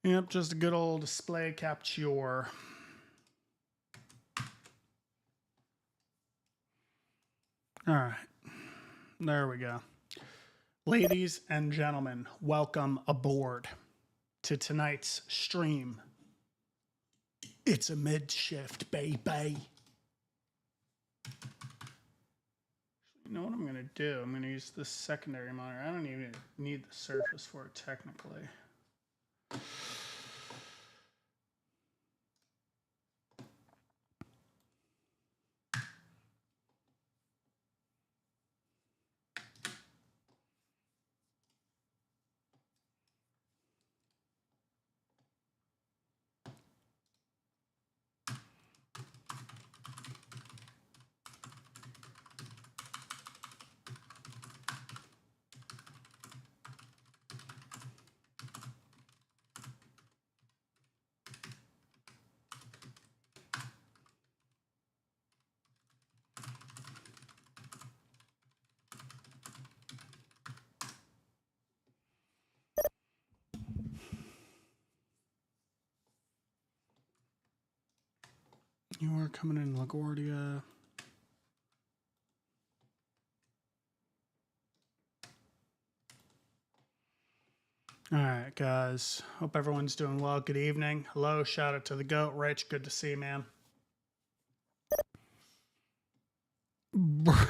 Yep, just a good old display capture. All right, there we go. Ladies and gentlemen, welcome aboard to tonight's stream. It's a mid-shift, baby. You know what I'm going to do? I'm going to use this secondary monitor. I don't even need the Surface for it technically. You are coming in LaGuardia. All right, guys. Hope everyone's doing well. Good evening. Hello. Shout out to the GOAT. Rich, good to see you, man. Bruh.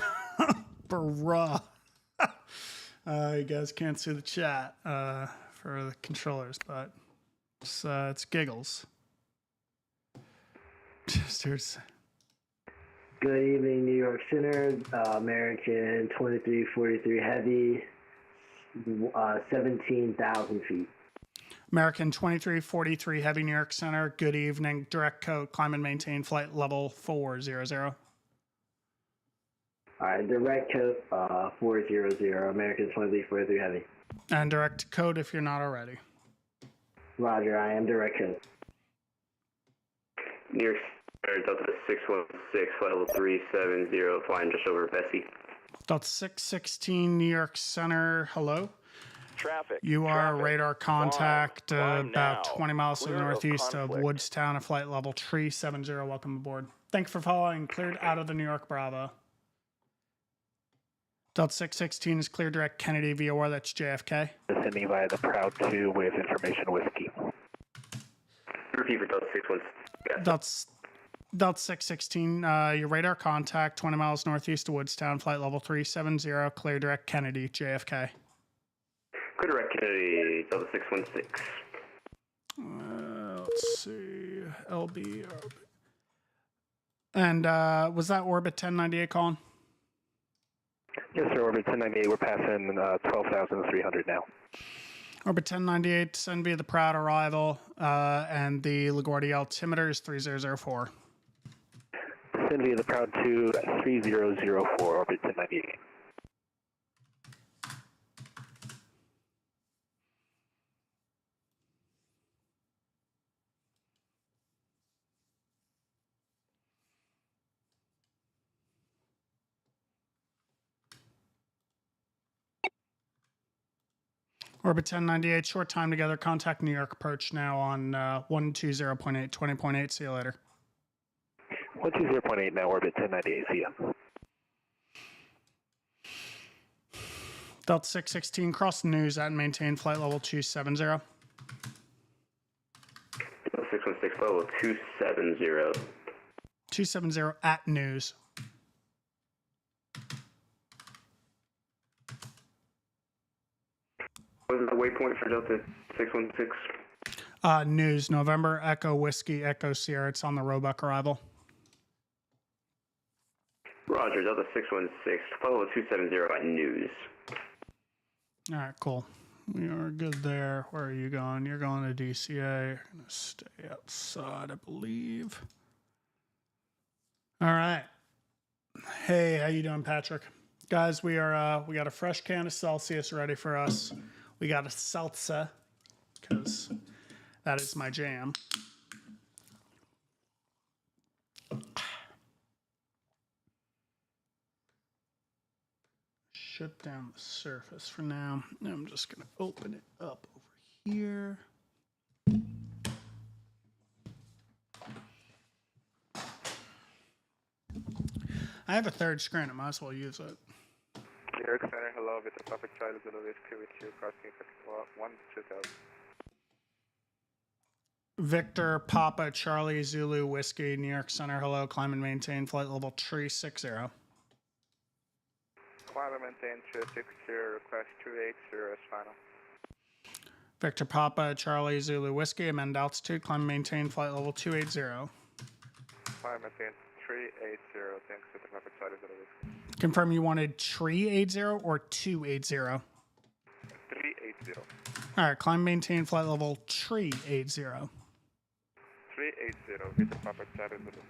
You guys can't see the chat for the controllers, but it's giggles. Just here to say. Good evening, New York Center, American 2343 Heavy, 17,000 feet. American 2343 Heavy, New York Center. Good evening. Direct code, climb and maintain flight level 400. All right, direct code 400, American 2343 Heavy. And direct code if you're not already. Roger, I am direct code. New York Center, Delta 616, flight level 370, flying just over Vesey. Delta 616, New York Center. Hello. Traffic. You are Traffic. radar contact Climb about now. 20 miles to the Clear of northeast of conflict. Woodstown at flight level 370. Welcome aboard. Thank you for following. Cleared out of the New York Bravo. Delta 616 is clear direct Kennedy VOR. That's JFK. Sending via the Proud 2 with information whiskey. Repeat for Delta 61. That's Delta 616. Your radar contact 20 miles northeast of Woodstown. Flight level 370. Clear direct Kennedy JFK. Clear direct Kennedy, Delta 616. Let's see. LB. And was that Orbit 1098 calling? Yes, sir, Orbit 1098. We're passing 12,300 now. Orbit 1098, send via the Proud arrival, and the LaGuardia altimeter is 3004. Send via the Proud 2 3004, Orbit 1098. Orbit 1098, short time together. Contact New York approach now on 120.8, 20.8. See you later. 120.8 now, Orbit 1098. See ya. Delta 616, cross the news at and maintain flight level 270. Delta 616, flight level 270. 270 at news. What was the waypoint for Delta 616? News, November, Echo Whiskey, Echo Sierra. It's on the Roebuck arrival. Roger, Delta 616, flight level 270 at news. All right, cool. We are good there. Where are you going? You're going to DCA. You're going to stay outside, I believe. All right. Hey, how you doing, Patrick? Guys, we got a fresh can of Celsius ready for us. We got a salsa, because that is my jam. Shut down the Surface for now. I'm just going to open it up over here. I have a third screen. I might as well use it. York Center, hello, with the Papa Charlie Zulu Whiskey with you, crossing 12000. Victor Papa Charlie Zulu Whiskey, New York Center. Hello, climb and maintain flight level 360. Climb and maintain 360, request 280 is final. Victor Papa Charlie Zulu Whiskey, amend altitude, climb and maintain flight level 280. Climb and maintain 380, thanks with the Papa Charlie Zulu Whiskey. Confirm you wanted 380 or 280? 380. All right, climb and maintain flight level 380. 380, with the Papa Charlie Zulu.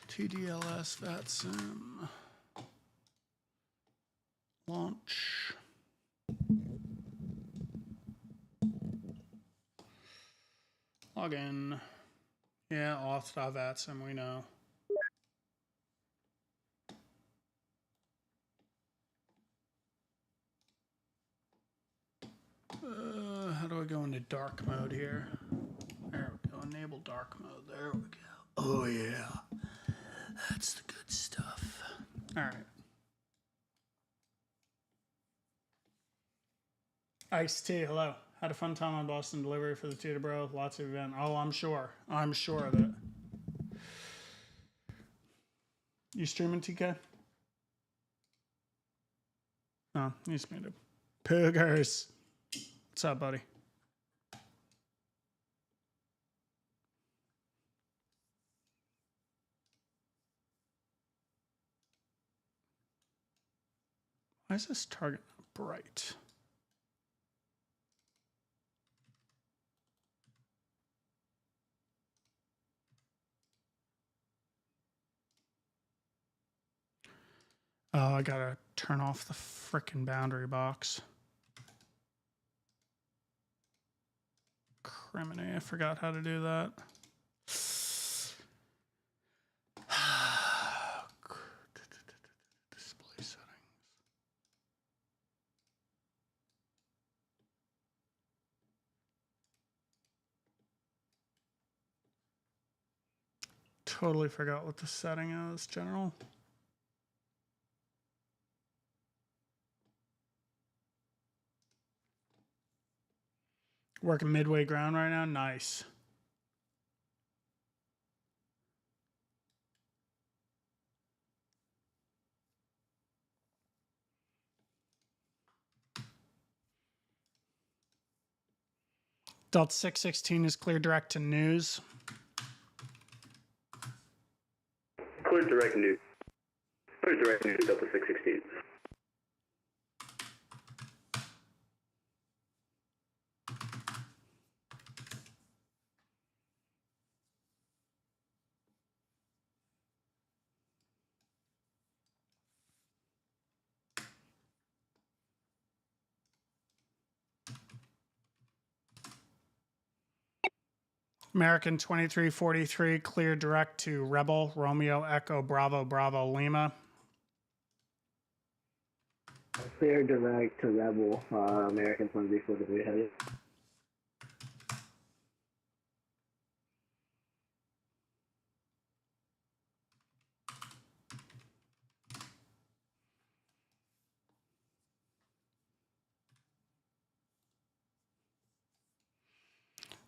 TDLS, VATSIM, launch. Log in. Yeah, auth.VATSIM, we know. How do I go into dark mode here? There we go. Enable dark mode. There we go. Oh, yeah. That's the good stuff. All right. Ice-T, hello. Had a fun time on Boston delivery for the Teterboro. Lots of event. Oh, I'm sure. I'm sure of it. You streaming, TK? No, he's muted. Poogers. What's up, buddy? Why is this target not bright? Oh, I gotta turn off the frickin' boundary box. Criminy, I forgot how to do that. Display settings. Totally forgot what the setting is, general. Working midway ground right now. Nice. Delta 616 is clear direct to news. Clear direct news. Clear direct news, Delta 616. American 2343, clear direct to Rebel, Romeo, Echo, Bravo, Bravo, Lima. Clear direct to Rebel, American 2343 heavy.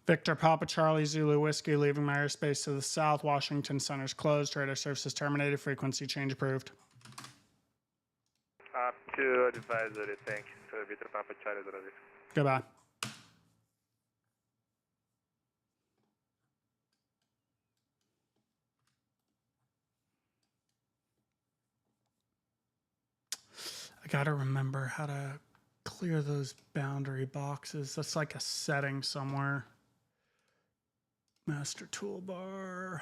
Victor Papa Charlie Zulu Whiskey, leaving my airspace to the south. Washington Center's closed. Radar services terminated. Frequency change approved. Up to advisory, thank you. So, with the Papa Charlie Zulu Whiskey. Goodbye. I gotta remember how to clear those boundary boxes. That's like a setting somewhere. Master toolbar.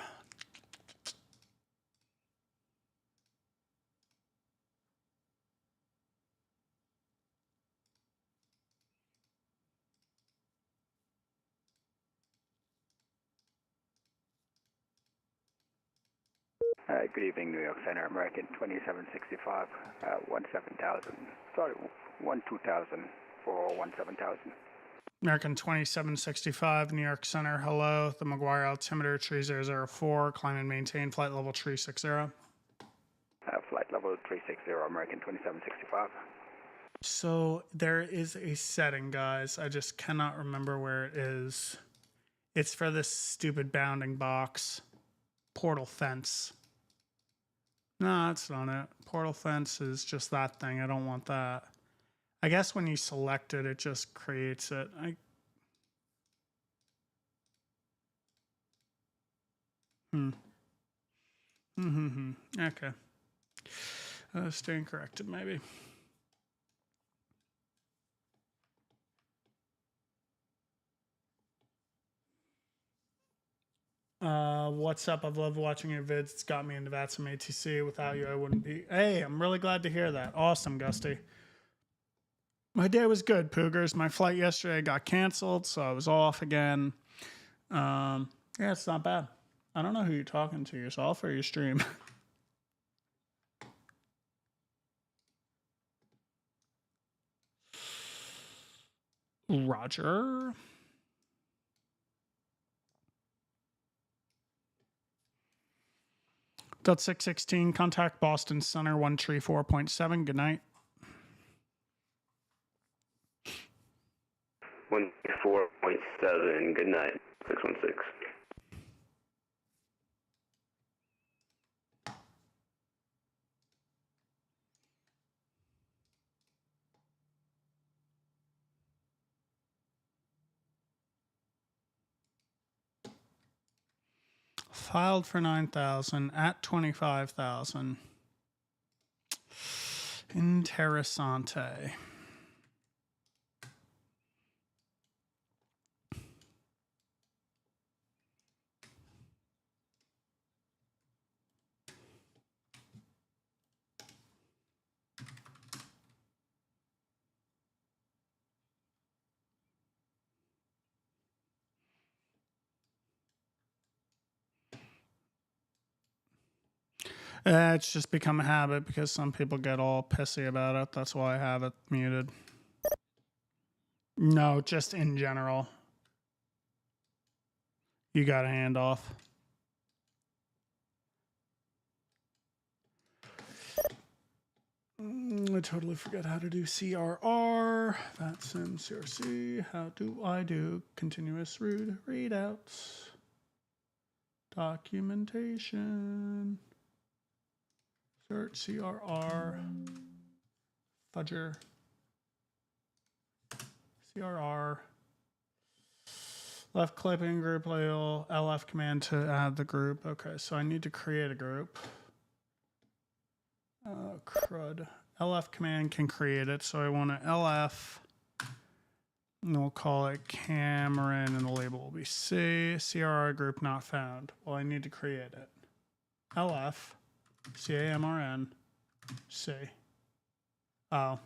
Good evening, New York Center, American 2765, 17,000. Sorry, 12,000 for 17,000. American 2765, New York Center, hello. The McGuire altimeter, tree 004, climb and maintain flight level tree 60. Flight level 360, American 2765. So there is a setting, guys. I just cannot remember where it is. It's for this stupid bounding box. Portal fence. No, that's not it. Portal fence is just that thing. I don't want that. I guess when you select it, it just creates it. Okay. Staying corrected, maybe. What's up? I've loved watching your vids. It's got me into VATSIM ATC. Without you, I wouldn't be. Hey, I'm really glad to hear that. Awesome, Gusty. My day was good, Poogers. My flight yesterday got canceled, so I was off again. Yeah, it's not bad. I don't know who you're talking to, yourself or your stream. Roger. .616, contact Boston Center 134.7. Good night. 134.7. Good night. 616. Filed for 9,000 at 25,000. Interessante. It's just become a habit because some people get all pissy about it. That's why I have it muted. No, just in general. You got a handoff. I totally forget how to do CRR. VATSIM CRC. How do I do continuous readouts? Documentation. Search CRR. Fudger. CRR. Left clipping group label. LF command to add the group. Okay, so I need to create a group. Crud. LF command can create it, so I want to LF. And we'll call it Cameron, and the label will be C. CRR group not found. Well, I need to create it. LF. CAMRN. C. Oh.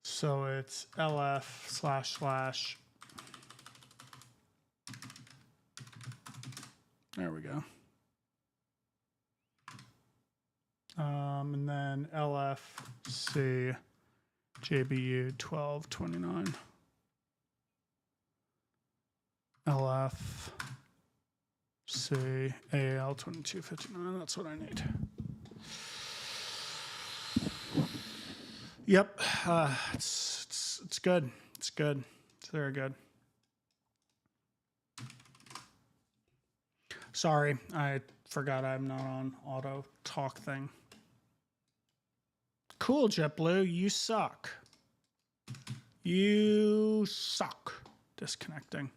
So it's LF // There we go. And then LFC JBU 1229. LFC AL 2259. That's what I need. Yep. It's good. It's good. It's very good. Sorry, I forgot I'm not on auto talk thing. Cool, JetBlue. You suck. You suck. Disconnecting.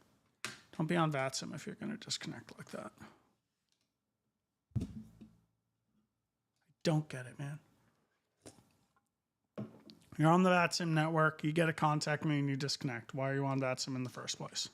Don't be on VATSIM if you're going to disconnect like that. I don't get it, man. You're on the VATSIM network. You get to contact me and you disconnect. Why are you on VATSIM in the first place?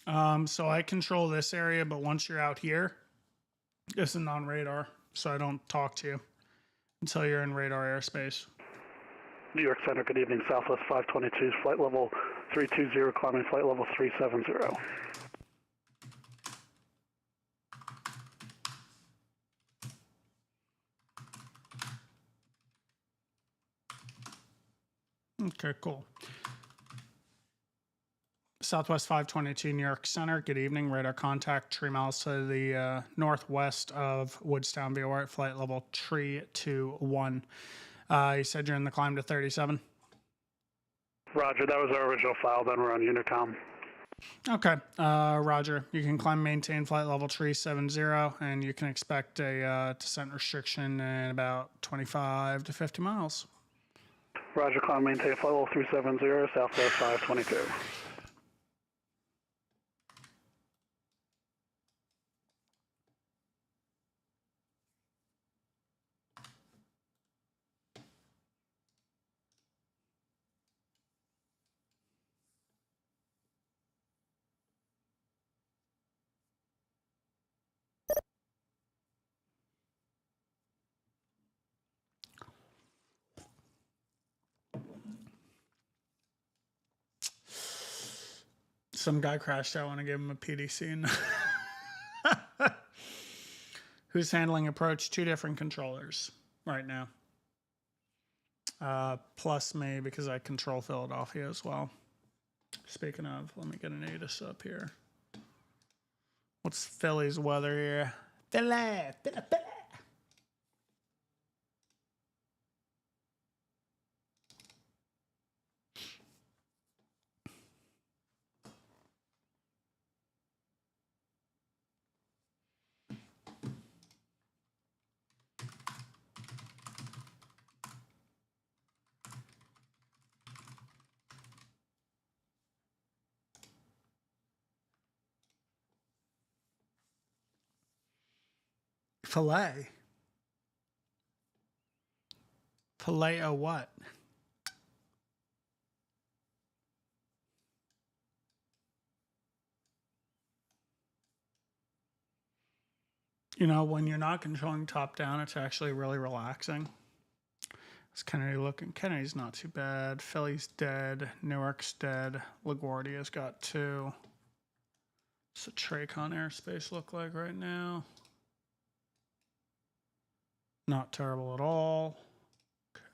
So I control this area, but once you're out here, this is non-radar, so I don't talk to you until you're in radar airspace. New York Center, good evening. Southwest 522, flight level 320, climbing flight level 370. Okay, cool. Southwest 522, New York Center. Good evening. Radar contact 3 miles to the northwest of Woodstown, VOR at flight level 321. You said you're in the climb to 37? Roger, that was our original file, then we're on Unicom. Okay, Roger. You can climb maintain flight level 370, and you can expect a descent restriction in about 25 to 50 miles. Roger, climb maintain flight level 370, Southwest 522. Some guy crashed. I want to give him a PDC. And who's handling approach? 2 different controllers right now. Plus me, because I control Philadelphia as well. Speaking of, let me get an ATIS up here. What's Philly's weather here? Philly. Filet. Filet of what? You know, when you're not controlling top down, it's actually really relaxing. Is Kennedy looking? Kennedy's not too bad. Philly's dead. Newark's dead. LaGuardia's got 2. What's the Tracon airspace look like right now? Not terrible at all. Okay.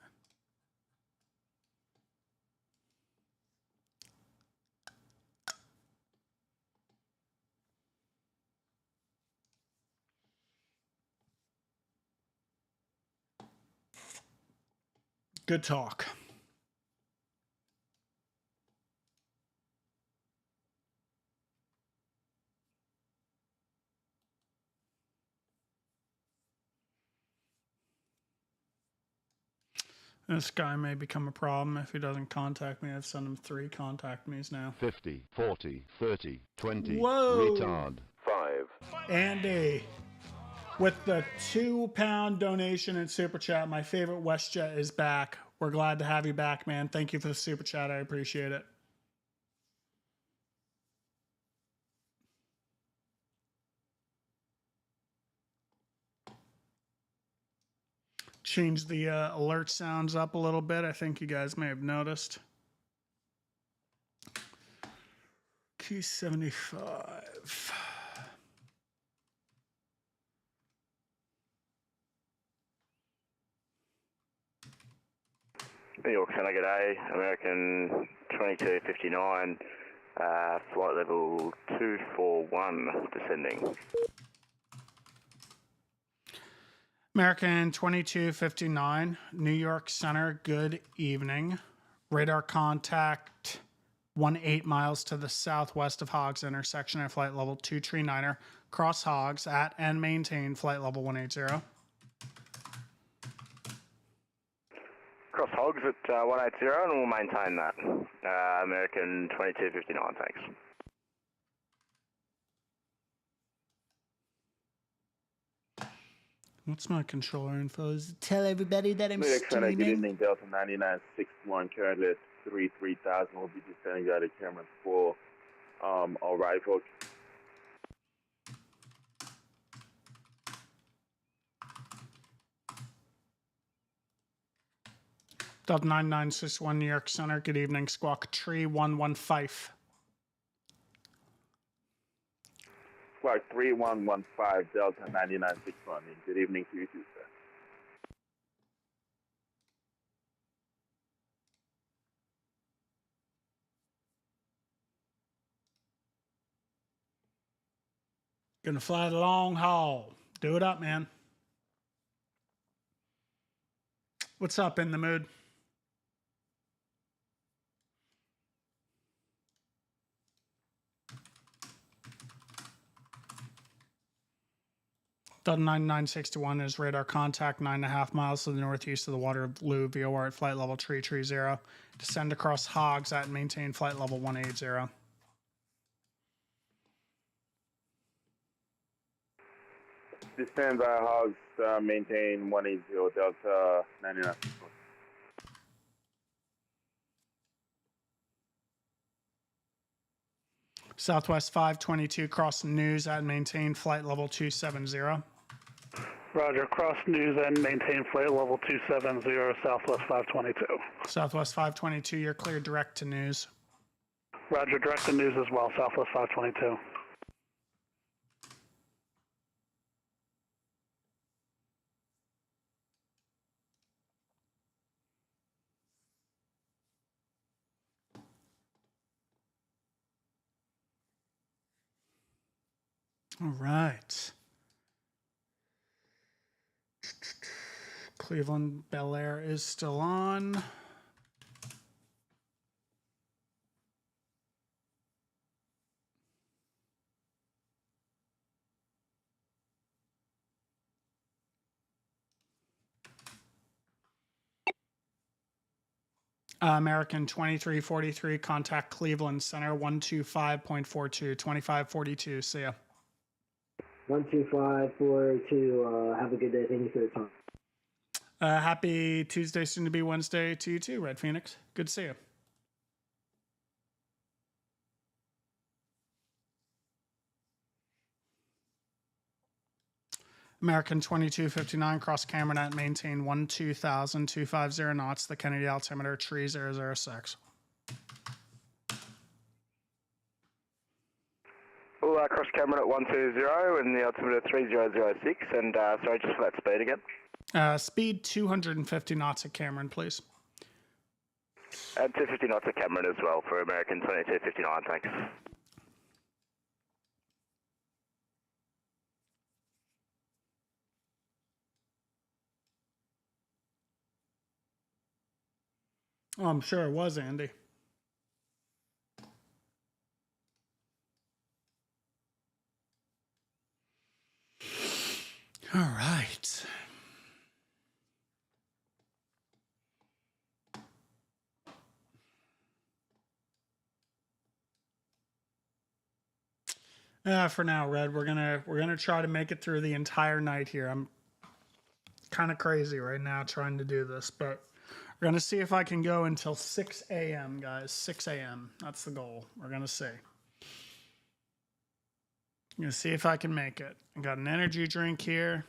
Good talk. This guy may become a problem if he doesn't contact me. I've sent him 3 contact me's now. 50, 40, 30, 20. Whoa. Retard. 5. Andy, with the £2 donation and super chat, my favorite WestJet is back. We're glad to have you back, man. Thank you for the super chat. I appreciate it. Change the alert sounds up a little bit. I think you guys may have noticed. Key 75. New York Center, g'day. American 2259, flight level 241, descending. American 2259, New York Center, good evening. Radar contact 18 miles to the southwest of Hogs intersection at flight level 239er, cross Hogs at and maintain flight level 180. Cross Hogs at 180, and we'll maintain that. American 2259, thanks. What's my controller info? Tell everybody that I'm streaming. Good evening, Delta 9961, currently at 3000. We'll be descending out of Cameron 4. arrival. Delta 9961 New York Center. Good evening. Squawk Tree 115. Squawk 3115 Delta 9961. Good evening to you too, sir. Gonna fly the long haul. Do it up, man. What's up, in the mood? Delta 9961 is radar contact 9.5 miles to the northeast of the Waterloo VOR at flight level tree 0. Descend across Hogs at and maintain flight level 180. Descend by Hogs, maintain 180 Delta 99. Southwest 522 cross News at and maintain flight level 270. Roger, cross News and maintain flight level 270, Southwest 522. Southwest 522, you're cleared direct to News. Roger, direct to News as well, Southwest 522. All right. Cleveland Bel Air is still on. American 2343, contact Cleveland Center 125.42, 2542. See ya. 12542. Have a good day. Thank you for the time. Happy Tuesday, soon to be Wednesday to you too, Red Phoenix. Good to see you. American 2259, cross Cameron at maintain 12,000, 250 knots, the Kennedy altimeter, tree 006. We'll cross Cameron at 120 and the altimeter 3006, and sorry, just for that speed again. Speed 250 knots at Cameron, please. And 250 knots at Cameron as well for American 2259, thanks. Oh, I'm sure it was, Andy. All right. For now, Red, we're gonna try to make it through the entire night here. I'm kind of crazy right now trying to do this, but we're gonna see if I can go until 6 a.m., guys. 6 a.m. That's the goal. We're gonna see. I'm gonna see if I can make it. I got an energy drink here.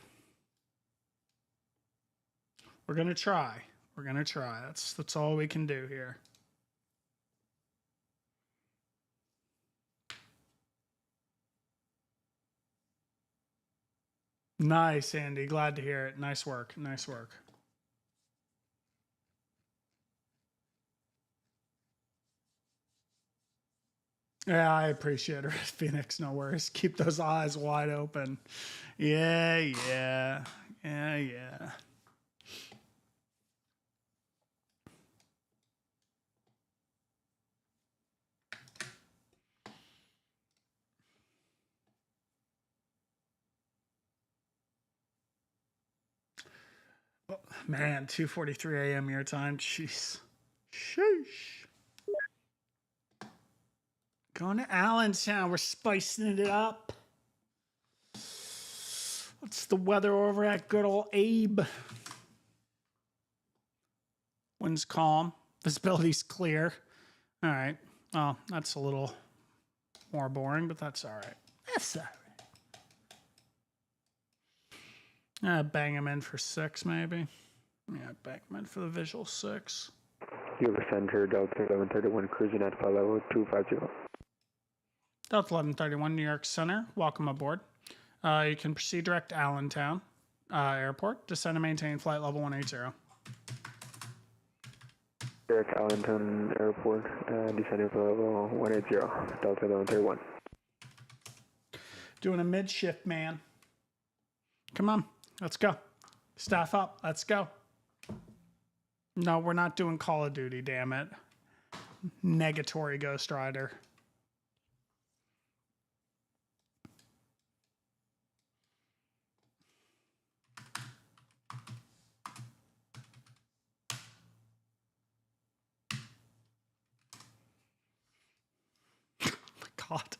We're gonna try. We're gonna try. That's all we can do here. Nice, Andy. Glad to hear it. Nice work. Nice work. Yeah, I appreciate it, Phoenix. No worries. Keep those eyes wide open. Yeah. Oh, man, 2:43 a.m. your time. Jeez. Sheesh. Going to Allentown. We're spicing it up. What's the weather over at good old Abe? Wind's calm. Visibility's clear. All right. Oh, that's a little more boring, but that's all right. That's all right. Bang him in for 6, maybe. Yeah, bang him in for the visual 6. York Center, Delta 1131, cruising at flight level 250. Delta 1131, New York Center. Welcome aboard. You can proceed direct to Allentown Airport. Descend and maintain flight level 180. York Allentown Airport, descending flight level 180, Delta 1131. Doing a mid-shift, man. Come on, let's go. Staff up, let's go. No, we're not doing Call of Duty, damn it. Negatory Ghost Rider. Oh my God.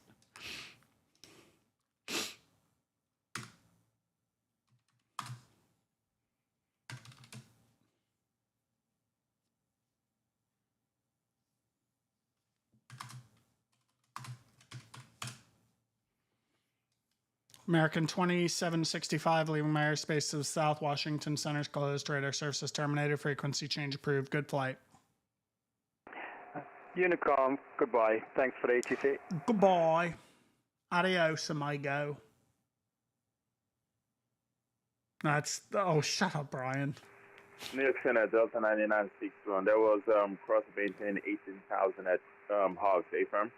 American 2765, leaving my airspace to the south. Washington Center's closed. Radar services terminated. Frequency change approved. Good flight. Unicom, goodbye. Thanks for the ATC. Goodbye. Adios, amigo. That's... Oh, shut up, Brian. New York Center, Delta 9961. There was cross maintain 18,000 at Hogs, affirm.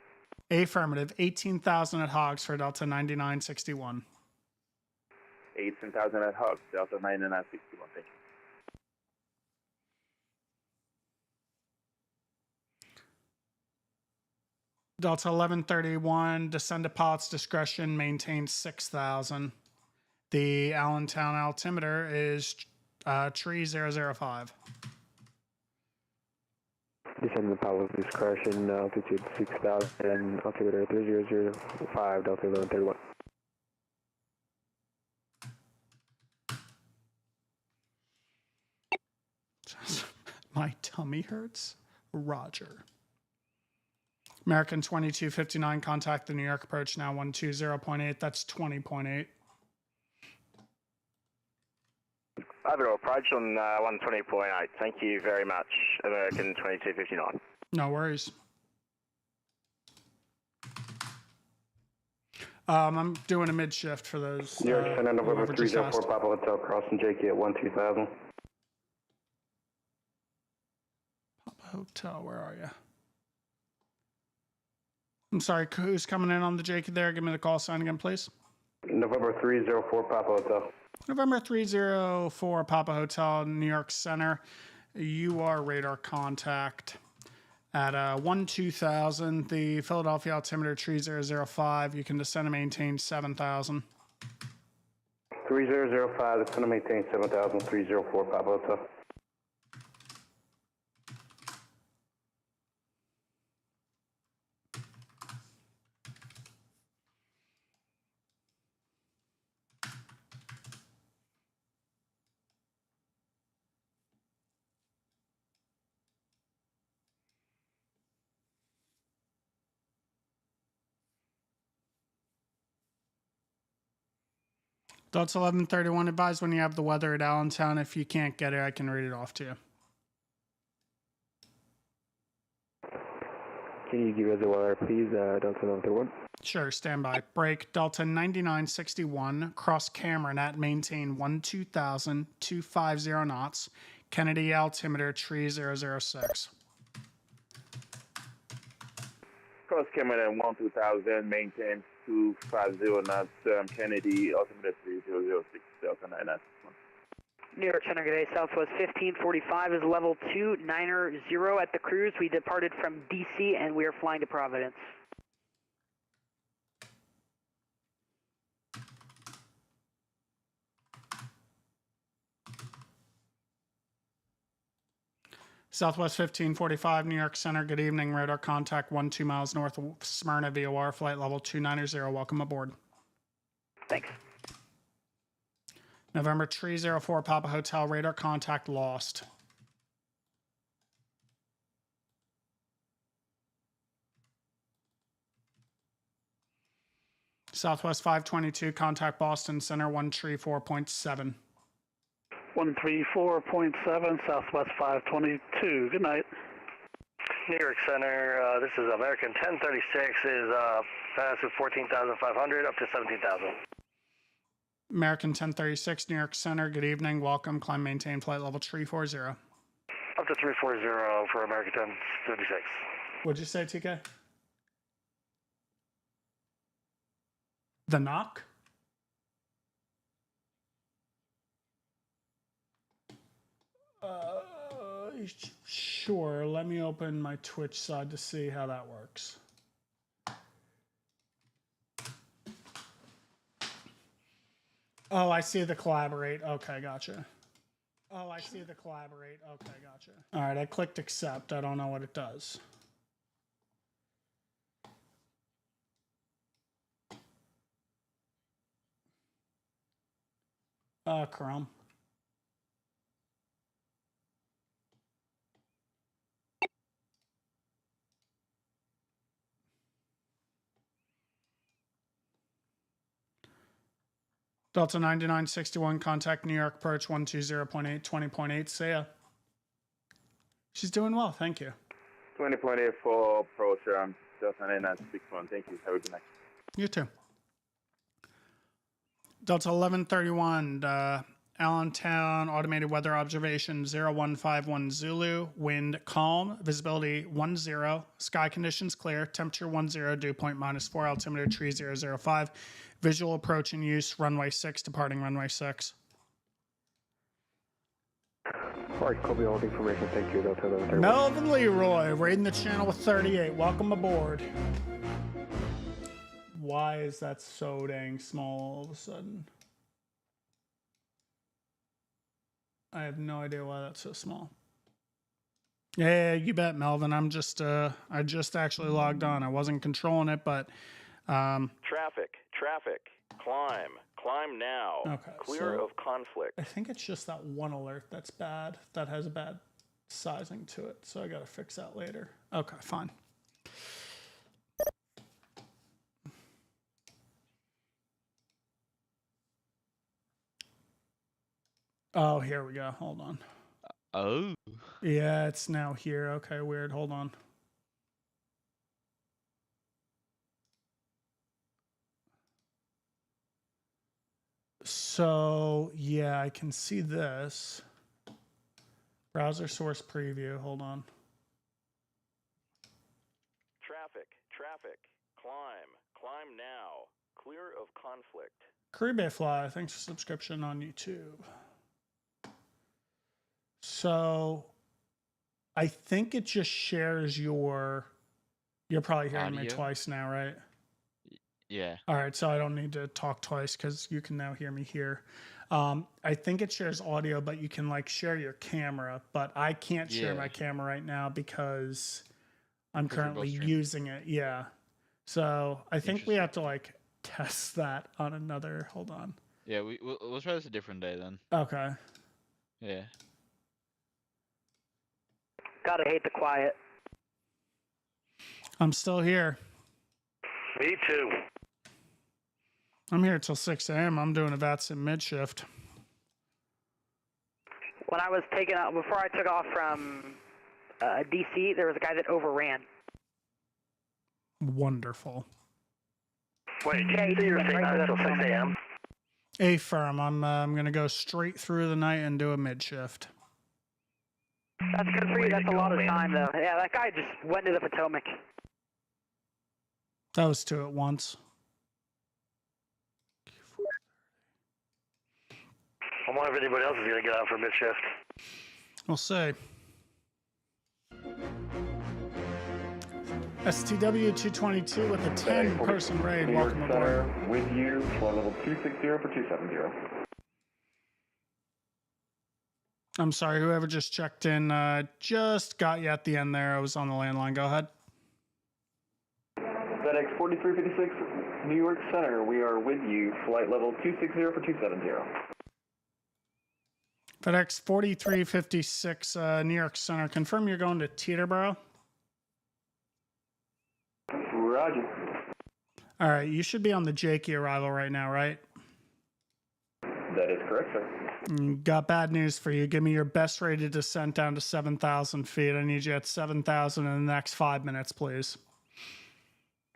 Affirmative. 18,000 at Hogs for Delta 9961. 18,000 at Hogs, Delta 9961. Thank you. Delta 1131, descend to pilot's discretion, maintain 6,000. The Allentown altimeter is tree 005. Descend the pilot's discretion, altitude 6,000, altimeter 3005, Delta 1131. My tummy hurts. Roger. American 2259, contact the New York approach now 120.8. That's 20.8. Overall approach on 120.8. Thank you very much, American 2259. No worries. I'm doing a mid-shift for those. New York Center, November whoever just 304, asked. Papa Hotel, crossing JK at 12,000. Papa Hotel, where are you? I'm sorry, who's coming in on the Jake there? Give me the call sign again, please. November 304, Papa Hotel. November 304, Papa Hotel, New York Center. You are radar contact at 12,000. The Philadelphia altimeter tree 005. You can descend and maintain 7,000. 3005, it's going to maintain 7,000, 304, Papa Hotel. Delta 1131, advise when you have the weather at Allentown. If you can't get it, I can read it off to you. Can you give us the weather, please, Delta 1131? Sure, stand by. Break Delta 9961, cross Cameron at maintain 12,000, 250 knots. Kennedy altimeter tree 006. Cross Cameron at 12,000, maintain 250 knots, Kennedy, altimeter 3006, Delta 9961. New York Center, good day. Southwest 1545 is level 290 at the cruise. We departed from DC and we are flying to Providence. Southwest 1545, New York Center. Good evening. Radar contact 12 miles north of Smyrna, VOR, flight level 290. Welcome aboard. Thanks. November tree 04, Papa Hotel. Radar contact lost. Southwest 522, contact Boston Center 134.7. 134.7, Southwest 522. Good night. New York Center, this is American 1036, is past with 14,500 up to 17,000. American 1036, New York Center, good evening. Welcome. Climb, maintain flight level 340. Up to 340 for American 1036. What'd you say, TK? The knock? Sure. Let me open my Twitch side to see how that works. Oh, I see the collaborate. Okay, gotcha. Oh, I see the collaborate. Okay, gotcha. All right, I clicked accept. I don't know what it does. Chrome. Delta 9961, contact New York, approach 120.8, 20.8. See ya. She's doing well, thank you. 20.8 for approach, Delta 9961. Thank you. Have a good night. You too. Delta 1131, Allentown, automated weather observation 0151 Zulu, wind calm, visibility 10, sky conditions clear, temperature 10, dew point -4, altimeter tree 005, visual approach in use, runway 6, departing runway 6. All right, copy all the information. Thank you, Delta 1131. Melvin Leroy, raiding the channel with 38. Welcome aboard. Why is that so dang small all of a sudden? I have no idea why that's so small. Yeah, you bet, Melvin. I just actually logged on. I wasn't controlling it, but Traffic, climb now. Okay, Clear so of conflict. I think it's just that one alert that's bad, that has a bad sizing to it. So I got to fix that later. Okay, fine. Oh, here we go. Hold on. Oh. Yeah, it's now here. Okay, weird. Hold on. So, yeah, I can see this. Browser source preview. Hold on. Traffic, climb now. Clear of conflict. Caribbean Fly, thanks for subscription on YouTube. So, I think it just shares your... You're probably hearing me Audio? twice now, right? Yeah. All right, so I don't need to talk twice because you can now hear me here. I think it shares audio, but you can like share your camera, but I can't share my camera right now because I'm currently using it. Yeah. So I think we have to like test that on another, hold on. Yeah, we'll try this a different day then. Okay. Yeah. Gotta hate the quiet. I'm still here. Me too. I'm here till 6 a.m. I'm doing a VATSIM Mid-Shift. When I was taking out, before I took off from DC, there was a guy that overran. Wonderful. Wait, did you say you were staying out until 6 a.m.? A firm. I'm going to go straight through the night and do a mid-shift. That's good for you. That's a lot of time, though. Yeah, that guy just went to the Potomac. That was 2 at once. I wonder if anybody else is going to get out for mid-shift. We'll see. STW 222 with a 10-person raid. Welcome aboard. With you, flight level 260 for 270. I'm sorry, whoever just checked in, just got you at the end there. I was on the landline. Go ahead. FedEx 4356, New York Center. We are with you, flight level 260 for 270. FedEx 4356, New York Center. Confirm you're going to Teterboro. Roger. All right, you should be on the Jakey arrival right now, right? That is correct, sir. Got bad news for you. Give me your best rated descent down to 7,000 feet. I need you at 7,000 in the next 5 minutes, please.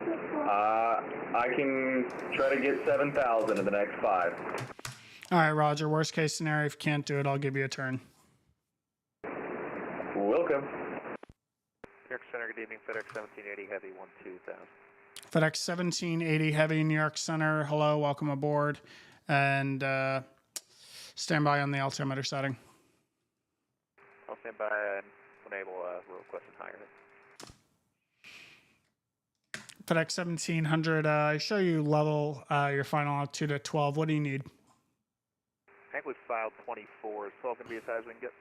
I can try to get 7,000 in the next 5. All right, Roger. Worst case scenario, if you can't do it, I'll give you a turn. Welcome. York Center, good evening. FedEx 1780 Heavy 12000. FedEx 1780 Heavy, New York Center. Hello, welcome aboard. And stand by on the altimeter setting. I'll stand by and enable request and higher. FedEx 1700, I show you level your final altitude at 12. What do you need? I think we filed 24. Is 12 going to be as high as we can get?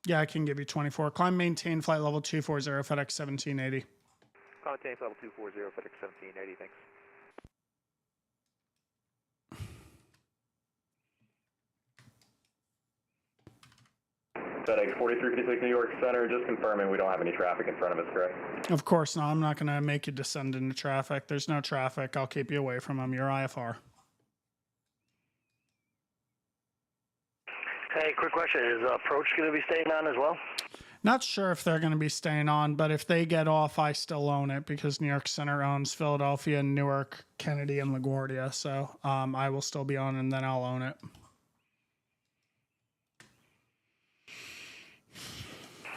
Yeah, I can give you 24. Climb, maintain, flight level 240, FedEx 1780. Contact level 240, FedEx 1780, thanks. FedEx 4356 New York Center, just confirming we don't have any traffic in front of us, correct? Of course not. I'm not going to make you descend into traffic. There's no traffic. I'll keep you away from them. You're IFR. Hey, quick question. Is Approach going to be staying on as well? Not sure if they're going to be staying on, but if they get off, I still own it because New York Center owns Philadelphia, Newark, Kennedy, and LaGuardia. So I will still be on, and then I'll own it.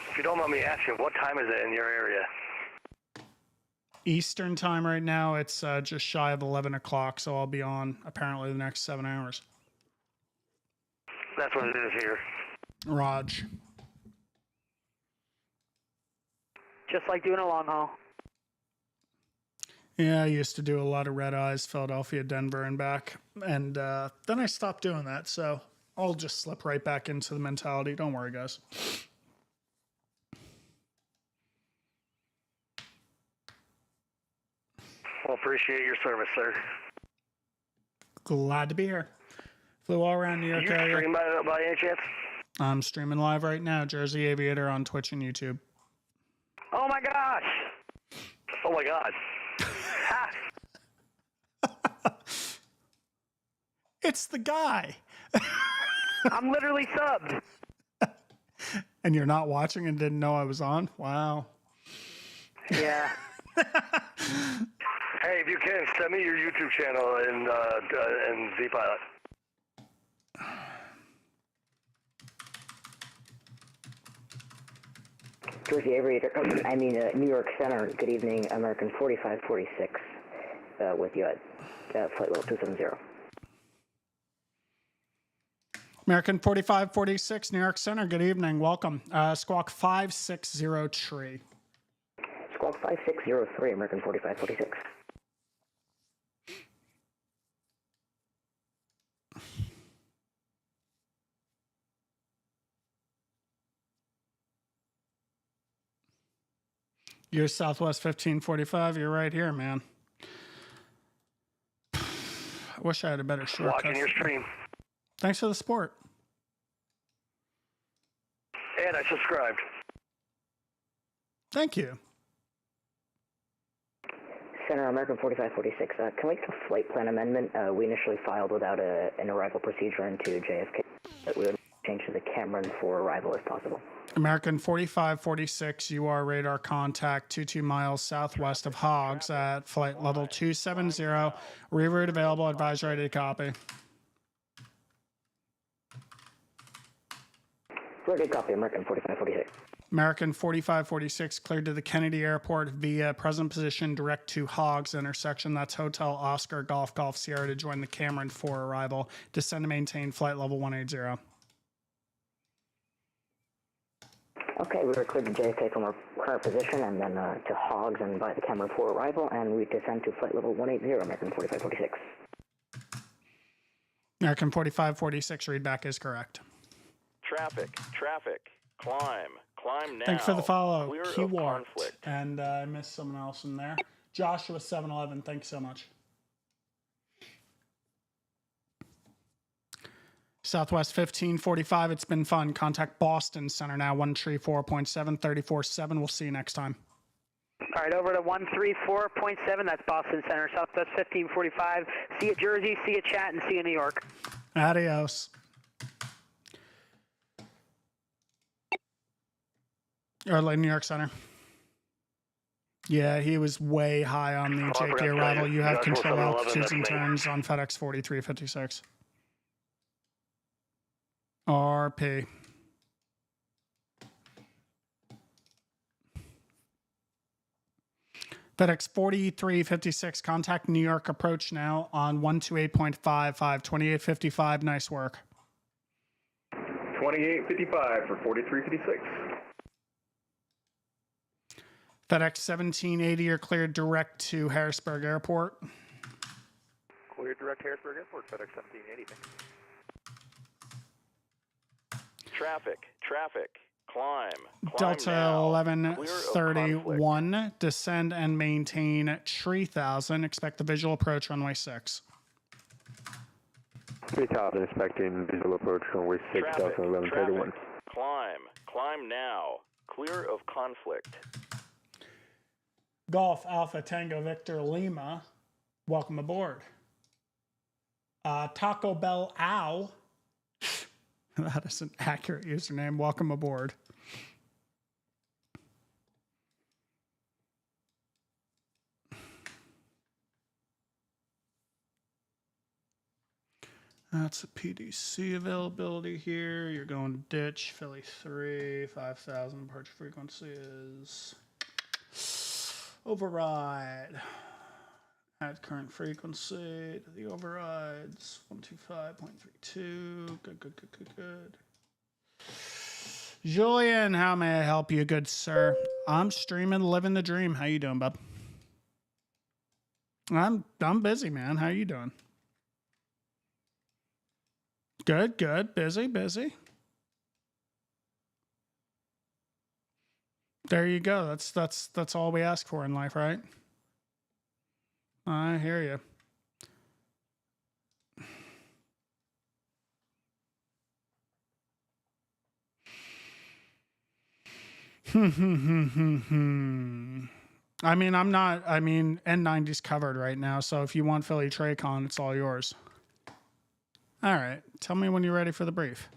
If you don't mind me asking, what time is it in your area? Eastern time right now, it's just shy of 11 o'clock, so I'll be on apparently the next 7 hours. That's what it is here. Raj. Just like doing a long haul. Yeah, I used to do a lot of red eyes, Philadelphia, Denver, and back. And then I stopped doing that, so I'll just slip right back into the mentality. Don't worry, guys. Well, appreciate your service, sir. Glad to be here. Flew all around New York You area. stream by any chance? I'm streaming live right now, Jersey Aviator on Twitch and YouTube. Oh my gosh! Oh my God. It's the guy. I'm literally subbed. And you're not watching and didn't know I was on? Wow. Yeah. Hey, if you can, send me your YouTube channel and Z-Pilot. Jersey Aviator, New York Center, good evening, American 4546, with you at flight level 270. American 4546, New York Center, good evening, welcome. Squawk 560 tree. Squawk 5603, American 4546. You're Southwest 1545. You're right here, man. I wish I had a better shortcut. Watching your stream. Thanks for the support. And I subscribed. Thank you. Center, American 4546, can we get a flight plan amendment? We initially filed without an arrival procedure into JFK, but we would change to the Cameron for arrival if possible. American 4546, you are radar contact 22 miles southwest of Hogs at flight level 270. Reroute available, advise ready to copy. Ready to copy, American 4546. American 4546 cleared to the Kennedy Airport via present position direct to Hogs intersection. That's Hotel Oscar Golf Golf Sierra to join the Cameron for arrival. Descend to maintain flight level 180. Okay, we were cleared to JFK from our current position and then to Hogs and by the Cameron for arrival, and we descend to flight level 180, American 4546. American 4546, readback is correct. Traffic, climb now. Thanks for the follow, Clear of Keyword. conflict. And I missed someone else in there. Joshua 711, thanks so much. Southwest 1545, it's been fun. Contact Boston Center now, 134.7, 34.7. We'll see you next time. All right, over to 134.7. That's Boston Center, Southwest 1545. See you at Jersey, see you at Chat, and see you in New York. Adios. Or like New York Center. Yeah, he was way high on the JP arrival. You have control altitudes and turns on FedEx 4356. RP. FedEx 4356, contact New York approach now on 128.55, 2855. Nice work. 2855 for 4356. FedEx 1780, you're cleared direct to Harrisburg Airport. Clear direct Harrisburg Airport, FedEx 1780. Traffic. Climb Delta now. 1131, descend and maintain 3000. Expect the visual approach runway 6. 3000, expecting visual approach runway 6, Delta 1131. Climb now. Clear of conflict. Golf Alpha Tango Victor Lima, welcome aboard. Taco Bell Ow. That is an accurate username. Welcome aboard. That's a PDC availability here. You're going to ditch Philly 3, 5,000 departure frequency is override. Add current frequency to the overrides. 125.32. Good. Julian, how may I help you, good sir? I'm streaming, living the dream. How you doing, bub? I'm busy, man. How you doing? Good. Busy. There you go. That's all we ask for in life, right? I hear you. N90's covered right now, so if you want Philly Tracon, it's all yours. All right. Tell me when you're ready for the brief.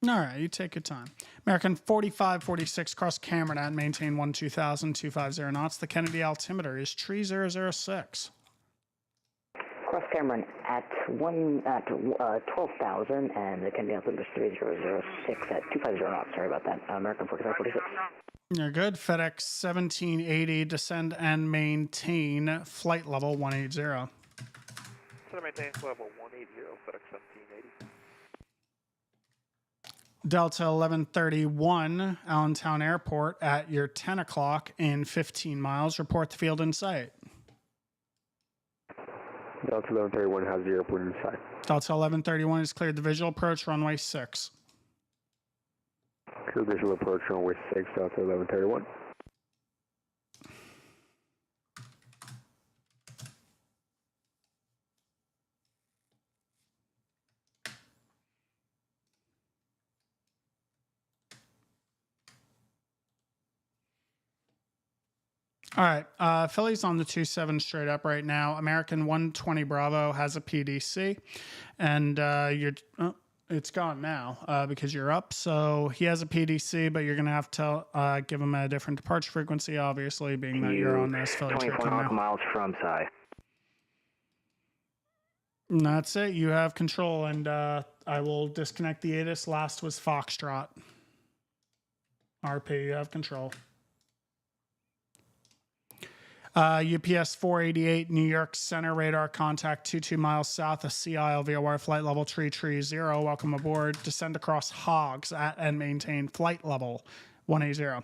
All right, you take your time. American 4546, cross Cameron at maintain 12000, 250 knots. The Kennedy altimeter is 3006. Cross Cameron at 12,000, and the Kennedy altimeter is 3006 at 250 knots. Sorry about that. American 4546. You're good. FedEx 1780, descend and maintain flight level 180. So maintain level 180, FedEx 1780. Delta 1131, Allentown Airport at your 10 o'clock in 15 miles. Report the field in sight. Delta 1131 has the airport in sight. Delta 1131 has cleared the visual approach runway 6. Clear visual approach runway 6, Delta 1131. All right, Philly's on the 27 straight up right now. American 120 Bravo has a PDC, and it's gone now because you're up. So he has a PDC, but you're going to have to give him a different departure frequency, obviously, being that you're on this Philly trip. 24 miles from Psy. And that's it. You have control, and I will disconnect the ATIS. Last was Foxtrot. RP, you have control. UPS 488, New York Center, radar contact 22 miles south of Sea Isle, VOR flight level 330. Welcome aboard. Descend across Hogs at and maintain flight level 180.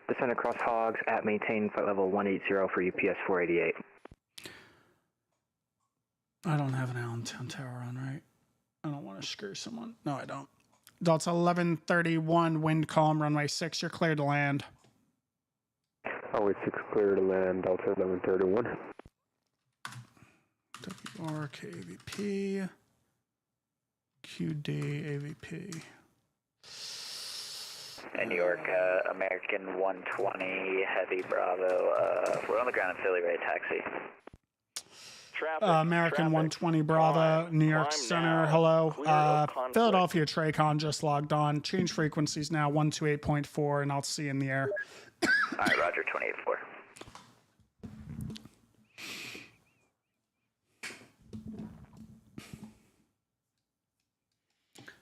Descend across Hogs at maintain flight level 180 for UPS 488. I don't have an Allentown tower on, right? I don't want to screw someone. No, I don't. Delta 1131, wind calm, runway 6. You're clear to land. Runway 6 clear to land, Delta 1131. WRK AVP. QD AVP. In New York, American 120, Heavy Bravo. We're on the ground in Philly, right? Taxi. American 120 Bravo, New York Center, hello. Philadelphia Tracon just logged on. Change frequencies now, 128.4, and I'll see you in the air. All right, Roger, 28.4.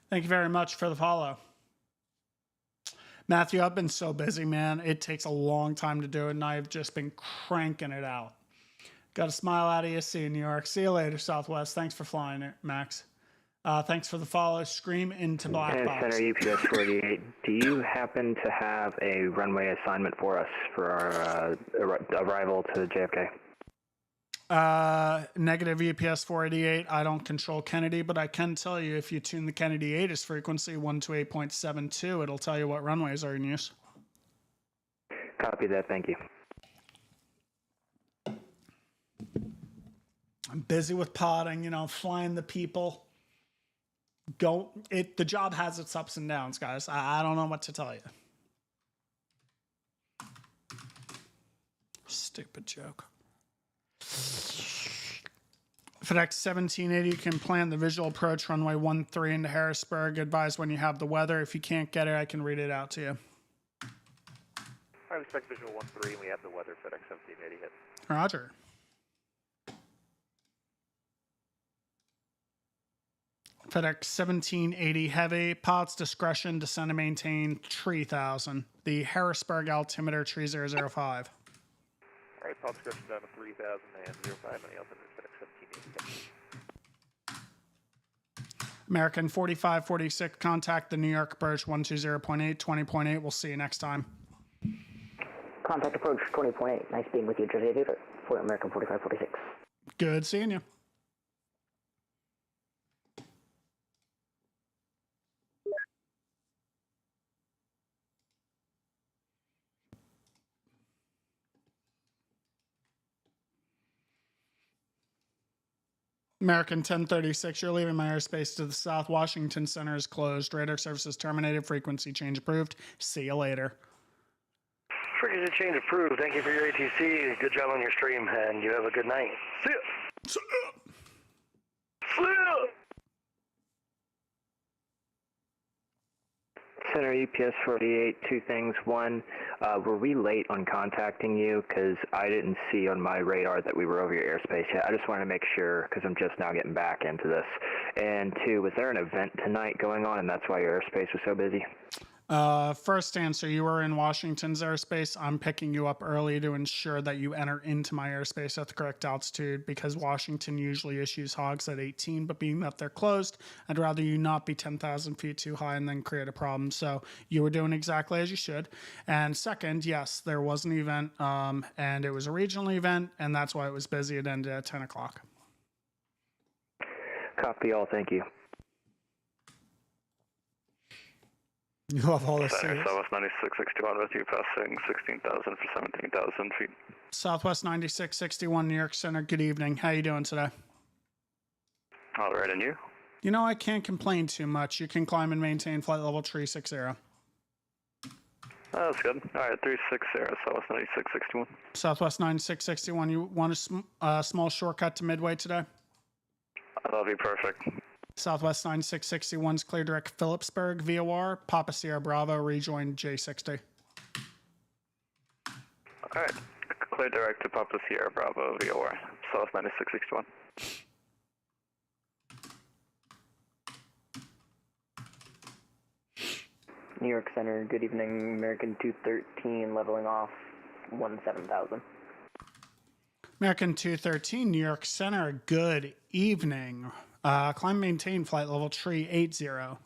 Thank you very much for the follow. Matthew, I've been so busy, man. It takes a long time to do it, and I've just been cranking it out. Got a smile out of you. See you in New York. See you later, Southwest. Thanks for flying it, Max. Thanks for the follow. Scream into black box. Center UPS 48. Do you happen to have a runway assignment for us for our arrival to JFK? Negative UPS 488. I don't control Kennedy, but I can tell you if you tune the Kennedy ATIS frequency 128.72, it'll tell you what runways are in use. Copy that. Thank you. I'm busy with podding, flying the people. The job has its ups and downs, guys. I don't know what to tell you. Stupid joke. FedEx 1780 can plan the visual approach runway 13 into Harrisburg. Advise when you have the weather. If you can't get it, I can read it out to you. I expect visual 13, we have the weather, FedEx 1780 hit. Roger. FedEx 1780 heavy, pilot's discretion, descend and maintain 3000. The Harrisburg altimeter 3005. All right, pilot discretion down to 3000 and 05, any else in FedEx 1780. American 4546, contact the New York approach 120.8, 20.8. We'll see you next time. Contact approach 20.8. Nice being with you, Jersey Aviator, for American 4546. Good seeing you. American 1036, you're leaving my airspace to the south. Washington Center is closed. Radar services terminated. Frequency change approved. See you later. Frequency change approved. Thank you for your ATC. Good job on your stream, and you have a good night. See ya. See ya. See ya. Center UPS 48, two things. One, were we late on contacting you? Because I didn't see on my radar that we were over your airspace yet. I just wanted to make sure, because I'm just now getting back into this. And two, was there an event tonight going on, and that's why your airspace was so busy? First answer, you were in Washington's airspace. I'm picking you up early to ensure that you enter into my airspace at the correct altitude because Washington usually issues hogs at 18, but being that they're closed, I'd rather you not be 10,000 feet too high and then create a problem. So you were doing exactly as you should. And second, yes, there was an event, and it was a regional event, and that's why it was busy. It ended at 10 o'clock. Copy all. Thank you. You have all this. Southwest 9661 with you, passing 16,000 for 17,000 feet. Southwest 9661, New York Center. Good evening. How you doing today? All right, and you? You know, I can't complain too much. You can climb and maintain flight level 360. That's good. All right, 360, Southwest 9661. Southwest 9661. You want a small shortcut to Midway today? That'll be perfect. Southwest 9661's clear direct Phillipsburg, VOR, Papa Sierra Bravo, rejoin J60. All right, clear direct to Papa Sierra Bravo, VOR, South 9661. New York Center, good evening, American 213, leveling off 17,000. American 213, New York Center, good evening. Climb maintain flight level 380. Flight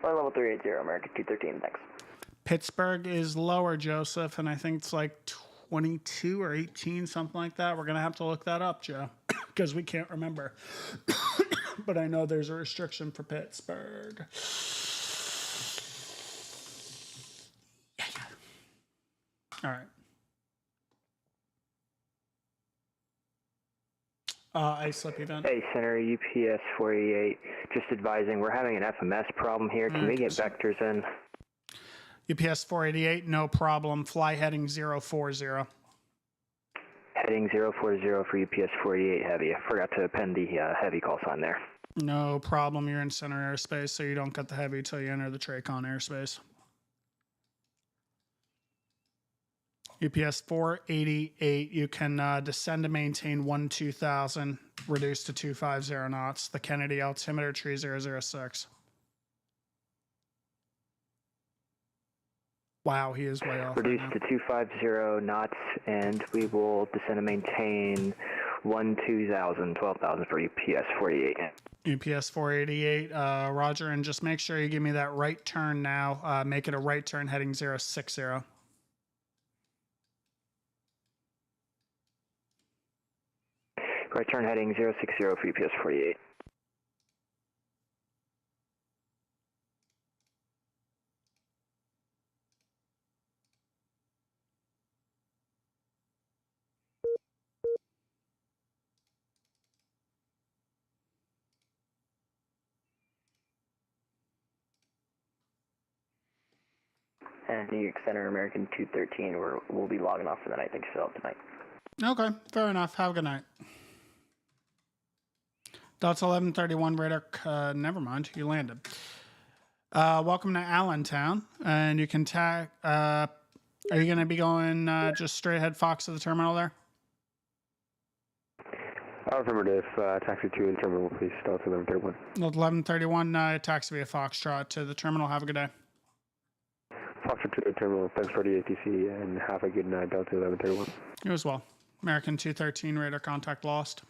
level 380, American 213, thanks. Pittsburgh is lower, Joseph, and I think it's like 22 or 18, something like that. We're going to have to look that up, Joe, because we can't remember. But I know there's a restriction for Pittsburgh. All right. ISLIP event. Hey, Center UPS 48. Just advising, we're having an FMS problem here. Can we get vectors in? UPS 488, no problem. Fly heading 040. Heading 040 for UPS 488 Heavy. I forgot to append the heavy call sign there. No problem. You're in center airspace, so you don't get the heavy until you enter the Tracon airspace. UPS 488, you can descend to maintain 2000, reduce to 250 knots. The Kennedy altimeter tree 006. Wow, he is way off. Reduce to 250 knots, and we will descend to maintain 12,000 for UPS 48. UPS 488, Roger, and just make sure you give me that right turn now. Make it a right turn heading 060. Right turn heading 060 for UPS 48. And New York Center American 213, we'll be logging off for the night. Thanks for help tonight. Okay, fair enough. Have a good night. Delta 1131 radar. Never mind, you landed. Welcome to Allentown, and you can tag. Are you going to be going just straight ahead Fox to the terminal there? Affirmative. Taxi 2 in terminal, please. Delta 1131. 1131, taxi via Foxtrot to the terminal. Have a good day. Fox 2 in terminal. Thanks for the ATC, and have a good night. Delta 1131. You as well. American 213 radar contact lost.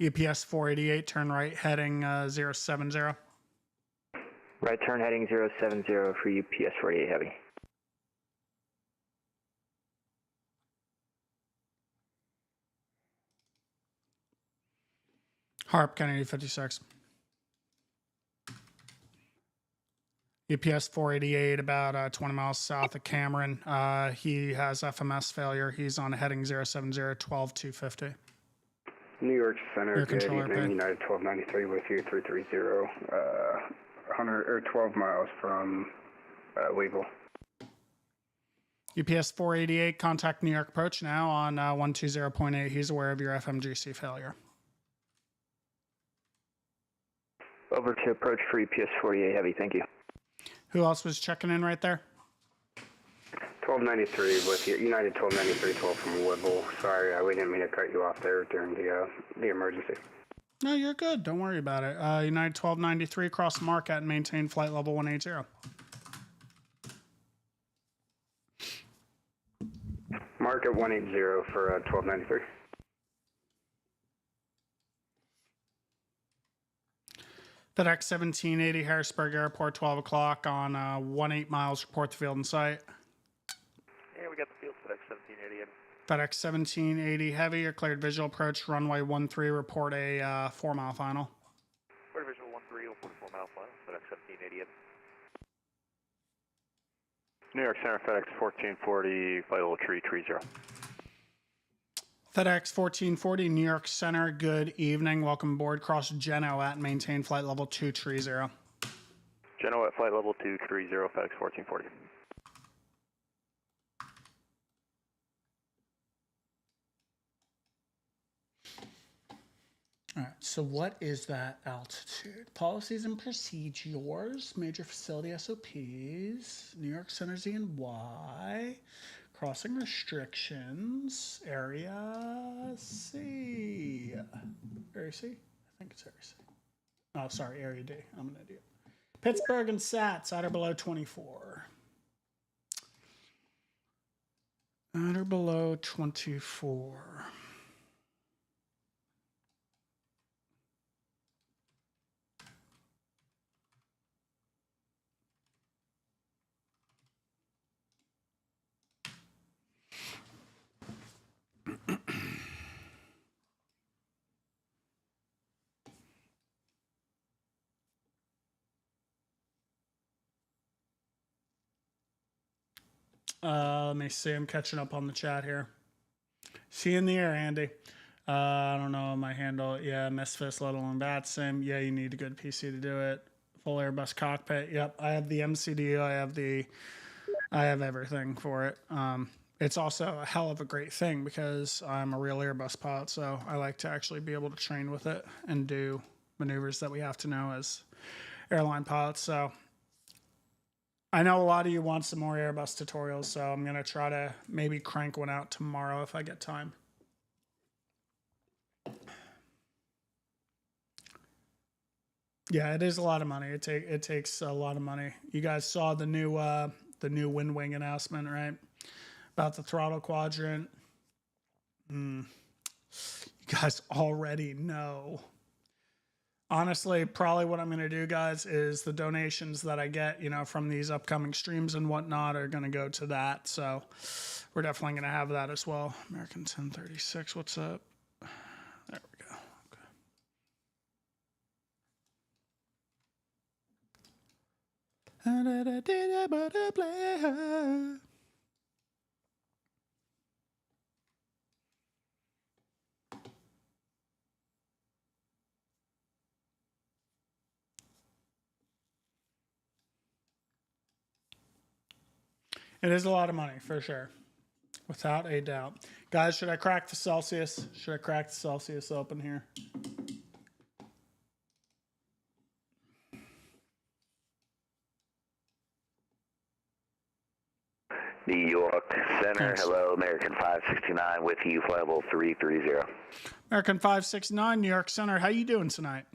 UPS 488, turn right heading 070. Right turn heading 070 for UPS 48 Heavy. Harp, Kennedy 56. UPS 488, about 20 miles south of Cameron. He has FMS failure. He's on heading 070, 12250. New York Center, Air good control evening. airplane. United 1293 with you, 330, 12 miles from Weevil. UPS 488, contact New York approach now on 120.8. He's aware of your FMGC failure. Over to approach for UPS 48 Heavy, thank you. Who else was checking in right there? 1293 with you, United 1293, 12 from Weevil. Sorry, we didn't mean to cut you off there during the emergency. No, you're good. Don't worry about it. United 1293, cross the Marquette and maintain flight level 180. Mark at 180 for 1293. FedEx 1780, Harrisburg Airport, 12 o'clock on 18 miles. Report the field in sight. Yeah, we got the field FedEx 1780 in. FedEx 1780 heavy, you're cleared visual approach, runway 13, report a 4 mile final. Clear visual 13, 44 mile final, FedEx 1780 in. New York Center, FedEx 1440, flight level 330. FedEx 1440, New York Center, good evening. Welcome aboard. Cross Geno at maintain flight level 230. Geno at flight level 230, FedEx 1440. All right, so what is that altitude? Policies and procedures, major facility SOPs, New York Center ZNY, crossing restrictions, area C. Area C? I think it's area C. Oh, sorry, area D. I'm an idiot. Pittsburgh and SATs, at or below 24. At or below 24. Let me see. I'm catching up on the chat here. See you in the air, Andy. I don't know my handle. Yeah, Misfits, let alone VATSIM. Yeah, you need a good PC to do it. Full Airbus cockpit. Yep, I have the MCD. I have everything for it. It's also a hell of a great thing because I'm a real Airbus pilot, so I like to actually be able to train with it and do maneuvers that we have to know as airline pilots. So I know a lot of you want some more Airbus tutorials, so I'm going to try to maybe crank one out tomorrow if I get time. Yeah, it is a lot of money. It takes a lot of money. You guys saw the new wind wing announcement, right? About the throttle quadrant. You guys already know. Honestly, probably what I'm going to do, guys, is the donations that I get, from these upcoming streams and whatnot are going to go to that. So we're definitely going to have that as well. American 1036, what's up? There we go. Okay. It is a lot of money, for sure. Without a doubt. Guys, should I crack the Celsius? Should I crack the Celsius open here? New York Center, Thanks. hello, American 569 with you, flight level 330. American 569, New York Center. How you doing tonight?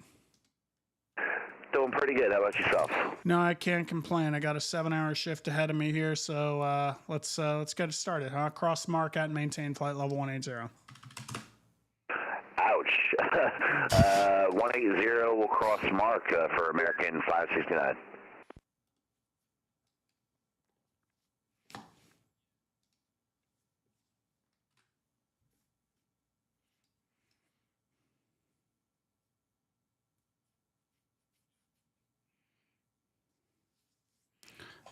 Doing pretty good. How about yourself? No, I can't complain. I got a 7-hour shift ahead of me here, so let's get it started, huh? Cross mark at maintain flight level 180. Ouch. 180 will cross mark for American 569.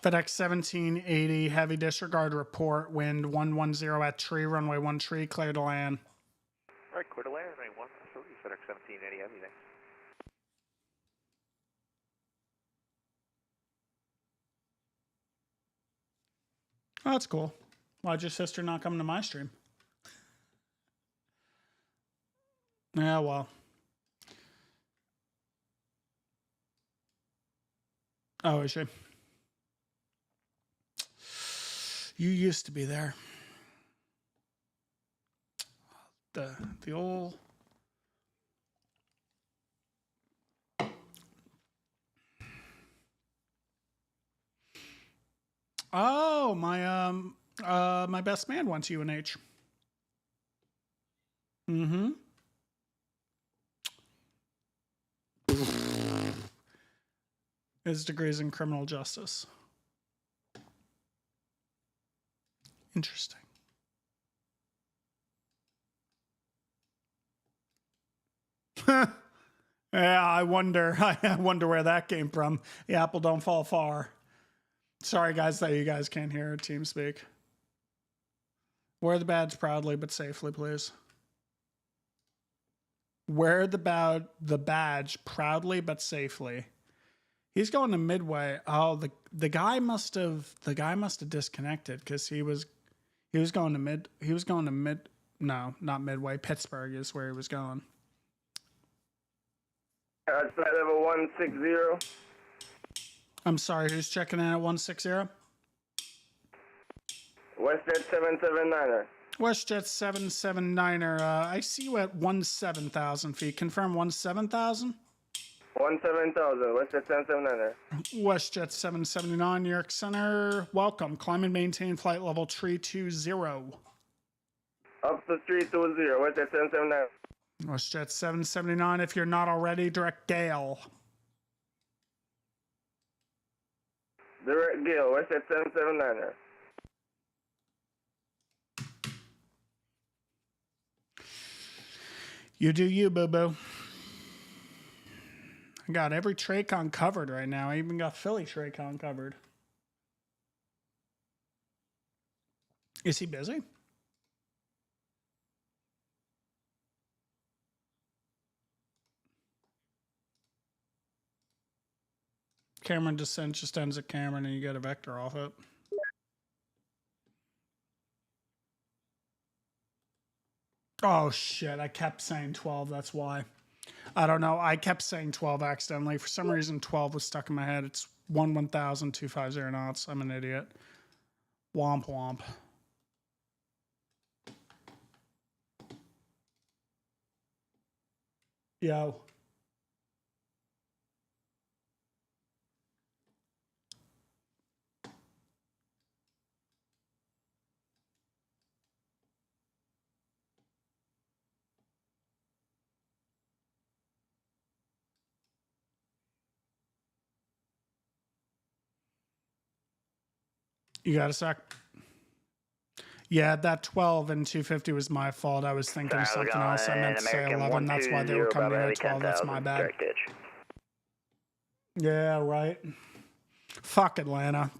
FedEx 1780, heavy disregard report, wind 110 at tree, runway 1 tree, clear to land. All right, clear to land, runway 1 30, FedEx 1780, heavy, thanks. Oh, that's cool. Why'd your sister not come to my stream? Yeah, well. Oh, is she? You used to be there. The old... Oh, my best man went to UNH. Mm-hmm. His degrees in criminal justice. Interesting. Yeah, I wonder where that came from. The apple don't fall far. Sorry, guys, that you guys can't hear team speak. Wear the badge proudly but safely, please. Wear the badge proudly but safely. He's going to Midway. Oh, the guy must have disconnected because he was going to no, not Midway. Pittsburgh is where he was going. Flight level 160. I'm sorry, who's checking in at 160? WestJet 779er. WestJet 779er. I see you at 17,000 feet. Confirm 17,000? 17,000. WestJet 779er. WestJet 779, New York Center. Welcome. Climb and maintain flight level 320. Up to 320. WestJet 779. WestJet 779. If you're not already, direct Gale. Direct Gale. WestJet 779er. You do you, boo-boo. I got every Tracon covered right now. I even got Philly Tracon covered. Is he busy? Cameron descent just ends at Cameron and you get a vector off it. Oh shit, I kept saying 12, that's why. I don't know, I kept saying 12 accidentally. For some reason 12 was stuck in my head. It's 1,250 knots. I'm an idiot. Womp womp. Yo. You got a sec? Yeah, that 12 and 250 was my fault. I was thinking something else. I meant to say 11. That's why they were coming in at 12. That's my bad. Yeah, right. Fuck Atlanta.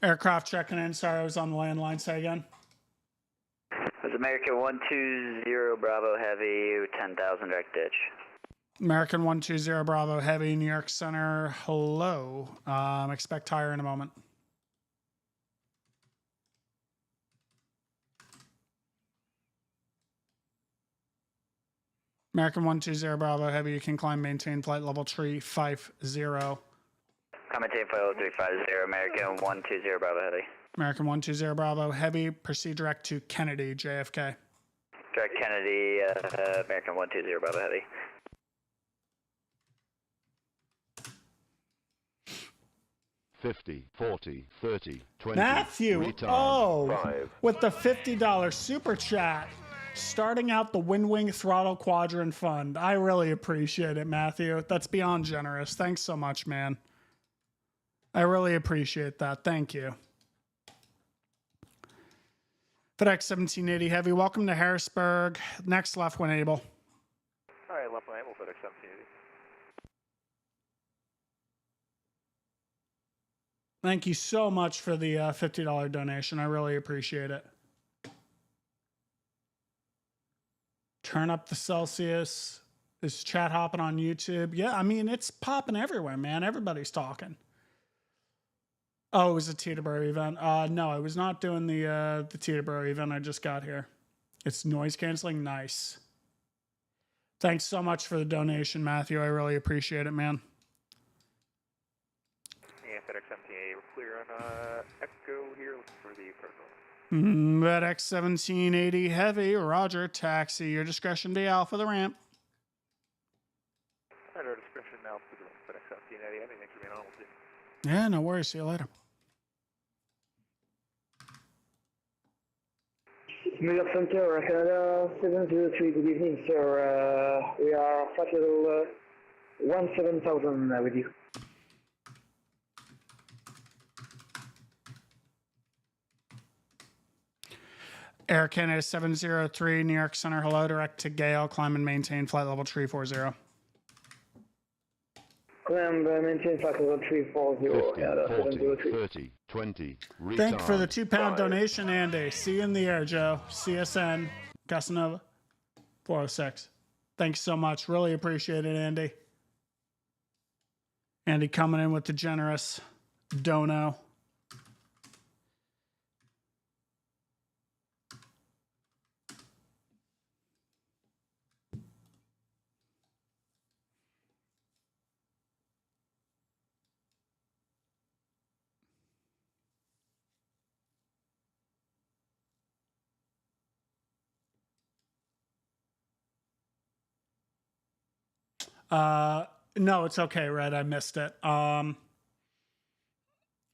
Aircraft checking in. Sorry, I was on the landline. Say again. It's American 120 Bravo Heavy, 10,000 direct ditch. American 120 Bravo Heavy, New York Center. Hello. Expect higher in a moment. American 120 Bravo Heavy, you can climb, maintain flight level 350. Maintain flight level 350, American 120 Bravo Heavy. American 120 Bravo Heavy, proceed direct to Kennedy, JFK. Direct Kennedy, American 120 Bravo Heavy. $50, $40, $30, $20. Matthew, with the $50 super chat, starting out the Wind Wing Throttle Quadrant Fund. I really appreciate it, Matthew. That's beyond generous. Thanks so much, man. I really appreciate that. Thank you. FedEx 1780 Heavy, welcome to Harrisburg. Next left when able. All right, left when able, FedEx 1780. Thank you so much for the $50 donation. I really appreciate it. Turn up the Celsius. Is chat hopping on YouTube? Yeah, I mean, it's popping everywhere, man. Everybody's talking. Oh, it was a Teterboro event. No, I was not doing the Teterboro event. I just got here. It's noise canceling. Nice. Thanks so much for the donation, Matthew. I really appreciate it, man. Yeah, FedEx 1780, we're clear on Expo here, looking for the terminal. FedEx 1780 Heavy, Roger, taxi. Your discretion be out for the ramp. At our discretion now for the FedEx 1780 Heavy, thanks for being on. We'll see. Yeah, no worries. See you later. New York Center, Canada 703, good evening, sir. We are flight level 17,000 with you. Air Canada 703, New York Center. Hello, direct to Gale. Climb and maintain flight level 340. Climb, maintain flight level 340. 50, 40, 30, 20. Thank you for the £2 donation, Andy. See you in the air, Joe. CSN, Casanova, 406. Thanks so much. Really appreciate it, Andy. Andy coming in with the generous dono. No, it's okay, Red. I missed it.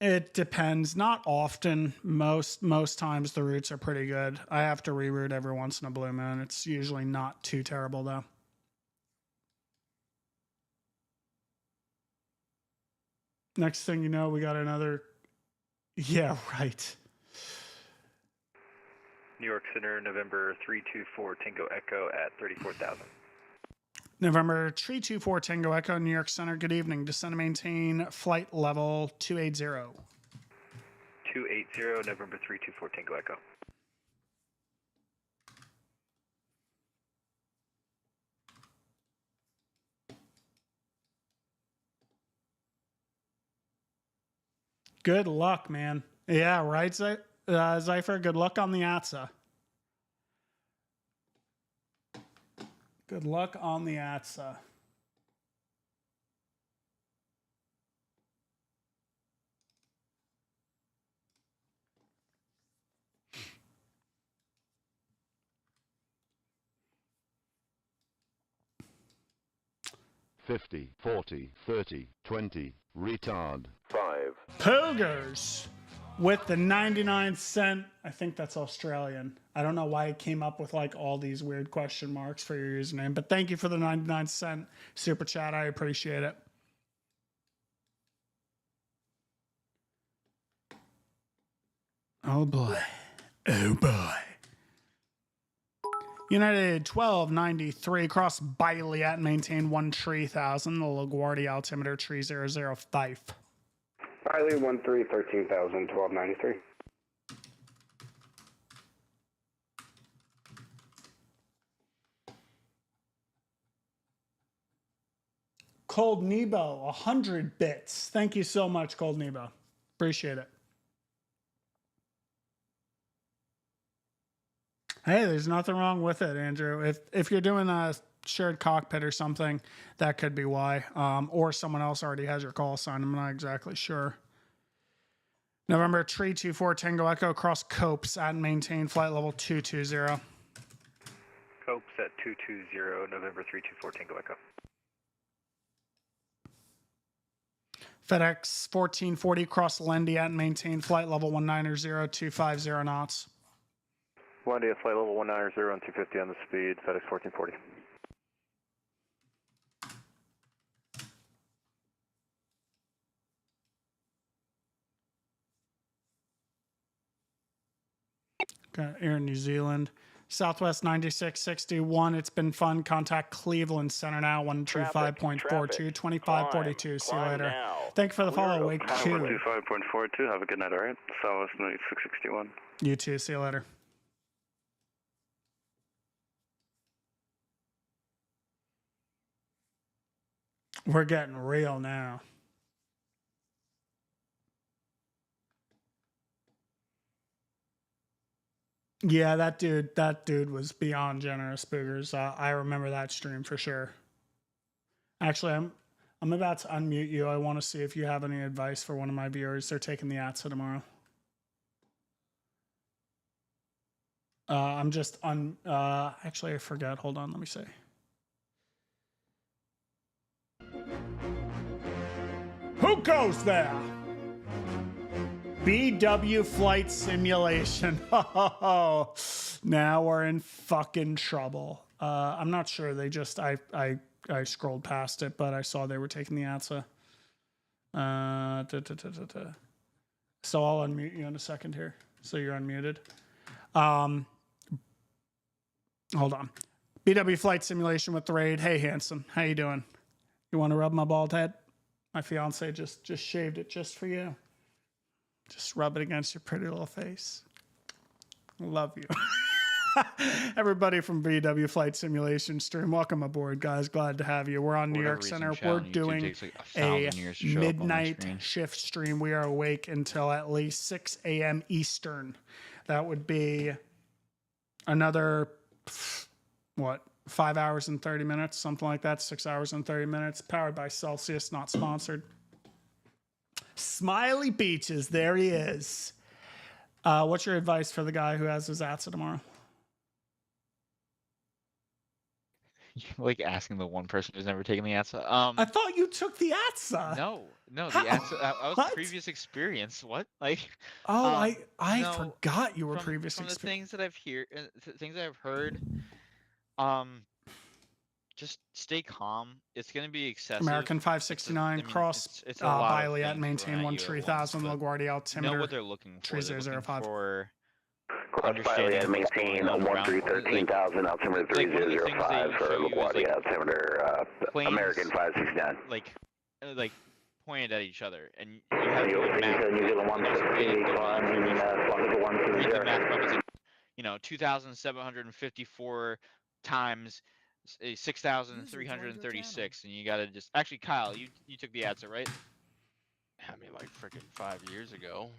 It depends. Not often. Most times the routes are pretty good. I have to reroute every once in a blue moon. It's usually not too terrible though. Next thing you know, we got another. Yeah, right. New York Center, November 324 Tango Echo at 34,000. November 324 Tango Echo, New York Center. Good evening. Descend and maintain flight level 280. 280, November 324 Tango Echo. Good luck, man. Yeah, right, Zypher? Good luck on the ATSA. Good luck on the ATSA. $50, $40, $30, $20, retard. 5. Poogers with the 99-cent. I think that's Australian. I don't know why it came up with like all these weird question marks for your username, but thank you for the 99-cent super chat. I appreciate it. Oh boy. Oh boy. United 1293 cross Biley at maintain 13000. The LaGuardia altimeter 3005. Biley 13 13,000 1293. Cold Nebo 100 bits. Thank you so much, Cold Nebo. Appreciate it. Hey, there's nothing wrong with it, Andrew. If you're doing a shared cockpit or something, that could be why. Or someone else already has your call sign. I'm not exactly sure. November 324 Tango Echo cross Copes at maintain flight level 220. Copes at 220, November 324 Tango Echo. FedEx 1440 cross Lendy at maintain flight level 190 250 knots. Wendy at flight level 190 and 250 on the speed, FedEx 1440. Got Air New Zealand. Southwest 9661. It's been fun. Contact Cleveland Center now. 125.42. 2542. See you later. Now. Thank you for the follow. Wake 2. 125.42. Have a good night, alright? Southwest 9661. You too. See you later. We're getting real now. Yeah, that dude was beyond generous, Boogers. I remember that stream for sure. Actually, I'm about to unmute you. I want to see if you have any advice for one of my viewers. They're taking the ATSA tomorrow. I'm just actually I forgot. Hold on, let me see. Who goes there? BW flight simulation. Oh, now we're in fucking trouble. I'm not sure. They just I scrolled past it, but I saw they were taking the ATSA. So I'll unmute you in a second here. So you're unmuted. Hold on. BW flight simulation with the raid. Hey, handsome. How you doing? You want to rub my bald head? My fiance just shaved it just for you. Just rub it against your pretty little face. Love you. Everybody from BW Flight Simulation stream, welcome aboard, guys. Glad to have you. We're on New York Center. We're doing a midnight shift stream. We are awake until at least 6 a.m. Eastern. That would be another, what, 5 hours and 30 minutes, something like that. 6 hours and 30 minutes. Powered by Celsius, not sponsored. Smiley Beaches, there he is. What's your advice for the guy who has his ATSA tomorrow? You're like asking the one person who's never taken the ATSA. I thought you took the ATSA. No, the ATSA. That was a previous experience. What? Like? Oh, I no, forgot you were previous from experience. The things that I've heard, just stay calm. It's going to be excessive. American 569 cross Biley at maintain 13000 LaGuardia altimeter. Know what they're looking for. 3005. Cross Biley at maintain 13,000 altimeter 3005 for LaGuardia altimeter American 569. Like pointed at each other, and you have to New Zealand 160 climbing the math problem is 2,754 times 6,336, and you gotta just actually, Kyle, you took the ATSA, right? Had me like freaking 5 years ago.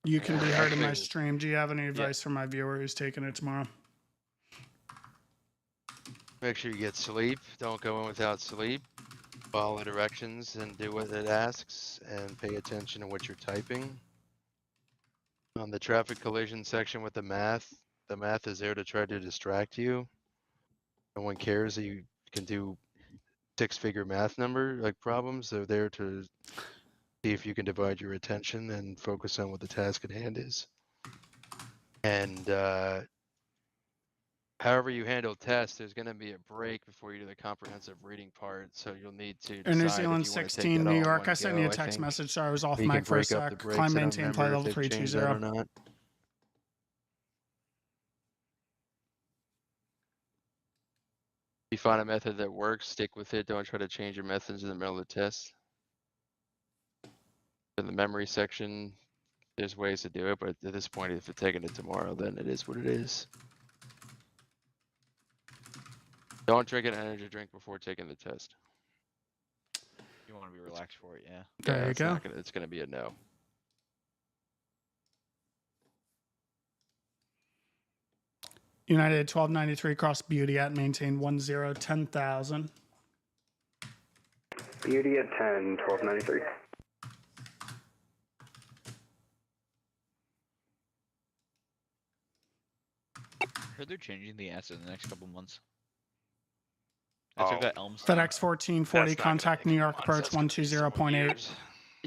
You can be heard in my Actually, stream. Do you have any advice for my viewer who's taking it tomorrow? make sure you get sleep. Don't go in without sleep. Follow directions and do what it asks, and pay attention to what you're typing. On the traffic collision section with the math is there to try to distract you. No one cares that you can do 6-figure math number like problems. They're there to see if you can divide your attention and focus on what the task at hand is. And however you handle tests, there's going to be a break before you do the comprehensive reading part, so you'll need to Air New decide Zealand if you want to take 16, that New all in York. one I sent you go. a text think message. Sorry, I was off you can mic for a break up the sec. breaks. Climb, I don't maintain, flight remember level if they've changed that or 320. not. If you find a method that works, stick with it. Don't try to change your methods in the middle of the test. In the memory section, there's ways to do it, but at this point, if you're taking it tomorrow, then it is what it is. Don't drink an energy drink before taking the test. You want to be relaxed for it, yeah. There you go. It's gonna be a no. United 1293 cross Beauty at maintain 10,000. Beauty at 10, 1293. I heard they're changing the ATSA in the next couple months. I took that Elms FedEx 1440 contact New York approach 120.8.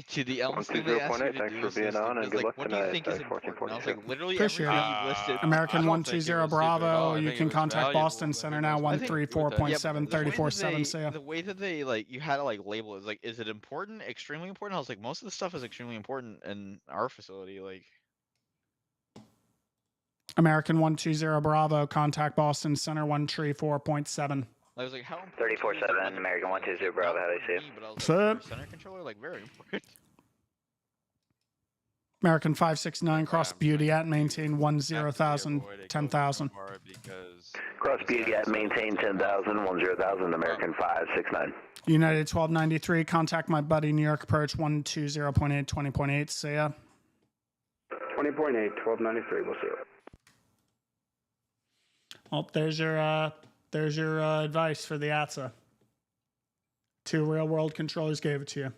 to the Elms thing they asked you to Thanks do for is being listed. on, and It's good like, luck what do you tonight, think is FedEx important? I was 1442. like, literally Appreciate everything it. you listed. American I don't think it 120 was stupid at all. Bravo. I You think can it was contact valuable. Boston Center now I think- 134.7 34.7. See ya. The way that they like you had to like label it is like, is it important? Extremely important? I was like, most of the stuff is extremely important in our facility. Like, American 120 Bravo contact Boston Center 134.7. I was like, how? 34-7, American 120 Bravo, how do you see it? But I was like, Sup? for center controller, like very important. American 569 cross Beauty at maintain 10,000 10,000. Cross Beauty at maintain 10,000, 10,000, American 569. United 1293 contact my buddy New York approach 120.8 20.8. See ya. 20.8, 1293. We'll see you. Well, there's your advice for the ATSA. 2 real world controllers gave it to you.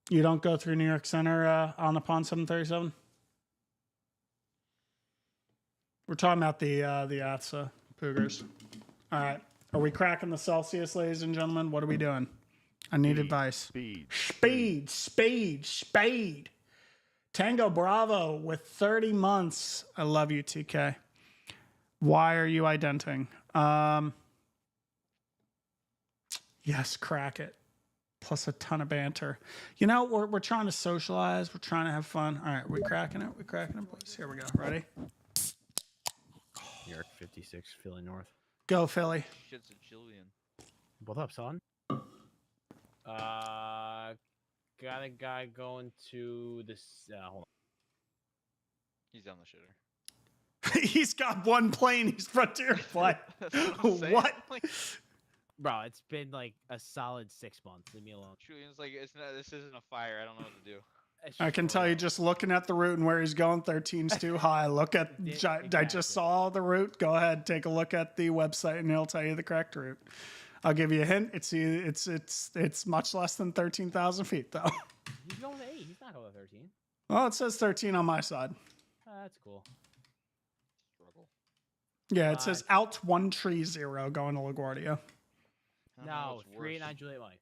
You don't go through New York Center on the Pond 737? We're talking about the ATSA Cougars. All right. Are we cracking the Celsius, ladies and gentlemen? What are we doing? I need advice. Speed. Tango Bravo with 30 months. I love you, TK. Why are you identing? Yes, crack it. Plus a ton of banter. You know, we're trying to socialize. We're trying to have fun. All right, we cracking it. Please. Here we go. Ready? York 56, Philly North. Go, Philly. Shit's a Jillian. What up, son? Got a guy going to this. Hold on. He's down the shitter. He's got one plane. He's Frontier Flight. What? Bro, it's been like a solid 6 months. Leave me alone. Julian's like, it's not. This isn't a fire. I don't know what to do. I can tell you just looking at the route and where he's going, 13's too high. Look at, I just saw the route. Go ahead, take a look at the website and it'll tell you the correct route. I'll give you a hint. It's much less than 13,000 feet though. He's going to 8. He's not going to 13. Well, it says 13 on my side. That's cool. Yeah, it says out 130 going to LaGuardia. No, 389 Juliet Mike.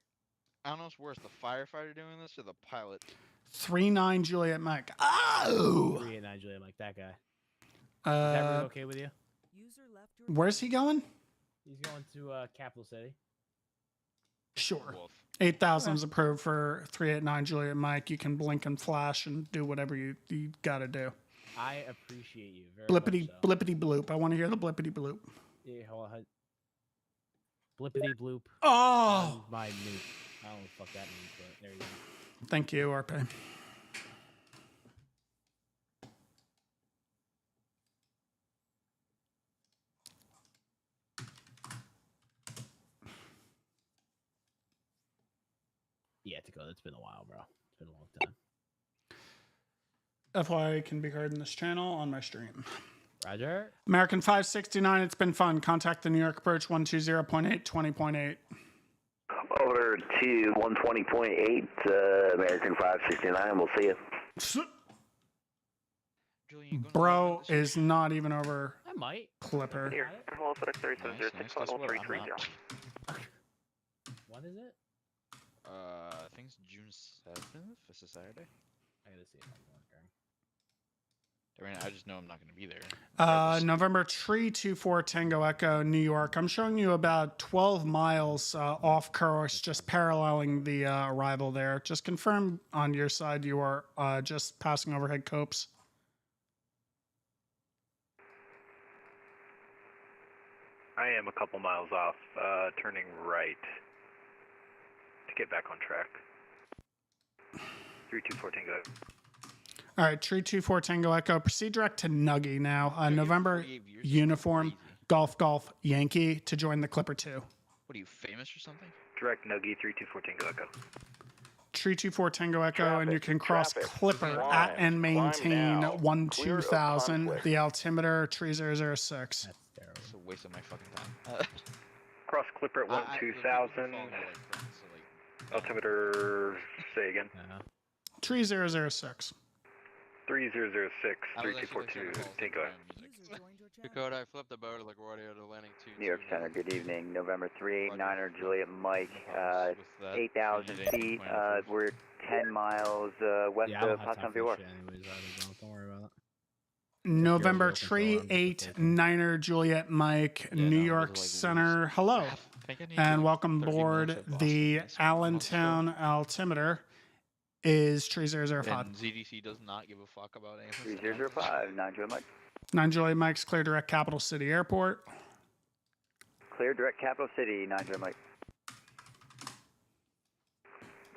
I don't know what's worse, the firefighter doing this or the pilot. 39 Juliet Mike. Oh! 389 Juliet Mike, that guy. Is that really okay with you? Where's he going? He's going to Capital City. Sure. 8,000 is approved for 389 Juliet Mike. You can blink and flash and do whatever you got to do. I appreciate you very Blippity, much. So. blippity bloop. I want to hear the blippity bloop. Yeah, hold on. Blippity bloop. Oh! My nuke. I don't know what the fuck that means, but there you go. Thank you, RP. Yeah, Dakota, it's been a while, bro. It's been a long time. FYI can be heard in this channel on my stream. Roger. American 569, it's been fun. Contact the New York approach 120.8, 20.8. Over to 120.8, American 569. We'll see you. Bro is not even over I might. Clipper. Here, hello, FedEx 3706, flight level 330. What is it? I think it's June 7th. It's a Saturday. I gotta see if I'm working. I mean, I just know I'm not going to be there. November 324 Tango Echo, New York. I'm showing you about 12 miles off course, just paralleling the arrival there. Just confirm on your side you are just passing overhead copes. I am a couple miles off, turning right to get back on track. 324 Tango. All right, 324 Tango Echo. Proceed direct to Nuggy now. November uniform, Golf Yankee to join the Clipper 2. What are you, famous or something? Direct Nuggy 324 Tango Echo. 324 Tango Echo, and you can cross Clipper at and maintain 12000. The altimeter 3006. That's terrible. It's a waste of my fucking time. Cross Clipper at 12000. Altimeter, say again. 3006. 3006, 3242, Tango. Dakota, I flipped the boat at LaGuardia to landing 2. New York Center, good evening. November 389er, Juliet Mike, 8,000 feet. We're 10 miles west of Potsdam, York. Don't worry about it. November 389er, Juliet Mike, New York Center. Hello, and welcome aboard the Allentown altimeter. Is 3005. And ZDC does not give a fuck about anything. 3005, 9 Juliet Mike. 9 Juliet Mike's clear direct Capital City Airport. Clear direct Capital City, 9 Juliet Mike.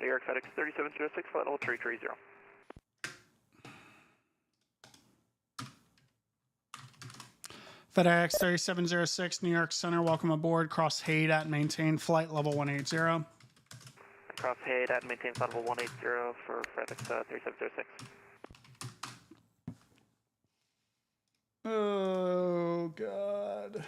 New York FedEx 3706, flight level 330. FedEx 3706, New York Center. Welcome aboard. Cross Hayde at maintain flight level 180. Cross Hayde at maintain flight level 180 for FedEx 3706. Oh, God.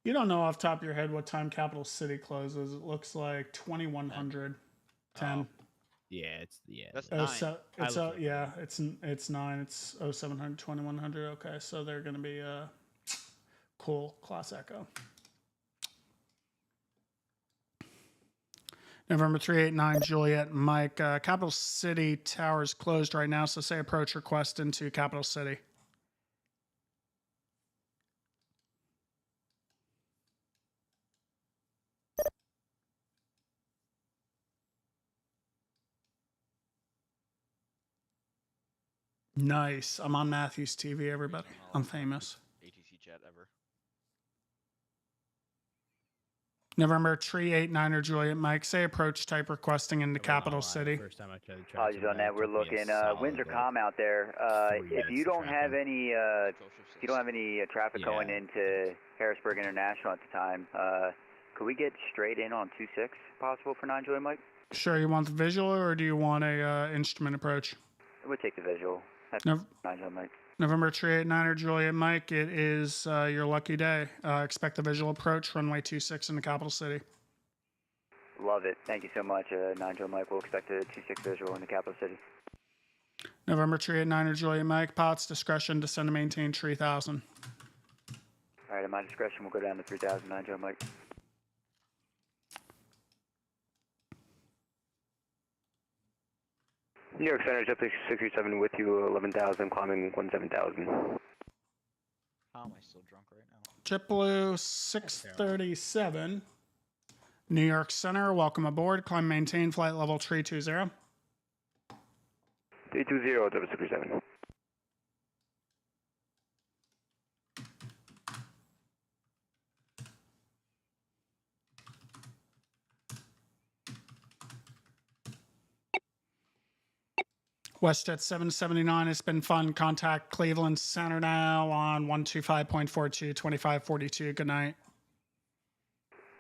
You don't know off the top of your head what time Capital City closes. It looks like 2100. 10. Yeah, That's Oh, 9. so it's it's 9. It's 0700 2100. Okay, so they're gonna be cool class Echo. November 389 Juliet Mike. Capital City Towers closed right now, so say approach request into Capital City. Nice. I'm on Matthews TV, everybody. I'm famous. ATC chat ever. November 389er Juliet Mike. Say approach type requesting into Capital City. First time I tried to Apologies on that. We're looking. Windsor Com out there. If you don't have any, traffic going into Harrisburg International at the time, could we get straight in on 26 possible for 9 Juliet Mike? Sure. You want the visual or do you want a instrument approach? We'll take the visual. That's No. 9 Juliet Mike. November 389er Juliet Mike. It is your lucky day. Expect the visual approach, runway 26 into Capital City. Love it. Thank you so much, 9 Juliet Mike. We'll expect a 26 visual in the capital city. November 389er Juliet Mike. Pilot's discretion, descend to maintain 3000. All right, at my discretion, we'll go down to 3000, 9 Juliet Mike. New York Center, JetBlue 637 with you, 11,000, climbing 17,000. How am I still drunk right now? JetBlue 637. New York Center, welcome aboard. Climb maintain flight level 320. 320, 637. WestJet 779, it's been fun. Contact Cleveland Center now on 125.42, 2542. Good night.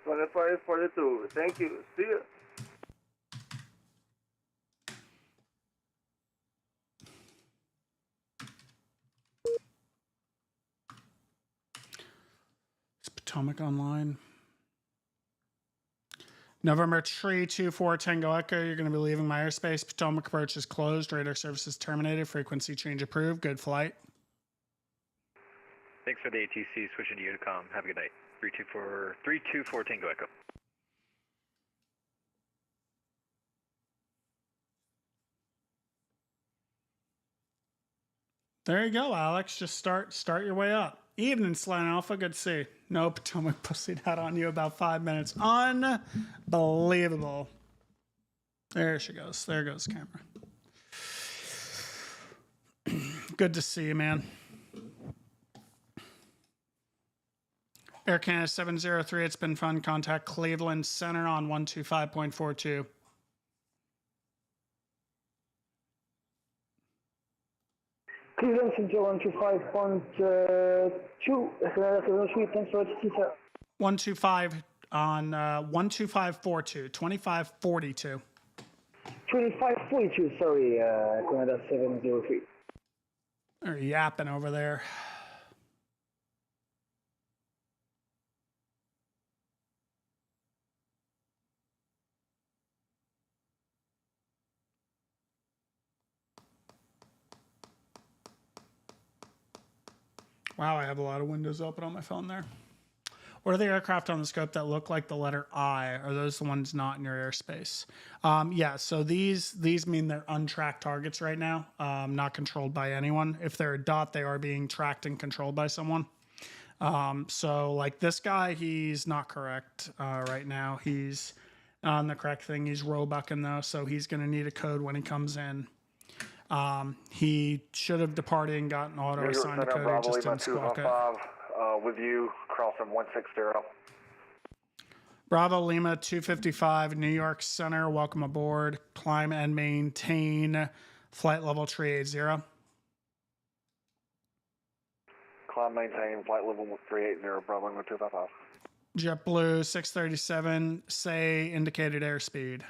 2542. Thank you. See you. Is Potomac online? November 324 Tango Echo, you're going to be leaving my airspace. Potomac approach is closed. Radar services terminated. Frequency change approved. Good flight. Thanks for the ATC. Switching to Unicom. Have a good night. 324 Tango Echo. There you go, Alex. Just start your way up. Evening, Slant Alpha. Good to see. No, Potomac pussied out on you about 5 minutes. Unbelievable. There she goes. There goes the camera. Good to see you, man. Air Canada 703, it's been fun. Contact Cleveland Center on 125.42. Cleveland Center 125.2. Thanks for ATC, sir. 125 on 12542, 2542. 2542, sorry, Canada 703. They're yapping over there. Wow, I have a lot of windows open on my phone there. What are the aircraft on the scope that look like the letter I? Are those the ones not in your airspace? Yeah, so these mean they're untracked targets right now, not controlled by anyone. If they're a dot, they are being tracked and controlled by someone. So like this guy, he's not correct right now. He's on the correct thing. He's roebucking though, so he's going to need a code when he comes in. He should have departed and gotten auto assigned a code. He just didn't squawk it. With you, crossing 160. Bravo Lima 255, New York Center. Welcome aboard. Climb and maintain flight level 380. Climb, maintain, flight level 380, Bravo Lima 255. JetBlue 637, say indicated airspeed.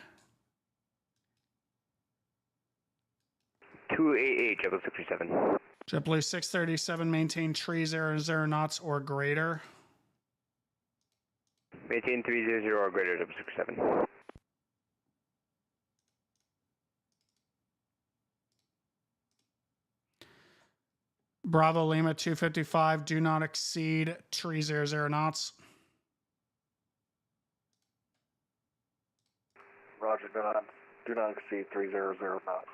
288, JetBlue 637. JetBlue 637, maintain 300 knots or greater. Maintain 300 or greater, JetBlue 637. Bravo Lima 255, do not exceed 300 knots. Roger, do not exceed 300 knots.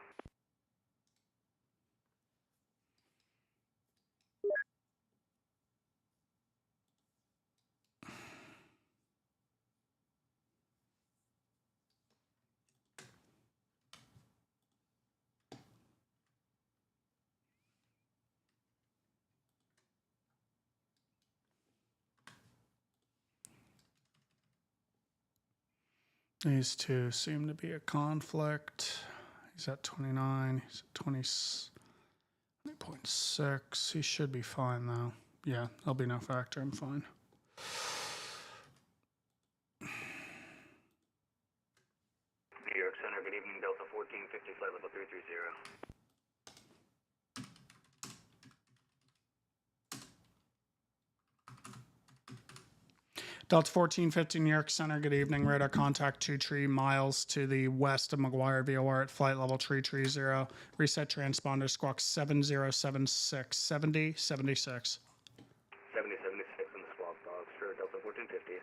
These two seem to be a conflict. He's at 29. He's at 20.6. He should be fine, though. Yeah, there'll be no factor. I'm fine. New York Center, good evening. Delta 1450, flight level 330. Delta 1450, New York Center, good evening. Radar contact 23 miles to the west of McGuire VOR at flight level 330. Reset transponder, squawk 7076, 7076. 7076 on the squawk box for Delta 1450.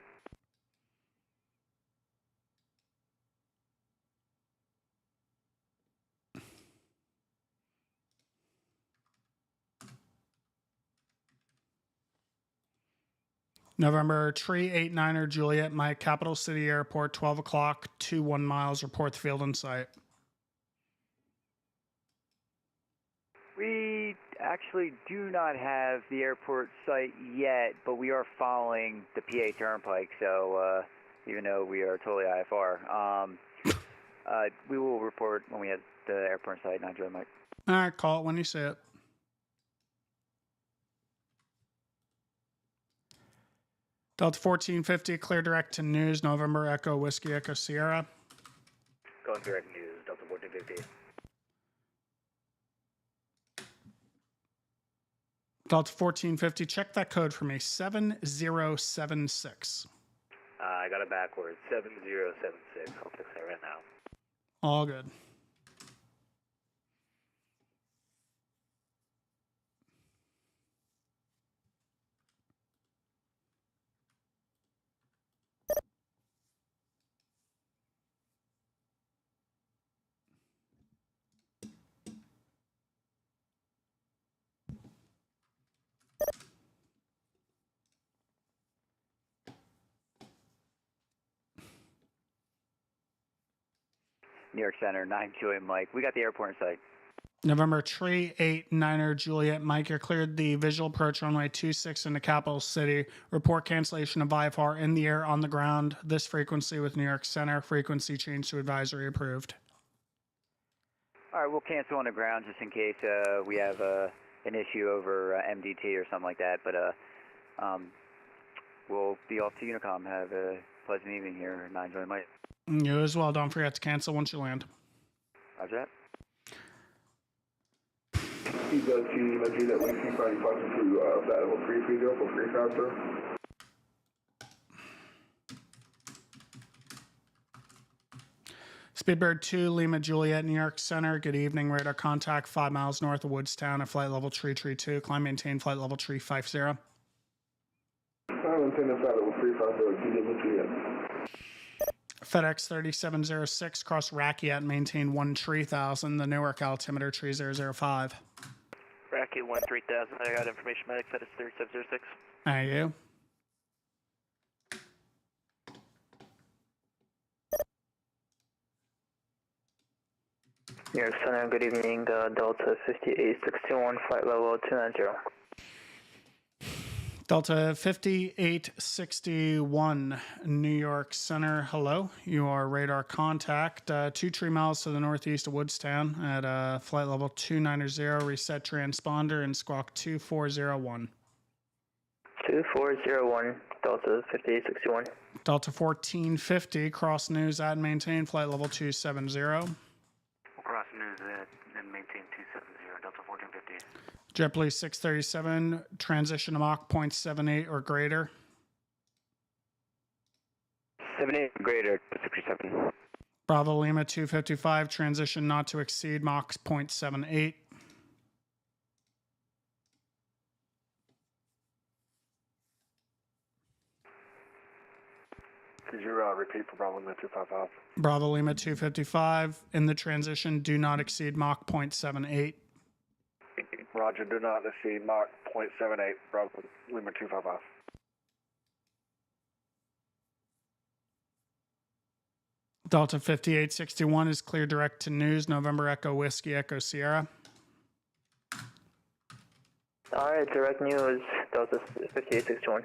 November 389er Juliet, Mike, Capital City Airport, 12 o'clock, 21 miles, report the field in sight. We actually do not have the airport site yet, but we are following the PA Turnpike, so even though we are totally IFR. We will report when we have the airport site, 9 Joy Mike. All right, call it when you see it. Delta 1450, clear direct to news, November Echo Whiskey Echo Sierra. Going direct news, Delta 1450. Delta 1450, check that code for me, 7076. I got it backwards, 7076. I'll fix that right now. All good. New York Center, 9 Joy Mike. We got the airport in sight. November Tree 89er Juliet Mike, you're cleared the visual approach runway 26 in the capital city. Report cancellation of IFR in the air, on the ground. This frequency with New York Center. Frequency change to advisory approved. All right, we'll cancel on the ground just in case we have an issue over MDT or something like that. But we'll be off to Unicom. Have a pleasant evening here, 9 Joy Mike. You as well. Don't forget to cancel once you land. Roger that. He does see imagery that we see flying departure to flight level 330 for free transfer. Speedbird 2, Lima Juliet, New York Center. Good evening. Radar contact 5 miles north of Woodstown at flight level tree 2. Climb maintain flight level tree 50. I'm maintaining flight level 350 to Lima Juliet. FedEx 3706, cross Racky at maintain 13000. The Newark altimeter tree 005. Racky 13000. I got information medic FedEx 3706. Thank you. New York Center, good evening. Delta 5861, flight level 290. Delta 5861, New York Center. Hello. You are radar contact 2 tree miles to the northeast of Woodstown at flight level 290. Reset transponder and squawk 2401. 2401, Delta 5861. Delta 1450, cross news at maintain flight level 270. Cross news and maintain 270, Delta 1450. JetBlue 637, transition to Mach 0.78 or greater. 78 greater, 67. Bravo Lima 255, transition not to exceed Mach 0.78. Could you repeat for Bravo Lima 255? Bravo Lima 255, in the transition, do not exceed Mach 0.78. Roger, do not exceed Mach 0.78, Bravo Lima 255. Delta 5861 is clear direct to news, November Echo Whiskey Echo Sierra. All right, direct news, Delta 5861.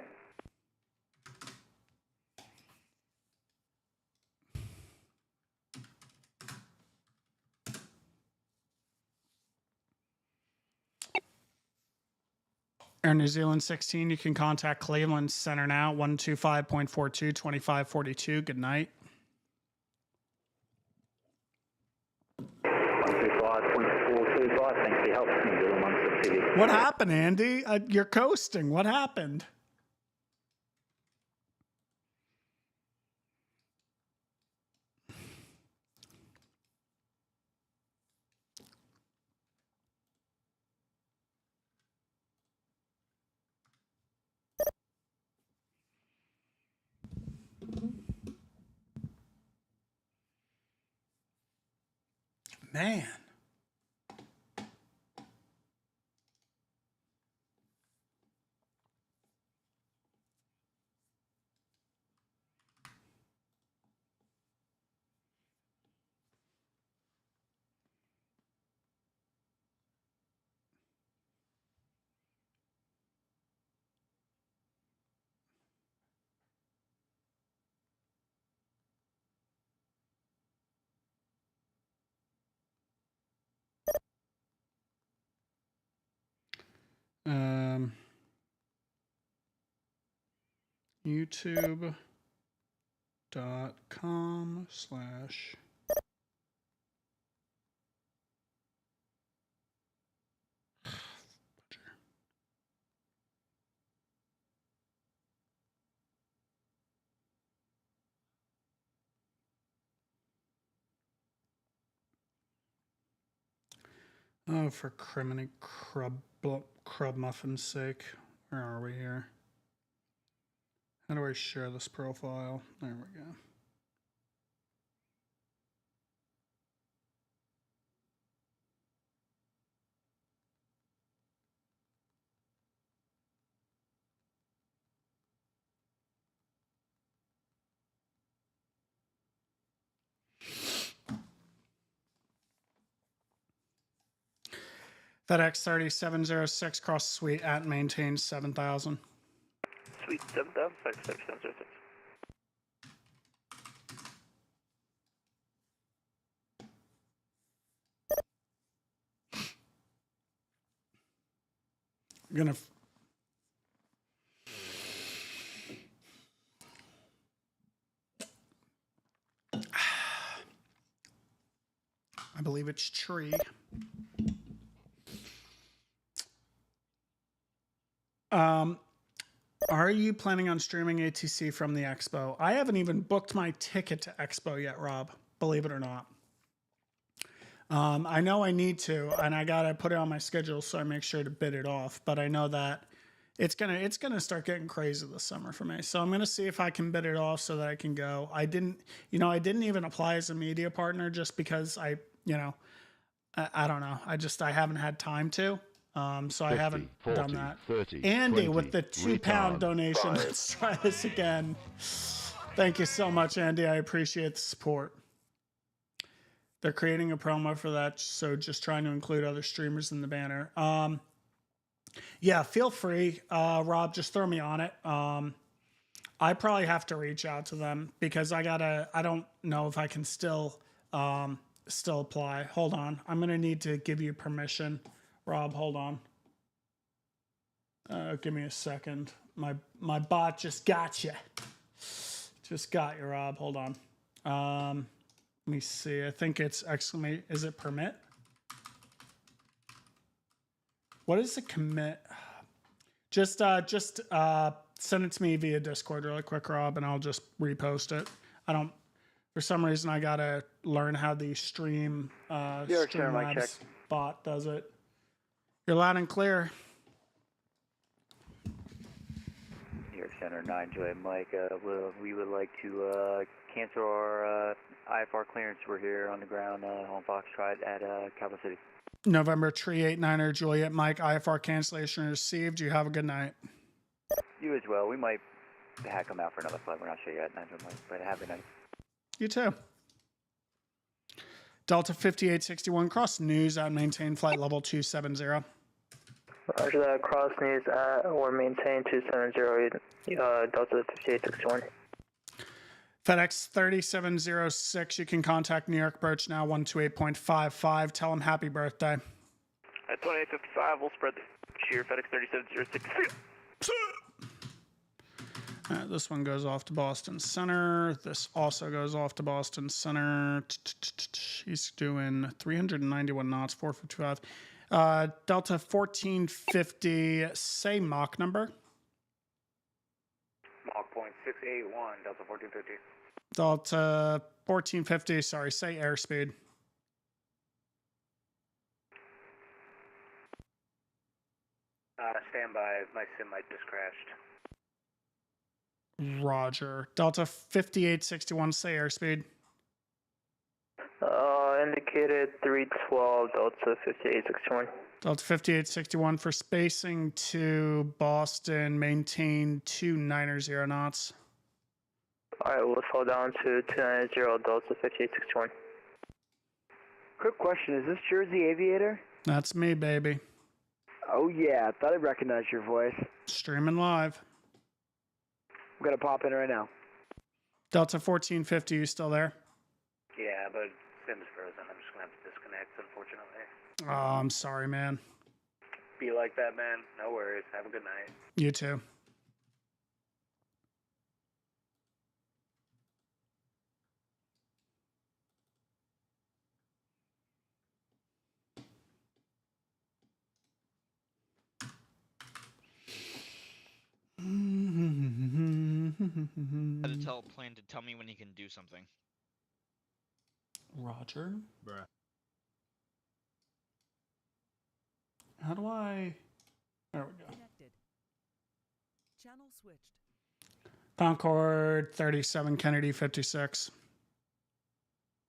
Air New Zealand 16, you can contact Cleveland Center now, 125.42, 2542. Good night. 135.425, thanks for your help. New Zealand 160. What happened, Andy? You're coasting. What happened? Man. YouTube.com/ Oh, for criminy crub muffin's sake. Where are we here? How do I share this profile? There we go. FedEx 3706 cross suite at maintain 7000. Sweet 7,000, 3706. I'm gonna. I believe it's tree. Are you planning on streaming ATC from the Expo? I haven't even booked my ticket to Expo yet, Rob. Believe it or not. I know I need to, and I gotta put it on my schedule so I make sure to bid it off. But I know that it's gonna start getting crazy this summer for me. So I'm gonna see if I can bid it off so that I can go. I didn't even apply as a media partner just because I don't know. I haven't had time to. So 50, I haven't 40, done that. 30, Andy 20, with the £2 donation. Let's try this again. Thank you so much, Andy. I appreciate the support. They're creating a promo for that, so just trying to include other streamers in the banner. Yeah, feel free, Rob. Just throw me on it. I probably have to reach out to them because I don't know if I can still apply. Hold on, I'm gonna need to give you permission. Rob, hold on. Give me a second. My bot just got you. Just got you, Rob. Hold on. Let me see. I think it's exclamation. Is it permit? What is the commit? Just send it to me via Discord really quick, Rob, and I'll just repost it. For some reason, I gotta learn how the stream Labs bot does it. You're loud and clear. York Center 9 Joy Mike, we would like to cancel our IFR clearance. We're here on the ground on Foxtrot at Capital City. November 389er Juliet Mike, IFR cancellation received. You have a good night. You as well. We might come out for another flight. We're not sure yet, 9 Joy Mike, but have a good night. You too. Delta 5861 cross news at maintain flight level 270. Roger that, cross news at or maintain 270, Delta 5861. FedEx 3706, you can contact New York Birch now 128.55. Tell them happy birthday. At 2855, we'll spread the cheer, FedEx 3706. This one goes off to Boston Center. This also goes off to Boston Center. He's doing 391 knots, 455. Delta 1450, say Mach number. Mach .681, Delta 1450. Delta 1450, sorry, say airspeed. Stand by, my sim might just crashed. Roger. Delta 5861, say airspeed. Indicated 312, Delta 5861. Delta 5861 for spacing to Boston, maintain 290 knots. Alright, we'll slow down to 290, Delta 5861. Quick question, is this Jersey Aviator? That's me, baby. Oh yeah, I thought I recognized your voice. Streaming live. I'm gonna pop in right now. Delta 1450, you still there? Yeah, but Sim's frozen. I'm just gonna have to disconnect, unfortunately. Oh, I'm sorry, man. Be like that, man. No worries. Have a good night. You too. tell me when he can do something. Roger. Bruh. How do I? There we go. Connected. Channel switched. Concord 37, Kennedy 56.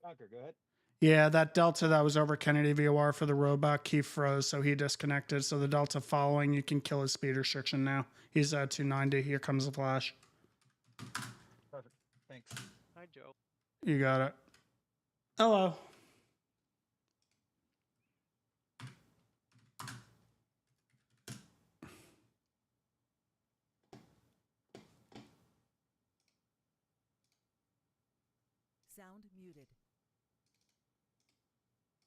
Concord, go ahead. Yeah, that Delta that was over Kennedy VOR for the robot, he froze, so he disconnected. So the Delta following, you can kill his speed restriction now. He's at 290. Here comes the flash. Perfect. Thanks. Hi, Joe. You got it. Hello. Sound muted.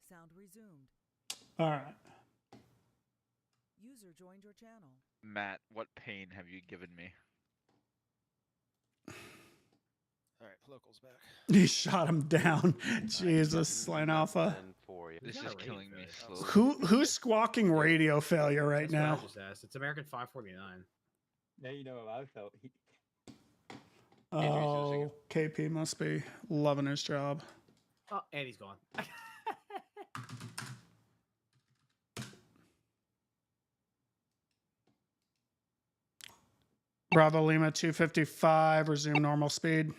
Sound resumed. All right. User joined your channel. Matt, what pain have you given me? All right, locals back. He shot him down. Jesus, Slane Alpha. This is killing me slowly. Who's squawking radio failure right That's what now? I just asked. It's American 549. Now you know how I felt. Oh, KP must be loving his job. Oh, and he's gone. Bravo Lima 255, resume normal speed.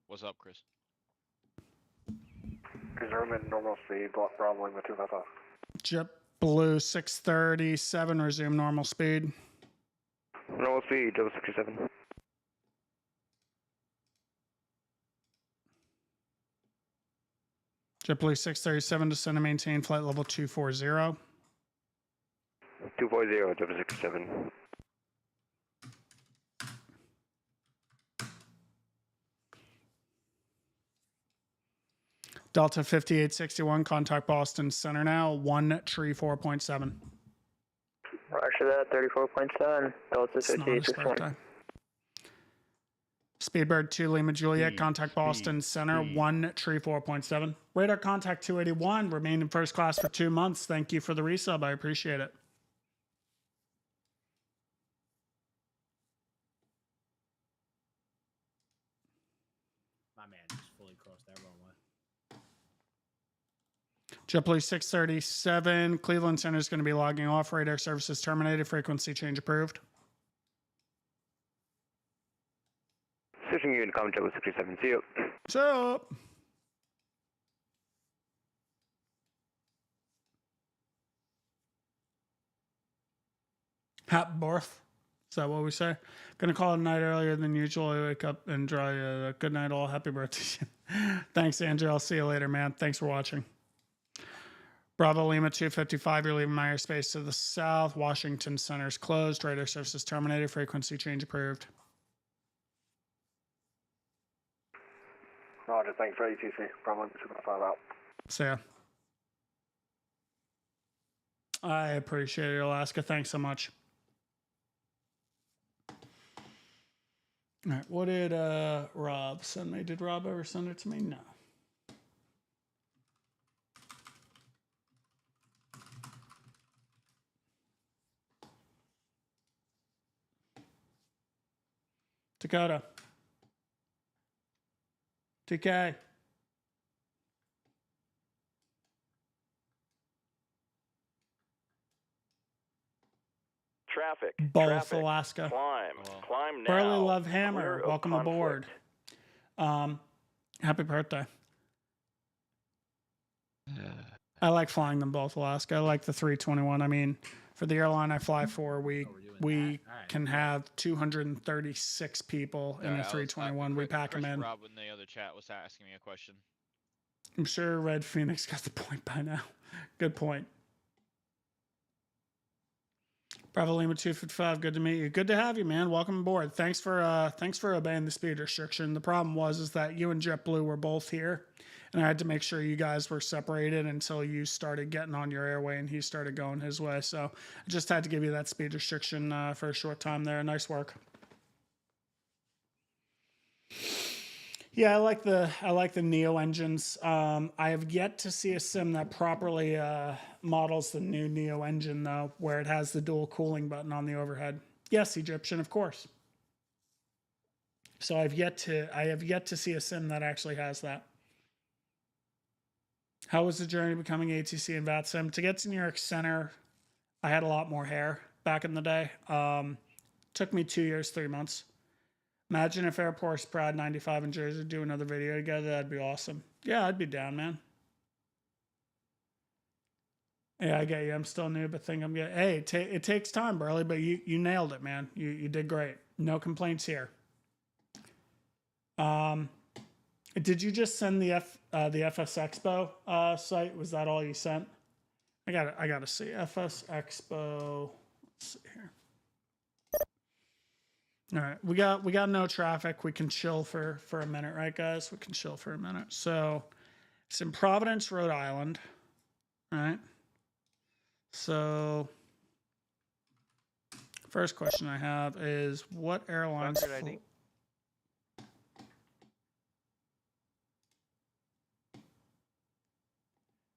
What's up, Chris? Resume in normal speed, Bravo Lima 255. JetBlue 637, resume normal speed. Normal speed, 67. JetBlue 637, descend and maintain flight level 240. 240, 67. Delta 5861, contact Boston Center now, 134.7. Roger that, 34.7. Delta It's not his 5861. birthday. Speedbird 2 Lima Juliet, contact Boston Center, 134.7. Radar contact 281, remained in first class for 2 months. Thank you for the resub, I appreciate it. My man just fully crossed that runway. JetBlue 637, Cleveland Center is going to be logging off. Radar services terminated. Frequency change approved. Switching you in common JetBlue 67. See you. What's up? Happy birth. Is that what we say? Gonna call it a night earlier than usual. I wake up and draw you a good night all. Happy birthday. Thanks, Andrew. I'll see you later, man. Thanks for watching. Bravo Lima 255, you're leaving my airspace to the south. Washington Center is closed. Radar services terminated. Frequency change approved. Roger, thanks for ATC. Bravo Lima 255 out. See ya. I appreciate it, Alaska. Thanks so much. All right, what did Rob send me? Did Rob ever send it to me? No. Dakota. TK. Traffic. Both Traffic. Alaska. Climb. Climb now. Burley Love Clear Hammer. of Welcome aboard. Happy birthday. I like flying them both, Alaska. I like the 321. I mean, for the airline I fly for, we can have 236 people in a 321. We pack them in. Rob in the other chat was asking me a question. I'm sure Red Phoenix got the point by now. Good point. Bravo Lima 255, good to meet you. Good to have you, man. Welcome aboard. Thanks for obeying the speed restriction. The problem is that you and JetBlue were both here, and I had to make sure you guys were separated until you started getting on your airway and he started going his way. So I just had to give you that speed restriction for a short time there. Nice work. Yeah, I like the Neo engines. I have yet to see a sim that properly models the new Neo engine though, where it has the dual cooling button on the overhead. Yes, Egyptian, of course. So I have yet to see a sim that actually has that. How was the journey becoming ATC and VATSIM? To get to New York Center, I had a lot more hair back in the day. Took me 2 years, 3 months. Imagine if Airports Pride 95 in Jersey do another video together. That'd be awesome. Yeah, I'd be down, man. Yeah, I get you. I'm still new, but think I'm good. Hey, it takes time, Burley, but you nailed it, man. You did great. No complaints here. Did you just send the FS Expo site? Was that all you sent? I gotta see FS Expo. Let's see here. All right, we got no traffic. We can chill for a minute, right, guys? We can chill for a minute. So it's in Providence, Rhode Island, right? So first question I have is what airlines?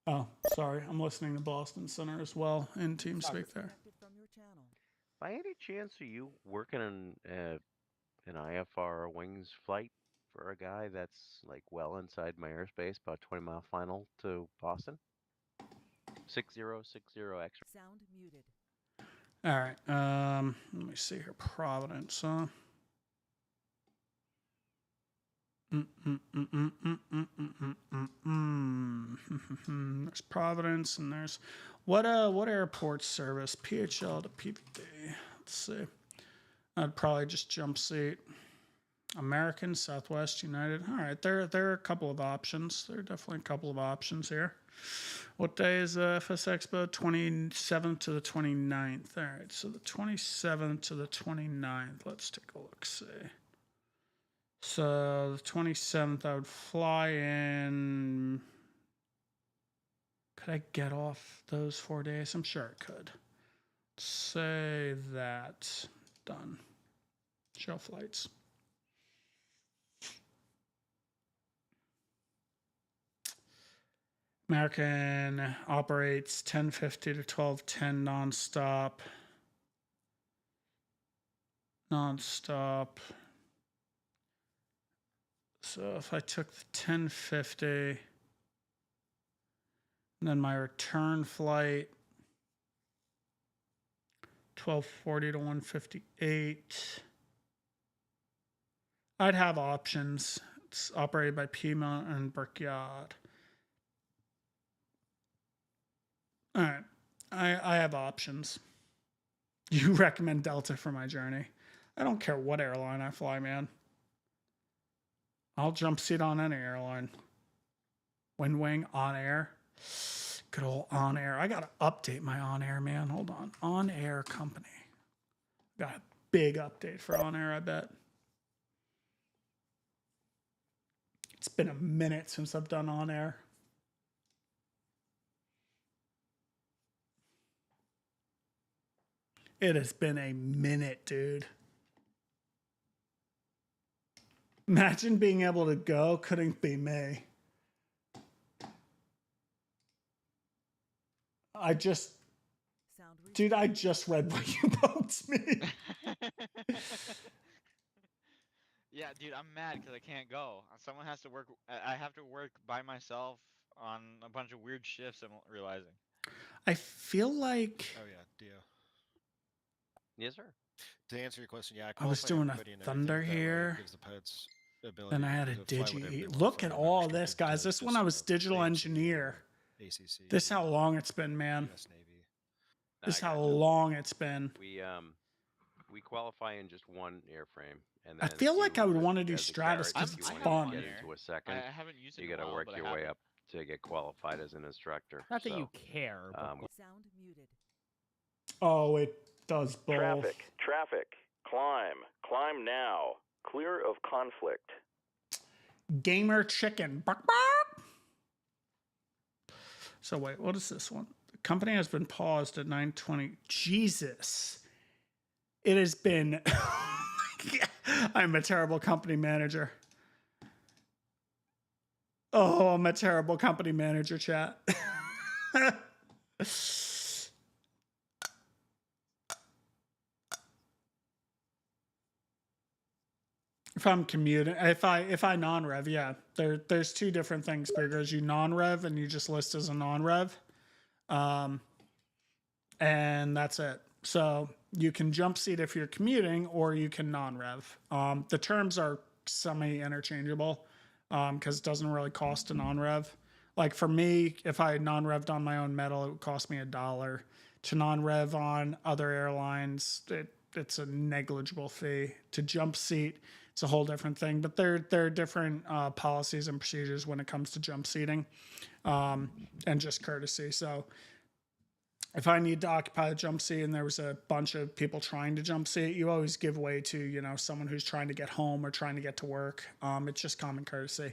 Oh, sorry. I'm listening to Boston Center as well in TeamSpeak there. By any chance, are you working on an IFR wings flight for a guy that's like well inside my airspace, about 20-mile final to Boston? 6060 extra. Sound muted. All right. Let me see here. Providence, huh? There's Providence and there's what airport service? PHL to PVD. Let's see. I'd probably just jump seat. American, Southwest, United. All right, there are a couple of options. There are definitely a couple of options here. What day is FS Expo? 27th to the 29th. All right, so the 27th to the 29th. Let's take a look. See. So the 27th, I would fly in. Could I get off those 4 days? I'm sure I could. Say that. Done. Show flights. American operates 10:50 to 12:10 nonstop. Nonstop. So if I took the 10:50, and then my return flight 12:40 to 1:58, I'd have options. It's operated by Piedmont and Brickyard. All right, I have options. You recommend Delta for my journey? I don't care what airline I fly, man. I'll jump seat on any airline. Wing on air. Good old on air. I gotta update my on air, man. Hold on. On air company. Got a big update for on air, I bet. It's been a minute since I've done on air. It has been a minute, dude. Imagine being able to go. Couldn't be me. I just read what you poked me. Yeah, dude, I'm mad because I can't go. Someone has to work. I have to work by myself on a bunch of weird shifts. I'm realizing. I feel like. Oh yeah, Dio. Yes, sir. To answer your question, yeah, I was doing a Thunder here. Then I had a Digi. Look at all this, guys. This when I was digital engineer. ACC. This is how long it's been, man. This is how long it's been. We qualify in just one airframe, and I feel like I would want to do Stratus because it's fun. Get into a second. I haven't used it. You got to work your way up to get qualified as an instructor. Not that you care. Sound muted. Oh, it does both. Traffic. Climb now. Clear of conflict. Gamer chicken. Bark, bark. So wait, what is this one? The company has been paused at 9:20. Jesus. It has been. I'm a terrible company manager. Oh, I'm a terrible company manager, chat. If I'm commuting, if I non-rev, yeah, there's two different things, Biggers. You non-rev and you just list as a non-rev, and that's it. So you can jump seat if you're commuting, or you can non-rev. The terms are semi-interchangeable because it doesn't really cost to non-rev. Like for me, if I non-revved on my own metal, it would cost me $1. To non-rev on other airlines, it's a negligible fee. To jump seat, it's a whole different thing. But there are different policies and procedures when it comes to jump seating and just courtesy. So if I need to occupy the jump seat and there was a bunch of people trying to jump seat, you always give way to, you know, someone who's trying to get home or trying to get to work. It's just common courtesy.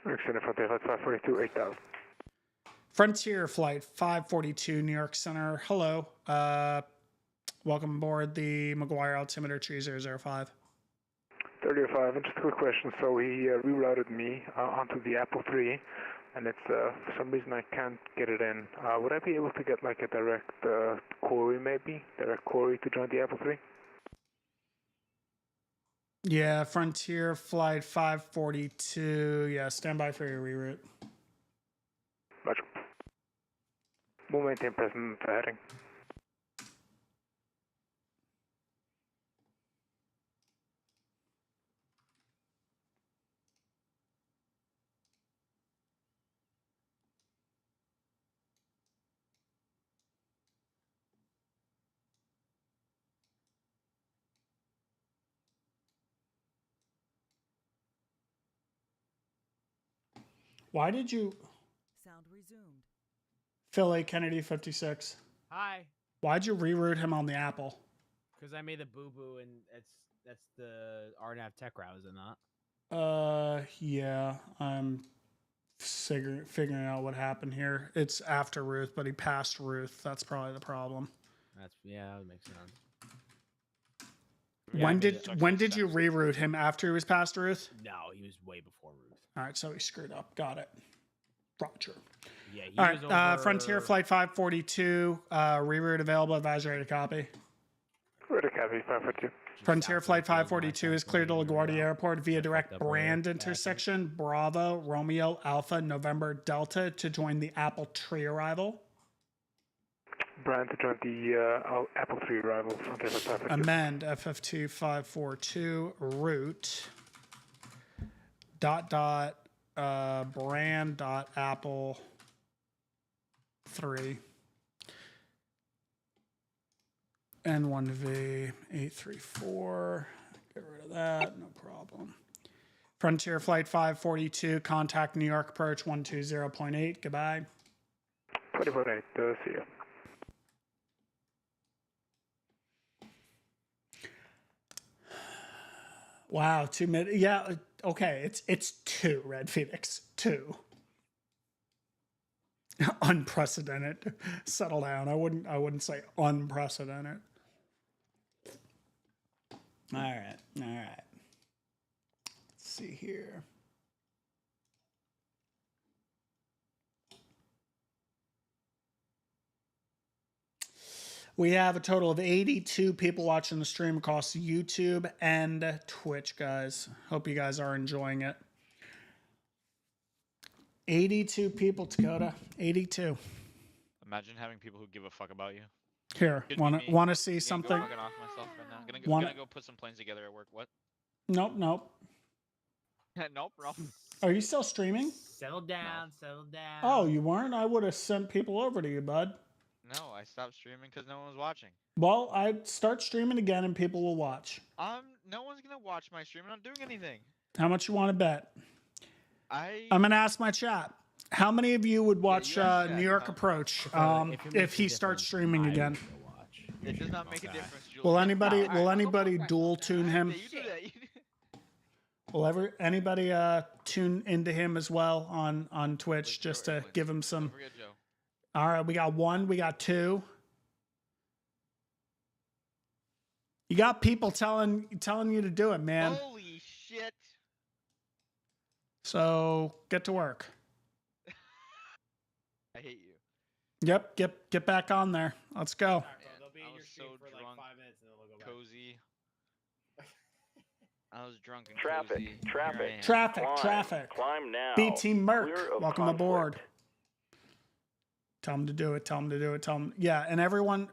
York Center Frontier Flight 542, 8000. Frontier Flight 542, New York Center. Hello. Welcome aboard the McGuire altimeter 3005. 3005, and just a quick question. So he rerouted me onto the Apple III, and it's for some reason I can't get it in. Would I be able to get like a direct query maybe? Direct query to join the Apple III? Yeah, Frontier Flight 542. Yeah, stand by for your reroute. Roger. We'll maintain present heading. Why did you... Sound resumed. Philly Kennedy 56. Hi. Why'd you reroute him on the Apple? Because I made a boo-boo, and that's the RNAV tech route, is it not? Yeah, I'm figuring out what happened here. It's after Ruth, but he passed Ruth. That's probably the problem. Yeah, that would make sense. When did you reroute him? After he was past Ruth? No, he was way before Ruth. All right, so he screwed up. Got it. Roger. Yeah, he All was right, over... Frontier Flight 542, reroute available, advisory to copy. Ready to copy, 542. Frontier Flight 542 is cleared to LaGuardia Airport via direct Brand intersection, Bravo, Romeo, Alpha, November, Delta to join the Apple Tree arrival. Brand to join the Apple III arrival. Frontier Flight 542. Amend FFT 542 route ... brand apple 3 N1V 834. Get rid of that, no problem. Frontier Flight 542, contact New York approach 120.8. Goodbye. 20.8, see you. Wow, 2 minutes. Yeah, okay, it's 2, Red Phoenix, 2. Unprecedented. Settle down. I wouldn't say unprecedented. All right. Let's see here. We have a total of 82 people watching the stream across YouTube and Twitch, guys. Hope you guys are enjoying it. 82 people, Dakota. 82. Imagine having people who give a fuck about you. Here, want to see something? Go fucking off myself right now. Gonna go put some planes together at work. What? Nope. Nope, bro. Are you still streaming? Settle down, settle down. Oh, you weren't? I would have sent people over to you, bud. No, I stopped streaming because no one was watching. Well, I'd start streaming again and people will watch. No one's gonna watch my stream. I'm not doing anything. How much you want to bet? I'm gonna ask my chat. How many of you would watch New York Approach if he starts streaming again? It does not make a difference. Julian. Will anybody dual tune him? You do that. Will anybody tune into him as well on Twitch just to give him some? All right, we got 1, we got 2. You got people telling you to do it, man. Holy shit! So get to work. I hate you. Yep, get back on there. Let's go. They'll be in your stream for like 5 minutes and then they'll go back. Cozy. I was drunk and Traffic, cozy. traffic, Traffic, climb, traffic. Climb now. B Team Merc, Clear of welcome conflict. aboard. Tell them to do it. Tell them to do it. Tell them. Yeah, and everyone,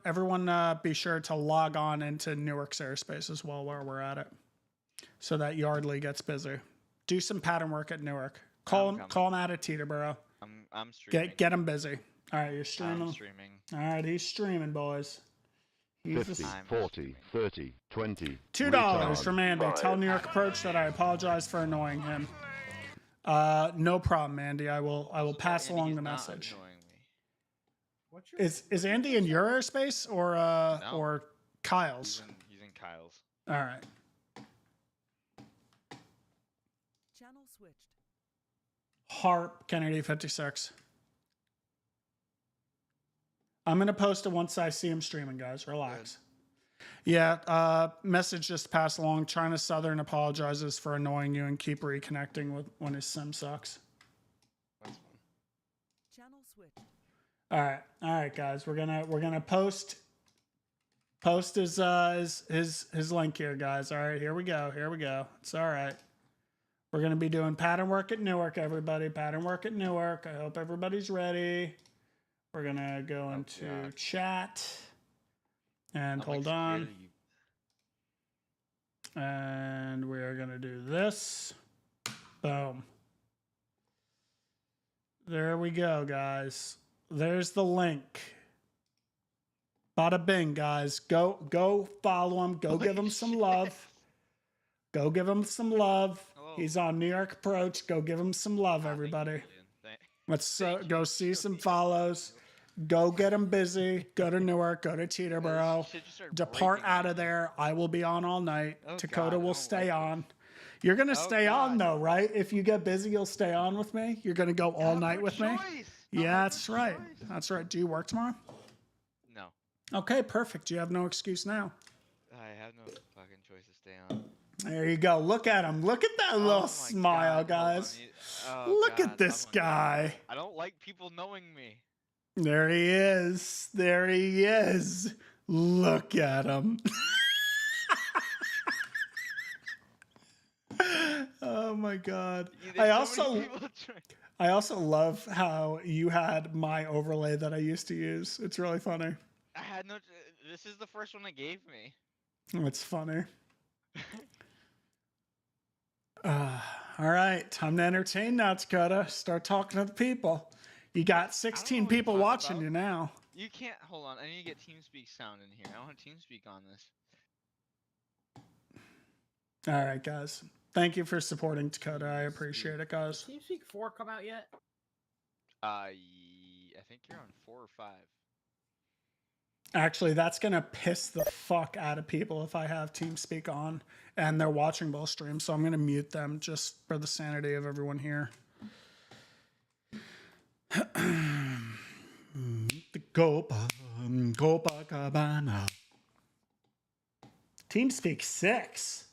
be sure to log on into Newark's airspace as well while we're at it, so that Yardley gets busy. Do some pattern work at Newark. Call him out at Teterboro. I'm streaming. Get him busy. All right, you're streaming. I'm streaming. All right, he's streaming, boys. He's 50, 40, 30, 20. $2 from Andy. Tell New York Approach that I apologize for annoying him. No problem, Andy. I will pass along the message. Is Andy in your airspace or Kyle's? He's in Kyle's. All right. Channel switched. Harp Kennedy 56. I'm gonna post it once I see him streaming, guys. Relax. Yeah, message just passed along. China Southern apologizes for annoying you and keep reconnecting when his sim sucks. Channel switched. All right, guys. We're gonna post his link here, guys. All right, here we go. It's all right. We're gonna be doing pattern work at Newark, everybody. Pattern work at Newark. I hope everybody's ready. We're gonna go into chat and hold on. And we are gonna do this. Boom. There we go, guys. There's the link. Bada bing, guys. Go follow him. Go give him some love. Go give him some love. He's on New York Approach. Go give him some love, everybody. Let's go see some follows. Go get him busy. Go to Newark. Go to Teterboro. Depart out of there. I will be on all night. Dakota will stay on. You're going to stay on, though, right? If you get busy, you'll stay on with me? You're going to go all night with me? Yeah, that's right. That's right. Do you work tomorrow? No. Okay, perfect. You have no excuse now. I have no fucking choice to stay on. There you go. Look at him. Look at that little smile, guys. Look at this guy. I don't like people knowing me. There he is. There he is. Look at him. Oh my God. I also love how you had my overlay that I used to use. It's really funny. I had no. This is the first one they gave me. It's funny. All right, time to entertain now, Dakota. Start talking to the people. You got 16 people watching you now. You can't. Hold on. I need to get TeamSpeak sound in here. I want TeamSpeak on this. All right, guys. Thank you for supporting Dakota. I appreciate it, guys. Did TeamSpeak 4 come out yet? I think you're on 4 or 5. Actually, that's going to piss the fuck out of people if I have TeamSpeak on and they're watching both streams. So I'm going to mute them just for the sanity of everyone here. Copacabana. TeamSpeak 6.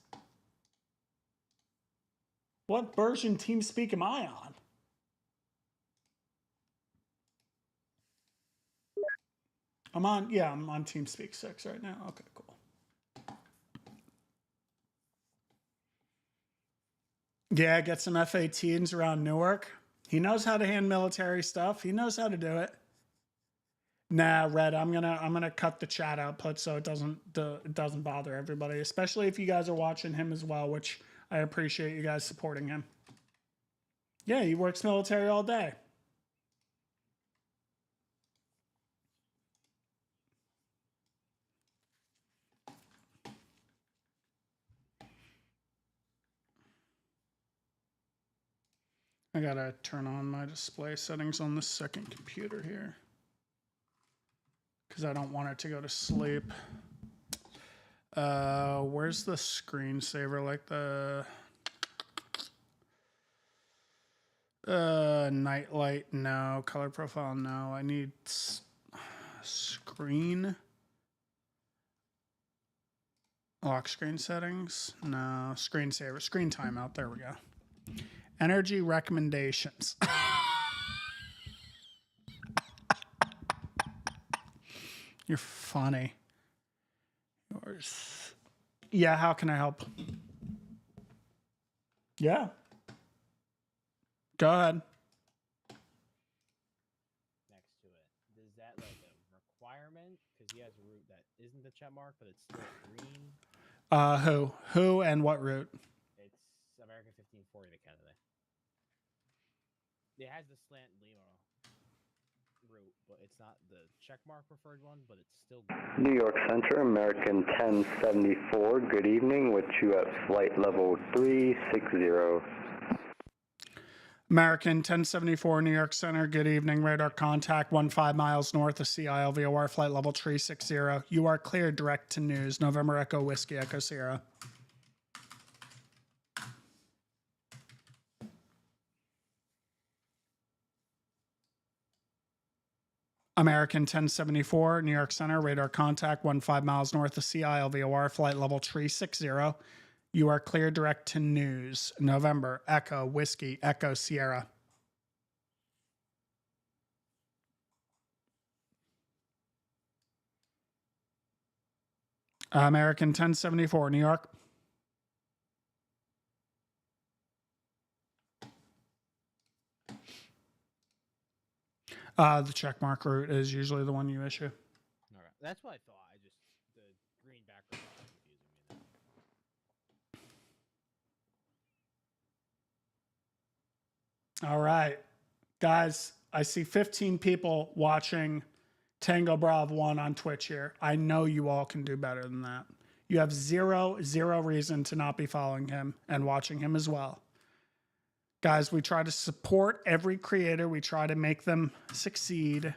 What version TeamSpeak am I on? I'm on TeamSpeak 6 right now. Okay, cool. Yeah, get some F-18s around Newark. He knows how to hand military stuff. He knows how to do it. Nah, Red, I'm gonna cut the chat output so it doesn't bother everybody, especially if you guys are watching him as well, which I appreciate you guys supporting him. Yeah, he works military all day. I gotta turn on my display settings on the second computer here because I don't want it to go to sleep. Where's the screensaver? Like the night light? No. Color profile? No. I need screen. Lock screen settings? No. Screensaver. Screen timeout. There we go. Energy recommendations. You're funny. Yours. Yeah, how can I help? Yeah. Go ahead. Next to it. Is that like a requirement? Because he has a route that isn't the check mark, but it's still green. Who and what route? It's American 1540 to Canada. It has the slant Lima route, but it's not the checkmark preferred one, but it's still green. New York Center, American 1074, good evening, with you at flight level 360. American 1074 New York Center, good evening. Radar contact 15 miles north of CILVOR, flight level 360. You are cleared direct to news. November Echo Whiskey Echo Sierra. American 1074 New York Center, radar contact 15 miles north of CILVOR, flight level 360. You are cleared direct to news. November Echo Whiskey Echo Sierra. American 1074 New York. The checkmark route is usually the one you issue. Okay. That's what I thought. The green background was confusing me. All right, guys, I see 15 people watching Tango Bravo 1 on Twitch here. I know you all can do better than that. You have zero reason to not be following him and watching him as well. Guys, we try to support every creator. We try to make them succeed.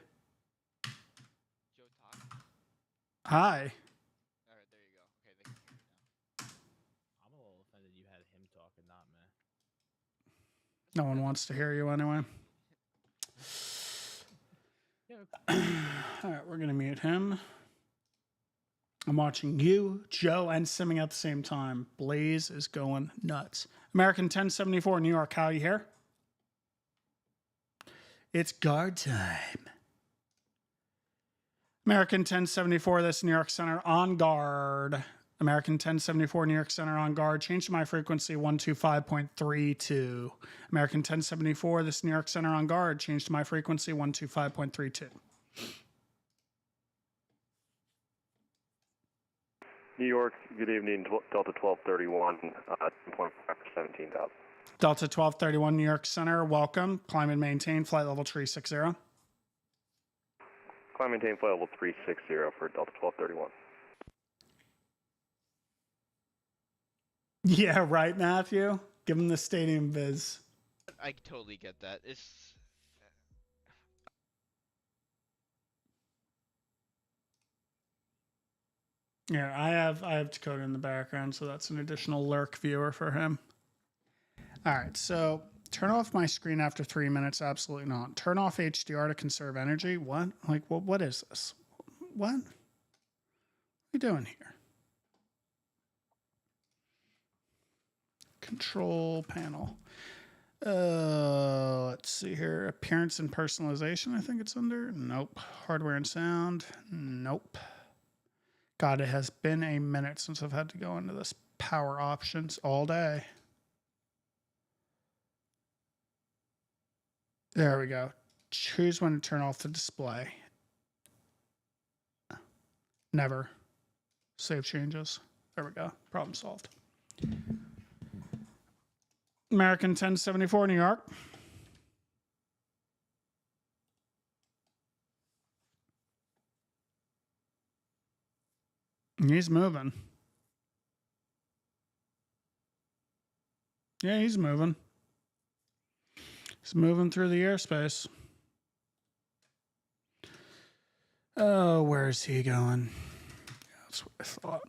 Hi. All right, there you go. Okay, they can hear you now. I'm a little offended you had him talk and not me. No one wants to hear you anyway. All right, we're going to mute him. I'm watching you, Joe, and Simming at the same time. Blaze is going nuts. American 1074 New York, how are you here? It's guard time. American 1074, this New York Center on guard. American 1074 New York Center on guard. Change to my frequency 125.32. American 1074, this New York Center on guard. Change to my frequency 125.32. New York, good evening, Delta 1231, 10.5 for 17,000. Delta 1231 New York Center, welcome. Climb and maintain, flight level 360. Climb maintain flight level 360 for Delta 1231. Yeah, right, Matthew? Give him the stadium viz. I totally get that. It's Yeah, I have Dakota in the background, so that's an additional lurk viewer for him. All right, so turn off my screen after 3 minutes. Absolutely not. Turn off HDR to conserve energy. What? Like, what is this? What? What are you doing here? Control panel. Let's see here. Appearance and personalization, I think it's under. Nope. Hardware and sound. Nope. God, it has been a minute since I've had to go into this power options all day. There we go. Choose when to turn off the display. Never. Save changes. There we go. Problem solved. American 1074 New York. He's moving. Yeah, he's moving. He's moving through the airspace. Oh, where's he going? That's what I thought.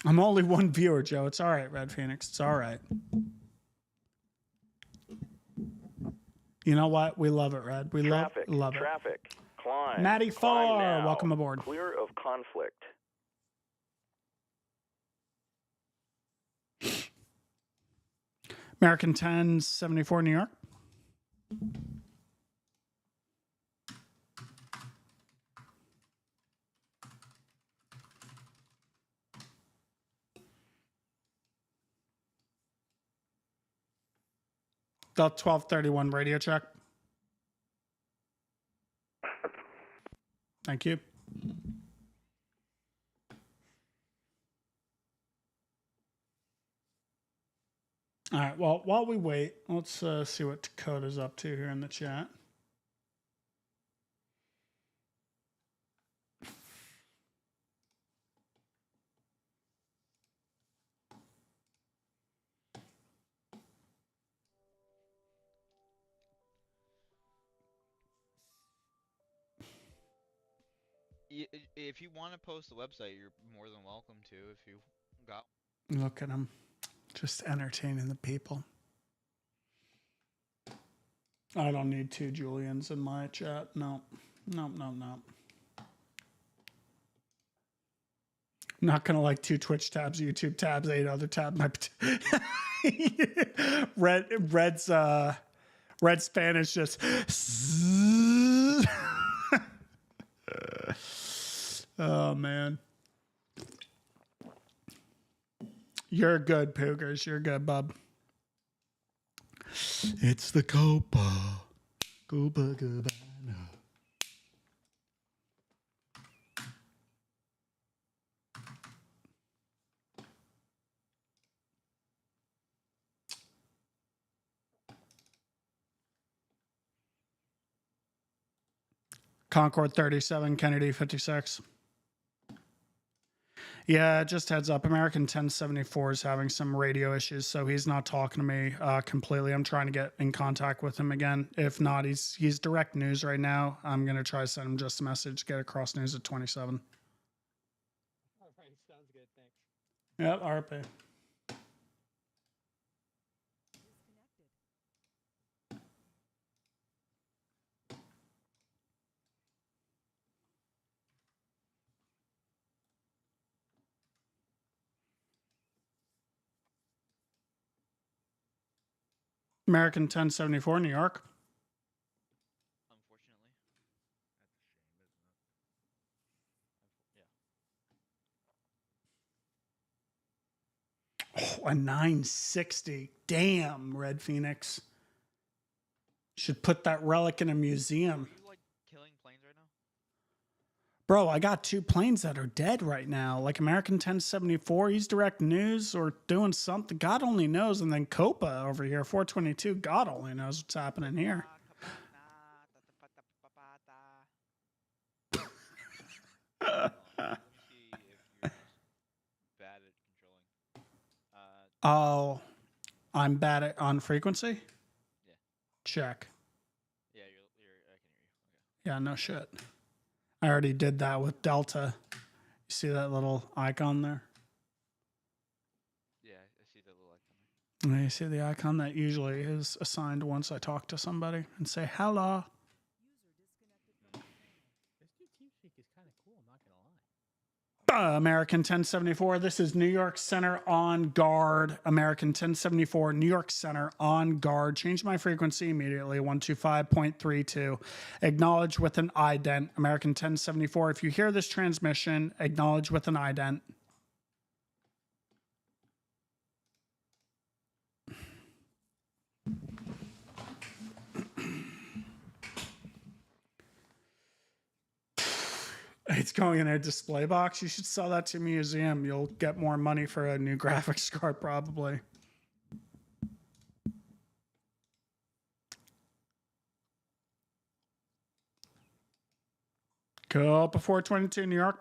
I'm only one viewer, Joe. It's all right, Red Phoenix. It's all right. You know what? We love it, Red. We love it. Traffic. Climb. Maddie Climb Farr, now. welcome aboard. Clear of conflict. American 1074 New York. Delta 1231 radio check. Thank you. All right, well, while we wait, let's see what Dakota's up to here in the chat. If you want to post the website, you're more than welcome to. If you got. Look at him, just entertaining the people. I don't need 2 Julians in my chat. No. Not gonna like 2 Twitch tabs, YouTube tabs, 8 other tabs. Red Spanish just. Oh man, you're good, Poogers. You're good, bub. It's the Copa Cabana. Concord 37, Kennedy 56. Yeah, just heads up. American 1074 is having some radio issues, so he's not talking to me completely. I'm trying to get in contact with him again. If not, he's direct news right now. I'm going to try to send him just a message, get across news at 27. All right, sounds good. Thanks. Yep, RP. American 1074, New York. Unfortunately. Oh, a 960. Damn, Red Phoenix. Should put that relic in a museum. Are you like killing planes right now? Bro, I got 2 planes that are dead right now. Like American 1074, he's direct news or doing something. God only knows. And then Copa over here, 422. God only knows what's happening here. Bad at controlling. Oh, I'm bad at on frequency? Yeah. Check. Yeah, I can hear you. Okay. Yeah, no shit. I already did that with Delta. You see that little icon there? Yeah, I see the little icon there. You see the icon that usually is assigned once I talk to somebody and say hello. This new team sheet is kind of cool, I'm not gonna lie. American 1074. This is New York Center on guard. American 1074, New York Center on guard. Change my frequency immediately. 125.32. Acknowledge with an ident. American 1074. If you hear this transmission, acknowledge with an ident. It's going in a display box. You should sell that to a museum. You'll get more money for a new graphics card, probably. Go before 22, New York.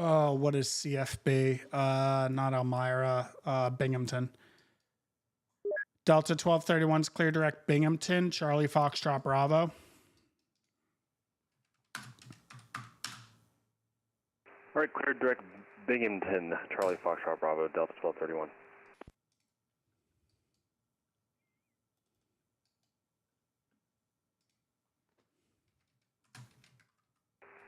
Oh, what is CFB? Not Elmira, Binghamton. Delta 1231's clear direct Binghamton, Charlie Foxtrot Bravo. Alright, clear direct Binghamton, Charlie Foxtrot Bravo, Delta 1231.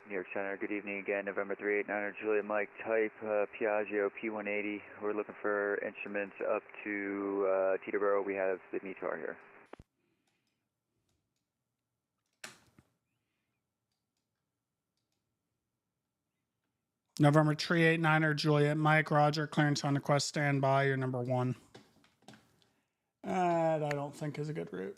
New York Center, good evening again, November 389er, Juliet Mike, type Piaggio P180. We're looking for instruments up to Teterboro. We have the METAR here. November 389er, Juliet Mike, Roger, clearance on request, stand by, you're number 1. That I don't think is a good route.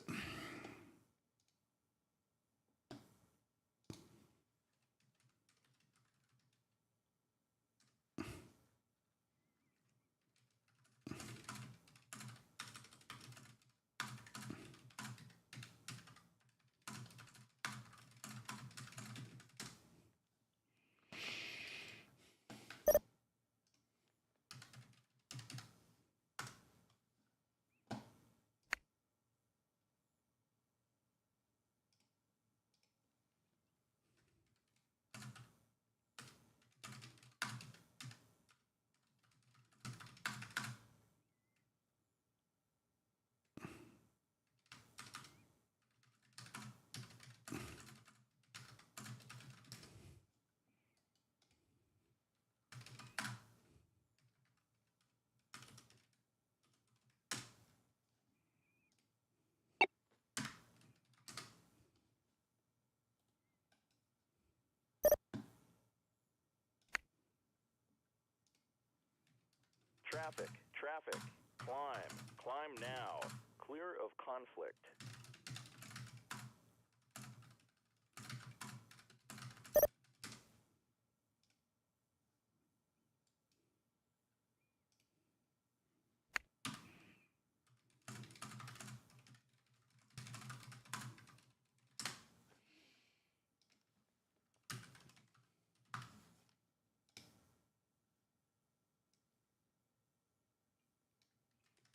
Traffic, climb now, clear of conflict.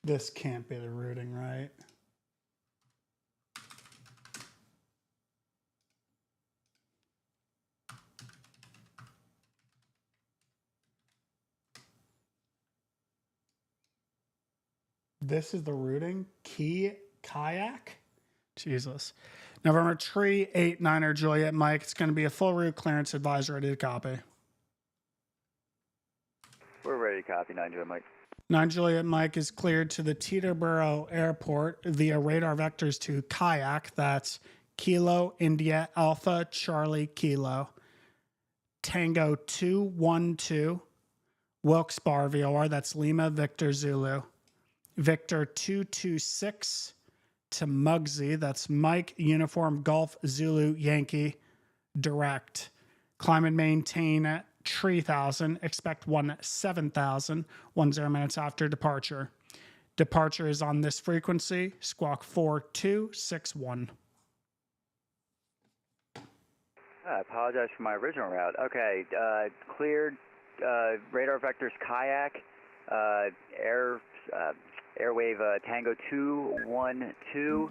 This can't be the routing, right? This is the routing. Kayak? Jesus. November 389er, Juliet Mike. It's going to be a full route clearance advised, ready to copy. We're ready to copy, 9 Juliet Mike. 9 Juliet Mike is cleared to the Teterboro Airport via radar vectors to Kayak. That's Kilo India Alpha Charlie Kilo. Tango 212. Wilkes-Barre VOR. That's Lima Victor Zulu. Victor 226 to Muggsy. That's Mike Uniform Golf Zulu Yankee. Direct. Climb and maintain at 3,000. Expect 17,000. 10 minutes after departure. Departure is on this frequency. Squawk 4261. I apologize for my original route. Okay, cleared radar vectors Kayak, airwave Tango 212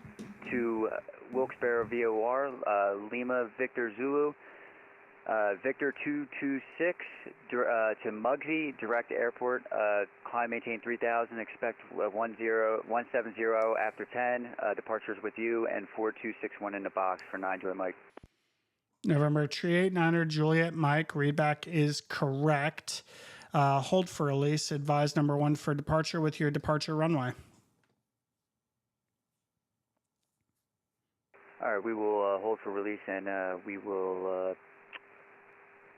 to Wilkes-Barre VOR, Lima Victor Zulu, Victor 226 to Muggsy, direct airport, climb maintain 3000, expect 170 after 10, departures with you, and 4261 in the box for 9 Juliet Mike. November 389er, Juliet Mike. Readback is correct. Hold for release. Advise number 1 for departure with your departure runway. All right, we will hold for release, and we'll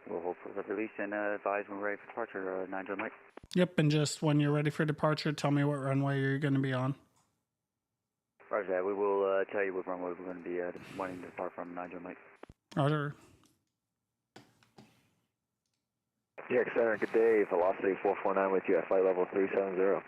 hold for release and advise when we're ready for departure, 9 Juliet Mike. Yep, and just when you're ready for departure, tell me what runway you're going to be on. Roger that. We will tell you what runway we're going to be wanting to depart from, 9 Juliet Mike. Roger. York Center, good day. Velocity 449 with you at flight level 370.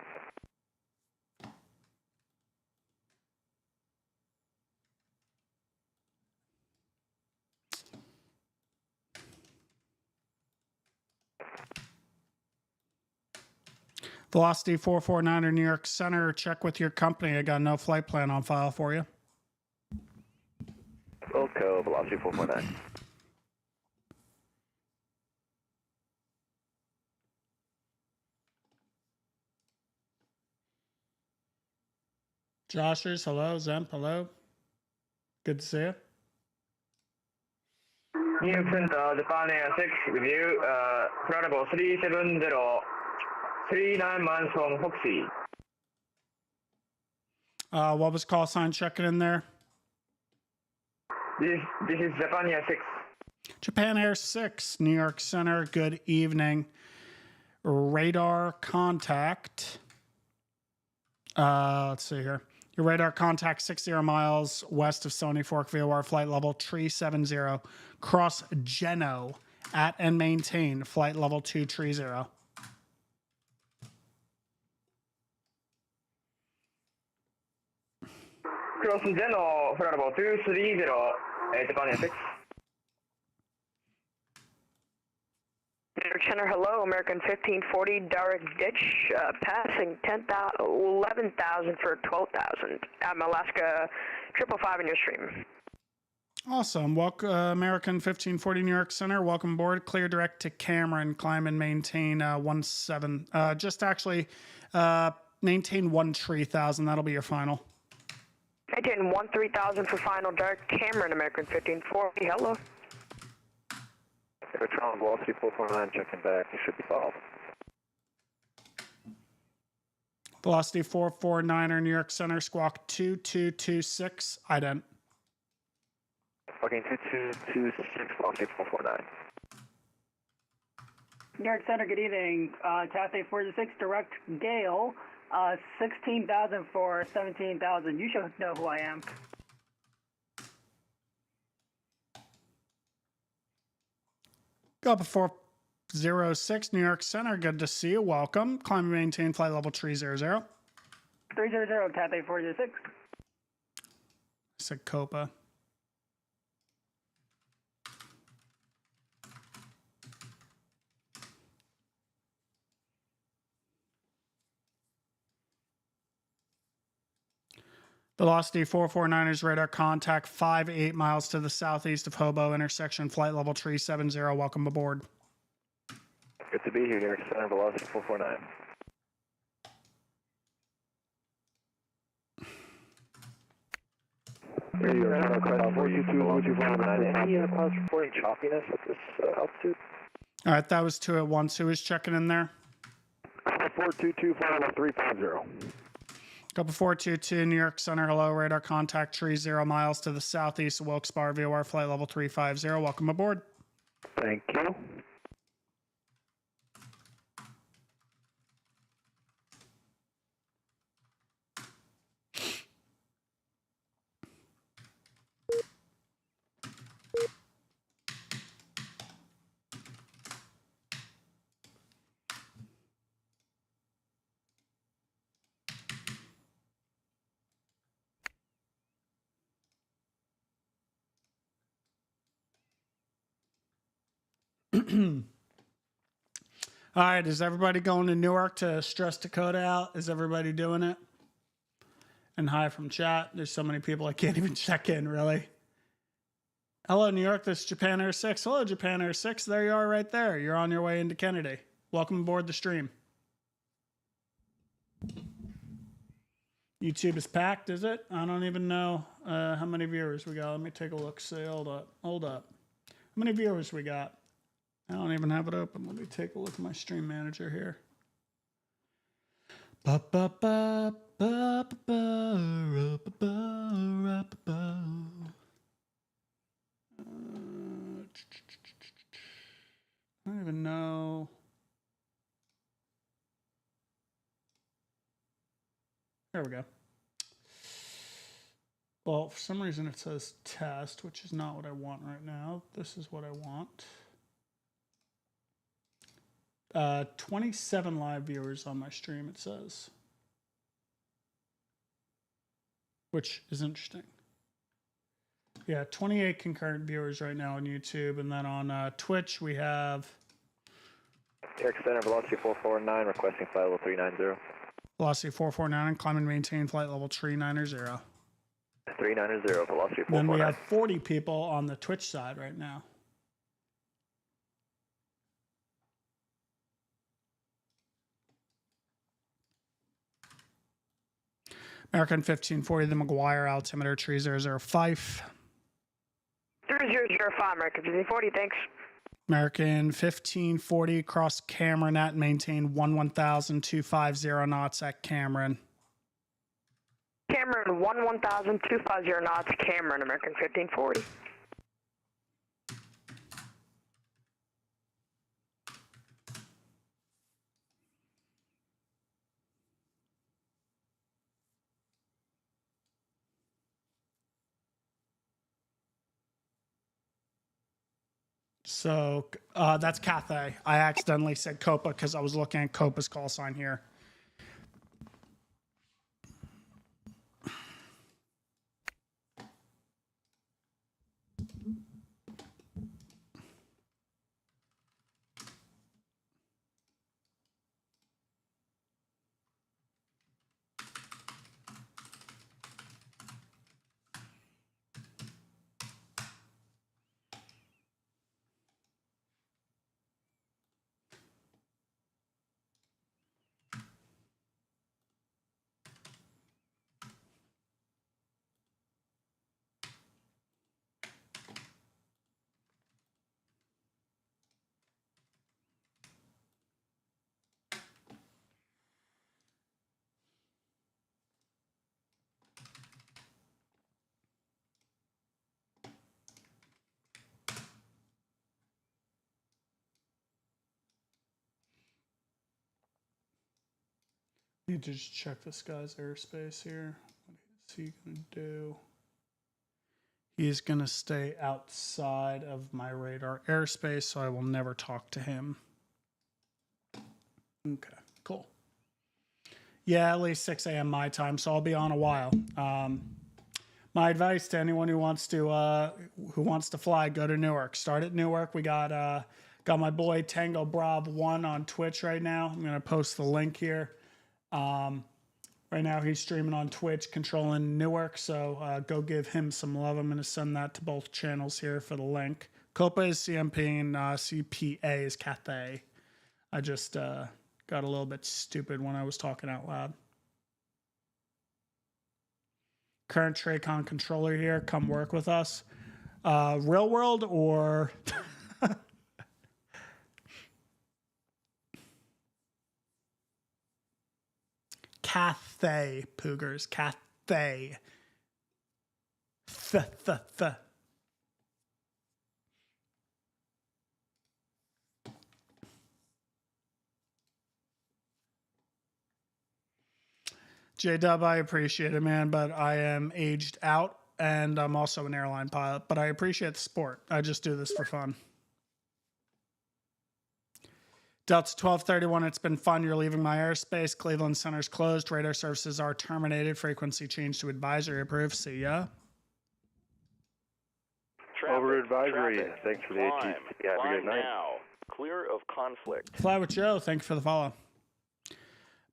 Velocity 449er, New York Center. Check with your company. I got no flight plan on file for you. Wilco, Velocity 449. Joshers, hello. Zemp, hello. Good to see you. New York Center, Japan Air 6 with you. Flight level 370, 39 miles from Foxy. What was call sign checking in there? This is Japan Air 6. Japan Air 6, New York Center, good evening. Radar contact. Let's see here. Your radar contact 60 miles west of Stony Fork, VOR flight level 370. Cross Geno at and maintain flight level 230. Cross Geno, flight level 230, Japan Air 6. New York Center, hello, American 1540, direct ditch, passing 11,000 for 12,000. I'm Alaska 555 in your stream. Awesome. Welcome, American 1540 New York Center. Welcome aboard. Clear direct to Cameron. Climb and maintain 17. Just actually maintain 13,000. That'll be your final. Maintain 13,000 for final direct Cameron, American 1540. Hello. Patron Velocity 449, checking back. You should be followed. Velocity 449er New York Center. Squawk 2226. Ident. Fucking 2226, Velocity 449. New York Center, good evening. Cathay 46, direct Gale. 16,000 for 17,000. You should know who I am. Go up 406 New York Center. Good to see you. Welcome. Climb and maintain flight level 300. 300, Cathay 46. I said Copa. Velocity 449ers radar contact 58 miles to the southeast of Hobo intersection, flight level 370. Welcome aboard. Good to be here, New York Center, Velocity 449. Here you are, Credit 422, would you fly any pilots reporting choppiness at this altitude? All right, that was 2 at once. Who was checking in there? 422, flying level 350. Couple 422 New York Center. Hello, radar contact 30 miles to the southeast of Wilkes-Barre, VOR flight level 350. Welcome aboard. Thank you. All right, is everybody going to Newark to stress Dakota out? Is everybody doing it? And hi from chat. There's so many people I can't even check in, really. Hello, New York. This is Japan Air 6. Hello, Japan Air 6. There you are right there. You're on your way into Kennedy. Welcome aboard the stream. YouTube is packed, is it? I don't even know how many viewers we got. Let me take a look. See, hold up. How many viewers we got? I don't even have it open. Let me take a look at my stream manager here. I don't even know. There we go. Well, for some reason it says test, which is not what I want right now. This is what I want. 27 live viewers on my stream, it says. Which is interesting. Yeah, 28 concurrent viewers right now on YouTube. And then on Twitch, we have... York Center, Velocity 449, requesting flight level 390. Velocity 449, climb and maintain flight level 390. 390, Velocity 449. Then we have 40 people on the Twitch side right now. American 1540, the McGuire altimeter 3005. 3005, American 1540, thanks. American 1540, cross Cameron at maintain 110,250 knots at Cameron. Cameron, 110,250 knots, Cameron, American 1540. So that's Cathay. I accidentally said Copa because I was looking at Copa's call sign here. Need to just check this guy's airspace here. What is he gonna do? He's gonna stay outside of my radar airspace, so I will never talk to him. Okay, cool. Yeah, at least 6 a.m. my time, so I'll be on a while. My advice to anyone who wants to fly, go to Newark. Start at Newark. We got my boy Tango Brav 1 on Twitch right now. I'm gonna post the link here. Right now he's streaming on Twitch, controlling Newark, so go give him some love. I'm going to send that to both channels here for the link. Copa is CMP and CPA is Cathay. I just got a little bit stupid when I was talking out loud. Current Traycon controller here, come work with us. Real world or... Cathay, Poogers. Cathay. Th. J-Dub, I appreciate it, man, but I am aged out, and I'm also an airline pilot, but I appreciate the sport. I just do this for fun. Delta 1231, it's been fun. You're leaving my airspace. Cleveland Center's closed. Radar services are terminated. Frequency change to advisory approved. See ya. Over advisory. Traffic, Thanks for the climb, ATC. Have a climb good night. now. Clear of conflict. Fly with Joe. Thank you for the follow.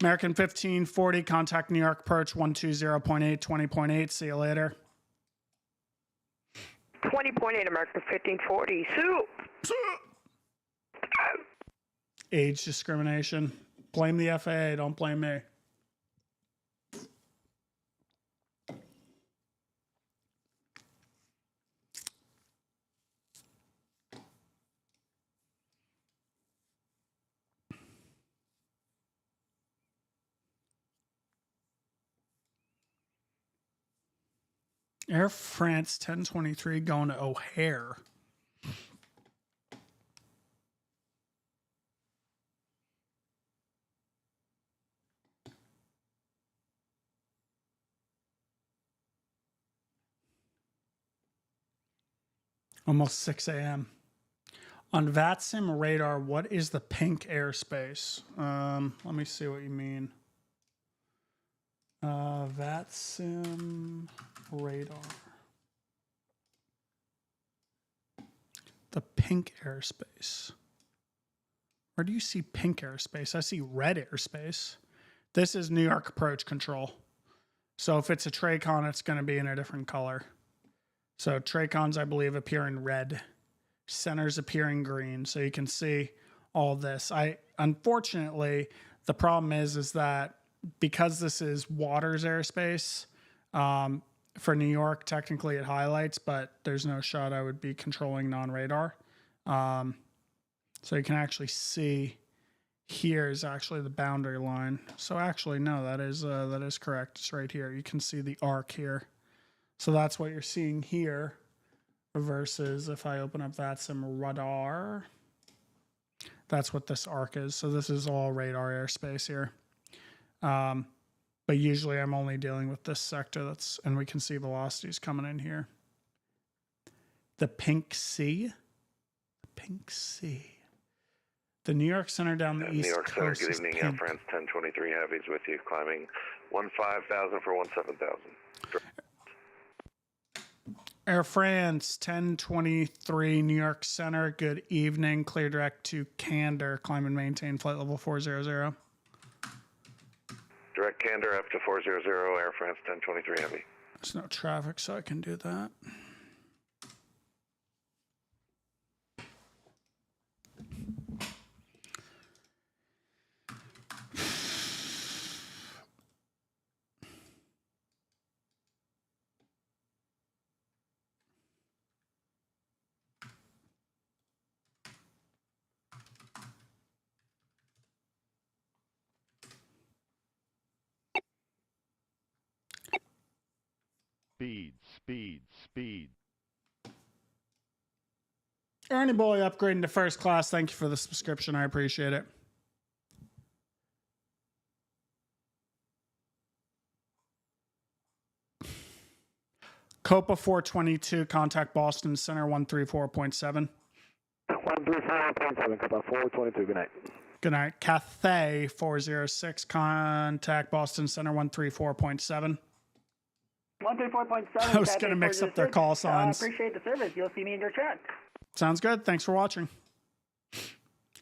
American 1540, contact New York approach 120.8, 20.8. See you later. 20.8, American 1540. Sue! Age discrimination. Blame the FAA. Don't blame me. Air France 1023 going to O'Hare. Almost 6 a.m. On VATSIM radar, what is the pink airspace? Let me see what you mean. VATSIM radar. The pink airspace. Where do you see pink airspace? I see red airspace. This is New York approach control. So if it's a Traycon, it's going to be in a different color. So Traycons, I believe, appear in red. Centers appear in green. So you can see all this. Unfortunately, the problem is that because this is Waters airspace, for New York, technically it highlights, but there's no shot I would be controlling non-radar. So you can actually see here is actually the boundary line. So actually, no, that is correct. It's right here. You can see the arc here. So that's what you're seeing here versus if I open up VATSIM radar, that's what this arc is. So this is all radar airspace here. But usually I'm only dealing with this sector and we can see velocities coming in here. The pink sea. The New York Center down the east New York Center, coast good is evening. pink. France 1023 Heavies with you, climbing 15,000 for 17,000. Air France 1023 New York Center, good evening. Clear direct to Candor, climb and maintain flight level 400. Direct Candor up to 400, Air France 1023 Heavy. There's no traffic, so I can do that. Speed. Ernie Boy upgrading to first class. Thank you for the subscription. I appreciate it. Copa 422, contact Boston Center 134.7. 134.7, Copa 422, good night. Good night. Cathay 406, contact Boston Center 134.7. 134.7. I was going to mix up their call signs. Appreciate the service. You'll see me in your chat. Sounds good. Thanks for watching. I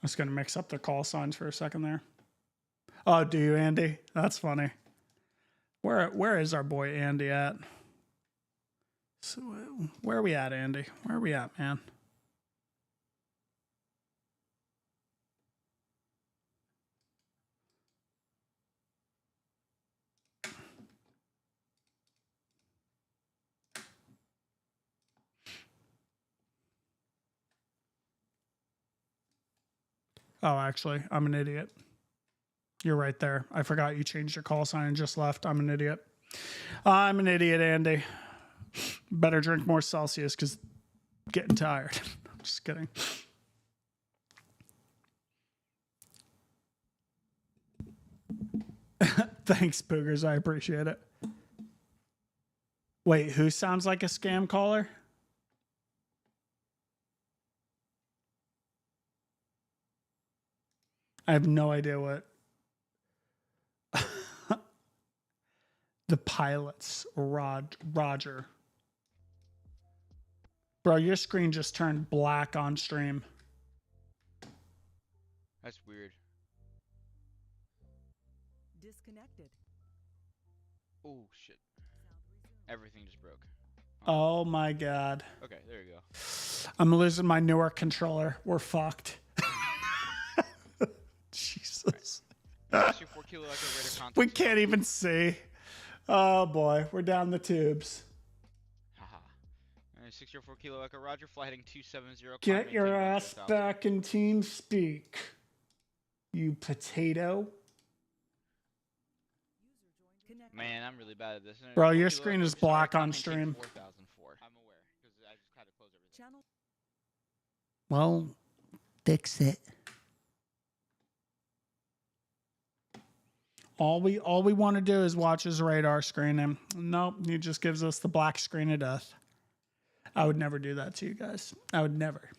was going to mix up their call signs for a second there. Oh, do you, Andy? That's funny. Where is our boy Andy at? So, where are we at, Andy? Where are we at, man? Oh, actually, I'm an idiot. You're right there. I forgot you changed your call sign and just left. I'm an idiot. I'm an idiot, Andy. Better drink more Celsius because I'm getting tired. I'm just kidding. Thanks, Boogers. I appreciate it. Wait, who sounds like a scam caller? I have no idea what. The pilots, Roger. Bro, your screen just turned black on stream. That's weird. Disconnected. Oh shit. Everything just broke. Oh my god. Okay, there you go. I'm losing my Newark controller. We're fucked. Jesus. We can't even see. Oh boy, we're down the tubes. Haha. 604 Kilo Echo Roger, flight heading 270. Get your ass back in TeamSpeak, you potato. Man, I'm really bad at this. Bro, your screen is black on stream. 4004. I'm aware, because I just had to close everything. Well, fix it. All we want to do is watch his radar screen, and nope, he just gives us the black screen of death. I would never do that to you guys. I would never.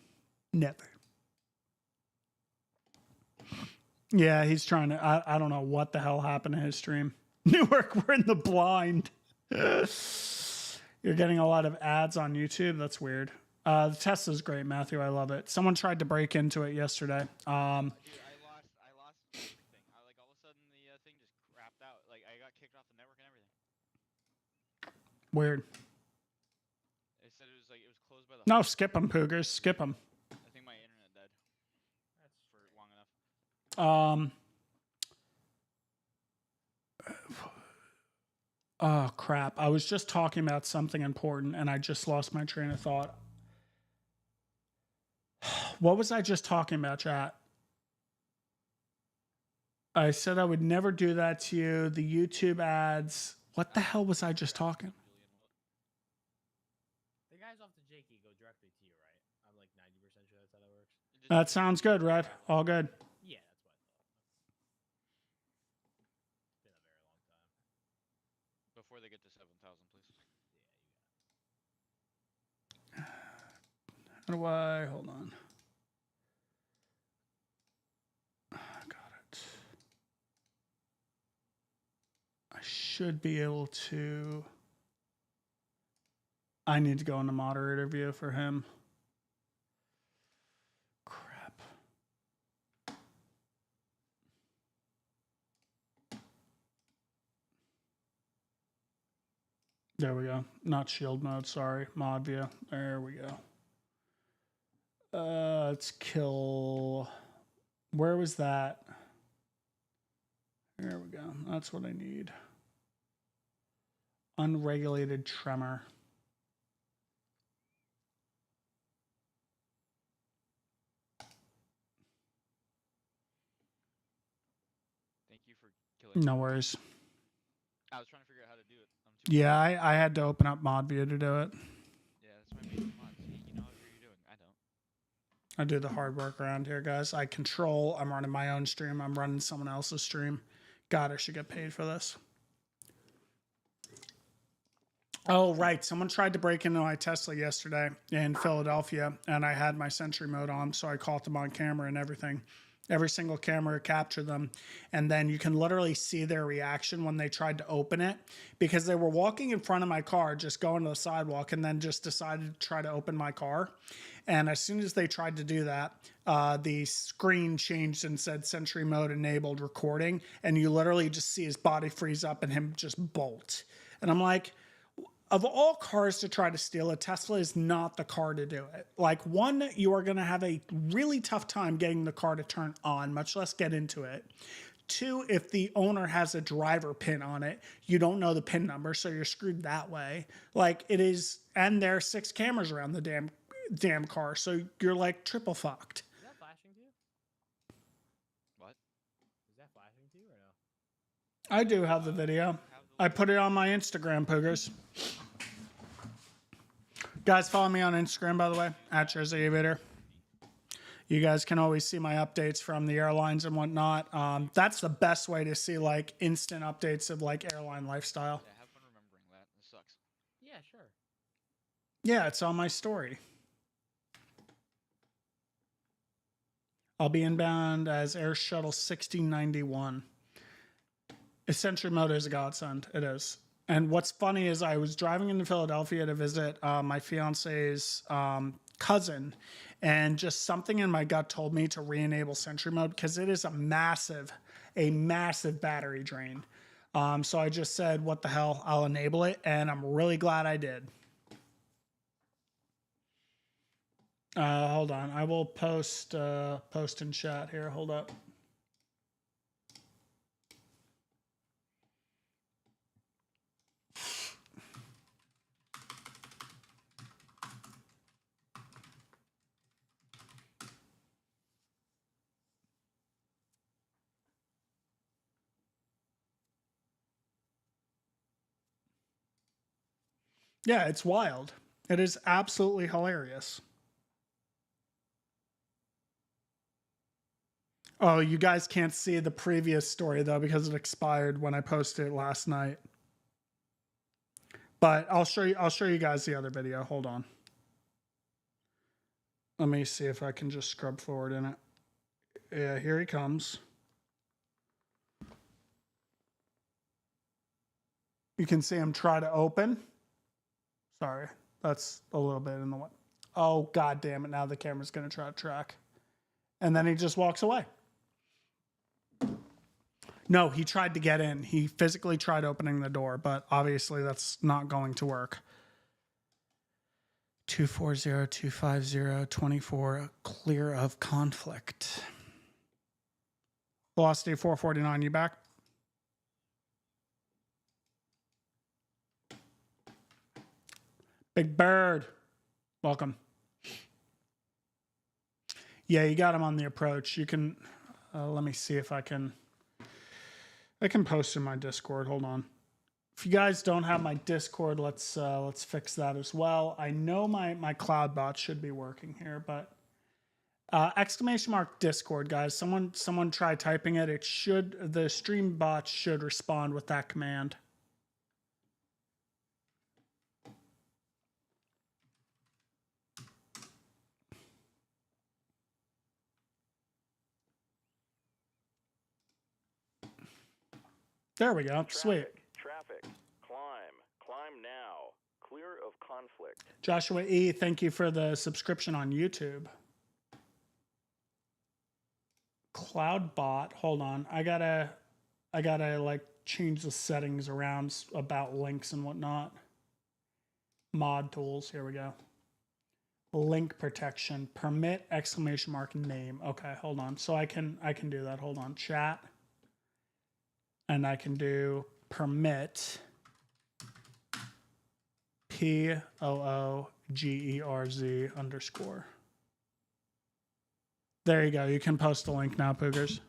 Yeah, he's trying to. I don't know what the hell happened to his stream. Newark, we're in the blind. You're getting a lot of ads on YouTube. That's weird. The Tesla's great, Matthew. I love it. Someone tried to break into it yesterday. Dude, I lost everything. Like all of a sudden the thing just crapped out. Like I got kicked off the network and everything. Weird. They said it was closed by the. No, skip them, Poogers. Skip them. I think my internet died. That's for long enough. Oh, crap. I was just talking about something important and I just lost my train of thought. What was I just talking about, chat? I said I would never do that to you. The YouTube ads. What the hell was I just talking? The guys off the Jakey go directly to you, right? I'm like 90% sure that's how that works. That sounds good, Red. All good. Yeah, that's what I thought. Been a very long time. Before they get to 7,000, please. How do I? Hold on. Got it. I should be able to. I need to go into moderator view for him. Crap. There we go. Not shield mode, sorry. Mod view. There we go. Let's kill. Where was that? There we go. That's what I need. Unregulated tremor. Thank you for killing. No worries. I was trying to figure out how to do it. Yeah, I had to open up mod view to do it. Yeah, that's my main mod. See, you know what you're doing. I don't. I do the hard work around here, guys. I control. I'm running my own stream. I'm running someone else's stream. God, I should get paid for this. Oh, right. Someone tried to break into my Tesla yesterday in Philadelphia, and I had my Sentry mode on, so I caught them on camera and everything. Every single camera captured them. And then you can literally see their reaction when they tried to open it, because they were walking in front of my car, just going to the sidewalk, and then just decided to try to open my car. And as soon as they tried to do that, the screen changed and said Sentry mode enabled recording. And you literally just see his body freeze up and him just bolt. And I'm like, of all cars to try to steal, a Tesla is not the car to do it. Like, one, you are going to have a really tough time getting the car to turn on, much less get into it. Two, if the owner has a driver pin on it, you don't know the pin number, so you're screwed that way. Like, it is, and there are 6 cameras around the damn car, so you're like triple fucked. Is that flashing to you? What? Is that flashing to you or no? I do have the video. I put it on my Instagram, Poogers. Guys, follow me on Instagram, by the way, at Jersey Aviator. You guys can always see my updates from the airlines and whatnot. That's the best way to see like instant updates of like airline lifestyle. Yeah, have fun remembering that. This sucks. Yeah, sure. Yeah, it's on my story. I'll be inbound as Air Shuttle 1691. Sentry mode is a godsend. It is. And what's funny is I was driving into Philadelphia to visit my fiance's cousin, and just something in my gut told me to re-enable Sentry mode because it is a massive battery drain. So I just said, what the hell, I'll enable it, and I'm really glad I did. Hold on, I will post in chat here. Hold up. Yeah, it's wild. It is absolutely hilarious. Oh, you guys can't see the previous story though because it expired when I posted it last night. But I'll show you guys the other video. Hold on. Let me see if I can just scrub forward in it. Yeah, here he comes. You can see him try to open. Sorry, that's a little bit in the way. Oh, God damn it. Now the camera's going to try to track. And then he just walks away. No, he tried to get in. He physically tried opening the door, but obviously that's not going to work. 240-250-24, clear of conflict. Velocity 449, you back? Big Bird, welcome. Yeah, you got him on the approach. You can, let me see if I can post in my Discord. Hold on. If you guys don't have my Discord, let's fix that as well. I know my cloud bot should be working here, but exclamation mark Discord, guys. Someone try typing it. It should, the stream bot should respond with that command. There we go. Sweet. Traffic. Climb now. Clear of conflict. Joshua E, thank you for the subscription on YouTube. Cloudbot, hold on. I gotta like change the settings around about links and whatnot. Mod tools, here we go. Link protection, permit exclamation mark name. Okay, hold on. So I can do that. Hold on. Chat. And I can do permit POOGERZ_. There you go. You can post a link now, Poogers.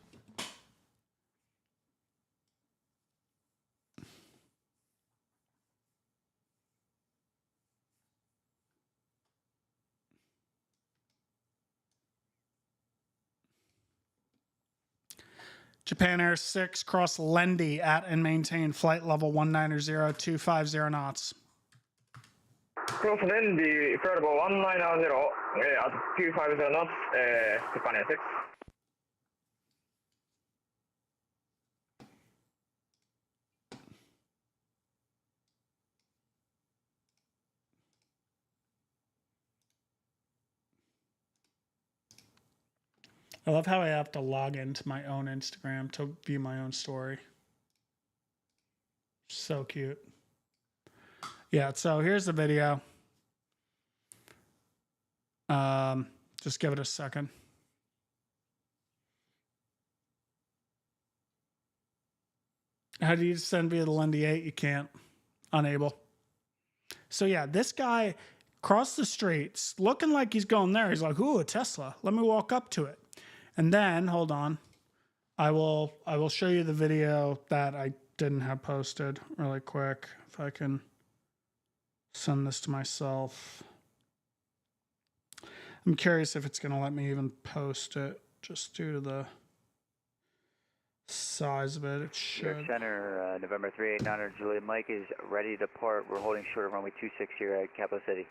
Japan Air 6, cross Lendy at and maintain flight level 190-250 knots. Cross Lendy, flight level 190 at 250 knots, Japan Air 6. I love how I have to log into my own Instagram to view my own story. So cute. Yeah, so here's the video. Just give it a second. How do you send via the Lendy 8? You can't. Unable. So yeah, this guy crossed the streets looking like he's going there. He's like, ooh, a Tesla. Let me walk up to it. And then, hold on, I will show you the video that I didn't have posted really quick. If I can send this to myself. I'm curious if it's going to let me even post it just due to the size of it. It should. York Center, November 38900 Juliet Mike is ready to depart. We're holding short of runway 26 here at Capital City.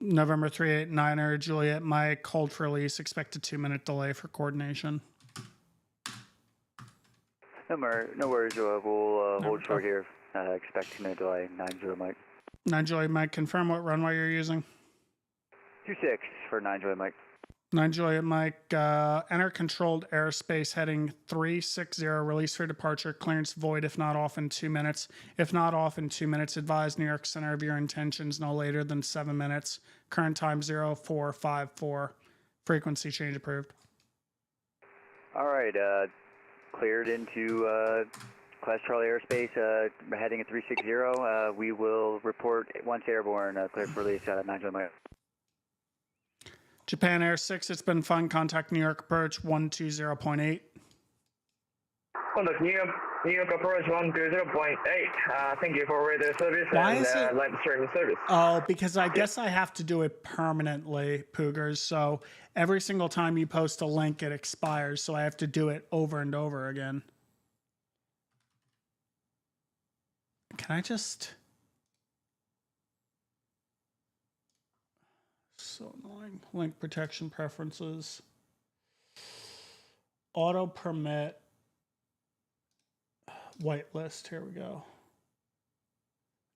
November 389er, Juliet Mike, hold for release, expected 2-minute delay for coordination. No worries, we'll hold short here. Expect 2-minute delay, 90 Mike. 9 Juliet Mike, confirm what runway you're using. 26 for 9 Juliet Mike. 9 Juliet Mike, enter controlled airspace heading 360, release for departure, clearance void if not off in 2 minutes. If not off in 2 minutes, advise New York Center of your intentions no later than 7 minutes. Current time 0454. Frequency change approved. All right, cleared into Class Charlie airspace, heading at 360. We will report once airborne, cleared for release, 9 Juliet Mike. Japan Air 6, it's been fun. Contact New York approach 120.8. Contact New York approach 120.8. Thank you for radio service Why and is it live streaming service. Oh, because I guess I have to do it permanently, Poogers. So every single time you post a link, it expires. So I have to do it over and over again. Can I just... So annoying. Link protection preferences. Auto permit. Whitelist. Here we go.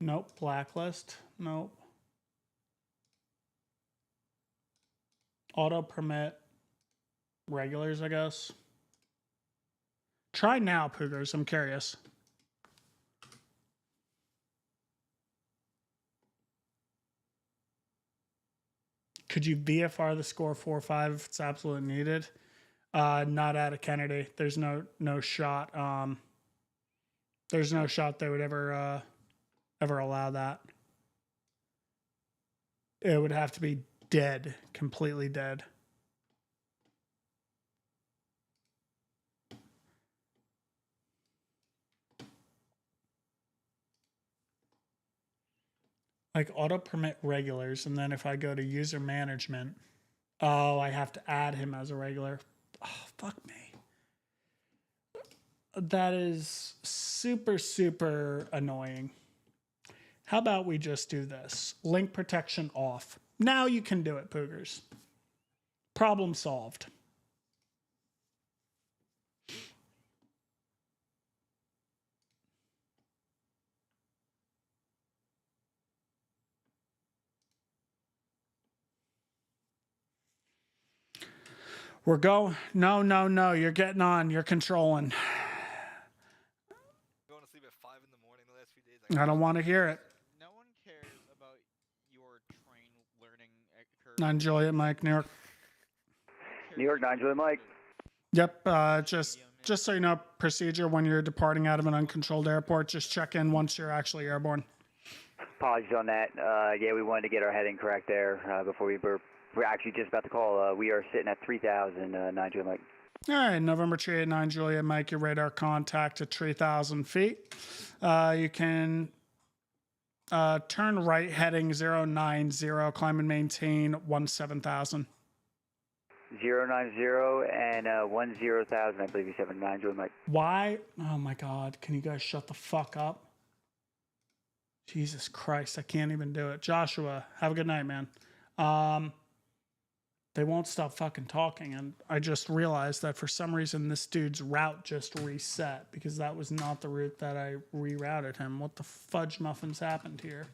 Nope. Blacklist. Nope. Auto permit. Regulars, I guess. Try now, Poogers. I'm curious. Could you VFR the score 4-5 if it's absolutely needed? Not out of Kennedy. There's no shot. There's no shot they would ever allow that. It would have to be dead, completely dead. Like auto permit regulars, and then if I go to user management, oh, I have to add him as a regular. Oh, fuck me. That is super, super annoying. How about we just do this? Link protection off. Now you can do it, Poogers. Problem solved. We're going. No. You're getting on. You're controlling. Going to sleep at 5 in the morning the last few days. I don't want to hear it. No one cares about your train learning curve. 9 Juliet Mike, New York. New York, 9 Juliet Mike. Yep. Just so you know, procedure when you're departing out of an uncontrolled airport, just check in once you're actually airborne. Apologies on that. Yeah, we wanted to get our heading correct there before we're actually just about to call. We are sitting at 3,000, 9 Juliet Mike. All right, November 38, 9 Juliet Mike, your radar contact at 3,000 feet. You can turn right heading 090, climb and maintain 17,000. 090 and 10,000, I believe you said, 9 Juliet Mike. Why? Oh my God, can you guys shut the fuck up? Jesus Christ, I can't even do it. Joshua, have a good night, man. They won't stop fucking talking, and I just realized that for some reason this dude's route just reset because that was not the route that I rerouted him. What the fudge muffins happened here?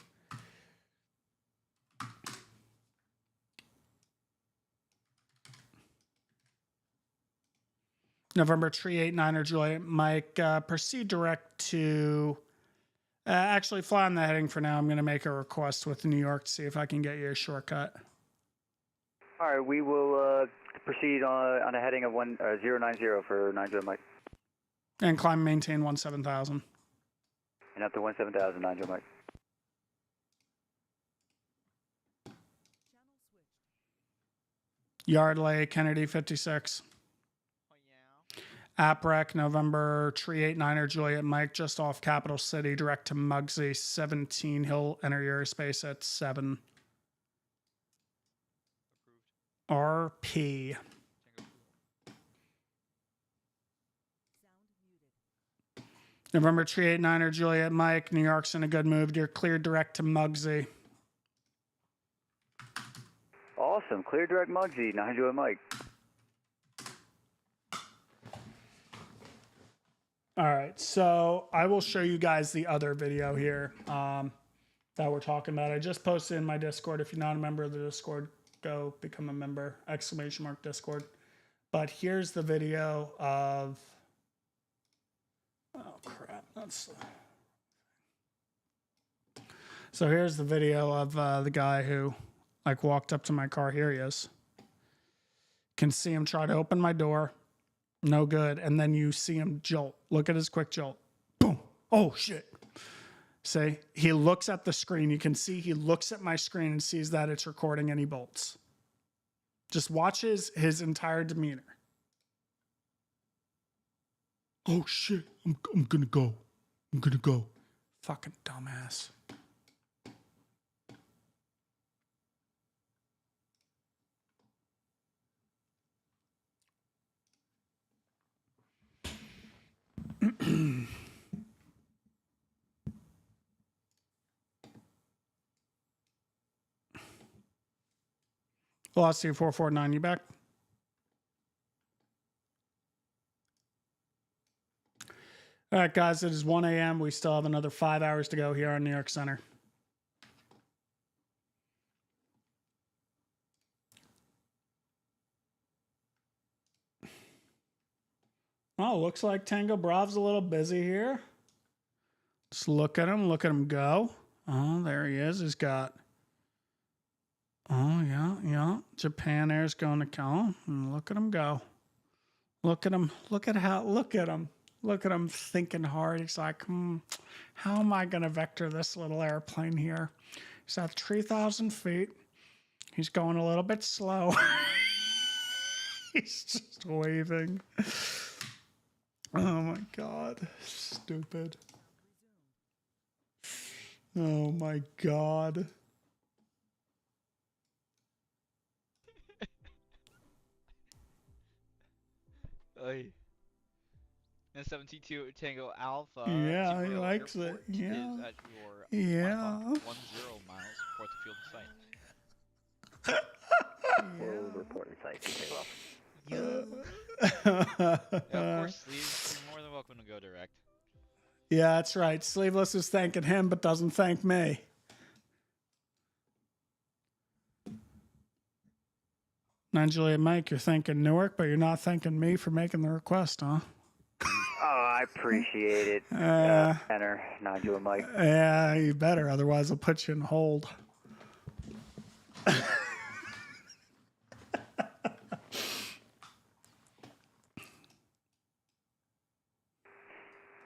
November 389er Juliet Mike, proceed direct to... actually, fly on the heading for now. I'm going to make a request with New York to see if I can get you a shortcut. All right, we will proceed on a heading of 090 for 9 Juliet Mike. And climb and maintain 17,000. And up to 17,000, 9 Juliet Mike. Yardley, Kennedy 56. APREC, November 389er Juliet Mike, just off Capital City, direct to Muggsy, 17. He'll enter your airspace at 7. RP. November 389er Juliet Mike, New York's in a good mood. You're cleared direct to Muggsy. Awesome. Clear direct Muggsy, 9 Juliet Mike. All right, so I will show you guys the other video here that we're talking about. I just posted in my Discord. If you're not a member of the Discord, go become a member, !Discord. But here's the video of, oh crap, so here's the video of the guy who like walked up to my car. Here he is. Can see him try to open my door. No good. And then you see him jolt. Look at his quick jolt. Boom. Oh shit. See, he looks at the screen. You can see he looks at my screen and sees that it's recording and he bolts. Just watch his entire demeanor. Oh shit, I'm gonna go. I'm gonna go. Fucking dumbass. Velocity 449, you back? All right, guys, it is 1 a.m. We still have another 5 hours to go here on York Center. Oh, looks like Tango Brav's a little busy here. Just look at him go. Oh, there he is. He's got Oh, yeah, yeah. Japan Air's going to come. Look at him go. Look at him. Look at him. Look at him thinking hard. He's like, how am I going to vector this little airplane here? He's at 3,000 feet. He's going a little bit slow. He's just waving. Oh my God. Stupid. Oh my God. Oy. And 72 Tango Alpha. Yeah, to he Royal likes it. Airport Yeah. Is at your 1 Yeah. o'clock, 10 miles. Report the field site. We'll report in site. Tango Alpha. Yeah, of course, Sleeves. You're more than welcome to go direct. Yeah, that's right. Sleeveless is thanking him, but doesn't thank me. Now, Juliet Mike, you're thanking Newark, but you're not thanking me for making the request, huh? Oh, I appreciate it. Center, not doing Mike. Yeah, you better. Otherwise, I'll put you in hold.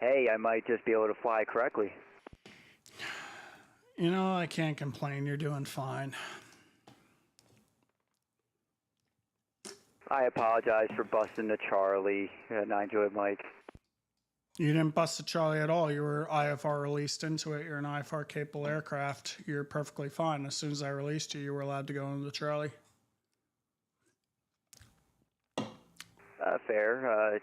Hey, I might just be able to fly correctly. You know, I can't complain. You're doing fine. I apologize for busting the Charlie. I enjoyed Mike. You didn't bust a Charlie at all. You were IFR released into it. You're an IFR capable aircraft. You're perfectly fine. As soon as I released you, you were allowed to go into the Charlie. Fair.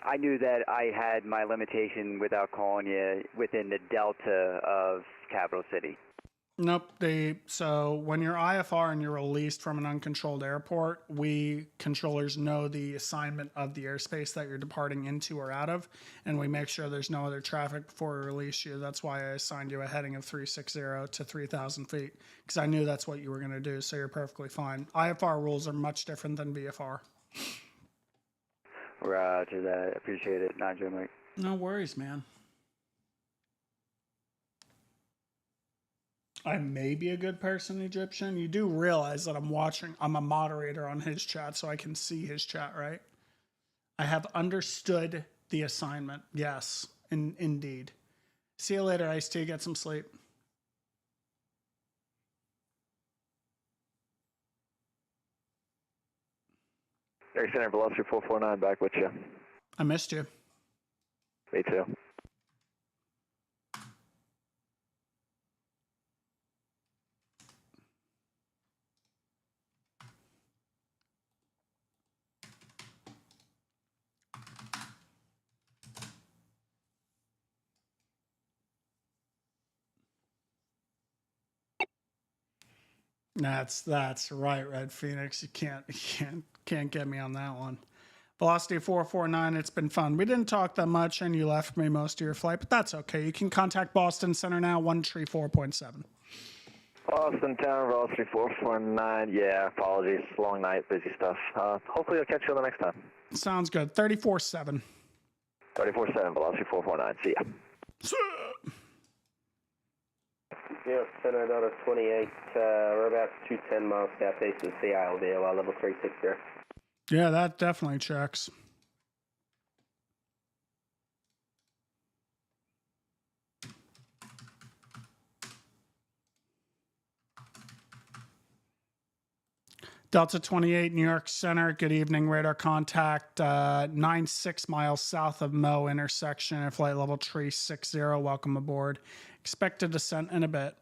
I knew that I had my limitation without calling you within the delta of Capital City. Nope. So when you're IFR and you're released from an uncontrolled airport, we controllers know the assignment of the airspace that you're departing into or out of, and we make sure there's no other traffic before we release you. That's why I assigned you a heading of 360 to 3,000 feet, because I knew that's what you were going to do, so you're perfectly fine. IFR rules are much different than VFR. Roger that. Appreciate it. Not Mike. No worries, man. I may be a good person, Egyptian. You do realize that I'm a moderator on his chat, so I can see his chat, right? I have understood the assignment. Yes, indeed. See you later, Ice-T. Get some sleep. York Center, Velocity 449, back with you. I missed you. Me too. That's right, Red Phoenix. You can't get me on that one. Velocity 449, it's been fun. We didn't talk that much, and you left me most of your flight, but that's okay. You can contact Boston Center now, 134.7. Boston Town, Velocity 449. Yeah, apologies. Long night, busy stuff. Hopefully I'll catch you on the next time. Sounds good. 34.7. 34.7, Velocity 449. See ya. York Center, Delta 28. We're about 210 miles southeast of CILD, level 360. Yeah, that definitely checks. Delta 28, New York Center. Good evening. Radar contact 96 miles south of Mo intersection at flight level 360. Welcome aboard. Expected descent in a bit.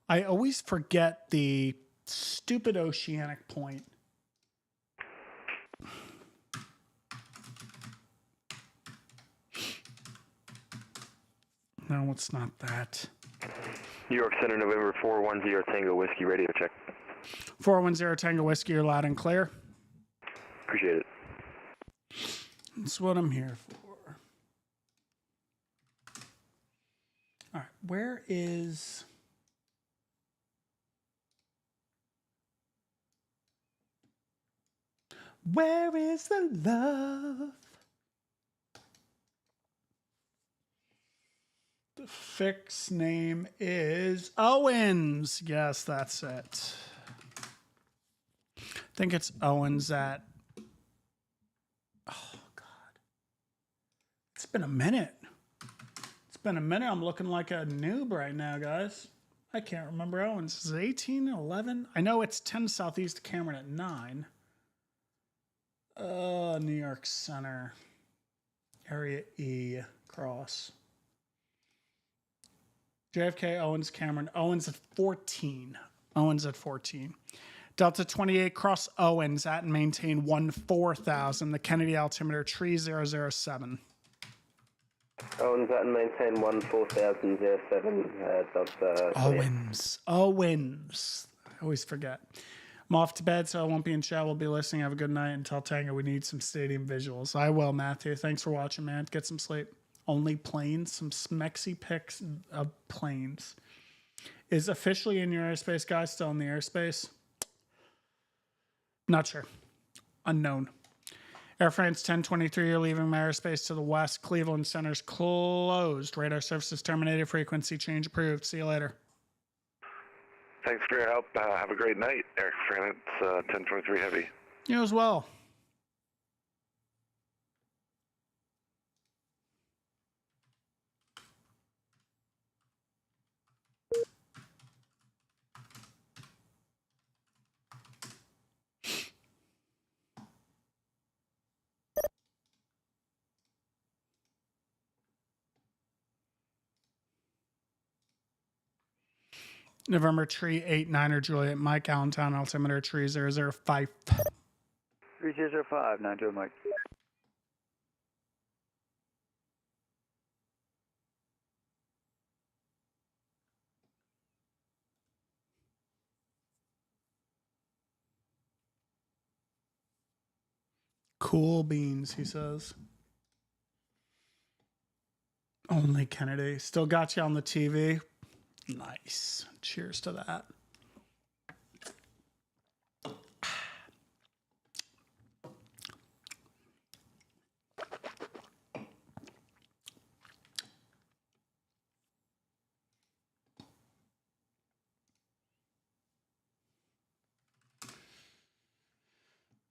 I always forget the stupid oceanic point. No, it's not that. New York Center, November 410 Tango Whiskey, radio check. 410 Tango Whiskey, you're loud and clear. Appreciate it. That's what I'm here for. All right, where is... Where is the love? The fix name is Owens. Yes, that's it. I think it's Owens at... Oh, God. It's been a minute. It's been a minute. I'm looking like a noob right now, guys. I can't remember Owens. Is it 18, 11? I know it's 10 Southeast Cameron at 9. New York Center. Area E. Cross. JFK, Owens, Cameron. Owens at 14. Owens at 14. Delta 28, cross Owens at and maintain 14,000. The Kennedy altimeter, tree 007. Owens at and maintain 14,007. Delta 28. Owens. I always forget. I'm off to bed, so I won't be in chat. We'll be listening. Have a good night. And tell Tango we need some stadium visuals. I will, Matthew. Thanks for watching, man. Get some sleep. Only planes, some smexy pics of planes. Is officially in your airspace, guys, still in the airspace? Not sure. Unknown. Air France 1023, you're leaving my airspace to the west. Cleveland Center's closed. Radar services terminated. Frequency change approved. See you later. Thanks for your help. Have a great night, Air France 1023 Heavy. You as well. November tree 89er Juliet Mike Allentown altimeter tree 005. 3005, 90 Mike. Cool beans, he says. Only Kennedy. Still got you on the TV. Nice. Cheers to that.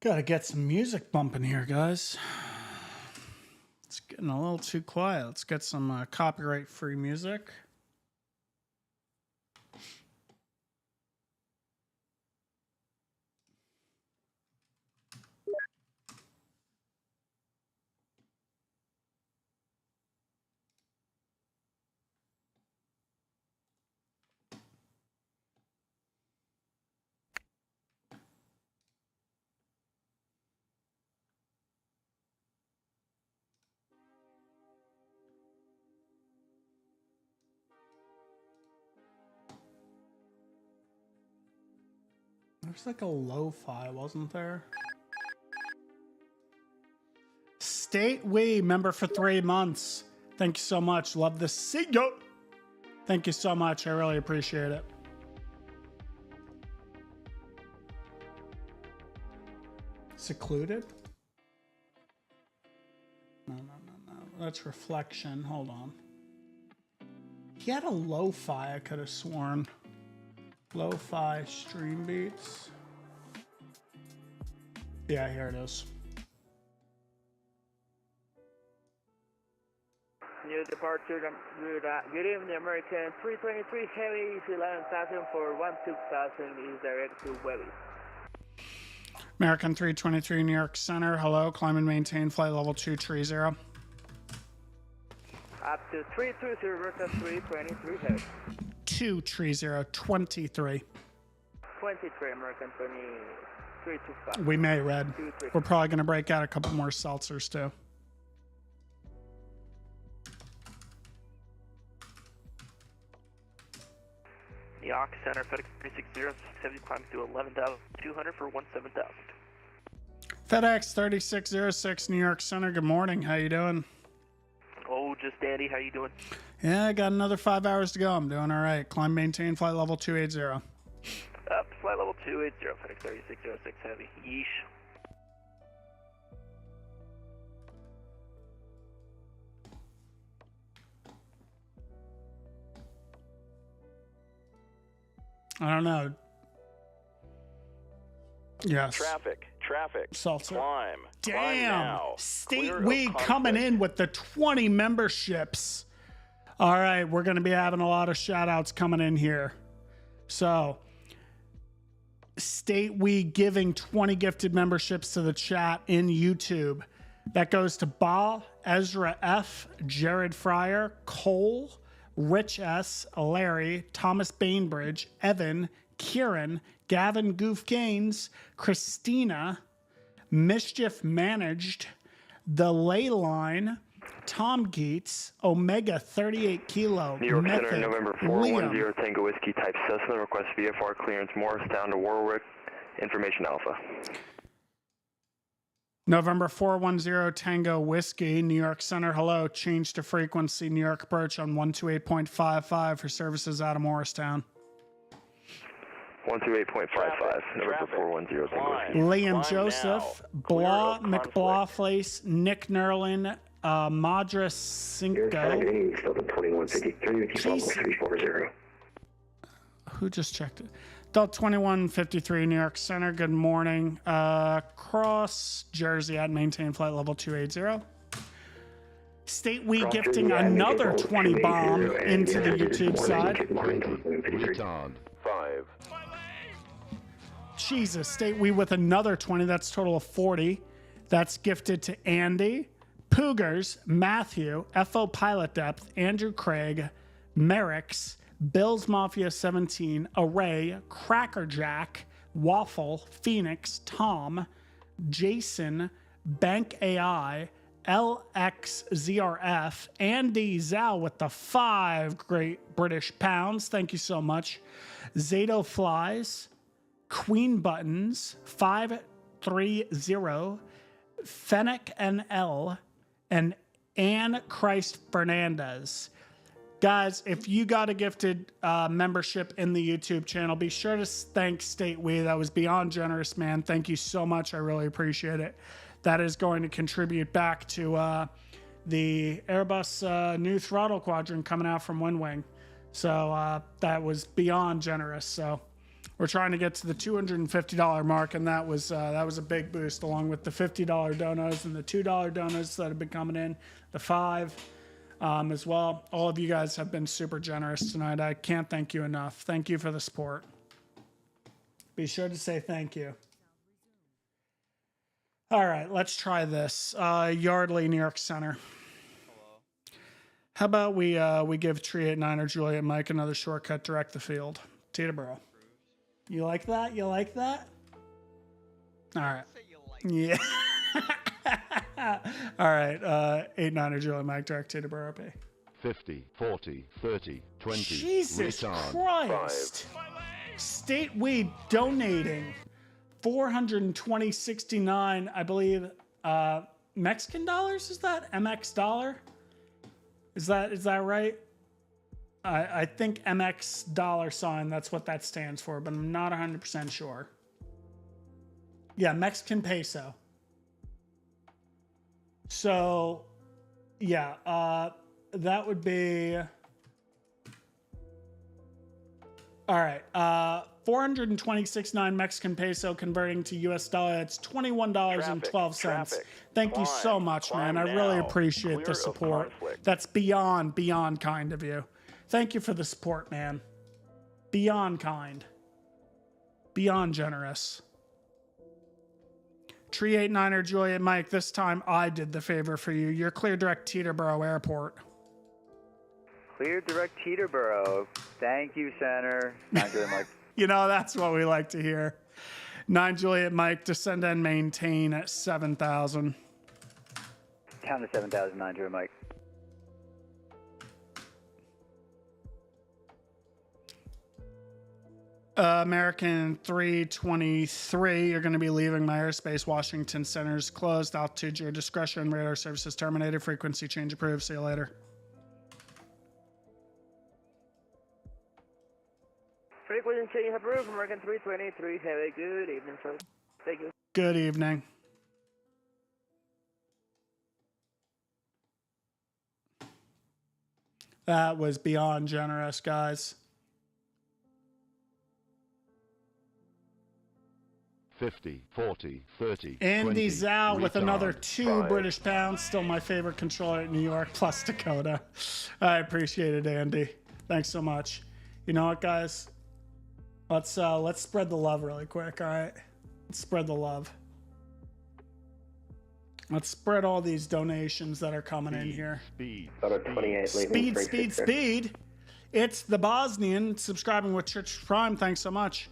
Gotta get some music bumping here, guys. It's getting a little too quiet. Let's get some copyright-free music. There's like a lo-fi, wasn't there? State We, member for 3 months. Thank you so much. Love the see you. Thank you so much. I really appreciate it. Secluded? No. That's reflection. Hold on. He had a lo-fi, I could have sworn. Lo-fi stream beats. Yeah, here it is. New departure, good evening, American 323 Heavy is 11,000 for 12,000 is direct to Webby. American 323 New York Center, hello, climb and maintain flight level 230. Up to 320, American 323 Heavy. 230, 23. 23, American 2325. We may, Red. We're probably going to break out a couple more seltzers, too. York Center, FedEx 3606, climb through 11,200 for 17,000. FedEx 3606 New York Center, good morning. How you doing? Oh, just dandy. How you doing? Yeah, I got another 5 hours to go. I'm doing all right. Climb, maintain, flight level 280. Up, flight level 280, FedEx 3606 Heavy. Yeesh. I don't know. Yes. Traffic. Seltzer. Climb. Climb Damn. now. State Clear of Week coming in with the 20 memberships. All right, we're going to be having a lot of shout outs coming in here. So, State Week giving 20 gifted memberships to the chat in YouTube. That goes to Ba, Ezra F, Jared Fryer, Cole, Rich S, Larry, Thomas Bainbridge, Evan, Kieran, Gavin Goof Gaines, Christina, Midshift Managed, The Ley Line, Tom Geets, Omega 38 Kilo, New York Method, Center, November Liam, 410 Tango Whiskey Type Cessna, request VFR clearance Morristown to Warwick, information Alpha. November 410 Tango Whiskey, New York Center, hello, change to frequency, New York approach on 128.55 for services out of Morristown. 128.55, November 410 Tango Whiskey. Liam Joseph, Blah, McBlawface, Nick Nerlin, Madras Cinco. Who just checked it? Delta 2153, New York Center. Good morning. Cross Jersey at maintain flight level 280. State Week gifting another 20 bomb into the YouTube side. Retard. 5. Jesus, State Week with another 20. That's a total of 40. That's gifted to Andy, Poogers, Matthew, FO Pilot Depth, Andrew Craig, Merrick's, Bills Mafia 17, Array, Crackerjack, Waffle, Phoenix, Tom, Jason, Bank AI, LXZRF, Andy Zhao with the 5 Great British Pounds. Thank you so much. Zato Flies, Queen Buttons, 530, Fennec NL, and Ann Christ Fernandez. Guys, if you got a gifted membership in the YouTube channel, be sure to thank State We. That was beyond generous, man. Thank you so much. I really appreciate it. That is going to contribute back to the Airbus new throttle quadrant coming out from Windwing. So that was beyond generous. So we're trying to get to the $250 mark, and that was a big boost, along with the $50 donos and the $2 donos that have been coming in, the 5 as well. All of you guys have been super generous tonight. I can't thank you enough. Thank you for the support. Be sure to say thank you. All right, let's try this. Yardley, New York Center. How about we give Tree 89 or Juliet Mike another shortcut direct the field? Teterboro. You like that? You like that? All right. Yeah. All right. 89 or Juliet Mike direct Teterboro P. 50, 40, 30, 20. Jesus retard. Christ. State We donating 420.69, I believe, Mexican dollars. Is that MX dollar? Is that right? I think MX dollar sign. That's what that stands for, but I'm not 100% sure. Yeah, Mexican peso. So, yeah, that would be. All right, 426.9 Mexican peso converting to US dollar. That's $21.12. Thank you so much, man. I really appreciate the support. That's beyond kind of you. Thank you for the support, man. Beyond kind. Beyond generous. Tree 89er Juliet Mike, this time I did the favor for you. You're clear direct Teterboro Airport. Clear direct Teterboro. Thank you, Center. 9 Juliet Mike. You know, that's what we like to hear. 9 Juliet Mike, descend and maintain at 7,000. Count to 7,000, 9 Juliet Mike. American 323, you're going to be leaving my airspace. Washington Center's closed. Altitude your discretion. Radar services terminated. Frequency change approved. See you later. Frequency change approved. American 323. Have a good evening, sir. Thank you. Good evening. That was beyond generous, guys. 50, 40, 30, Andy 20. Zhao with another Retard. 2 British pounds. Still my favorite controller at New York plus Dakota. I appreciate it, Andy. Thanks so much. You know what, guys? Let's spread the love really quick, all right? Let's spread the love. Let's spread all these donations that are coming in here. Speed. Speed. It's the Bosnian subscribing with Church Prime. Thanks so much.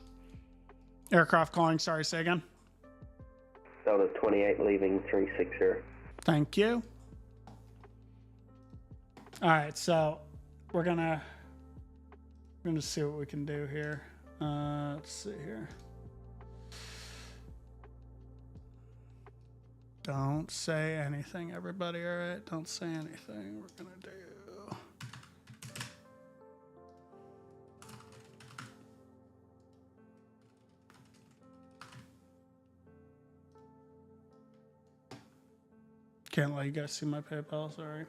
Aircraft calling. Sorry, say again. Delta 28 leaving 360. Thank you. All right, so we're gonna see what we can do here. Let's see here. Don't say anything, everybody. All right, don't say anything. We're gonna do. Can't let you guys see my PayPal, sorry.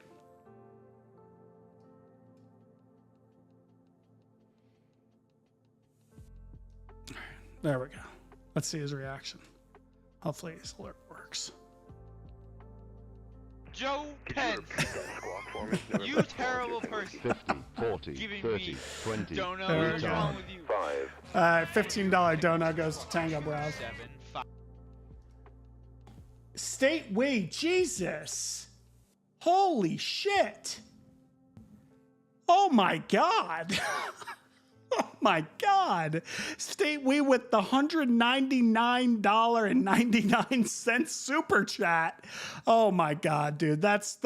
There we go. Let's see his reaction. Hopefully his alert works. Joe Pence, you terrible person. 50, 40, Giving 30, me 20. dono. There What's we go. wrong with you? $15 donut goes to Tango Browse. 7, 5. State we, Jesus. Holy shit. Oh my God. Oh my God. State we with the $199.99 super chat. Oh my God, dude. That's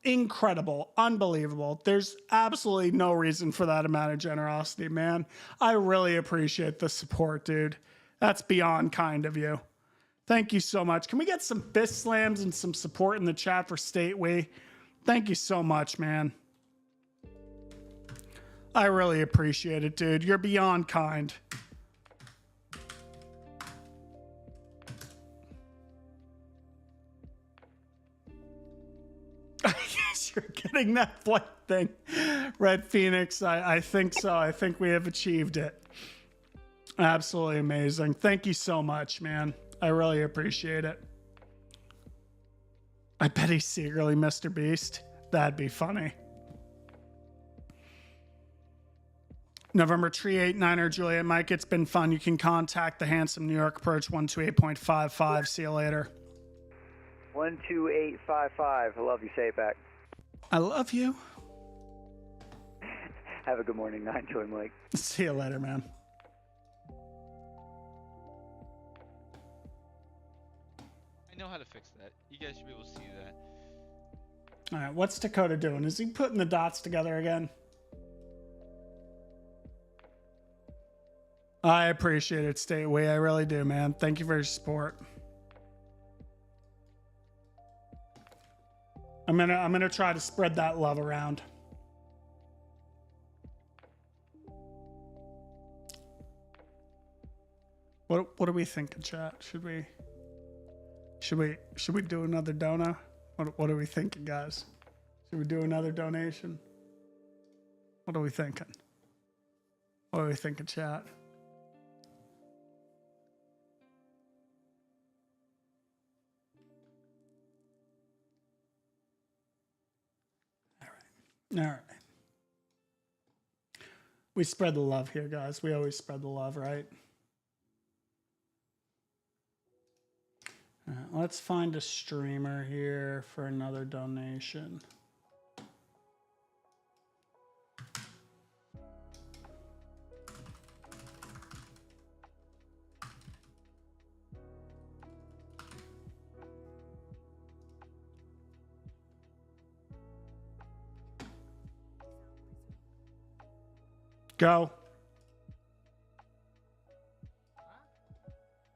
incredible. Unbelievable. There's absolutely no reason for that amount of generosity, man. I really appreciate the support, dude. That's beyond kind of you. Thank you so much. Can we get some fist slams and some support in the chat for State We? Thank you so much, man. I really appreciate it, dude. You're beyond kind. I guess you're getting that flight thing. Red Phoenix, I think so. I think we have achieved it. Absolutely amazing. Thank you so much, man. I really appreciate it. I bet he's secretly Mr. Beast. That'd be funny. November 389er Juliet Mike, it's been fun. You can contact the handsome New York approach 128.55. See you later. 12855. I love you. Say it back. I love you. Have a good morning. 9 Joy Mike. See you later, man. I know how to fix that. You guys should be able to see that. All right, what's Dakota doing? Is he putting the dots together again? I appreciate it, State Way. I really do, man. Thank you for your support. I'm gonna try to spread that love around. What are we thinking, chat? Should we do another donut? What are we thinking, guys? Should we do another donation? What are we thinking? What are we thinking, chat? All right. We spread the love here, guys. We always spread the love, right? All right, let's find a streamer here for another donation. Go.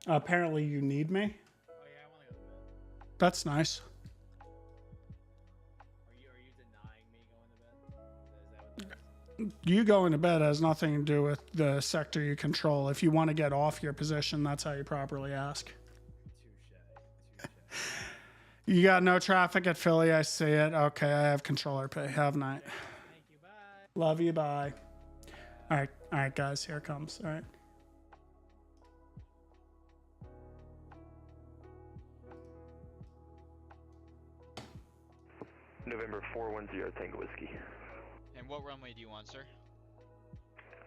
Apparently you need me. Oh yeah, I want to go to bed. That's nice. Are you denying me going to bed? Is that what You going to bed has nothing to do with the sector you control. If you want to get off your position, that's how you properly ask. Touche. You got no traffic at Philly, I see it. Okay, I have controller pay. Have a night. Thank you, bye. Love you, bye. All right, guys, here it comes. All right. November 410 Tango Whiskey. And what runway do you want, sir?